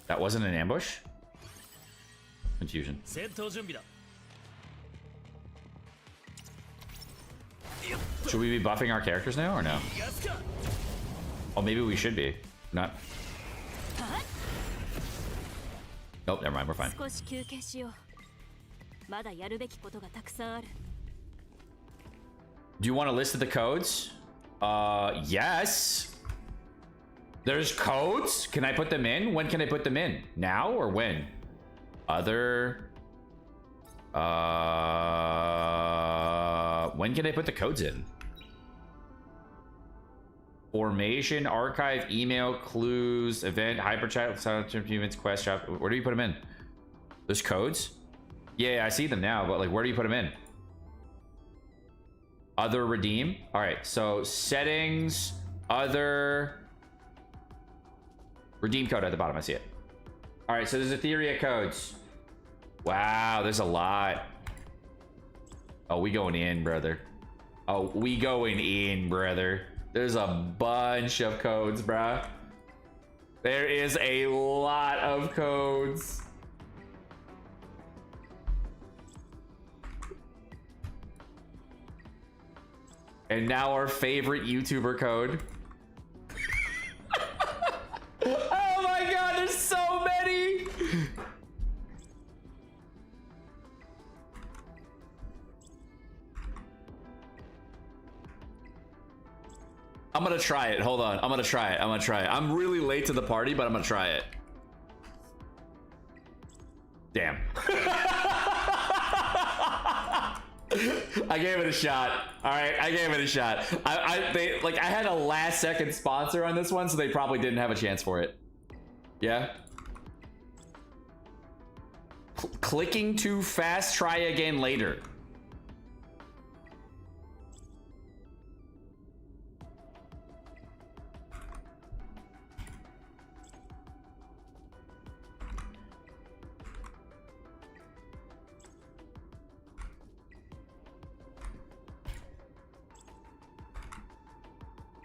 That wasn't an ambush? Confusion. 戦闘準備だ。 Should we be buffing our characters now or no? Oh, maybe we should be. Not. Nope, never mind, we're fine. 少し休憩しよう。まだやるべきことがたくさんある。 Do you want a list of the codes? Yes. There's codes? Can I put them in? When can I put them in? Now or when? Other... when can I put the codes in? Formation, archive, email, clues, event, hyperchat, silent events, quest shop. Where do you put them in? There's codes? Yeah, I see them now, but like, where do you put them in? Other redeem. All right, so settings, other, redeem code at the bottom. I see it. All right, so there's Etheria codes. Wow, there's a lot. Oh, we going in, brother. Oh, we going in, brother. There's a bunch of codes, bruh. There is a lot of codes. And now our favorite YouTuber code. Oh my god, there's so many! I'm gonna try it. Hold on. I'm gonna try it. I'm really late to the party, but I'm gonna try it. Damn. I gave it a shot. All right, I gave it a shot. I had a last second sponsor on this one, so they probably didn't have a chance for it. Yeah. Clicking too fast. Try again later.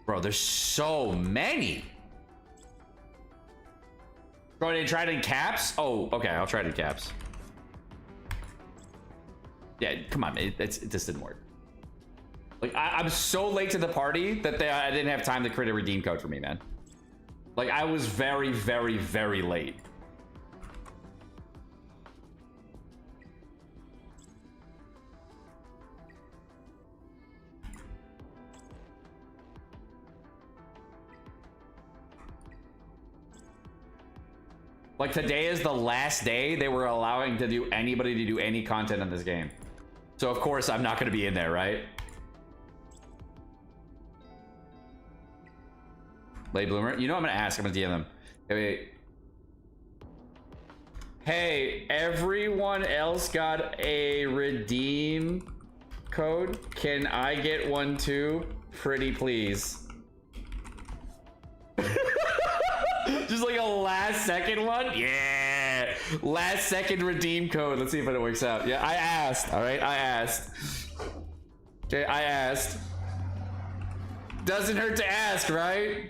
Bro, there's so many. Bro, they tried in caps? Oh, okay, I'll try it in caps. Yeah, come on, this didn't work. Like, I'm so late to the party that I didn't have time to create a redeem code for me, man. Like, I was very, very, very late. Like, today is the last day they were allowing to do anybody to do any content in this game. So, of course, I'm not going to be in there, right? Late bloomer. You know what I'm going to ask? I'm going to DM them. Hey, wait. Hey, everyone else got a redeem code? Can I get one too? Pretty please. Just like a last second one? Yeah. Last second redeem code. Let's see if it works out. Yeah, I asked. All right, I asked. Okay, I asked. Doesn't hurt to ask, right?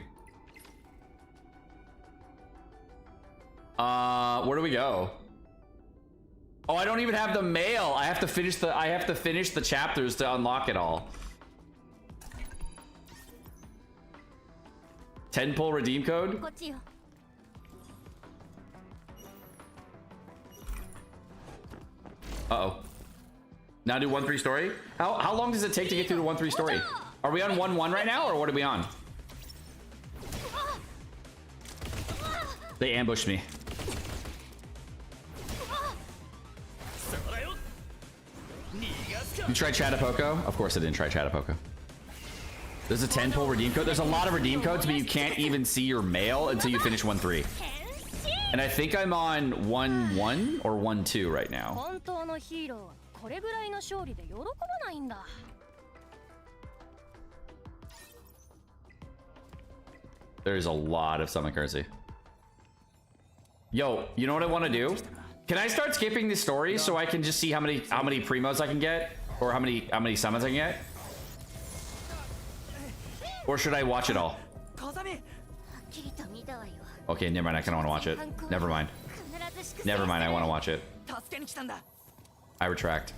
Where do we go? Oh, I don't even have the mail. I have to finish the chapters to unlock it all. 10 pull redeem code? Uh-oh. Now do 1-3 story? How long does it take to get through the 1-3 story? Are we on 1-1 right now, or what are we on? They ambushed me. You tried Sekapoko? Of course I didn't try Sekapoko. There's a 10 pull redeem code. There's a lot of redeem codes, but you can't even see your mail until you finish 1-3. And I think I'm on 1-1 or 1-2 right now. There's a lot of summon currency. Yo, you know what I want to do? Can I start skipping the story so I can just see how many primos I can get, or how many summons I can get? Or should I watch it all? Okay, never mind. I kind of want to watch it. Never mind. Never mind. I want to watch it. I retract.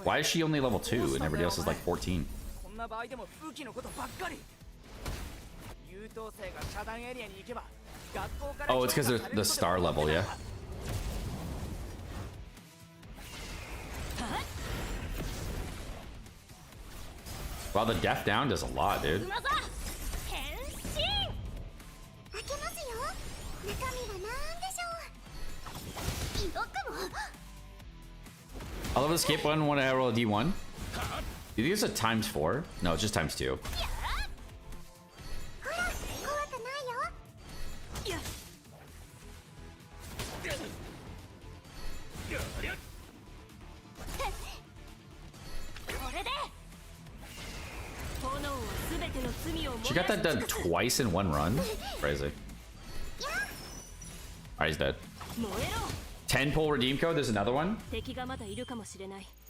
Why is she only level 2 and everybody else is like 14? Oh, it's because they're the star level, yeah? Wow, the death down does a lot, dude. I love the skip one when I roll a D1. Do you think it's a ×4? No, it's just ×2. She got that done twice in one run? Crazy. Alright, he's dead. 10 pull redeem code, there's another one?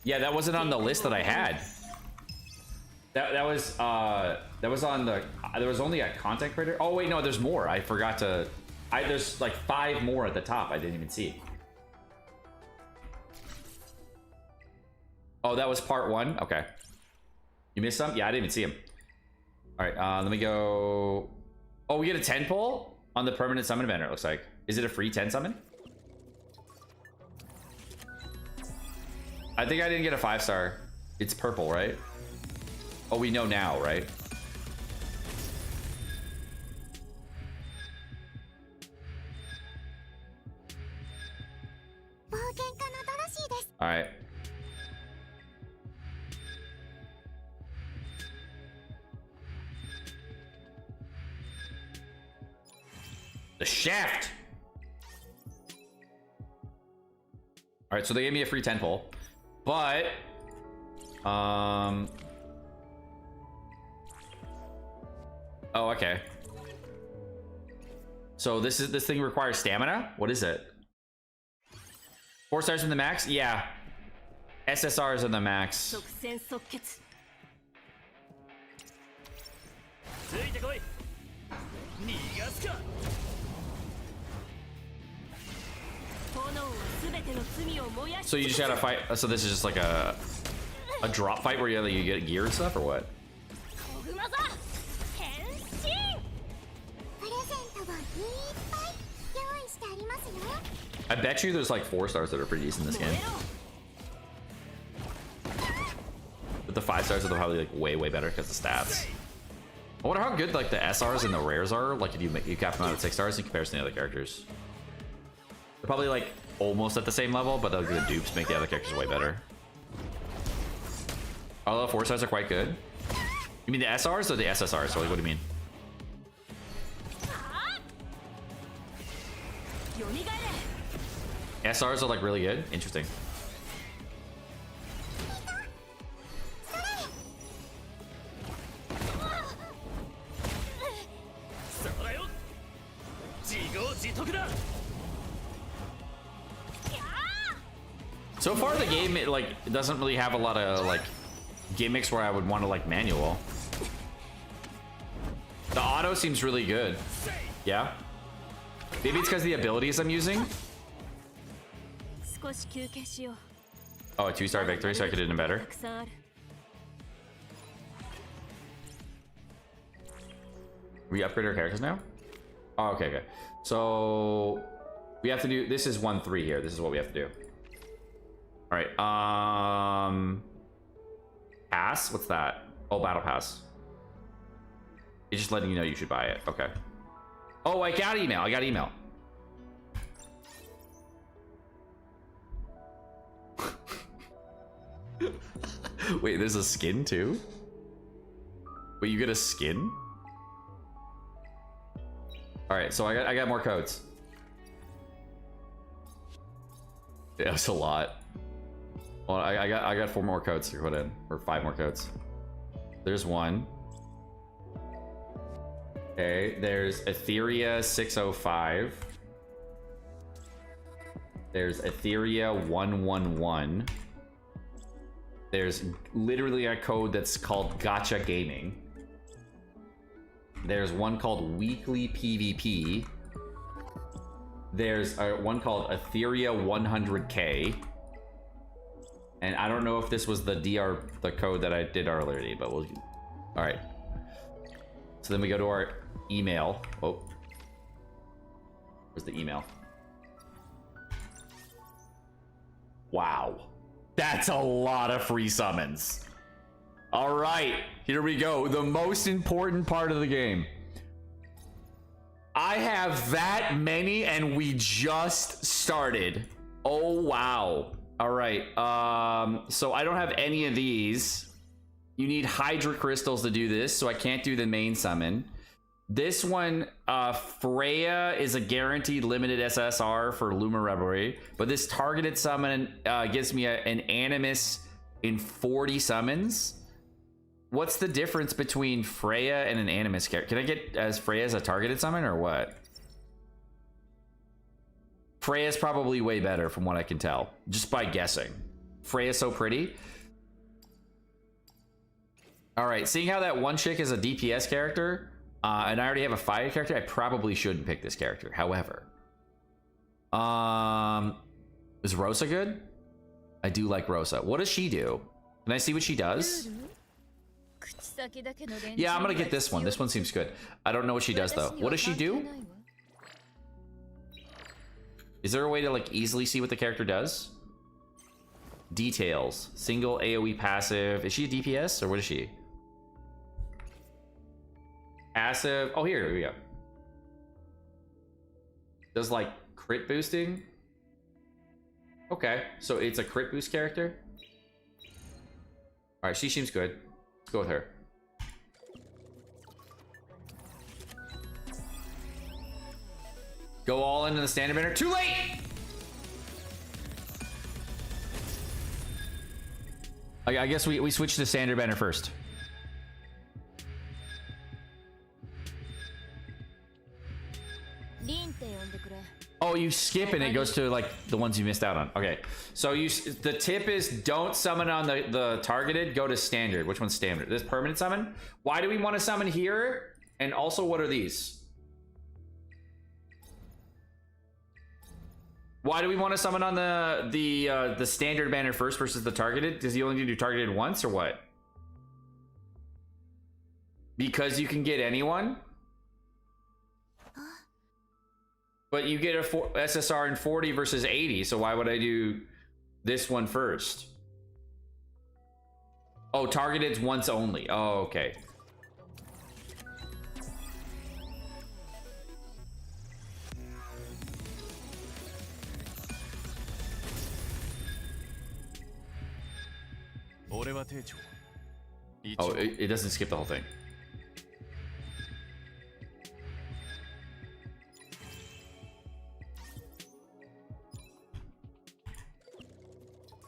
Yeah, that wasn't on the list that I had. That was on the, there was only a content creator. Oh wait, no, there's more. I forgot to, there's like 5 more at the top I didn't even see. Oh, that was part 1? Okay. You missed some? Yeah, I didn't even see him. All right, let me go. Oh, we get a 10 pull on the permanent summon banner, it looks like. Is it a free 10 summon? I think I didn't get a 5-star. It's purple, right? Oh, we know now, right? All right. The shaft. All right, so they gave me a free 10 pull, but oh, okay. So this thing requires stamina. What is it? 4 stars in the max? Yeah. SSRs in the max. So you just gotta fight. So this is just like a drop fight where you get gear and stuff, or what? I bet you there's like 4 stars that are pretty decent in this game. But the 5 stars are probably like way better because of stats. I wonder how good like the SRs and the rares are. Like if you cap them out at 6 stars in comparison to the other characters. They're probably like almost at the same level, but the dupes make the other characters way better. Although 4 stars are quite good. You mean the SRs or the SSRs? So like, what do you mean? SRs are like really good? Interesting. So far the game, it doesn't really have a lot of like gimmicks where I would want to like manual. The auto seems really good. Yeah. Maybe it's because of the abilities I'm using. Oh, a 2-star victory, so I could do it better. We upgrade our characters now? Oh, okay. So we have to do, this is 1-3 here. This is what we have to do. All right. Pass? What's that? Oh, battle pass. It's just letting you know you should buy it. Okay. Oh, I got email. Wait, there's a skin too? Wait, you get a skin? All right, so I got more codes. Yeah, that's a lot. Well, I got 4 more codes to put in, or 5 more codes. There's 1. Okay, there's Etheria 605. There's Etheria 111. There's literally a code that's called Gacha Gaming. There's one called Weekly PvP. There's one called Etheria 100K. And I don't know if this was the code that I did earlier, but we'll. All right. So then we go to our email. Oh, where's the email? Wow, that's a lot of free summons. All right, here we go. The most important part of the game. I have that many and we just started. Oh, wow. All right. So I don't have any of these. You need Hydra crystals to do this, so I can't do the main summon. This one, Freya is a guaranteed limited SSR for Luma Revelry, but this targeted summon gives me an Animus in 40 summons. What's the difference between Freya and an Animus character? Can I get as Freya as a targeted summon or what? Freya's probably way better from what I can tell, just by guessing. Freya's so pretty. All right, seeing how that one chick is a DPS character, and I already have a fire character, I probably shouldn't pick this character. However, is Rosa good? I do like Rosa. What does she do? Can I see what she does? Yeah, I'm gonna get this one. This one seems good. I don't know what she does though. What does she do? Is there a way to like easily see what the character does? Details. Single AoE passive. Is she a DPS or what is she? Passive. Oh, here we go. Does like crit boosting. Okay, so it's a crit boost character. All right, she seems good. Let's go with her. Go all into the standard banner. Too late! I guess we switched to standard banner first. Oh, you skip and it goes to like the ones you missed out on. Okay, so the tip is don't summon on the targeted. Go to standard. Which one's standard? This permanent summon. Why do we want to summon here? And also, what are these? Why do we want to summon on the standard banner first versus the targeted? Does he only need to do targeted once or what? Because you can get anyone. But you get a SSR in 40 versus 80, so why would I do this one first? Oh, targeted's once only. Oh, okay. Oh, it doesn't skip the whole thing.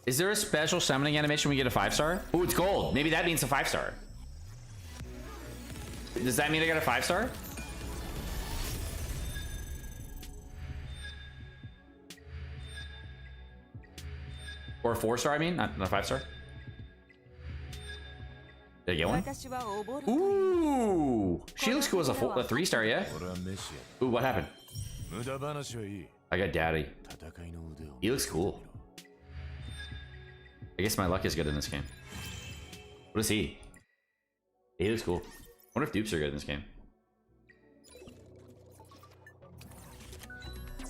Is there a special summoning animation when we get a 5-star? Oh, it's gold. Maybe that means a 5-star. Does that mean I got a 5-star? Or a 4-star, I mean? Not a 5-star? Did I get one? Ooh! She looks cool as a 3-star, yeah? Ooh, what happened? I got daddy. He looks cool. I guess my luck is good in this game. What is he? He looks cool. I wonder if dupes are good in this game.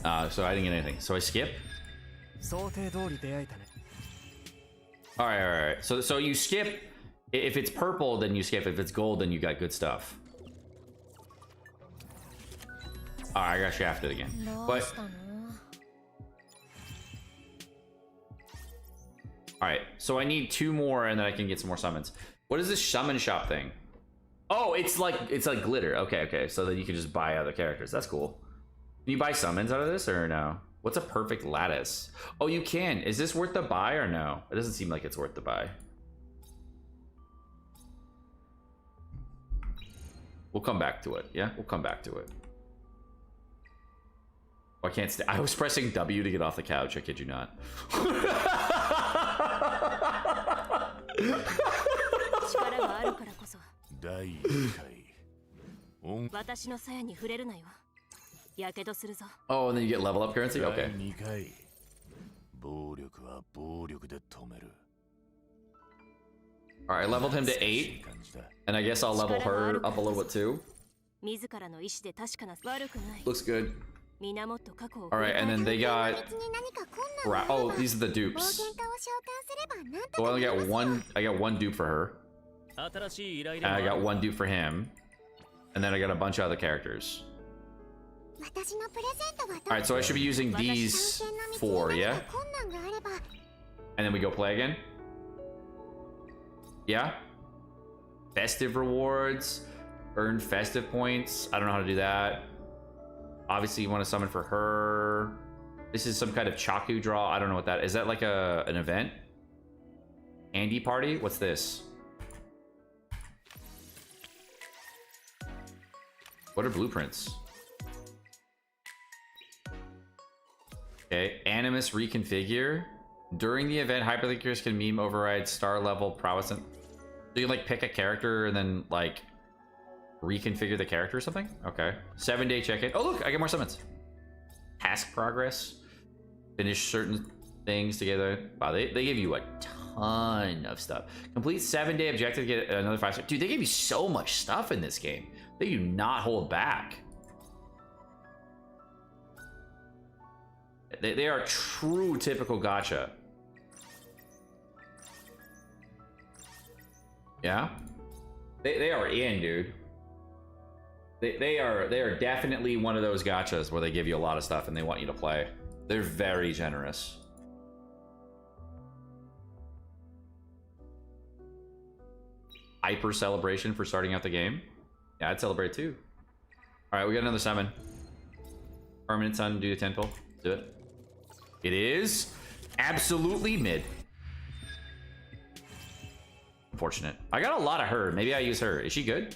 So I didn't get anything. So I skip? Alright. So you skip. If it's purple, then you skip. If it's gold, then you got good stuff. Alright, I got shafted again. But... Alright, so I need 2 more and then I can get some more summons. What is this summon shop thing? Oh, it's like glitter. Okay. So then you can just buy other characters. That's cool. Can you buy summons out of this or no? What's a perfect lattice? Oh, you can. Is this worth the buy or no? It doesn't seem like it's worth the buy. We'll come back to it. Yeah, we'll come back to it. Oh, I can't stay. I was pressing W to get off the couch. I kid you not. Oh, and then you get level up currency? Okay. Alright, I leveled him to 8. And I guess I'll level her up a little bit too. Looks good. Alright, and then they got... Oh, these are the dupes. So I only got one... I got one dupe for her. And I got one dupe for him. And then I got a bunch of other characters. Alright, so I should be using these 4, yeah? And then we go play again? Yeah? Festive rewards. Earn festive points. I don't know how to do that. Obviously, you want to summon for her. This is some kind of Chaku draw. I don't know what that is. Is that like an event? Andy party? What's this? What are blueprints? Okay, Animus reconfigure. During the event, hyperlinkers can meme override star level prowess. So you can like pick a character and then like reconfigure the character or something? Okay. 7-day check-in. Oh look, I get more summons. Task progress. Finish certain things together. Wow, they give you a ton of stuff. Complete 7-day objective to get another 5-star. Dude, they gave you so much stuff in this game. They do not hold back. They are true typical gacha. Yeah? They are in, dude. They are definitely one of those gachas where they give you a lot of stuff and they want you to play. They're very generous. Hyper celebration for starting out the game. Yeah, I'd celebrate too. All right, we got another summon. Permanent sun, do the 10 pull. Do it. It is absolutely mid. Unfortunate. I got a lot of her. Maybe I use her. Is she good?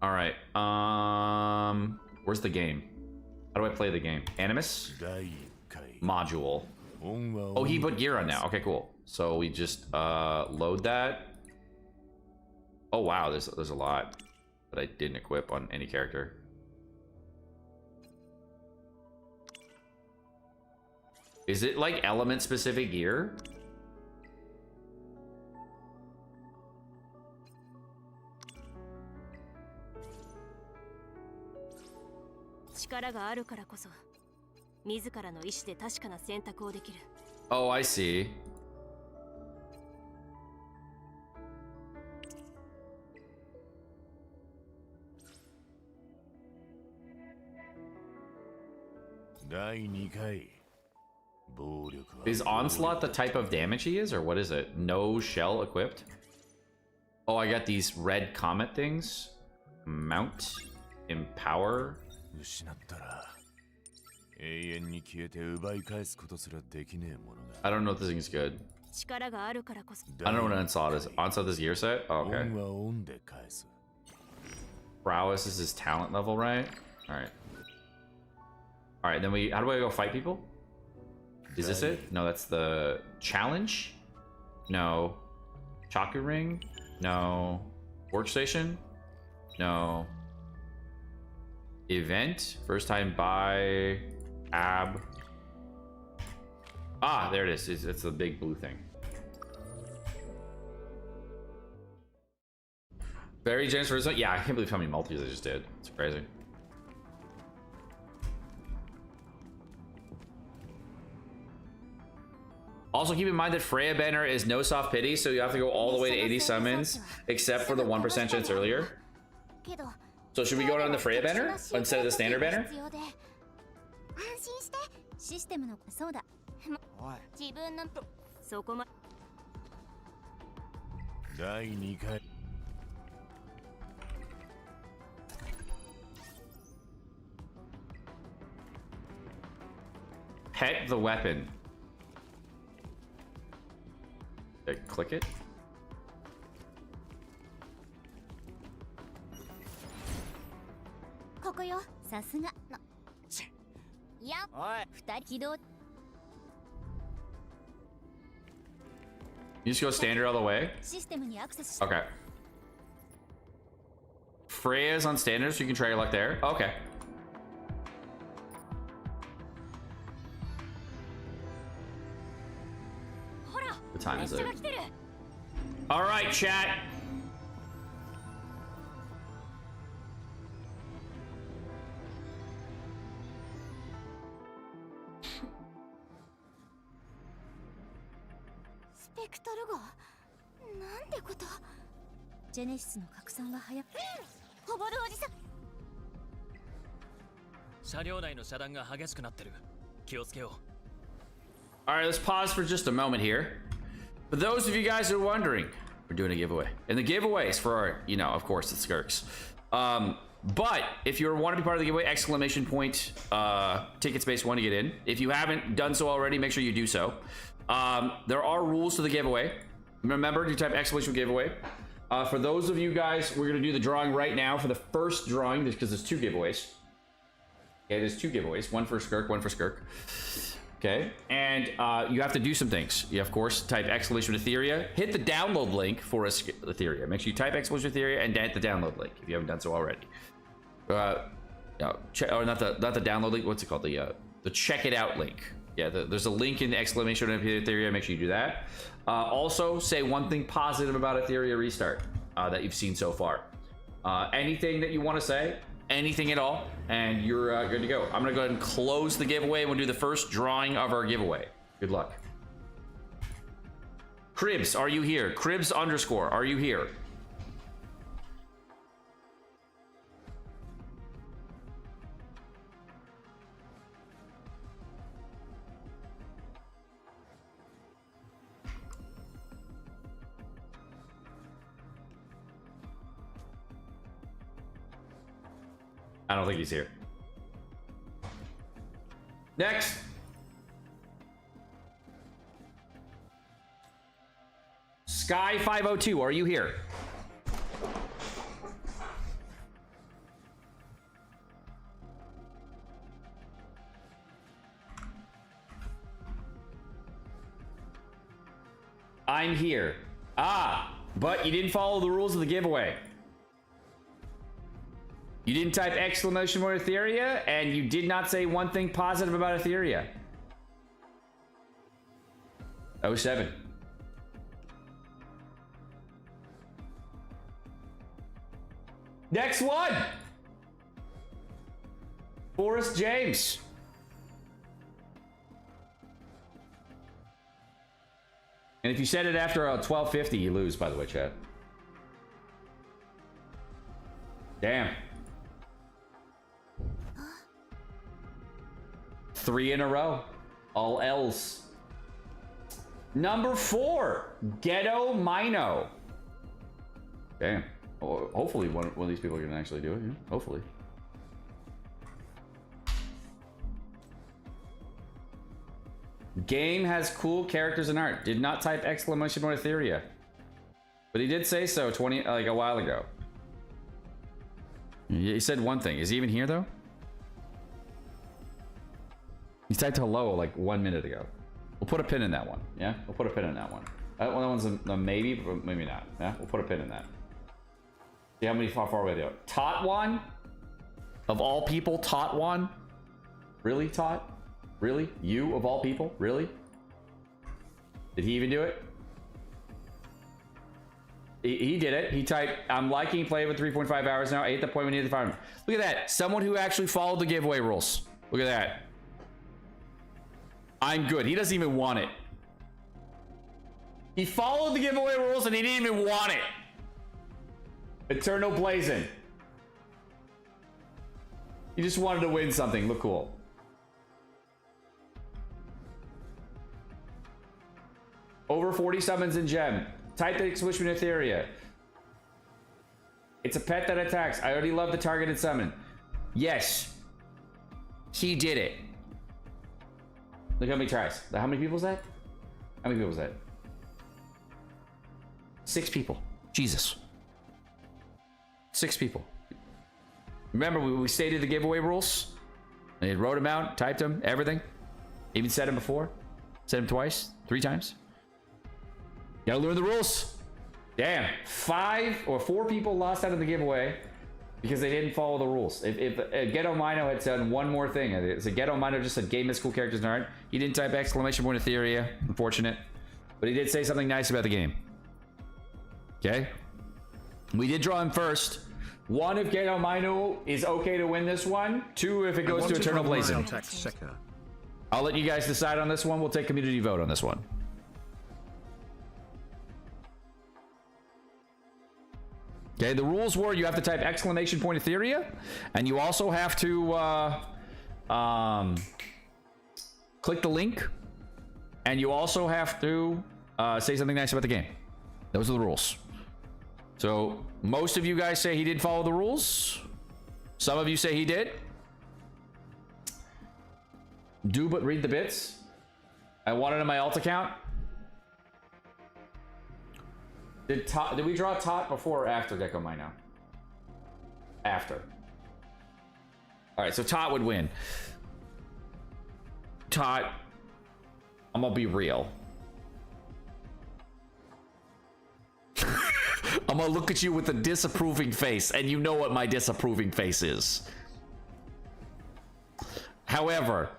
All right. Where's the game? How do I play the game? Animus? Module. Oh, he put gear on now. Okay, cool. So we just load that. Oh wow, there's a lot that I didn't equip on any character. Is it like element specific gear? Oh, I see. Is Onslaught the type of damage he is, or what is it? No shell equipped? Oh, I got these red comet things. Mount. Empower. I don't know if this thing is good. I don't know what an Onslaught is. Onslaught is gear set? Oh, okay. Prowess is his talent level, right? Alright. Alright, then how do I go fight people? Is this it? No, that's the challenge? No. Chaku ring? No. Workstation? No. Event? First time buy. Ab. Ah, there it is. It's the big blue thing. Very generous for result. Yeah, I can't believe how many multis I just did. It's crazy. Also, keep in mind that Freya banner is no soft pity, so you have to go all the way to 80 summons, except for the 1% chance earlier. So should we go down the Freya banner instead of the standard banner? Pet the weapon. Click it. You just go standard all the way? Okay. Freya's on standard, so you can try your luck there. Okay. What time is it? All right, chat. All right, let's pause for just a moment here. For those of you guys who are wondering, we're doing a giveaway. And the giveaway is for our, of course, it's Skirks. But if you want to be part of the giveaway, exclamation point, ticket space 1 to get in. If you haven't done so already, make sure you do so. There are rules to the giveaway. Remember to type exclamation giveaway. For those of you guys, we're going to do the drawing right now for the first drawing because there's 2 giveaways. Okay, there's 2 giveaways. One for Skirk, one for Skirk. Okay, and you have to do some things. You, of course, type exclamation Etheria. Hit the download link for Etheria. Make sure you type exclamation Etheria and hit the download link if you haven't done so already. Or not the download link. What's it called? The check it out link. Yeah, there's a link in the exclamation of Etheria. Make sure you do that. Also, say one thing positive about Etheria restart that you've seen so far. Anything that you want to say, anything at all, and you're good to go. I'm gonna go ahead and close the giveaway. We'll do the first drawing of our giveaway. Good luck. Cribs, are you here? Cribs underscore, are you here? I don't think he's here. Next. Sky 502, are you here? I'm here. Ah, but you didn't follow the rules of the giveaway. You didn't type exclamation point Etheria, and you did not say one thing positive about Etheria. 07. Next one! Forrest James. And if you said it after 1250, you lose, by the way, chat. Damn. 3 in a row. All L's. Number 4, Ghetto Mino. Damn. Well, hopefully one of these people can actually do it. Yeah? Hopefully. Game has cool characters and art. Did not type exclamation point Etheria. But he did say so like a while ago. He said one thing. Is he even here though? He typed hello like 1 minute ago. We'll put a pin in that one. Yeah, we'll put a pin in that one. That one's a maybe, but maybe not. Yeah, we'll put a pin in that. See how far away they are. Tot one? Of all people, Tot one? Really, Tot? Really? You of all people? Really? Did he even do it? He did it. He typed, I'm liking playing for 3.5 hours now. 8th appointment near the farm. Look at that. Someone who actually followed the giveaway rules. Look at that. I'm good. He doesn't even want it. He followed the giveaway rules and he didn't even want it. Eternal Blazing. He just wanted to win something. Look cool. Over 40 summons in gem. Type the exclamation Etheria. It's a pet that attacks. I already love the targeted summon. Yes. He did it. Look how many tries. How many people is that? How many people is that? 6 people. Jesus. 6 people. Remember, we stated the giveaway rules. I wrote them out, typed them, everything. Even said them before. Said them twice, 3 times. Gotta learn the rules. Damn. 5 or 4 people lost out of the giveaway because they didn't follow the rules. If Ghetto Mino had said one more thing, it's a Ghetto Mino just said game is cool characters and art. He didn't type exclamation point Etheria. Unfortunate. But he did say something nice about the game. Okay? We did draw him first. 1, if Ghetto Mino is okay to win this one. 2, if it goes to Eternal Blazing. I'll let you guys decide on this one. We'll take community vote on this one. Okay, the rules were you have to type exclamation point Etheria, and you also have to click the link, and you also have to say something nice about the game. Those are the rules. So most of you guys say he did follow the rules. Some of you say he did. Do but read the bits. I want it in my alt account. Did we draw Tot before or after Gecko Mino? After. Alright, so Tot would win. Tot, I'm gonna be real. I'm gonna look at you with a disapproving face, and you know what my disapproving face is. However,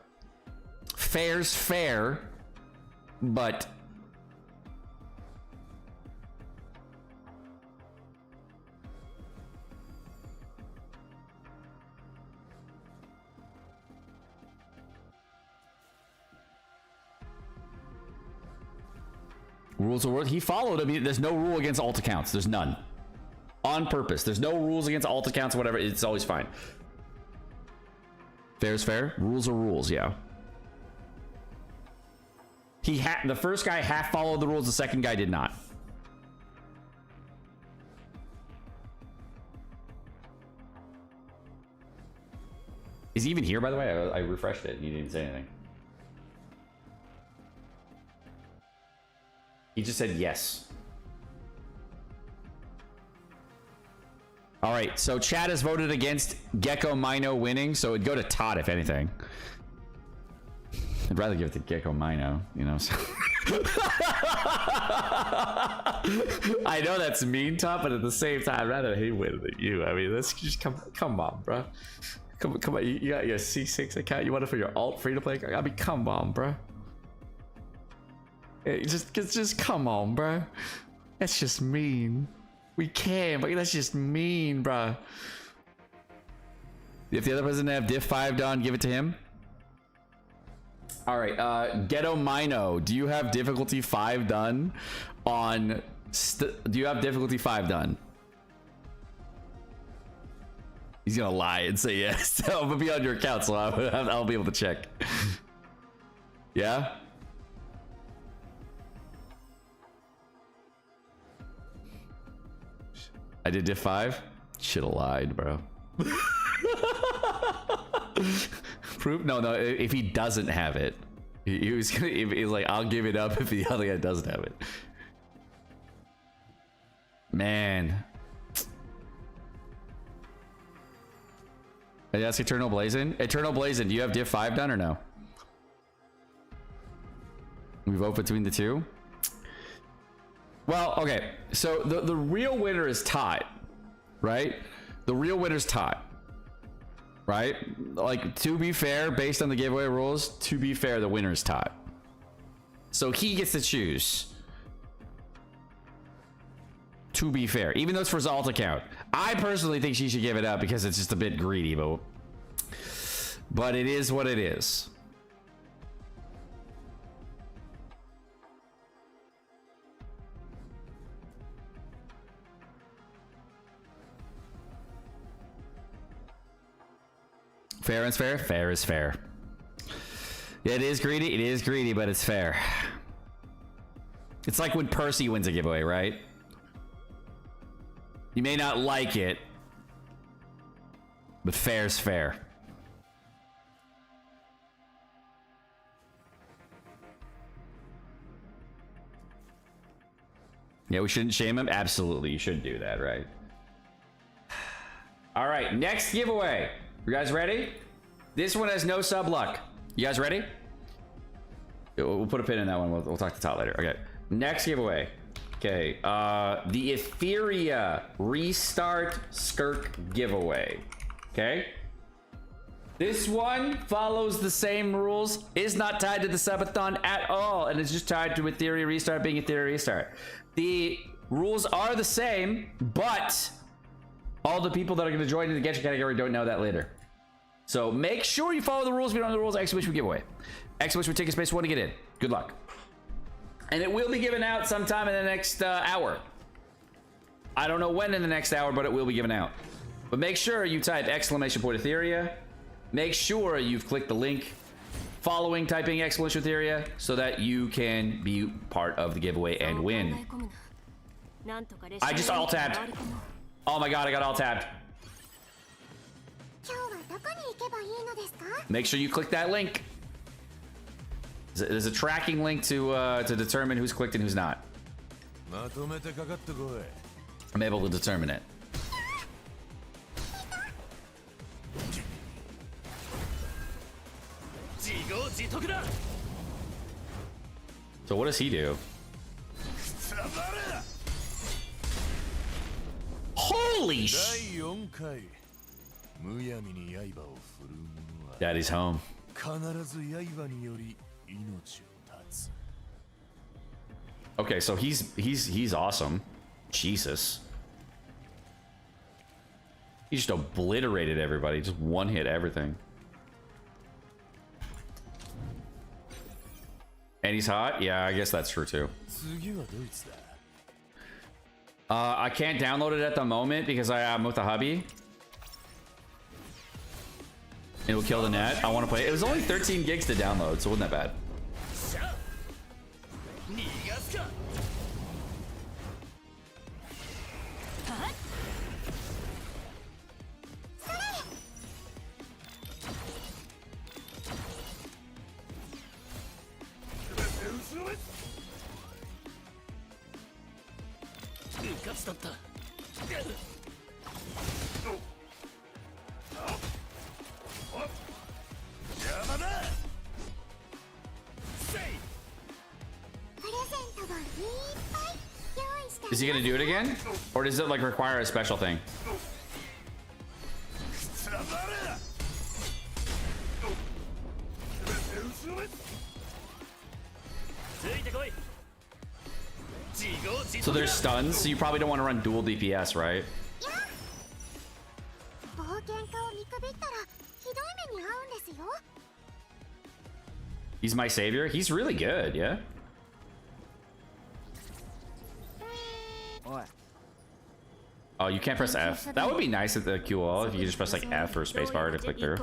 fair's fair, but rules of work. He followed him. There's no rule against alt accounts. There's none. On purpose. There's no rules against alt accounts or whatever. It's always fine. Fair's fair. Rules are rules, yeah. The first guy half followed the rules, the second guy did not. Is he even here, by the way? I refreshed it and he didn't say anything. He just said yes. All right, so chat has voted against Gecko Mino winning, so it'd go to Todd if anything. I'd rather give it to Gecko Mino, you know. So. I know that's mean, Todd, but at the same time, I'd rather he win than you. I mean, let's just come on, bro. Come on, you got your C6 account. You want it for your alt free to play? I mean, come on, bro. Just come on, bro. That's just mean. We can, but that's just mean, bro. If the other person have diff 5 done, give it to him. All right, Ghetto Mino, do you have difficulty 5 done on? Do you have difficulty 5 done? He's gonna lie and say yes. I'm gonna be on your account, so I'll be able to check. Yeah. I did diff 5. Should have lied, bro. Proof? No. If he doesn't have it, he was gonna. He's like, I'll give it up if the other guy doesn't have it. Man. I ask Eternal Blazin. Eternal Blazin, do you have diff 5 done or no? We vote between the two. Well, okay, so the real winner is Todd, right? The real winner's Todd, right? Like, to be fair, based on the giveaway rules, to be fair, the winner's Todd. So he gets to choose. To be fair, even though it's for his alt account. I personally think she should give it up because it's just a bit greedy, but it is what it is. Fair is fair. Fair is fair. Yeah, it is greedy. It is greedy, but it's fair. It's like when Percy wins a giveaway, right? You may not like it, but fair's fair. Yeah, we shouldn't shame him. Absolutely, you should do that, right? All right, next giveaway. You guys ready? This one has no sub luck. You guys ready? We'll put a pin in that one. We'll talk to Todd later. Okay, next giveaway. Okay, the Etheria Restart Skirk giveaway. Okay, this one follows the same rules, is not tied to the Subathon at all, and it's just tied to Etheria Restart being Etheria Restart. The rules are the same, but all the people that are going to join in the Genshin category don't know that later. So make sure you follow the rules. If you don't know the rules, exclamation giveaway. Exclamation ticket space 1 to get in. Good luck. And it will be given out sometime in the next hour. I don't know when in the next hour, but it will be given out. But make sure you type exclamation point Etheria. Make sure you've clicked the link following typing exclamation Etheria so that you can be part of the giveaway and win. I just alt tabbed. Oh my god, I got alt tabbed. Make sure you click that link. There's a tracking link to determine who's clicked and who's not. I'm able to determine it. So what does he do? Holy sh! Daddy's home. Okay, so he's awesome. Jesus. He just obliterated everybody. Just one hit everything. And he's hot? Yeah, I guess that's true too. I can't download it at the moment because I'm with the hubby. It will kill the net. I want to play it. It was only 13 gigs to download, so it wasn't that bad. Is he gonna do it again? Or does it like require a special thing? So there's stuns, so you probably don't want to run dual DPS, right? He's my savior? He's really good, yeah? Oh, you can't press F. That would be nice at the QL if you could just press like F or spacebar to click through.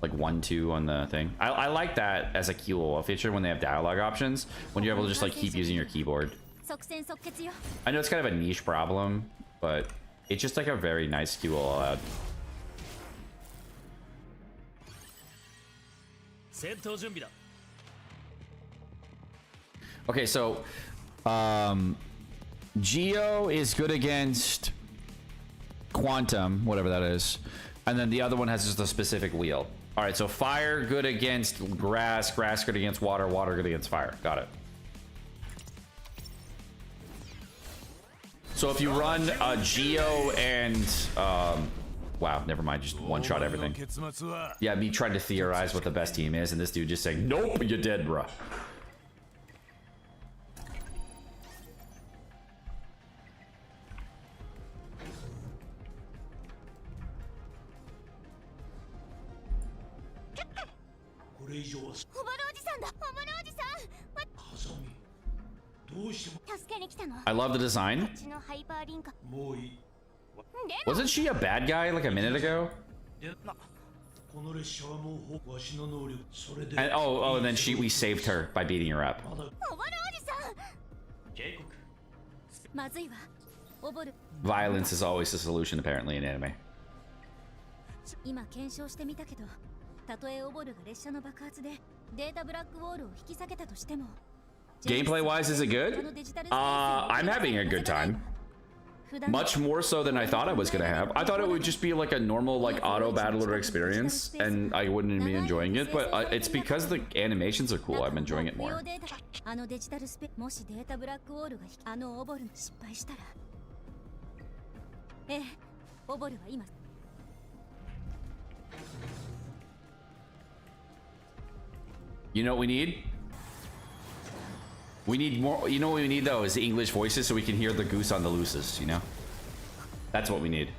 Like 1, 2 on the thing. I like that as a QL feature when they have dialogue options, when you're able to just like keep using your keyboard. I know it's kind of a niche problem, but it's just like a very nice QL add. Okay, so Geo is good against Quantum, whatever that is, and then the other one has just a specific wheel. All right, so fire good against grass, grass good against water, water good against fire. Got it. So if you run Geo and wow, never mind, just one shot everything. Yeah, me trying to theorize what the best team is, and this dude just saying, nope, you're dead, bruh. I love the design. Wasn't she a bad guy like a minute ago? And oh, and then we saved her by beating her up. Violence is always the solution, apparently, in anime. Gameplay wise, is it good? I'm having a good time. Much more so than I thought I was gonna have. I thought it would just be like a normal like auto battler experience and I wouldn't be enjoying it, but it's because the animations are cool. I'm enjoying it more. You know what we need? We need more. You know what we need though is the English voices so we can hear the goose on the looses, you know? That's what we need.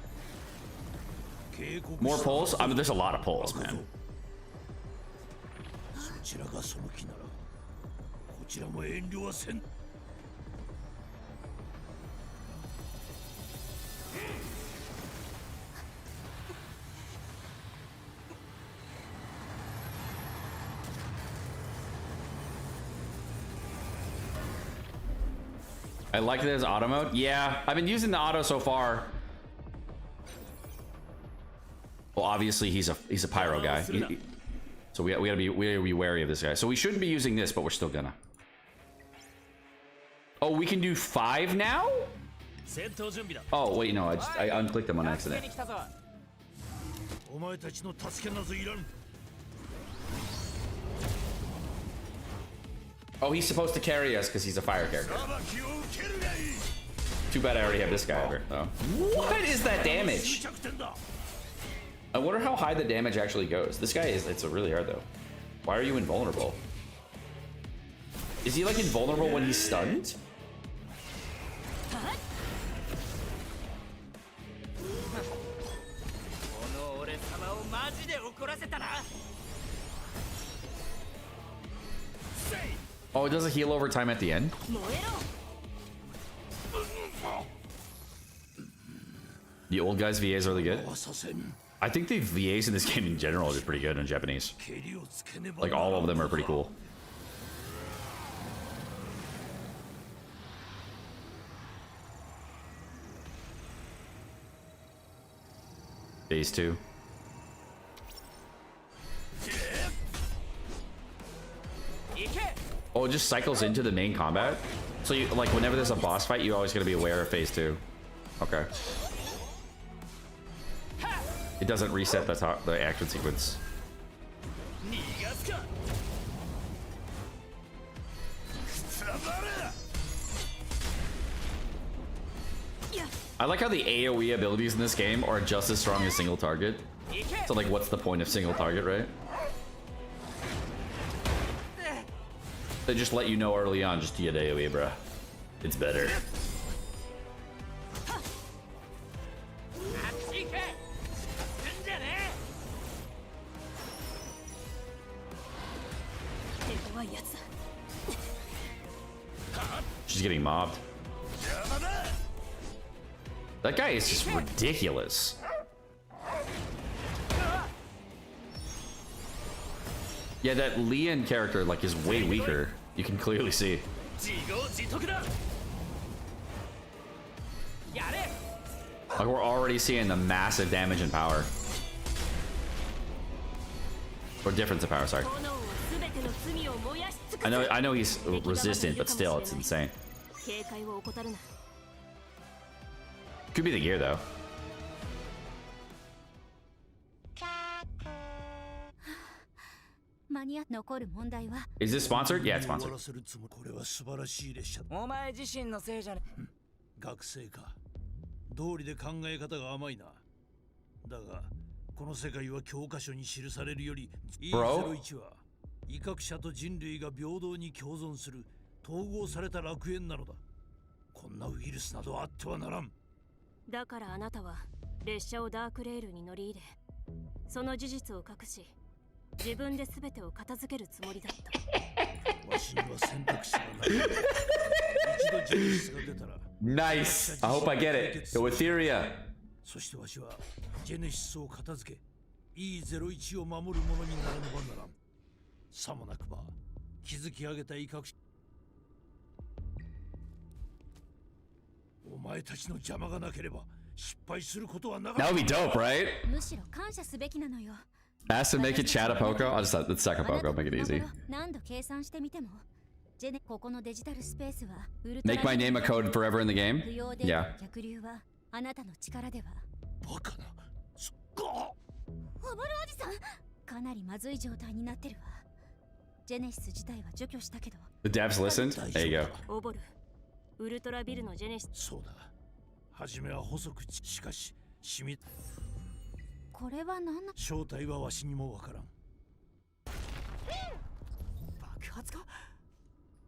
More polls? I mean, there's a lot of polls, man. I like it as auto mode. Yeah, I've been using the auto so far. Well, obviously he's a pyro guy, so we gotta be wary of this guy. So we shouldn't be using this, but we're still gonna. Oh, we can do 5 now? Oh wait, no, I unclicked them on accident. Oh, he's supposed to carry us because he's a fire character. Too bad I already have this guy over. Oh. What is that damage? I wonder how high the damage actually goes. This guy is, it's really hard though. Why are you invulnerable? Is he like invulnerable when he's stunned? Oh, it does a heal over time at the end? The old guys VAs are really good. I think the VAs in this game in general are just pretty good in Japanese. Like all of them are pretty cool. Phase 2. Oh, it just cycles into the main combat? So you, like, whenever there's a boss fight, you always gotta be aware of phase 2. Okay. It doesn't reset the action sequence. I like how the AoE abilities in this game are just as strong as single target. So like, what's the point of single target, right? They just let you know early on, just get AoE, bruh. It's better. She's getting mobbed. That guy is just ridiculous. Yeah, that Leon character like is way weaker. You can clearly see. Like we're already seeing the massive damage and power. Or difference of power, sorry. I know he's resistant, but still, it's insane. Could be the gear though. Is this sponsored? Yeah, it's sponsored. お前自身のせいじゃね。学生か。道理で考え方が甘いな。だが、この世界は教科書に記されるより、E01は威嚇者と人類が平等に共存する統合された楽園なのだ。こんなウイルスなどあってはならん。だからあなたは列車をダークレールに乗り入れ、その事実を隠し、自分で全てを片付けるつもりだった。わしには選択肢がない。一度ジェネシスが出たら。Nice. I hope I get it. The Etheria. そしてわしはジェネシスを片付け、E01を守る者にならねばならん。さもなくば築き上げた威嚇者。お前たちの邪魔がなければ失敗することはなかった。 That would be dope, right? むしろ感謝すべきなのよ。 Ask to make it Chatapoko? I'll just let Sekapoko make it easy. 何度計算してみても、ここのデジタルスペースは Make my name a code forever in the game? Yeah. 逆流はあなたの力では。バカな。オブルおじさん、かなりまずい状態になってるわ。ジェネシス自体は除去したけど。The devs listened? There you go. オボル、ウルトラビルのジェネシス。そうだ。初めは細くしかし染み。これは何な。正体はわしにもわからん。爆発か。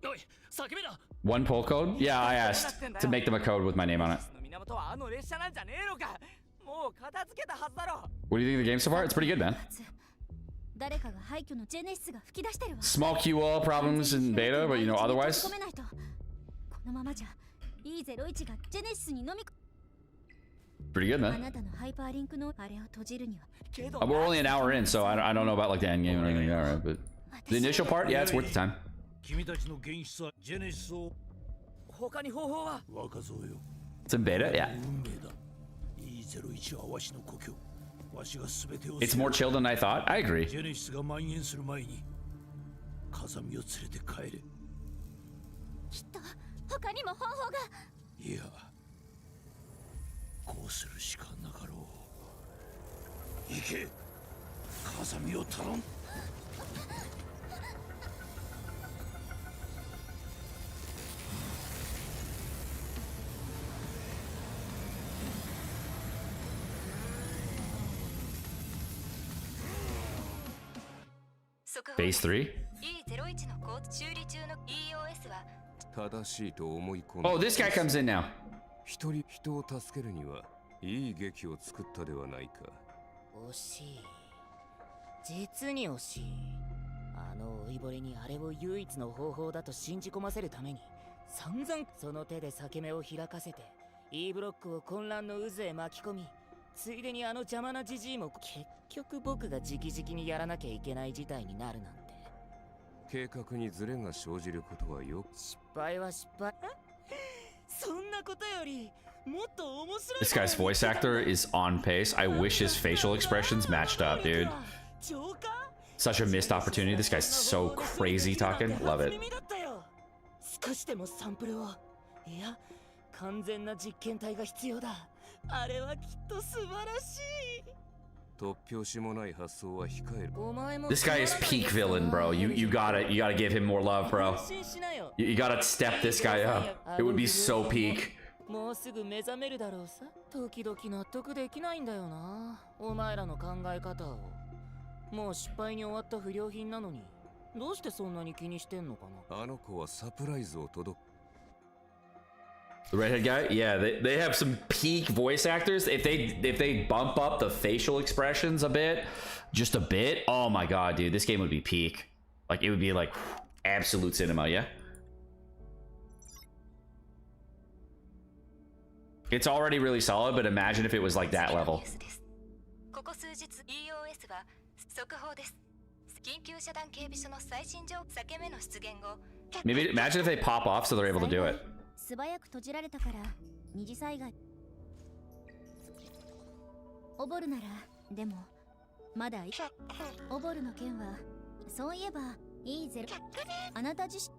おい、叫べな。 One pull code? Yeah, I asked to make them a code with my name on it. 源はあの列車なんじゃねえのか。もう片付けたはずだろ。 What do you think of the game so far? It's pretty good, man. 誰かが廃墟のジェネシスが吹き出してるわ。 Small QoL problems in beta, but you know, otherwise. このままじゃ E01 がジェネシスに飲み。 Pretty good, あ man. なたのハイパーリンクのあれを閉じるには。 We're only an hour in, so I don't know about like the end game or anything, alright, but the initial part, yeah, it's worth the time. 君たちの原質はジェネシスを。他に方法は。若造よ。 It's in beta, yeah. 運命だ。E01 はわしの故郷。わしがすべてを。 It's more chill than I thought. I agree. ジェネシスが蔓延する前に風見を連れて帰れ。きっと他にも方法が。いや、こうするしかなかろう。行け、風見を頼む。Phase 3? E01 の修理中の EOS は 正しいと思い込ん Oh, this guy comes in now. 人を助けるにはいい劇を作ったではないか。惜しい。実に惜しい。あの老いぼれにあれを唯一の方法だと信じ込ませるために散々その手で裂け目を開かせて E ブロックを混乱の渦へ巻き込み、ついでにあの邪魔なジジイも結局僕が直々にやらなきゃいけない事態になるなんて。計画にズレが生じることはよく。失敗は失敗。そんなことよりもっと面白い。 This guy's voice actor is on pace. I wish his facial expressions matched up, dude. Such a missed opportunity. This guy's so crazy talking. Love it. 少しでもサンプルを。いや、完全な実験体が必要だ。あれはきっと素晴らしい。突拍子もない発想は控える。 This guy is peak villain, bro. You gotta give him more love, bro. You gotta step this guy up. It would be so peak. もうすぐ目覚めるだろうさ。時々納得できないんだよな。お前らの考え方を。もう失敗に終わった不良品なのに、どうしてそんなに気にしてんのかな。あの子はサプライズを届く。 The redhead guy? Yeah, they have some peak voice actors. If they bump up the facial expressions a bit, just a bit, oh my god, dude, this game would be peak. Like, it would be like absolute cinema, yeah? It's already really solid, but imagine if it was like that level. Maybe imagine if they pop off so they're able to do it. 素早く閉じられたから二次災害。オボルならでもまだオボルの件はそういえば E0 あなた自身。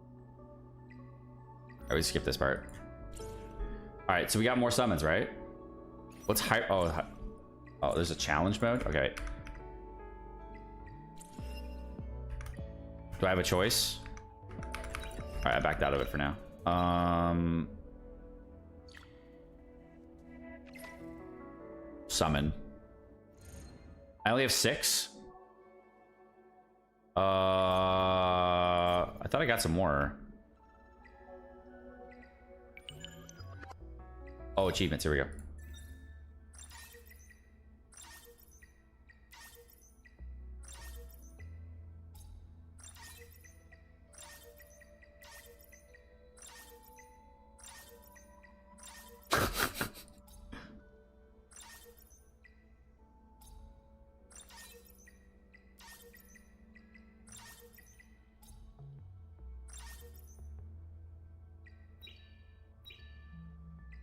I would skip this part. All right, so we got more summons, right? What's high? Oh, there's a challenge mode. Okay. Do I have a choice? All right, I backed out of it for now. Summon. I only have 6. I thought I got some more. Oh, achievements. Here we go.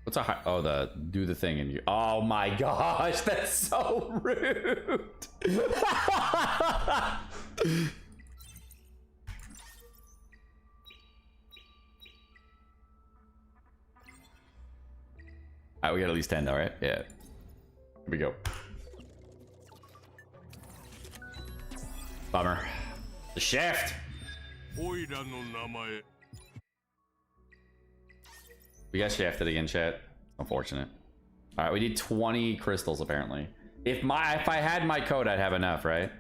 What's a high? Oh, do the thing and you. Oh my gosh, that's so rude. Alright, we got at least 10 though, right? Yeah. Here we go. Bummer. The shaft. We got shafted again, chat. Unfortunate. All right, we need 20 crystals apparently. If I had my code, I'd have enough, right?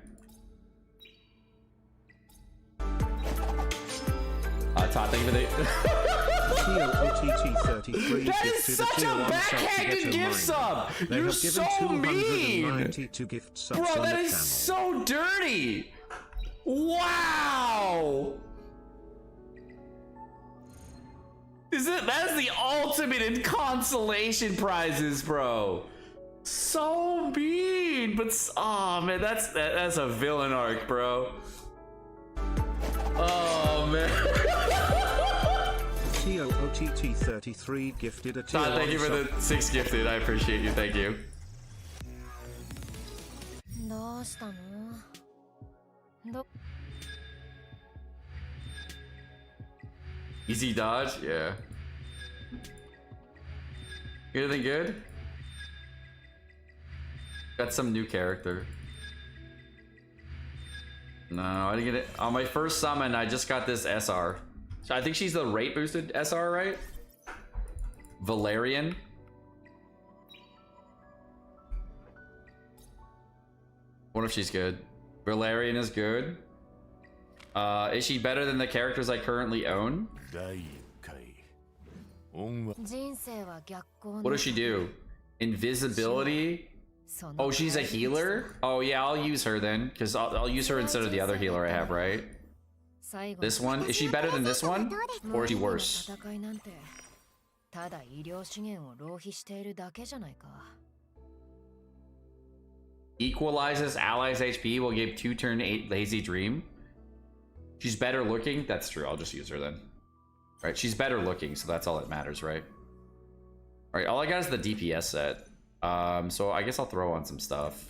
Todd, thank you for the. That is such a backhanded gift sub. You're so mean, bro. That is so dirty. Wow. That is the ultimate in consolation prizes, bro. So mean, but oh man, that's a villain arc, bro. Oh man. TOOTT33 gifted a tier. Thank you for the 6 gifted. I appreciate you. Thank you. Easy dodge? Yeah. Anything good? Got some new character. No, I didn't get it. On my first summon, I just got this SR. So I think she's the rate boosted SR, right? Valerian. What if she's good? Valerian is good. Is she better than the characters I currently own? What does she do? Invisibility? Oh, she's a healer? Oh yeah, I'll use her then, because I'll use her instead of the other healer I have, right? This one? Is she better than this one? Or is she worse? Equalizes allies' HP will give 2-turn 8 lazy dream. She's better looking? That's true, I'll just use her then. Alright, she's better looking, so that's all that matters, right? Alright, all I got is the DPS set. So I guess I'll throw on some stuff.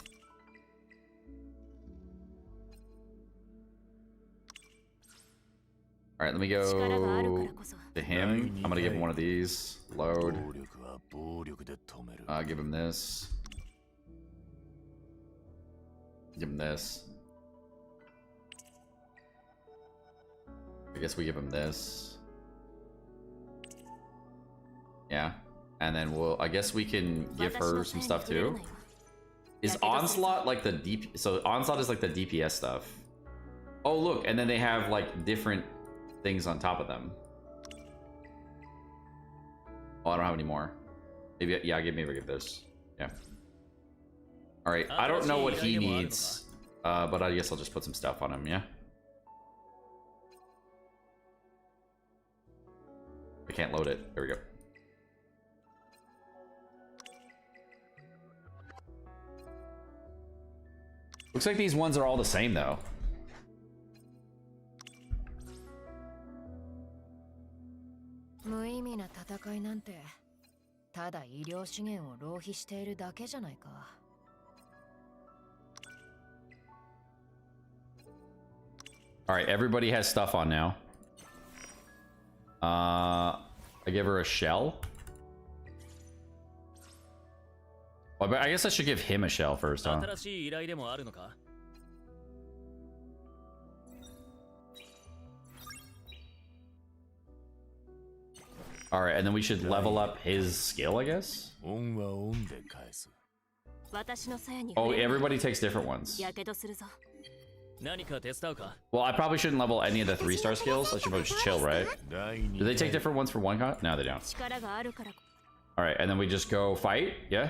Alright, let me go to him. I'm gonna give him one of these. Load. Give him this. Give him this. I guess we give him this. Yeah. And then I guess we can give her some stuff too. Is Onslaught like the DP? So Onslaught is like the DPS stuff. Oh look, and then they have like different things on top of them. Oh, I don't have any more. Maybe, yeah, maybe give this. Yeah. All right, I don't know what he needs, but I guess I'll just put some stuff on him, yeah? I can't load it. There we go. Looks like these ones are all the same, though. Alright, everybody has stuff on now. I give her a shell. Well, but I guess I should give him a shell first, huh? Alright, and then we should level up his skill, I guess? Oh, everybody takes different ones. Well, I probably shouldn't level any of the 3-star skills. I should probably just chill, right? Do they take different ones for one con? No, they don't. Alright, and then we just go fight? Yeah?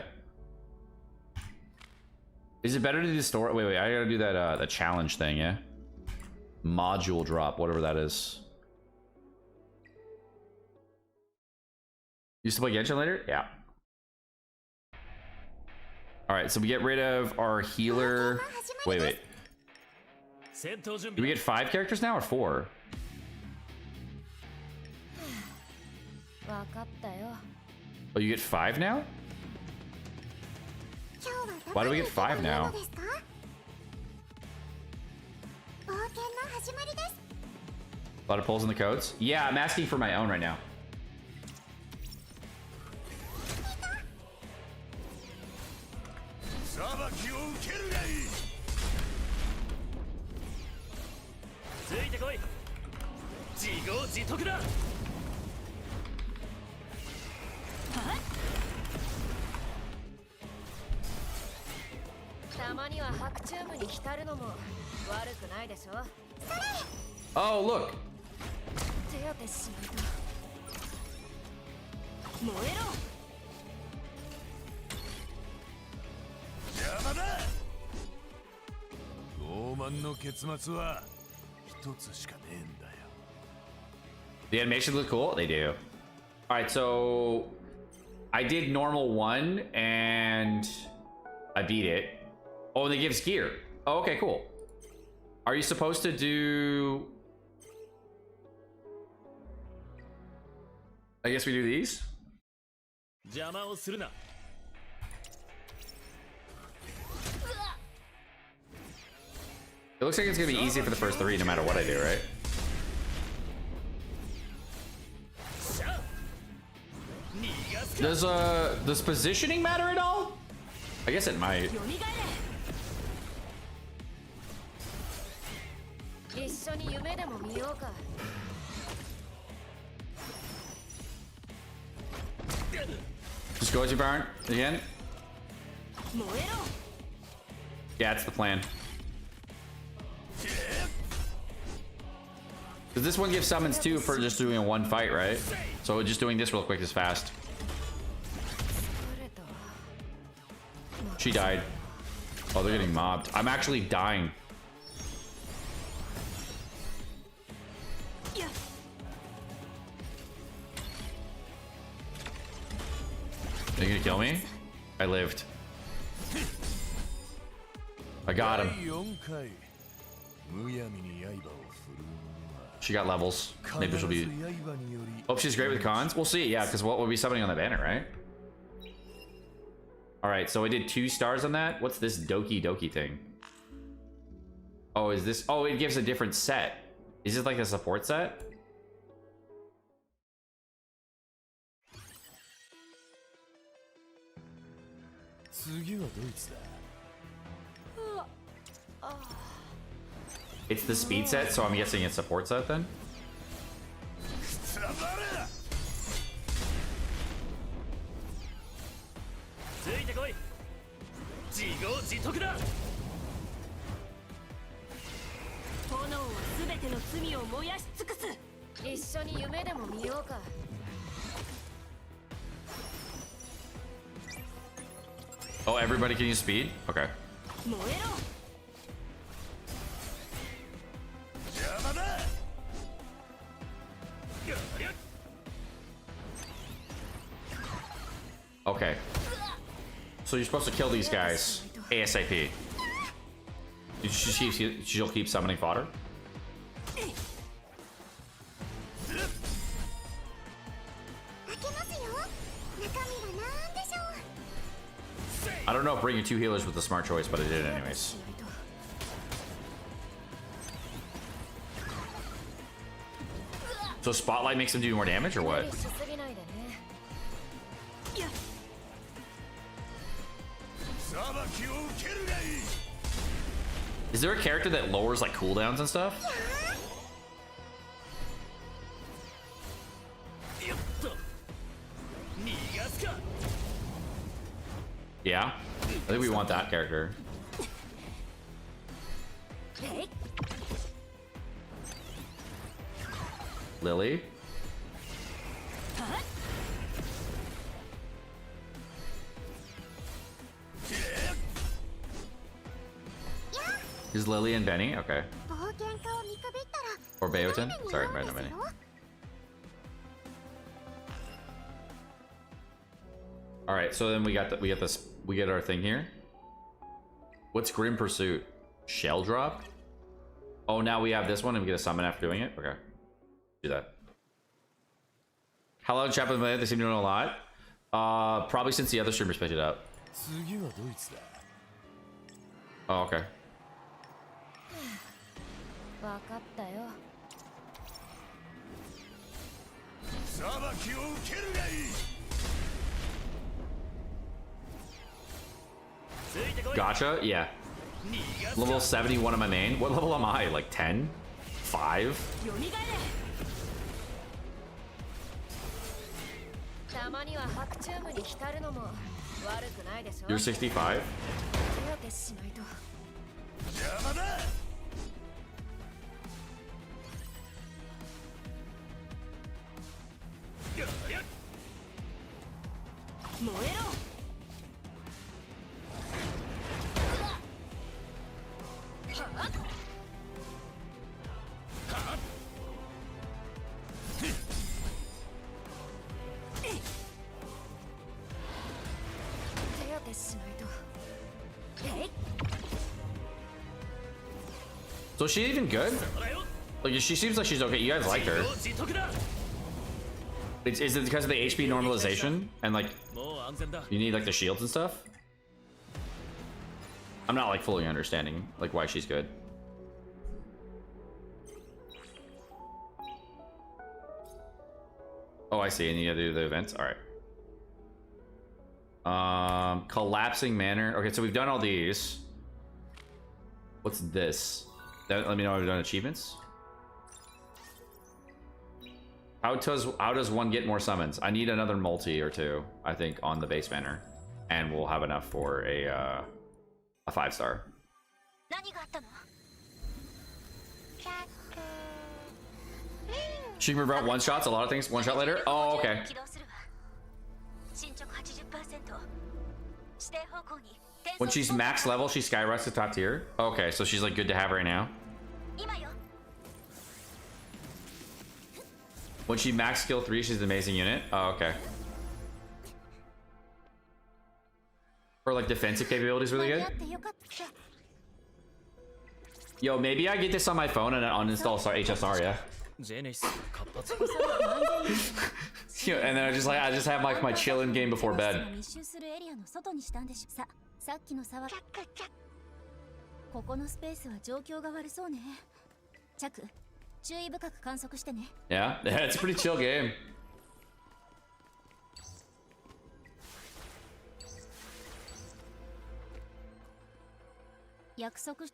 Is it better to do the story? Wait, I gotta do that the challenge thing, yeah? Module drop, whatever that is. Used to play Genshin later? Yeah. Alright, so we get rid of our healer. Wait. Do we get 5 characters now or 4? Oh, you get 5 now? Why do we get 5 now? A lot of pulls in the codes? Yeah, I'm asking for my own right now. Oh, look. The animations look cool? They do. Alright, so I did normal 1 and I beat it. Oh, and it gives gear. Oh, okay, cool. Are you supposed to do... I guess we do these? It looks like it's gonna be easy for the first 3 no matter what I do, right? Does positioning matter at all? I guess it might. Just go as you burn again. Yeah, that's the plan. Because this one gives summons too for just doing a one fight, right? So just doing this real quick is fast. She died. Oh, they're getting mobbed. I'm actually dying. Are you gonna kill me? I lived. I got him. She got levels. Maybe she'll be... Hope she's great with cons. We'll see, yeah, because what will be summoning on the banner, right? Alright, so I did 2 stars on that. What's this Doki Doki thing? Oh, is this... Oh, it gives a different set. Is it like a support set? It's the speed set, so I'm guessing it's support set then? Oh, everybody can use speed? Okay. Okay. So you're supposed to kill these guys ASAP. She'll keep summoning fodder? I don't know if bringing 2 healers was a smart choice, but I did it anyways. So Spotlight makes them do more damage or what? Is there a character that lowers like cooldowns and stuff? Yeah, I think we want that character. Lily. Is Lily and Benny? Okay. Or Beoten? Sorry, no Benny. All right, so then we get our thing here. What's Grim Pursuit? Shell drop? Oh, now we have this one and we get a summon after doing it. Okay, do that. How long chat with them? They seem to know a lot. Probably since the other streamers picked it up. Oh, okay. Gotcha? Yeah. Level 71 on my main. What level am I? Like 10? 5? You're 65? So is she even good? Like, she seems like she's okay. You guys like her. Is it because of the HP normalization? And like, you need like the shields and stuff? I'm not like fully understanding like why she's good. Oh, I see. And you gotta do the events. All right. Collapsing manor. Okay, so we've done all these. What's this? Let me know if I've done achievements. How does one get more summons? I need another multi or 2, I think, on the base banner, and we'll have enough for a 5-star. She can revert one shots, a lot of things one shot later. Oh, okay. When she's max level, she skyrockets to top tier. Okay, so she's like good to have right now. When she max skill 3, she's an amazing unit. Oh, okay. Her like defensive capability is really good. Yo, maybe I get this on my phone and uninstall HSR, yeah. And then I just have like my chillin' game before bed. ここのスペースは状況が悪そうね。チャク、注意深く観測してね。Yeah, it's a pretty chill game. 約束。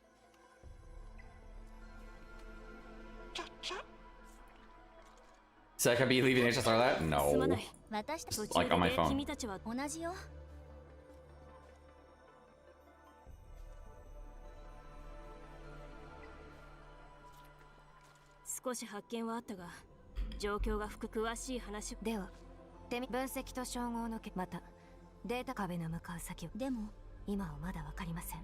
So I can be leaving HSR that? No. Like on my phone. 同じよ。少し発見はあったが、状況が詳しい話では、分析と照合のまたデータ壁の向かう先でも今はまだわかりません。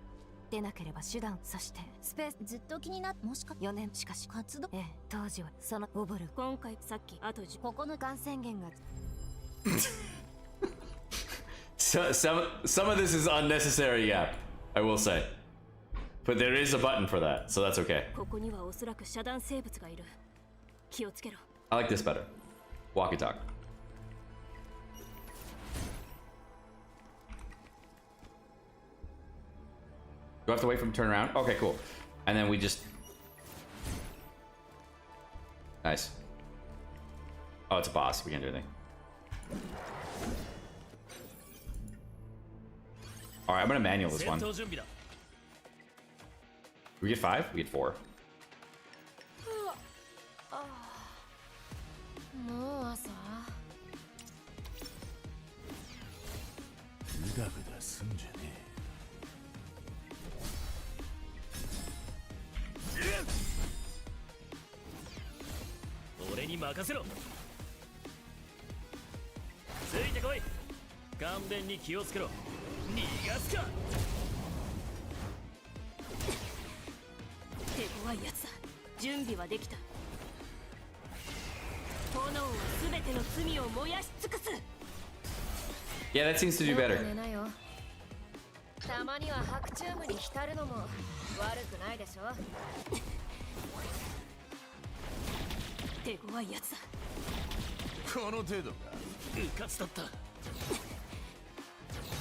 でなければ手段、そしてスペースずっと気になってもしか4年しかし活動当時はそのオブル今回さっきあとここのがん宣言がsome of this is unnecessary, yeah, I will say. But there is a button for that, so that's okay. ここにはおそらく遮断生物がいる。気をつけろ。I like this better. Walkie talk. Do I have to wait for him to turn around? Okay, cool. And then we just... Nice. Oh, it's a boss. We can't do anything. Alright, I'm gonna manual this one. We get 5? We get 4. もう朝グダグダすんじゃねえ。俺に任せろ。ついてこい。勘弁に気をつけろ。逃がすか。手強いやつだ。準備はできた。炎は全ての罪を燃やし尽くす。Yeah, that seems to do better. たまには白チュームに浸るのも悪くないでしょ。手強いやつだ。この程度か。うかつだった。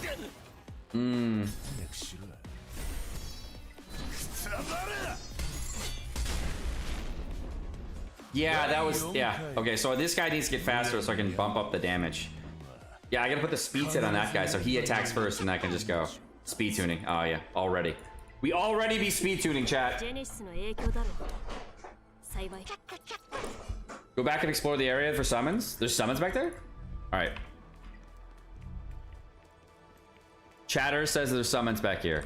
早くしろ。くつらばれ。Yeah, that was... Yeah. Okay, so this guy needs to get faster so I can bump up the damage. Yeah, I gotta put the speed set on that guy so he attacks first and I can just go. Speed tuning. Oh, yeah. Already. We already be speed tuning, chat. Go back and explore the area for summons. There's summons back there? Alright. Chatter says there's summons back here.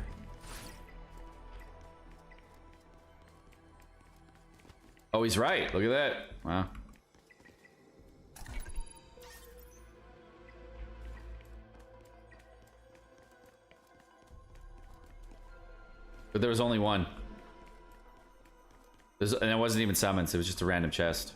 Oh, he's right. Look at that. Wow. But there was only one. And it wasn't even summons. It was just a random chest.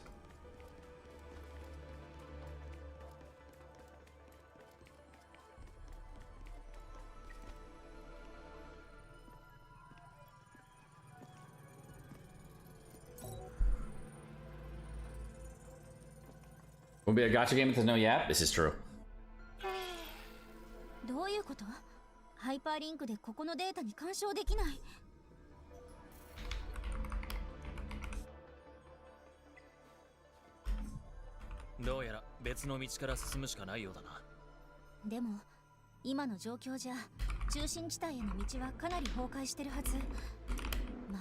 Won't be a gacha game with no yap? This is true. どういうこと？ハイパーリンクでここのデータに干渉できない。どうやら別の道から進むしかないようだな。でも今の状況じゃ中心地帯への道はかなり崩壊してるはず。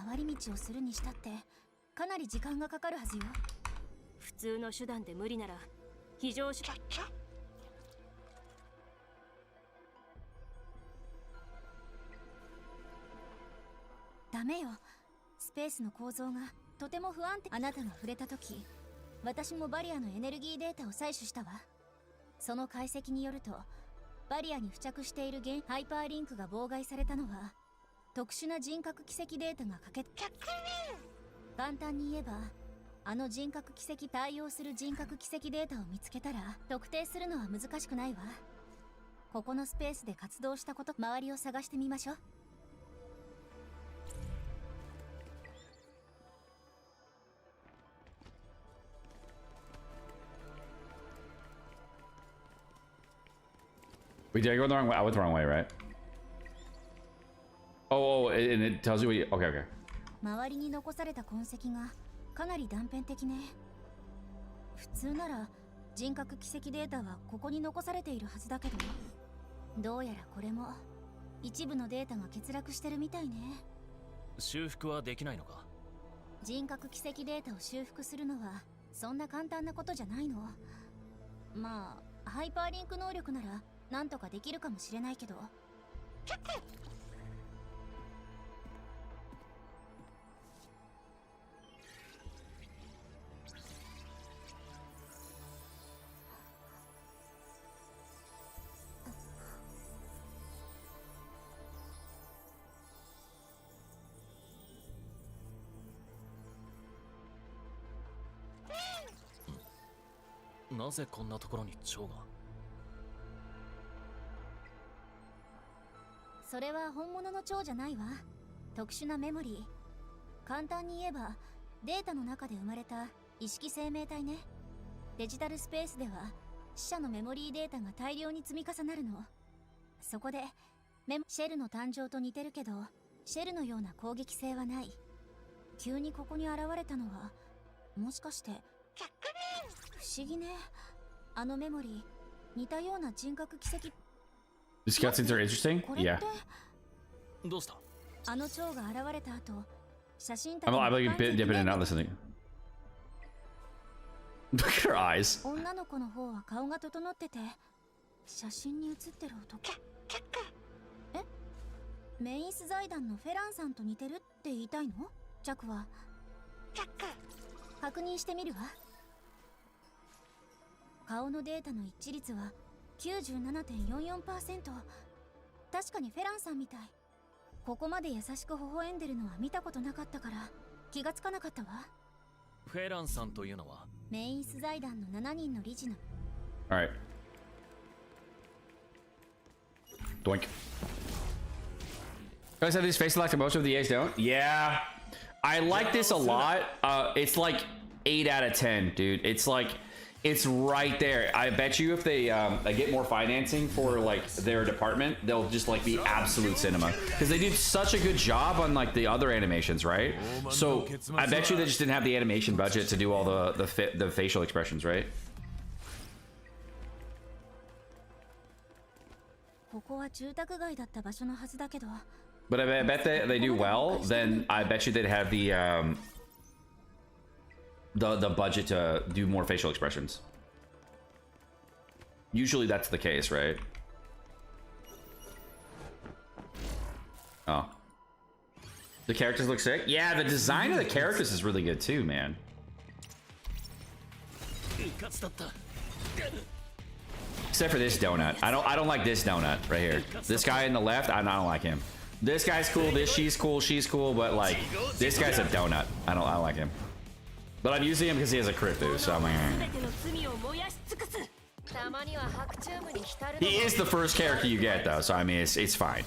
回り道をするにしたってかなり時間がかかるはずよ。普通の手段で無理なら非常手段。ダメよ。スペースの構造がとても不安定。あなたが触れた時私もバリアのエネルギーデータを採取したわ。その解析によると、バリアに付着しているハイパーリンクが妨害されたのは特殊な人格奇跡データが簡単に言えば、あの人格奇跡対応する人格奇跡データを見つけたら特定するのは難しくないわ。ここのスペースで活動したこと、周りを探してみましょう。Wait, did I go the wrong way? I went the wrong way, right? Oh, and it tells you what you... Okay, okay. 周りに残された痕跡がかなり断片的ね。普通なら人格奇跡データはここに残されているはずだけど、どうやらこれも一部のデータが欠落してるみたいね。修復はできないのか？人格奇跡データを修復するのはそんな簡単なことじゃないの。まあハイパーリンク能力ならなんとかできるかもしれないけど。なぜこんなところに蝶が？それは本物の蝶じゃないわ。特殊なメモリー。簡単に言えばデータの中で生まれた意識生命体ね。デジタルスペースでは死者のメモリーデータが大量に積み重なるの。そこでシェルの誕生と似てるけど、シェルのような攻撃性はない。急にここに現れたのはもしかして不思議ね。あのメモリー、似たような人格奇跡。These cutscenes are interesting? Yeah. どうした？あの蝶が現れた後、写真た I'm like a bit dipping in and out listening. Look at her eyes. 女の子の方は顔が整ってて、写真に写ってる男。え？メインス財団のフェランさんと似てるって言いたいの？ジャクは。確認してみるわ。顔のデータの一致率は 97.44%。 確かにフェランさんみたい。ここまで優しく微笑んでるのは見たことなかったから気がつかなかったわ。フェランさんというのはメインス財団の7人の理事の。 Alright. Doink. Guys have these face locked, most of the A's don't. Yeah. I like this a lot. It's like 8 out of 10, dude. It's like, it's right there. I bet you if they get more financing for like their department, they'll just like be absolute cinema, because they did such a good job on like the other animations, right? So I bet you they just didn't have the animation budget to do all the facial expressions, right? ここは住宅街だった場所のはずだけど。 But I bet they do well, then I bet you they'd have the budget to do more facial expressions. Usually that's the case, right? Oh. The characters look sick? Yeah, the design of the characters is really good too, man. Except for this donut. I don't like this donut right here. This guy in the left, I don't like him. This guy's cool, she's cool, but like this guy's a donut. I don't like him. But I'm using him because he has a crit boost, so I'm like, he is the first character you get though, so I mean it's fine.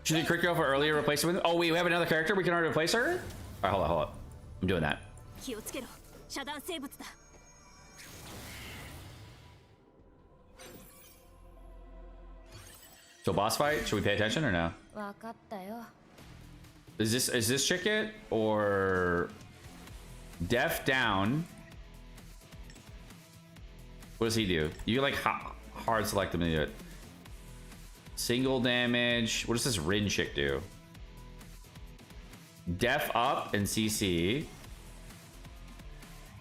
Should we quick go for earlier replacement? Oh wait, we have another character we can already replace her? Alright, hold up. I'm doing that. So boss fight, should we pay attention or no? Is this chick it? Or deaf down? What does he do? You like hard select him to do it. Single damage. What does this Rin chick do? Def up and CC.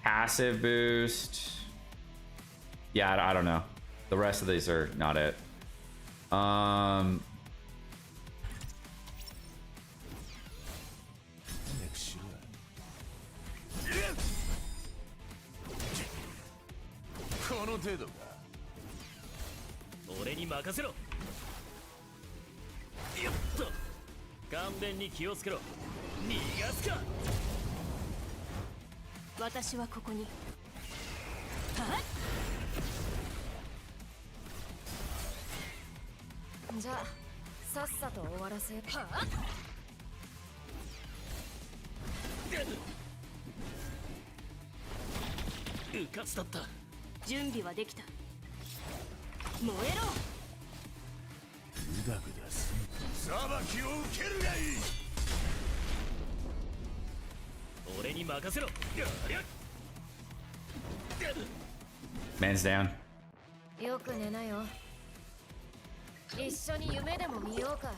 Passive boost. Yeah, I don't know. The rest of these are not it. Man's down. よく寝なよ。一緒に夢でも見ようか。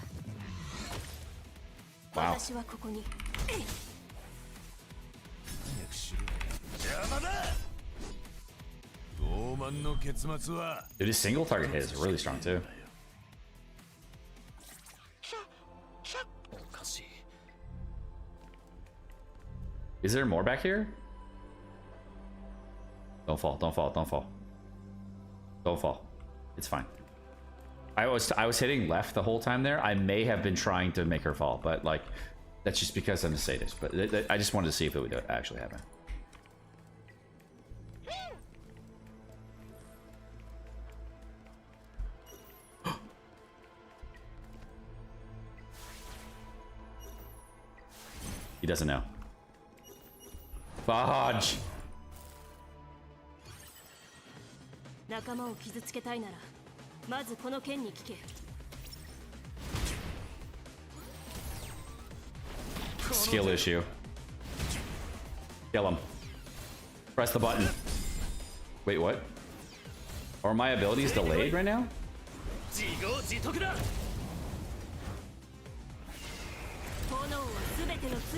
Wow. Dude, his single target hit is really strong too. Is there more back here? Don't fall, don't fall, don't fall. Don't fall. It's fine. I was hitting left the whole time there. I may have been trying to make her fall, but like that's just because I'm a sadist. But I just wanted to see if it would actually happen. He doesn't know. Fudge. 仲間を傷つけたいならまずこの剣に聞け Skill issue. Kill him. Press the button. Wait, what? Are my abilities delayed right now?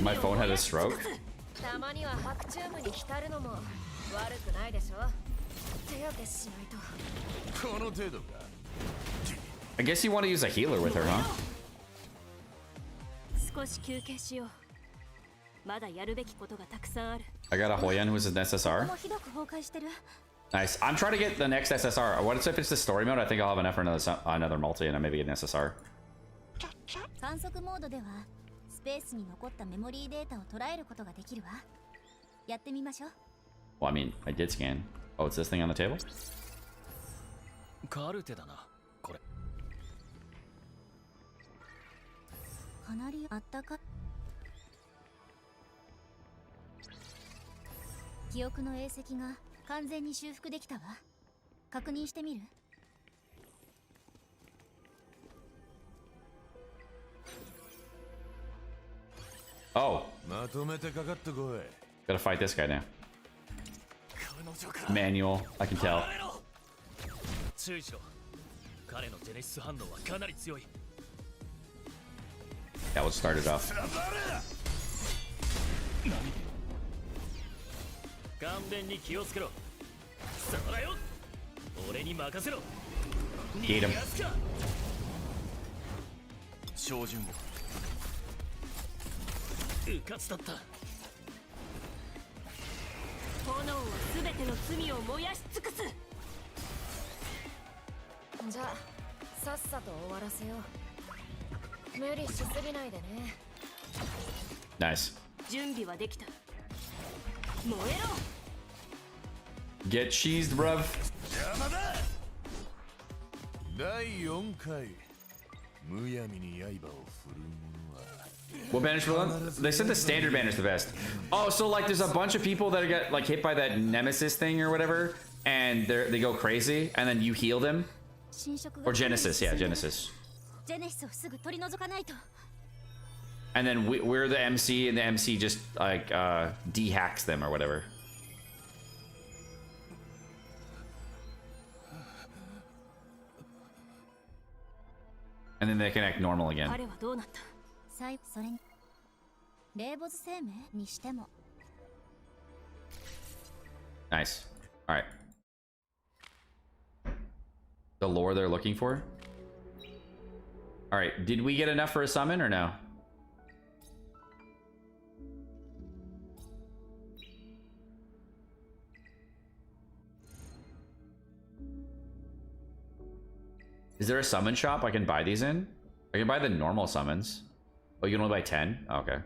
My phone had a stroke? たまには白チュームに浸るのも悪くないでしょ。手当てしないと。この程度か。 I guess you want to use a healer with her, huh? 少し休憩しよう。まだやるべきことがたくさんある。 I got a Hoyan who's an SSR. Nice. I'm trying to get the next SSR. What if it's the story mode? I think I'll have enough for another multi and I maybe get an SSR. 観測モードではスペースに残ったメモリーデータを捉えることができるわ。やってみましょう。 Well, I mean, I did scan. Oh, it's this thing on the table? カルテだな、これ。かなりあったか。記憶の影跡が完全に修復できたわ。確認してみる？ Oh. Gotta fight this guy now. Manual, I can tell. Yeah, let's start it off. Get him. うかつだった炎は全ての罪を燃やし尽くすじゃあさっさと終わらせよう無理しすぎないでね Nice. 準備はできた燃えろ Get cheesed, bruv. 第4回むやみに刃を振る者は What banner's for them? They said the standard banner's the best. Oh, so like there's a bunch of people that get like hit by that nemesis thing or whatever, and they go crazy, and then you heal them. Or Genesis, yeah, Genesis. And then we're the MC, and the MC just like de-hacks them or whatever. And then they can act normal again. 彼はどうなった？最後それに霊没生命にしても Nice. All right. The lore they're looking for. All right. Did we get enough for a summon or no? Is there a summon shop I can buy these in? I can buy the normal summons. Oh, you can only buy 10? Oh, okay.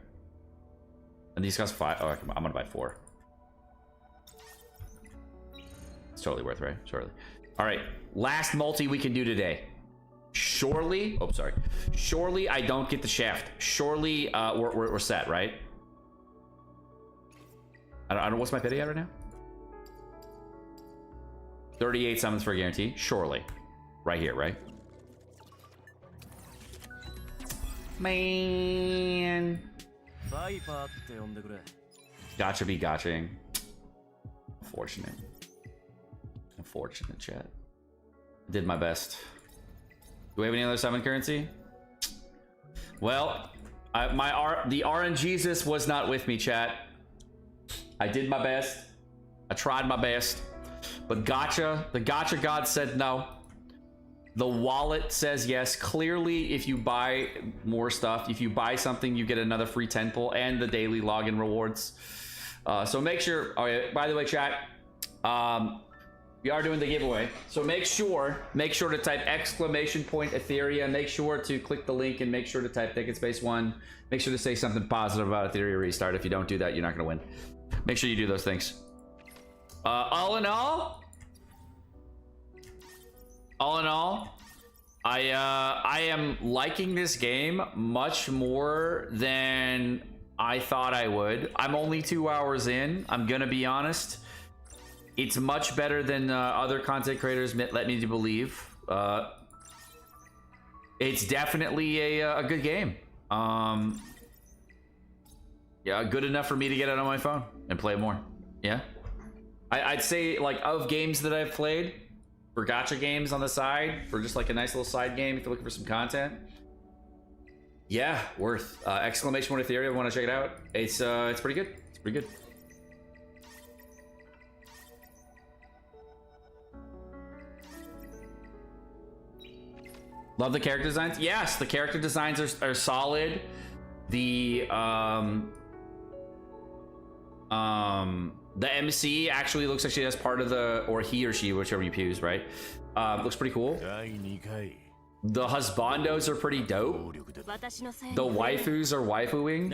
And these cost 5. Oh, I'm gonna buy 4. It's totally worth, right? Surely. All right, last multi we can do today. Surely, oh, sorry. Surely I don't get the shaft. Surely we're set, right? I don't know, what's my pity at right now? 38 summons for a guarantee. Surely. Right here, right? Man. Gotcha be gotching. Unfortunate. Unfortunate, chat. Did my best. Do we have any other summon currency? Well, the RNGesus was not with me, chat. I did my best. I tried my best. But gotcha, the gotcha god said no. The wallet says yes. Clearly, if you buy more stuff, if you buy something, you get another free 10 pull and the daily login rewards. So make sure, okay, by the way, chat, we are doing the giveaway. So make sure to type !Etheria. Make sure to click the link and make sure to type Thicket Space 1. Make sure to say something positive about Etheria Restart. If you don't do that, you're not gonna win. Make sure you do those things. All in all, I am liking this game much more than I thought I would. I'm only 2 hours in. I'm gonna be honest. It's much better than other content creators let me to believe. It's definitely a good game. Yeah, good enough for me to get it on my phone and play more. Yeah, I'd say, like, of games that I've played for gacha games on the side, for just like a nice little side game if you're looking for some content, yeah, worth. Exclamation point Ethereal, if you want to check it out. It's pretty good. It's pretty good. Love the character designs. Yes, the character designs are solid. The MC actually looks like she has part of the, or he or she, whichever you choose, right? Looks pretty cool. The husbandos are pretty dope. The waifus are waifuing.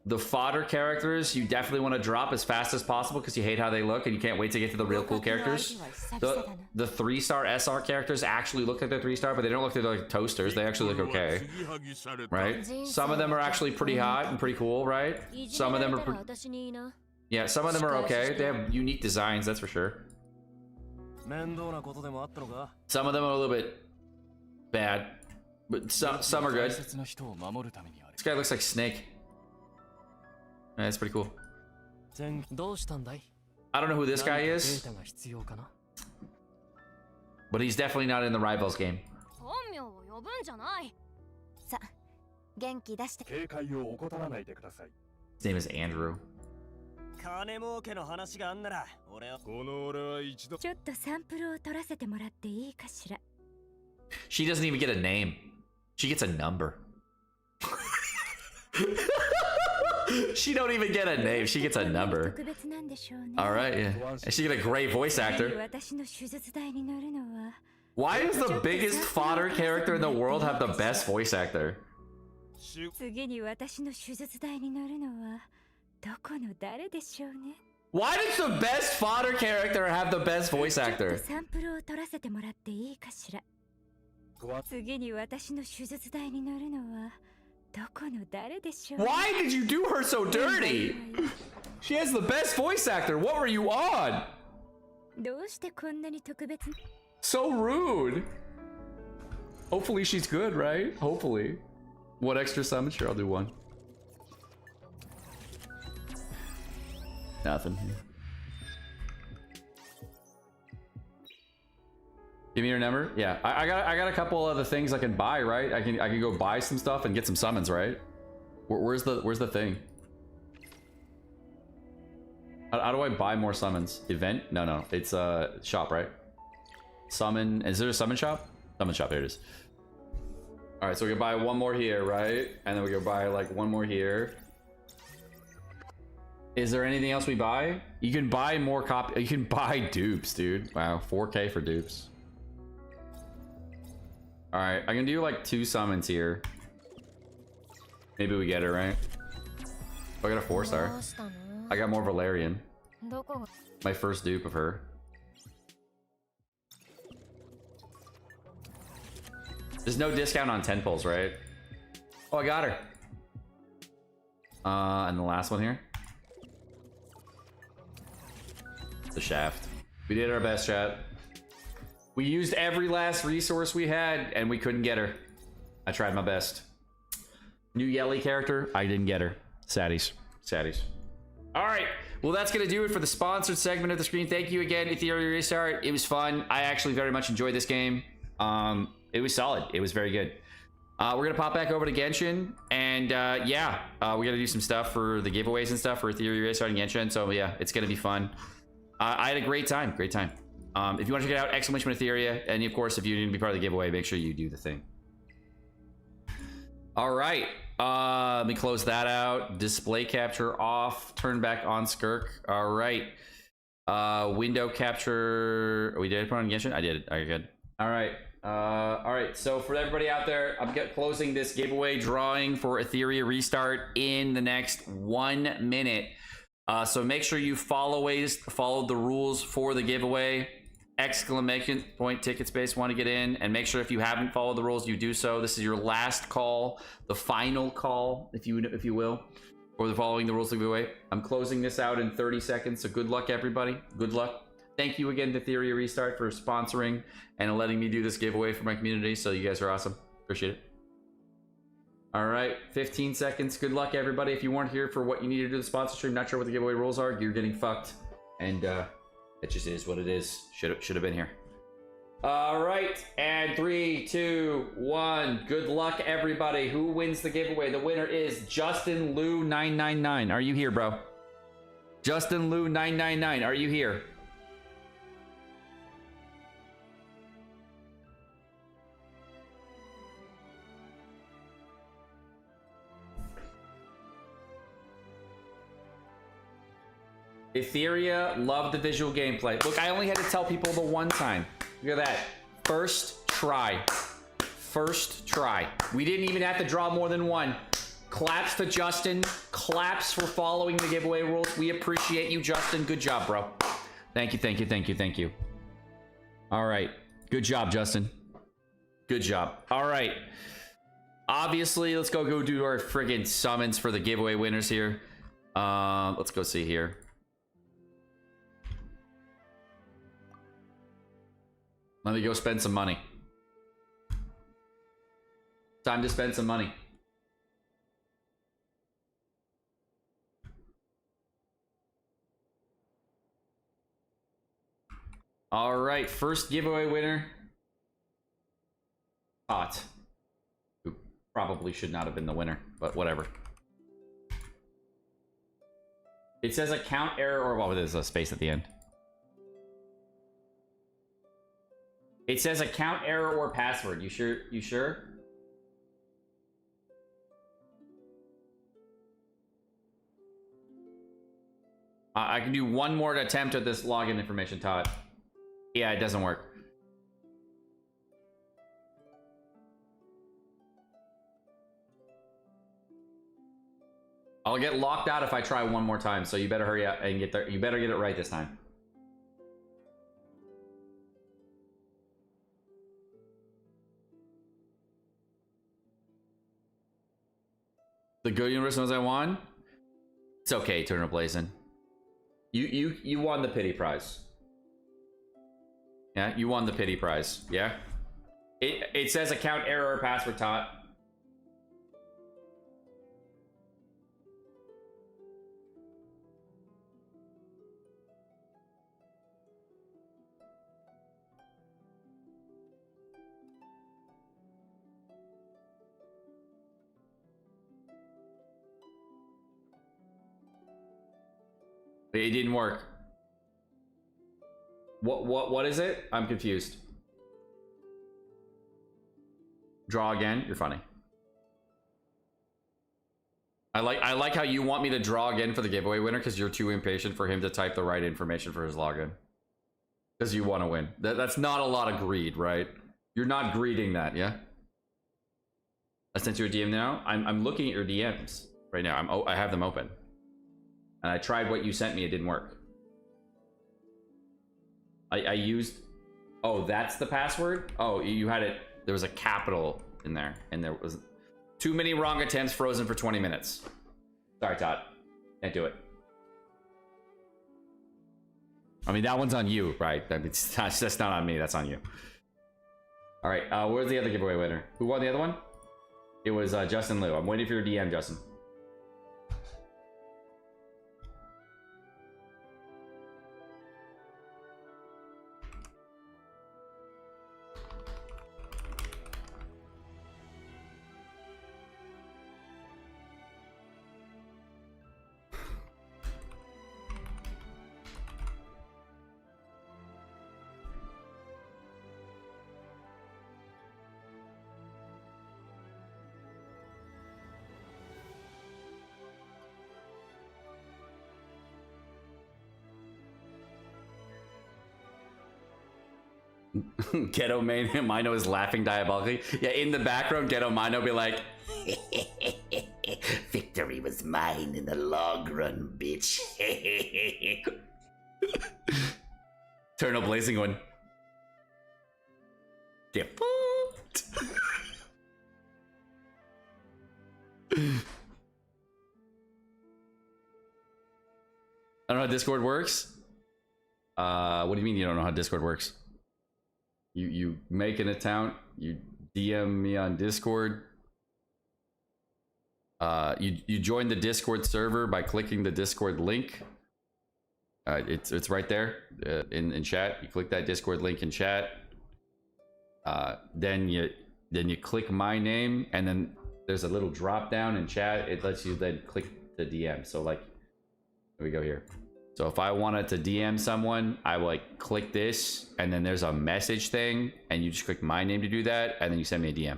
The fodder characters you definitely want to drop as fast as possible because you hate how they look and you can't wait to get to the real cool characters. The 3-star SR characters actually look like they're 3-star, but they don't look like toasters. They actually look okay, right? Some of them are actually pretty hot and pretty cool, right? Some of them are yeah, some of them are okay. They have unique designs, that's for sure. Some of them are a little bit bad, but some are good. This guy looks like Snake. Yeah, that's pretty cool. I don't know who this guy is, but he's definitely not in the Rivals game. His name is Andrew. She doesn't even get a name. She gets a number. She don't even get a name. She gets a number. All right, yeah. And she get a great voice actor. Why does the biggest fodder character in the world have the best voice actor? Why does the best fodder character have the best voice actor? Why did you do her so dirty? She has the best voice actor. What were you on? So rude. Hopefully she's good, right? Hopefully. What extra summon? Sure, I'll do one. Nothing. Give me your number. Yeah, I got a couple other things I can buy, right? I can go buy some stuff and get some summons, right? Where's the thing? How do I buy more summons? Event? No. It's shop, right? Summon. Is there a summon shop? Summon shop. There it is. All right, so we can buy one more here, right? And then we can buy like one more here. Is there anything else we buy? You can buy more You can buy dupes, dude. Wow, 4K for dupes. All right, I can do like 2 summons here. Maybe we get it, right? Oh, I got a 4-star. I got more Valerian. My first dupe of her. There's no discount on 10 pulls, right? Oh, I got her. And the last one here. The shaft. We did our best, chat. We used every last resource we had, and we couldn't get her. I tried my best. New Yelly character, I didn't get her. Saddies. Saddies. All right. Well, that's going to do it for the sponsored segment of the screen. Thank you again, Ethereal Restart. It was fun. I actually very much enjoyed this game. It was solid. It was very good. We're going to pop back over to Genshin. And yeah, we got to do some stuff for the giveaways and stuff for Ethereal Restart and Genshin. So yeah, it's going to be fun. I had a great time. Great time. If you want to check it out, exclamation Etheria. And of course, if you didn't be part of the giveaway, make sure you do the thing. All right. Let me close that out. Display capture off. Turn back on Skirk. All right. Window capture. We did put on Genshin? I did it. All right, good. All right. All right. So for everybody out there, I'm closing this giveaway drawing for Etheria Restart in the next 1 minute. So make sure you follow the rules for the giveaway. Exclamation point ticket space, want to get in, and make sure if you haven't followed the rules, you do so. This is your last call, the final call, if you will, for the following the rules of the giveaway. I'm closing this out in 30 seconds, so good luck, everybody. Good luck. Thank you again to Etheria Restart for sponsoring and letting me do this giveaway for my community. So you guys are awesome. Appreciate it. All right, 15 seconds. Good luck, everybody. If you weren't here for what you needed to do the sponsor stream, not sure what the giveaway rules are, you're getting fucked. And it just is what it is. Should have been here. All right, and 3, 2, 1. Good luck, everybody. Who wins the giveaway? The winner is Justin Lou 999. Are you here, bro? Justin Lou 999. Are you here? Etheria, love the visual gameplay. Look, I only had to tell people the one time. Look at that. First try. First try. We didn't even have to draw more than one. Claps to Justin. Claps for following the giveaway rules. We appreciate you, Justin. Good job, bro. Thank you, thank you, thank you, thank you. All right. Good job, Justin. Good job. All right. Obviously, let's go do our friggin' summons for the giveaway winners here. Let's go see here. Let me go spend some money. Time to spend some money. All right, first giveaway winner. Hot. Who probably should not have been the winner, but whatever. It says account error, or well, there's a space at the end. It says account error or password. You sure? You sure? I can do one more attempt at this login information, Todd. Yeah, it doesn't work. I'll get locked out if I try one more time, so you better hurry up and get there. You better get it right this time. The Go Universe knows I won. It's okay, Eternal Blazing. You won the pity prize. Yeah, you won the pity prize. Yeah. It says account error or password, Todd. It didn't work. What is it? I'm confused. Draw again. You're funny. I like how you want me to draw again for the giveaway winner because you're too impatient for him to type the right information for his login. Because you want to win. That's not a lot of greed, right? You're not greeding that, yeah? I sent you a DM now. I'm looking at your DMs right now. I have them open. And I tried what you sent me. It didn't work. I used... Oh, that's the password? Oh, you had it... There was a capital in there. And there was... Too many wrong attempts frozen for 20 minutes. Sorry, Todd. Can't do it. I mean, that one's on you, right? That's not on me. That's on you. All right. Where's the other giveaway winner? Who won the other one? It was Justin Liu. I'm waiting for your DM, Justin. Ghetto Mino is laughing diabolically. Yeah, in the background, Ghetto Mino be like, victory was mine in the long run, bitch. Eternal Blazing one. Default. I don't know how Discord works. What do you mean you don't know how Discord works? You make an account, you DM me on Discord. You join the Discord server by clicking the Discord link. It's right there in chat. You click that Discord link in chat. Then you click my name, and then there's a little drop down in chat. It lets you then click the DM. So like, here we go here. So if I wanted to DM someone, I would like click this, and then there's a message thing, and you just click my name to do that, and then you send me a DM.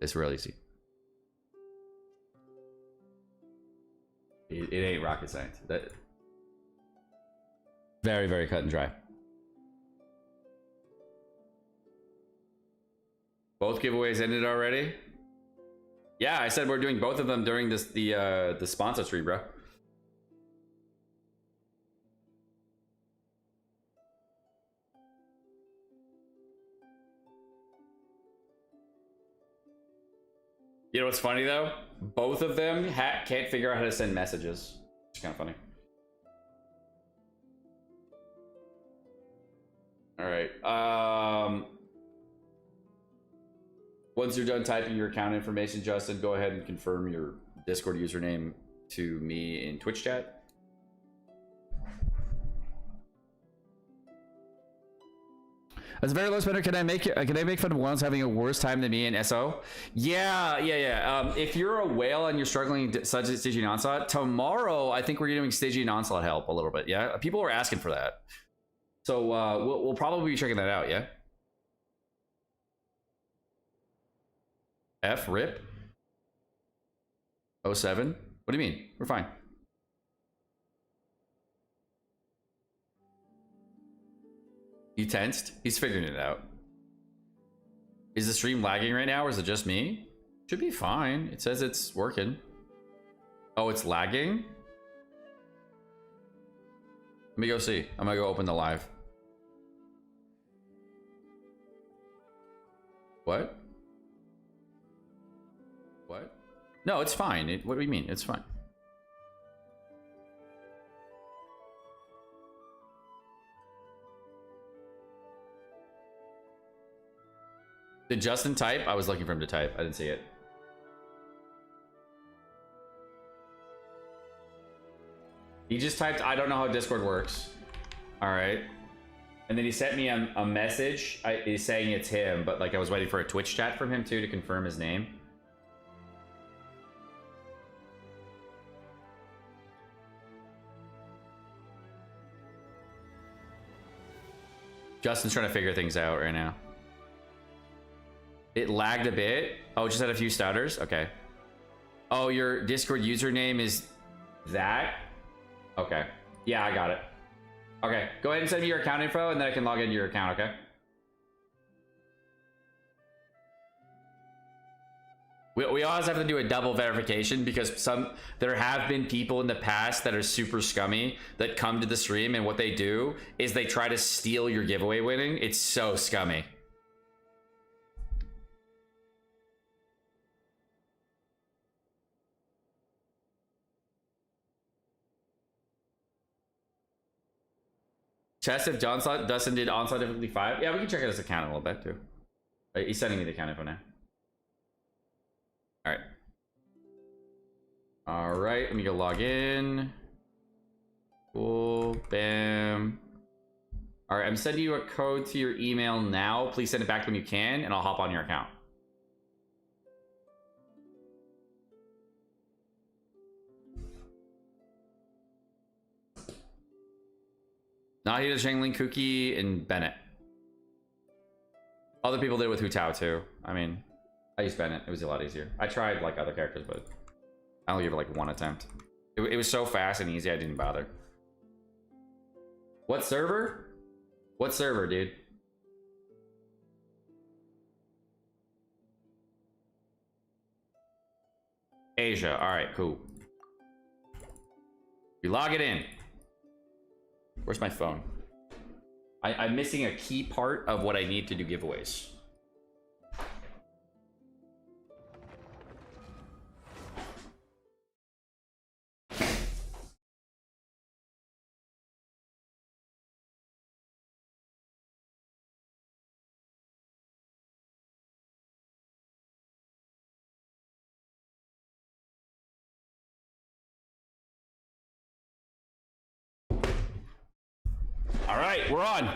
It's real easy. It ain't rocket science. That very, very cut and dry. Both giveaways ended already? Yeah, I said we're doing both of them during the sponsor stream, bro. You know what's funny though? Both of them can't figure out how to send messages. It's kind of funny. All right. Once you're done typing your account information, Justin, go ahead and confirm your Discord username to me in Twitch chat. As a very low spender, can I make fun of ones having a worse time than me in SO? Yeah. If you're a whale and you're struggling such as Stygian Onslaught, tomorrow I think we're doing Stygian Onslaught help a little bit. Yeah, people are asking for that, so we'll probably be checking that out. Yeah. F rip 07. What do you mean? We're fine. He tensed. He's figuring it out. Is the stream lagging right now, or is it just me? Should be fine. It says it's working. Oh, it's lagging? Let me go see. I'm gonna go open the live. What? What? No, it's fine. What do you mean? It's fine. Did Justin type? I was looking for him to type. I didn't see it. He just typed, I don't know how Discord works. All right. And then he sent me a message. He's saying it's him, but like I was waiting for a Twitch chat from him too to confirm his name. Justin's trying to figure things out right now. It lagged a bit. Oh, just had a few stutters. Okay. Oh, your Discord username is that? Okay. Yeah, I got it. Okay, go ahead and send me your account info, and then I can log into your account, okay? We always have to do a double verification because there have been people in the past that are super scummy that come to the stream, and what they do is they try to steal your giveaway winning. It's so scummy. Chest if Dustin did Onslaught difficulty 5. Yeah, we can check out his account a little bit too. He's sending me the account info now. Alright. Alright, let me go log in. Cool. Bam. Alright, I'm sending you a code to your email now. Please send it back when you can, and I'll hop on your account. Nahida, Shangling, Kuki, and Bennett. Other people did it with Hu Tao too. I mean, I used Bennett. It was a lot easier. I tried like other characters, but I only gave it like one attempt. It was so fast and easy, I didn't bother. What server? What server, dude? Asia. All right, cool. You log it in. Where's my phone? I'm missing a key part of what I need to do giveaways. All right, we're on.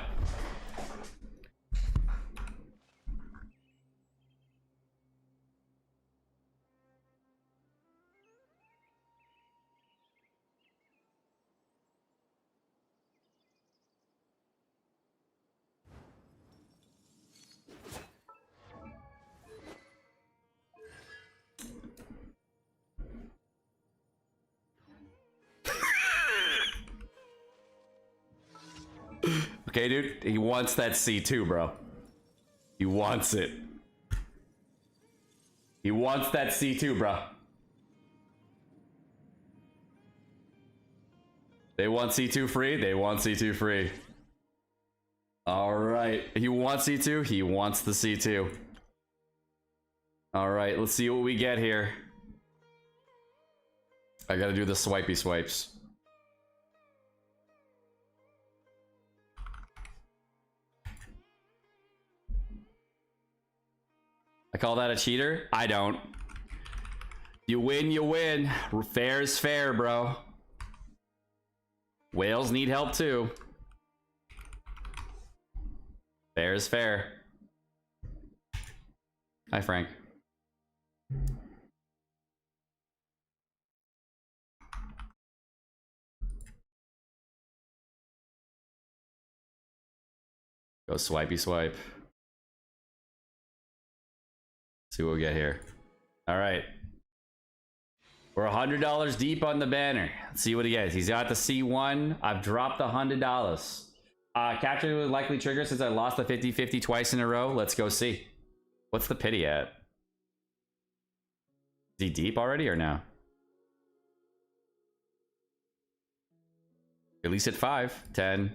Okay, dude, he wants that C2, bro. He wants it. He wants that C2, bro. They want C2 free? They want C2 free. All right. He wants C2? He wants the C2. All right, let's see what we get here. I gotta do the swipey swipes. I call that a cheater? I don't. You win, you win. Fair is fair, bro. Whales need help too. Fair is fair. Hi, Frank. Go swipey swipe. See what we get here. All right. We're $100 deep on the banner. Let's see what he gets. He's got the C1. I've dropped $100. Capture would likely trigger since I lost the 50-50 twice in a row. Let's go see. What's the pity at? Is he deep already or no? At least at 5, 10,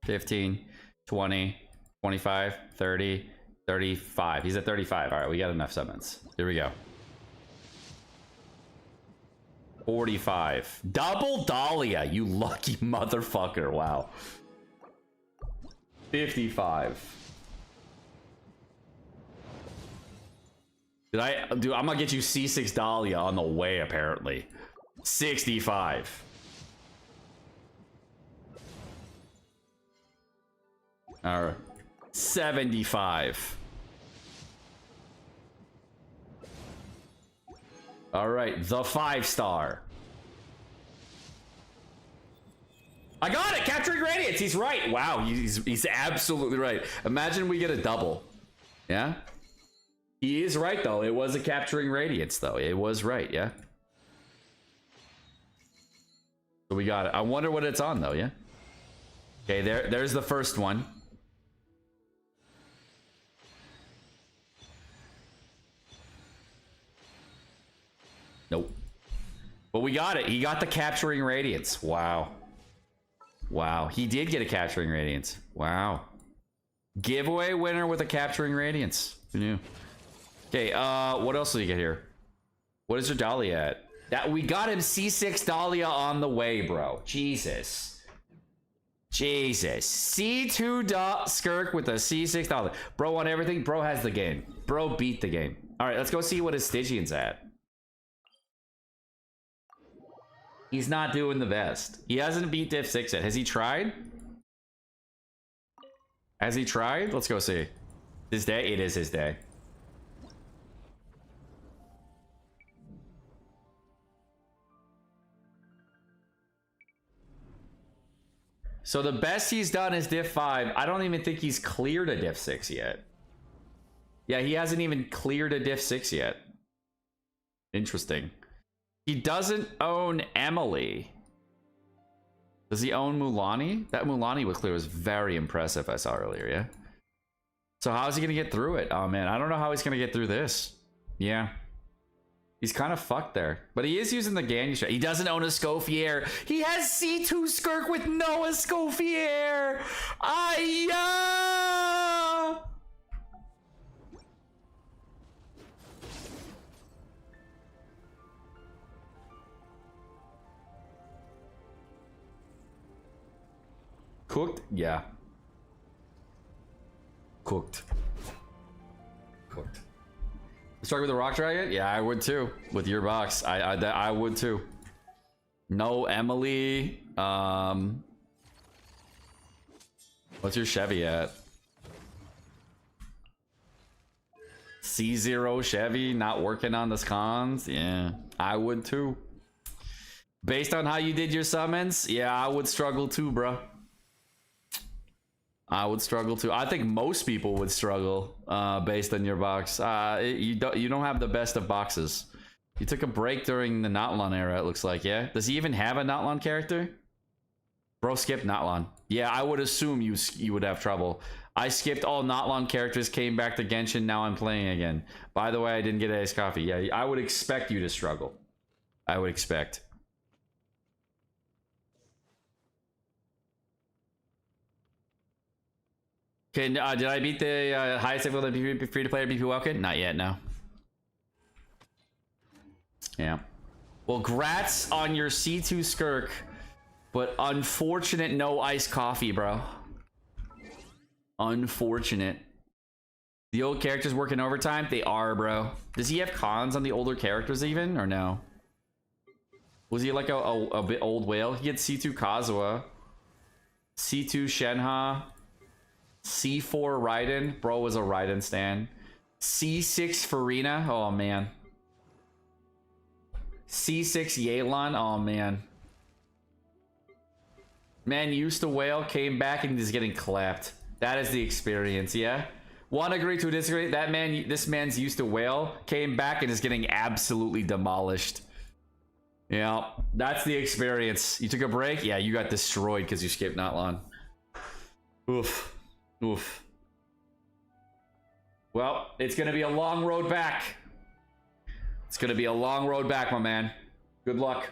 15, 20, 25, 30, 35. He's at 35. All right, we got enough summons. Here we go. 45. Double Dahlia, you lucky motherfucker. Wow. 55. Dude, I'm gonna get you C6 Dahlia on the way, apparently. 65. All right. 75. All right, the 5-star. I got it! capturing radiance. He's right. Wow, he's absolutely right. Imagine we get a double. Yeah? He is right, though. It was a capturing radiance, though. It was right, yeah? So we got it. I wonder what it's on, though, yeah? Okay, there's the first one. Nope. But we got it. He got the capturing radiance. Wow. Wow. He did get a capturing radiance. Wow. Giveaway winner with a capturing radiance. Who knew? Okay, what else do you get here? What is your Dahlia at? That we got him C6 Dahlia on the way, bro. Jesus. Jesus. C2 Skirk with a C6 Dahlia. Bro won everything. Bro has the game. Bro beat the game. All right, let's go see what his Stygian's at. He's not doing the best. He hasn't beat Div 6 yet. Has he tried? Has he tried? Let's go see. His day? It is his day. So the best he's done is Div 5. I don't even think he's cleared a Div 6 yet. Yeah, he hasn't even cleared a Div 6 yet. Interesting. He doesn't own Emily. Does he own Mulani? That Mulani was clear was very impressive, I saw earlier, yeah? So how is he gonna get through it? Oh man, I don't know how he's gonna get through this. Yeah. He's kind of fucked there. But he is using the Ganyu strat. He doesn't own a Scoffier. He has C2 Skirk with no Scoffier. Ayah! Cooked? Yeah. Cooked. Cooked. Start with the Rock Dragon? Yeah, I would too. With your box. I would too. No Emily. What's your Chevy at? C0 Chevy not working on the cons? Yeah, I would too. Based on how you did your summons? Yeah, I would struggle too, bro. I would struggle too. I think most people would struggle based on your box. You don't have the best of boxes. You took a break during the Notlon era, it looks like, yeah? Does he even have a Notlon character? Bro skipped Notlon. Yeah, I would assume you would have trouble. I skipped all Notlon characters, came back to Genshin, now I'm playing again. By the way, I didn't get Ace Coffee. Yeah, I would expect you to struggle. I would expect. Okay, did I beat the highest difficulty free-to-play BP Welkin? Not yet, no. Yeah. Well, grats on your C2 Skirk, but unfortunate no iced coffee, bro. Unfortunate. The old characters working overtime? They are, bro. Does he have cons on the older characters even, or no? Was he like a bit old whale? He had C2 Kazuha, C2 Shenhe, C4 Raiden. Bro was a Raiden stan. C6 Farina. Oh man. C6 Yelan. Oh man. Man used to whale, came back and is getting clapped. That is the experience, yeah? One agree to disagree. This man's used to whale, came back and is getting absolutely demolished. Yeah, that's the experience. You took a break? Yeah, you got destroyed because you skipped Notlon. Oof. Oof. Well, it's gonna be a long road back. It's gonna be a long road back, my man. Good luck.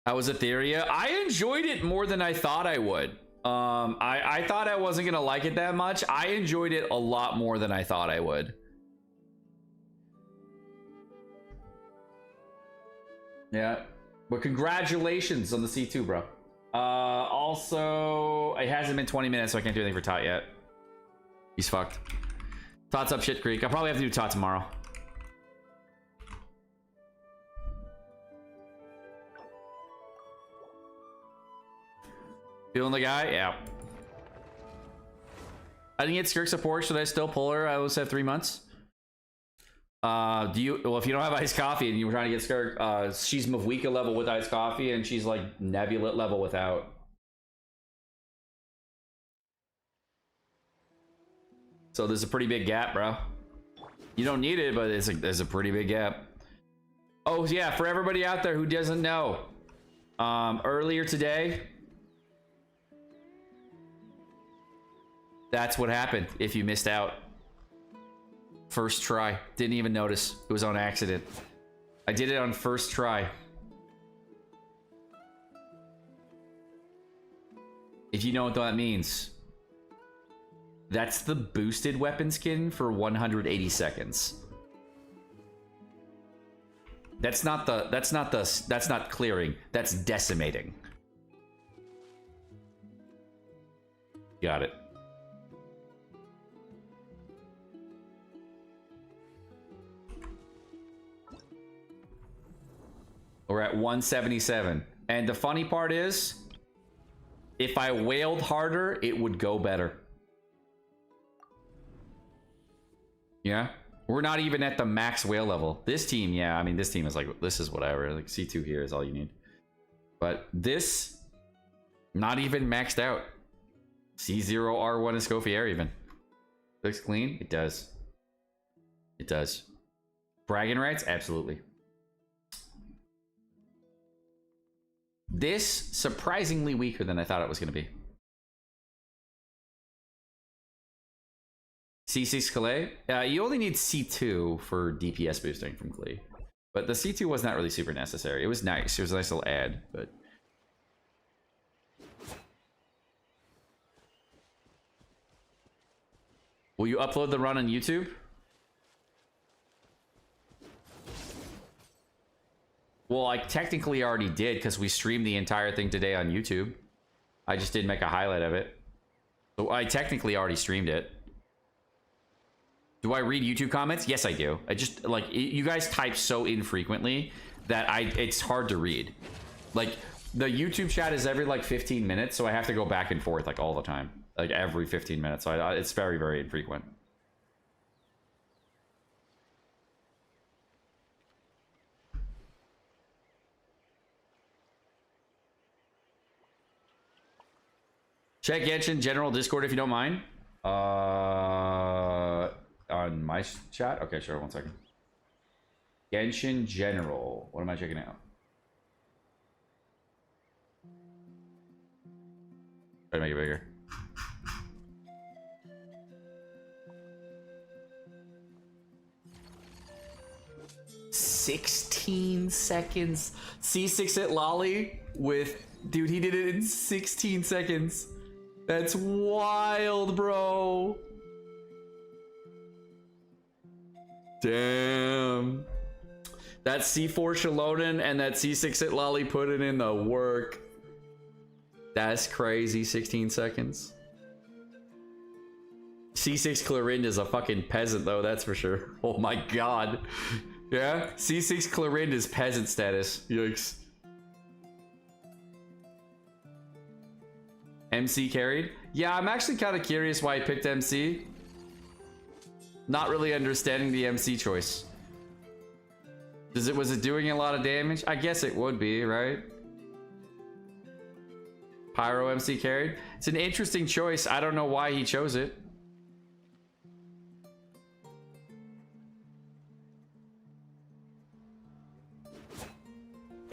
How was Etheria? I enjoyed it more than I thought I would. I thought I wasn't gonna like it that much. I enjoyed it a lot more than I thought I would. Yeah, but congratulations on the C2, bro. Also, it hasn't been 20 minutes, so I can't do anything for Tot yet. He's fucked. Tot's up shit creek. I'll probably have to do Tot tomorrow. Feeling the guy? Yeah. I didn't get Skirk support. Should I still pull her? I always have 3 months. Well, if you don't have iced coffee and you were trying to get Skirk, she's Mavwika level with iced coffee and she's like Nebula level without. So there's a pretty big gap, bro. You don't need it, but there's a pretty big gap. Oh yeah, for everybody out there who doesn't know, earlier today, that's what happened if you missed out. First try. Didn't even notice. It was on accident. I did it on first try. If you know what that means. That's the boosted weapon skin for 180 seconds. That's not clearing. That's decimating. Got it. We're at 177. And the funny part is, if I wailed harder, it would go better. Yeah? We're not even at the max whale level. This team, yeah, I mean, this team is like, this is whatever. Like, C2 here is all you need. But this, not even maxed out. C0, R1, and Scofier even. Looks clean? It does. It does. Bragging rights? Absolutely. This, surprisingly weaker than I thought it was going to be. C6 Calais? You only need C2 for DPS boosting from Klee. But the C2 was not really super necessary. It was nice. It was a nice little add, but... Will you upload the run on YouTube? Well, I technically already did because we streamed the entire thing today on YouTube. I just didn't make a highlight of it. So I technically already streamed it. Do I read YouTube comments? Yes, I do. I just, like, you guys type so infrequently that it's hard to read. Like, the YouTube chat is every, like, 15 minutes, so I have to go back and forth, like, all the time. Like, every 15 minutes. So it's very, very infrequent. Check Genshin general Discord if you don't mind. On my chat? Okay, sure, 1 second. Genshin general. What am I checking out? Try to make it bigger. $16 seconds. C6 at Lolly with... Dude, he did it in 16 seconds. That's wild, bro. Damn. That C4 Shalonen and that C6 at Lolly put it in the work. That's crazy. 16 seconds. C6 Clarind is a fucking peasant, though, that's for sure. Oh my god. Yeah? C6 Clarind is peasant status. Yikes. MC carried? Yeah, I'm actually kind of curious why he picked MC. Not really understanding the MC choice. Was it doing a lot of damage? I guess it would be, right? Pyro MC carried? It's an interesting choice. I don't know why he chose it.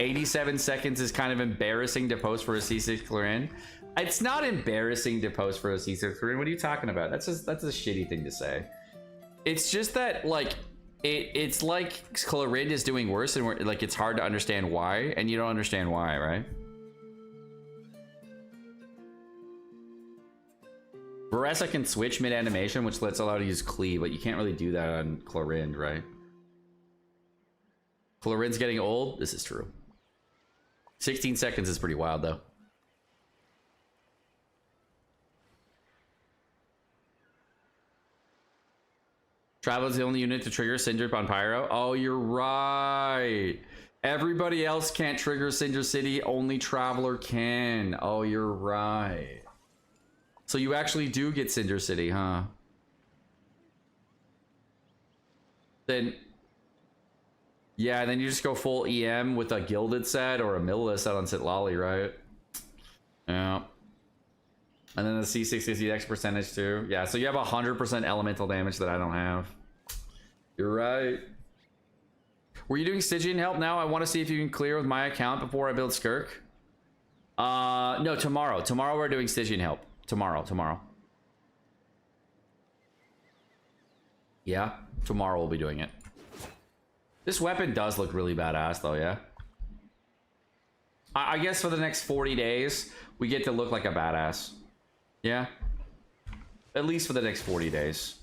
$87 seconds is kind of embarrassing to post for a C6 Clarind. It's not embarrassing to post for a C6 Clarind. What are you talking about? That's a shitty thing to say. It's just that, like, it's like Clarind is doing worse, and like it's hard to understand why, and you don't understand why, right? Varessa can switch mid-animation, which lets allow to use Klee, but you can't really do that on Clarind, right? Clarin's getting old? This is true. 16 seconds is pretty wild, though. Travel is the only unit to trigger Cinder on Pyro. Oh, you're right. Everybody else can't trigger Cinder City. Only Traveler can. Oh, you're right. So you actually do get Cinder City, huh? Then Yeah, and then you just go full EM with a gilded set or a Millilith set on Sitlali, right? Yeah. And then the C6 is the X percentage too. Yeah, so you have 100% elemental damage that I don't have. You're right. Were you doing Stygian help now? I want to see if you can clear with my account before I build Skirk. No, tomorrow. Tomorrow we're doing Stygian help. Tomorrow. Yeah, tomorrow we'll be doing it. This weapon does look really badass though, yeah? I guess for the next 40 days, we get to look like a badass. Yeah? At least for the next 40 days.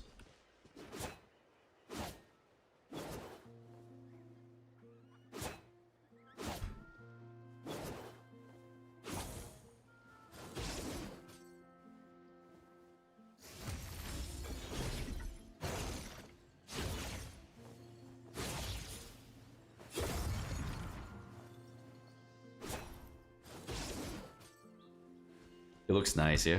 It looks nice, yeah.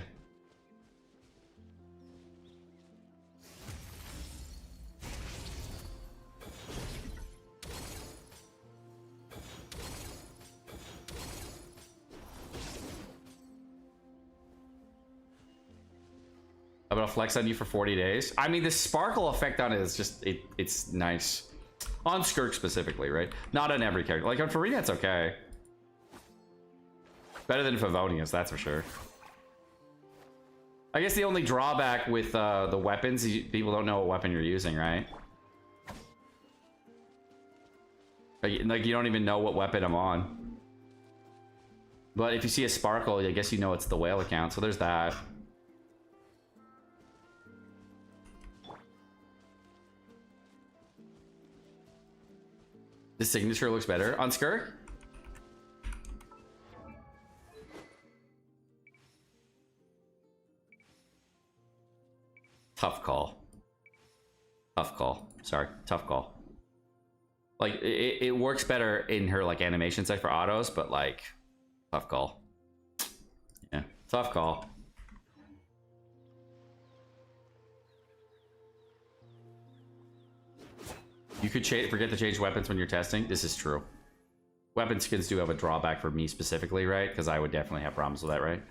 I'm gonna flex on you for 40 days. I mean, the sparkle effect on it is just, it's nice. On Skirk specifically, right? Not on every character. Like on Farina, it's okay. Better than Favonius, that's for sure. I guess the only drawback with the weapons is people don't know what weapon you're using, right? Like you don't even know what weapon I'm on. But if you see a sparkle, I guess you know it's the whale account, so there's that. The signature looks better on Skirk. Tough call. Tough call. Sorry, tough call. Like it works better in her like animation set for autos, but like tough call. Yeah, tough call. You could forget to change weapons when you're testing. This is true. Weapon skins do have a drawback for me specifically, right? Because I would definitely have problems with that, right?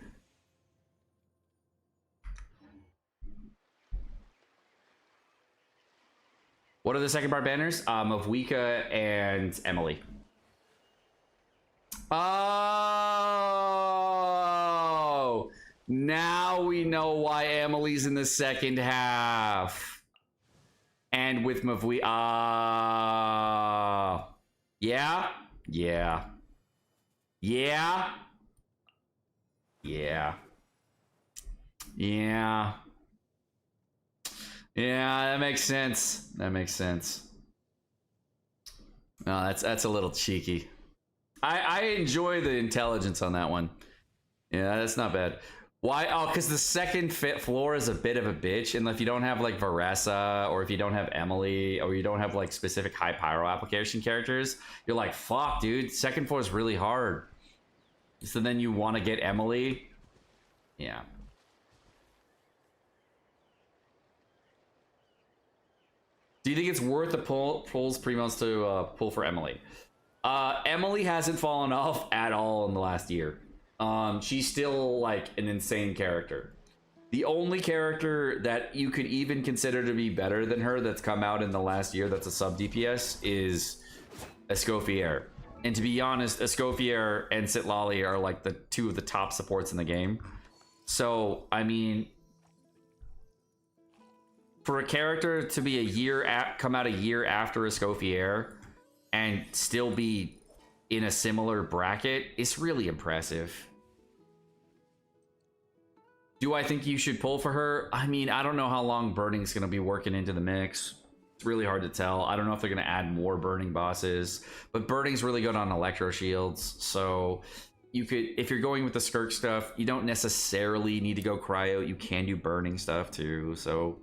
What are the second bar banners? Mavwika and Emily. Oh, now we know why Emily's in the second half. And with Mavwika, yeah. Yeah, that makes sense. No, that's a little cheeky. I enjoy the intelligence on that one. Yeah, that's not bad. Why? Oh, because the second floor is a bit of a bitch, and if you don't have like Varessa, or if you don't have Emily, or you don't have like specific high pyro application characters, you're like, fuck, dude, second floor is really hard. So then you want to get Emily. Yeah. Do you think it's worth the pulls premos to pull for Emily? Emily hasn't fallen off at all in the last year. She's still like an insane character. The only character that you could even consider to be better than her that's come out in the last year that's a sub DPS is Escoffier. And to be honest, Escoffier and Sitlali are like the two of the top supports in the game. So, I mean, for a character to be come out a year after Escoffier and still be in a similar bracket, it's really impressive. Do I think you should pull for her? I mean, I don't know how long Burning's going to be working into the mix. It's really hard to tell. I don't know if they're going to add more Burning bosses, but Burning's really good on Electro Shields. So you could, if you're going with the Skirk stuff, you don't necessarily need to go Cryo. You can do Burning stuff too. So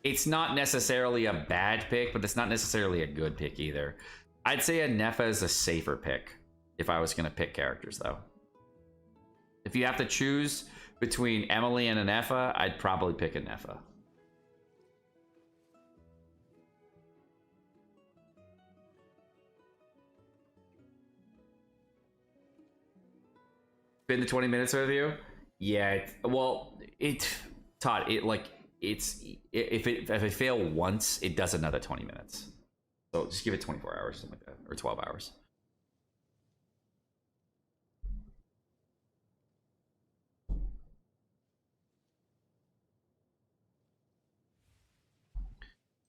it's not necessarily a bad pick, but it's not necessarily a good pick either. I'd say a Nefa is a safer pick if I was going to pick characters, though. If you have to choose between Emily and a Nefa, I'd probably pick a Nefa. been to 20 minutes with you? Yeah. Todd, if I fail once, it does another 20 minutes. So just give it 24 hours, something like that, or 12 hours.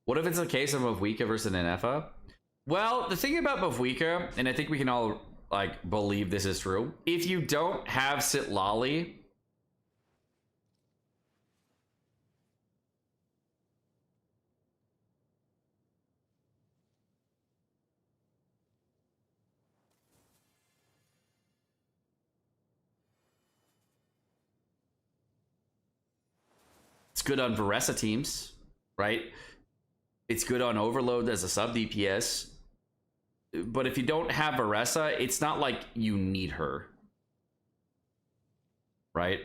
What if it's a case of Mavwika versus an NFA? Well, the thing about Mavwika, and I think we can all like believe this is true, if you don't have Sitlali, it's good on Varesa teams, right? It's good on Overload as a sub DPS. But if you don't have Varesa, it's not like you need her. Right?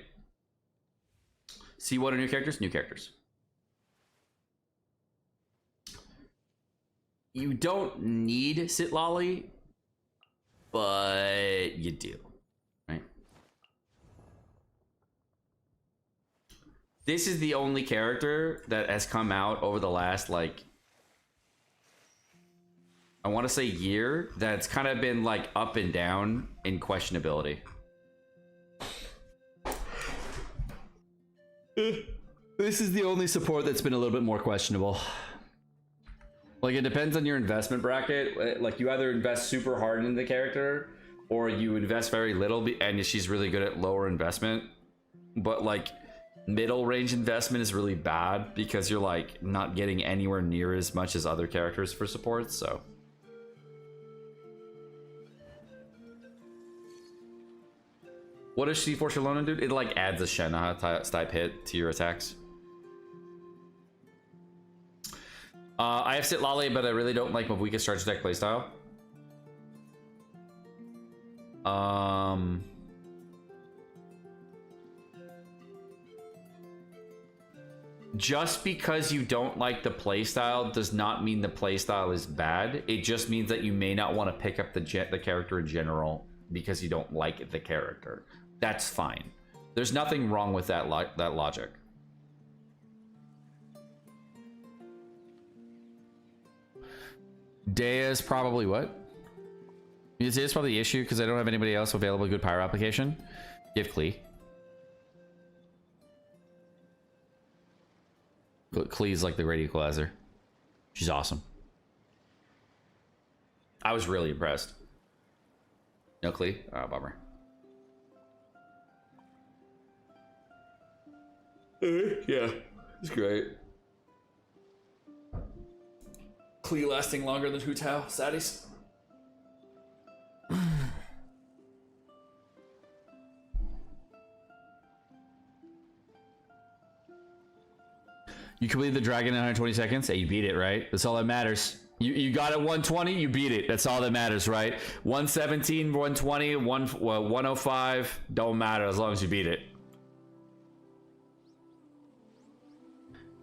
See what are new characters? New characters. You don't need Sitlali, but you do. Right? This is the only character that has come out over the last, like, I want to say year, that's kind of been like up and down in questionability. This is the only support that's been a little bit more questionable. Like, it depends on your investment bracket. Like, you either invest super hard into the character, or you invest very little and she's really good at lower investment. But like, middle range investment is really bad because you're like not getting anywhere near as much as other characters for support. So what does C4 Shalona do? It like adds a Shenna type hit to your attacks. I have Sitlali, but I really don't like Mavwika's charge deck playstyle. Just because you don't like the playstyle does not mean the playstyle is bad. It just means that you may not want to pick up the character in general because you don't like the character. That's fine. There's nothing wrong with that logic. Dea is probably what? It is probably the issue because I don't have anybody else available good pyro application. Give Klee. Klee's like the great equalizer. She's awesome. I was really impressed. No Klee? Oh, bummer. Yeah, it's great. Klee lasting longer than Hu Tao. Saddies. You completed the dragon in 120 seconds. Hey, you beat it, right? That's all that matters. You got it 120, you beat it. That's all that matters, right? 117, 120, 105, don't matter as long as you beat it.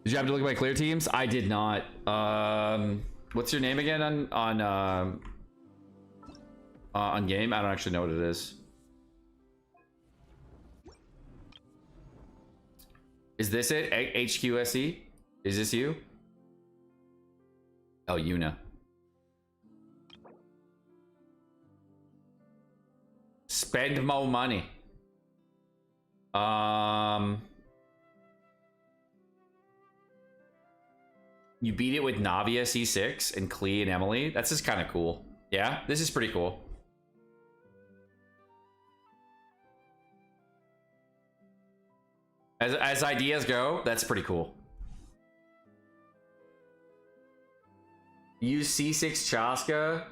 Did you have to look at my clear teams? I did not. What's your name again on game? I don't actually know what it is. Is this it? HQSE? Is this you? Oh, Yuna. Spend more money. You beat it with Navia C6 and Klee and Emily. That's just kind of cool. Yeah, this is pretty cool. As ideas go, that's pretty cool. Use C6 Chaska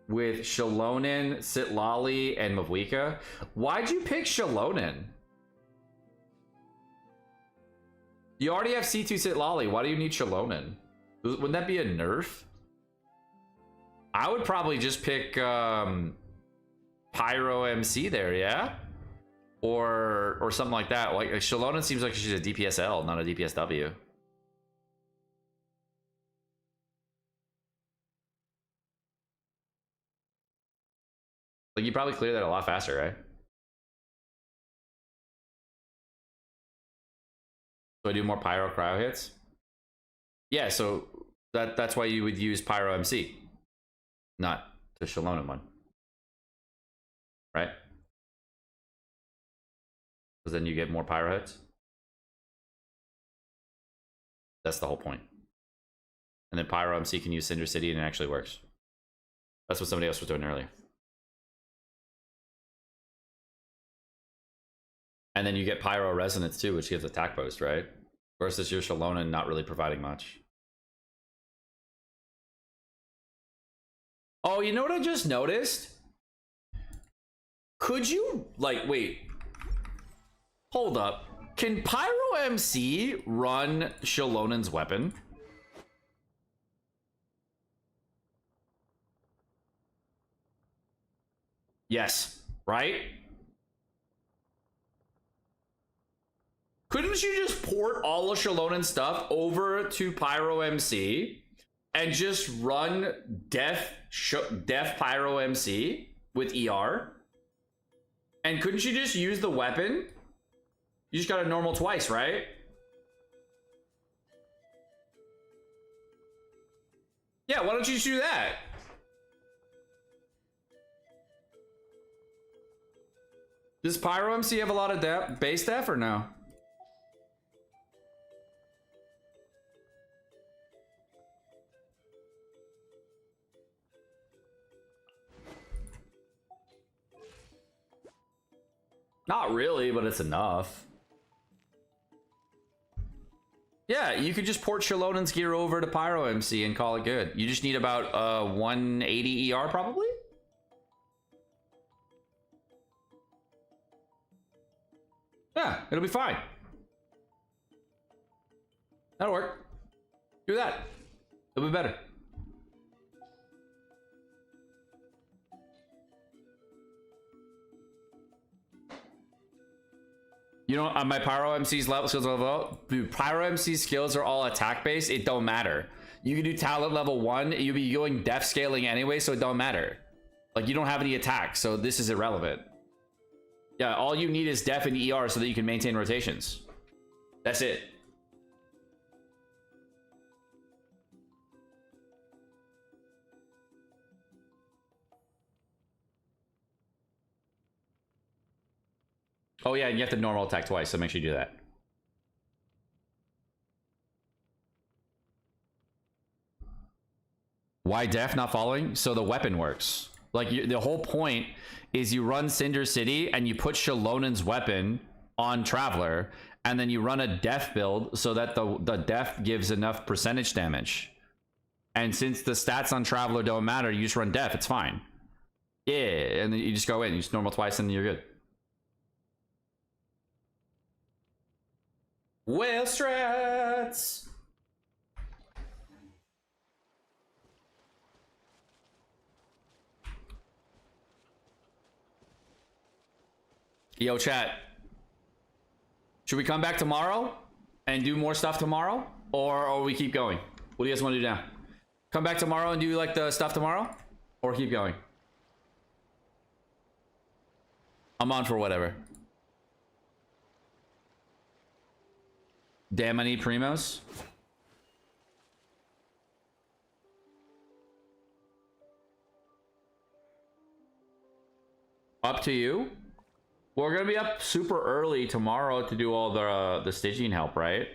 with Shalonen, Sitlali, and Mavwika. Why'd you pick Shalonen? You already have C2 Sitlali. Why do you need Shalonen? Wouldn't that be a nerf? I would probably just pick Pyro MC there, yeah? Or something like that. Like Shalonen seems like she's a DPSL, not a DPSW. Like, you probably clear that a lot faster, right? So I do more pyro cryo hits? Yeah, so that's why you would use pyro MC, not the Shallonen one, right? Because then you get more pyro hits. That's the whole point. And then pyro MC can use Cinder City and it actually works. That's what somebody else was doing earlier. And then you get pyro resonance too, which gives attack boost, right? Versus your Shallonen not really providing much. Oh, you know what I just noticed? Could you, like, wait. Hold up. Can Pyro MC run Shallonen's weapon? Yes, right? Couldn't you just port all of Shallonen's stuff over to Pyro MC and just run Def Pyro MC with ER? And couldn't you just use the weapon? You just got a normal twice, right? Yeah, why don't you just do that? Does Pyro MC have a lot of base def or no? Not really, but it's enough. Yeah, you could just port Shallonen's gear over to Pyro MC and call it good. You just need about 180 ER probably? Yeah, it'll be fine. That'll work. Do that. It'll be better. You know, on my Pyro MC's level skills level, dude, Pyro MC skills are all attack based. It don't matter. You can do talent level 1. You'll be going def scaling anyway, so it don't matter. Like, you don't have any attack, so this is irrelevant. Yeah, all you need is def and ER so that you can maintain rotations. That's it. Oh yeah, and you have to normal attack twice, so make sure you do that. Why def not following? So the weapon works. Like, the whole point is you run Cinder City and you put Shallonen's weapon on Traveler, and then you run a def build so that the def gives enough percentage damage. And since the stats on Traveler don't matter, you just run def, it's fine. Yeah, and then you just go in, you just normal twice and you're good. Well, strats. Yo, chat. Should we come back tomorrow and do more stuff tomorrow, or we keep going? What do you guys want to do now? Come back tomorrow and do like the stuff tomorrow, or keep going? I'm on for whatever. Damn, I need primos. Up to you. We're gonna be up super early tomorrow to do all the Stygian help, right?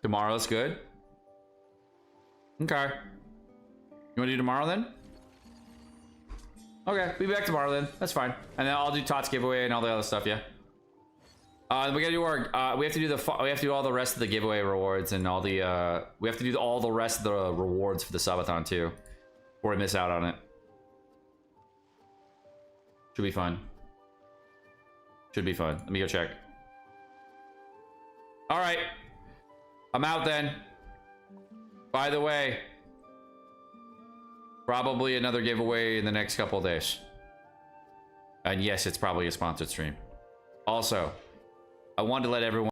Tomorrow's good. Okay. You wanna do tomorrow then? Okay, we'll be back tomorrow then. That's fine. And then I'll do Tots giveaway and all the other stuff, yeah. We gotta do our we have to do all the rest of the giveaway rewards and all the we have to do all the rest of the rewards for the subathon too, before we miss out on it. Should be fun. Should be fun. Let me go check. All right, I'm out then. By the way, probably another giveaway in the next couple of days. And yes, it's probably a sponsored stream. Also, I wanted to let everyone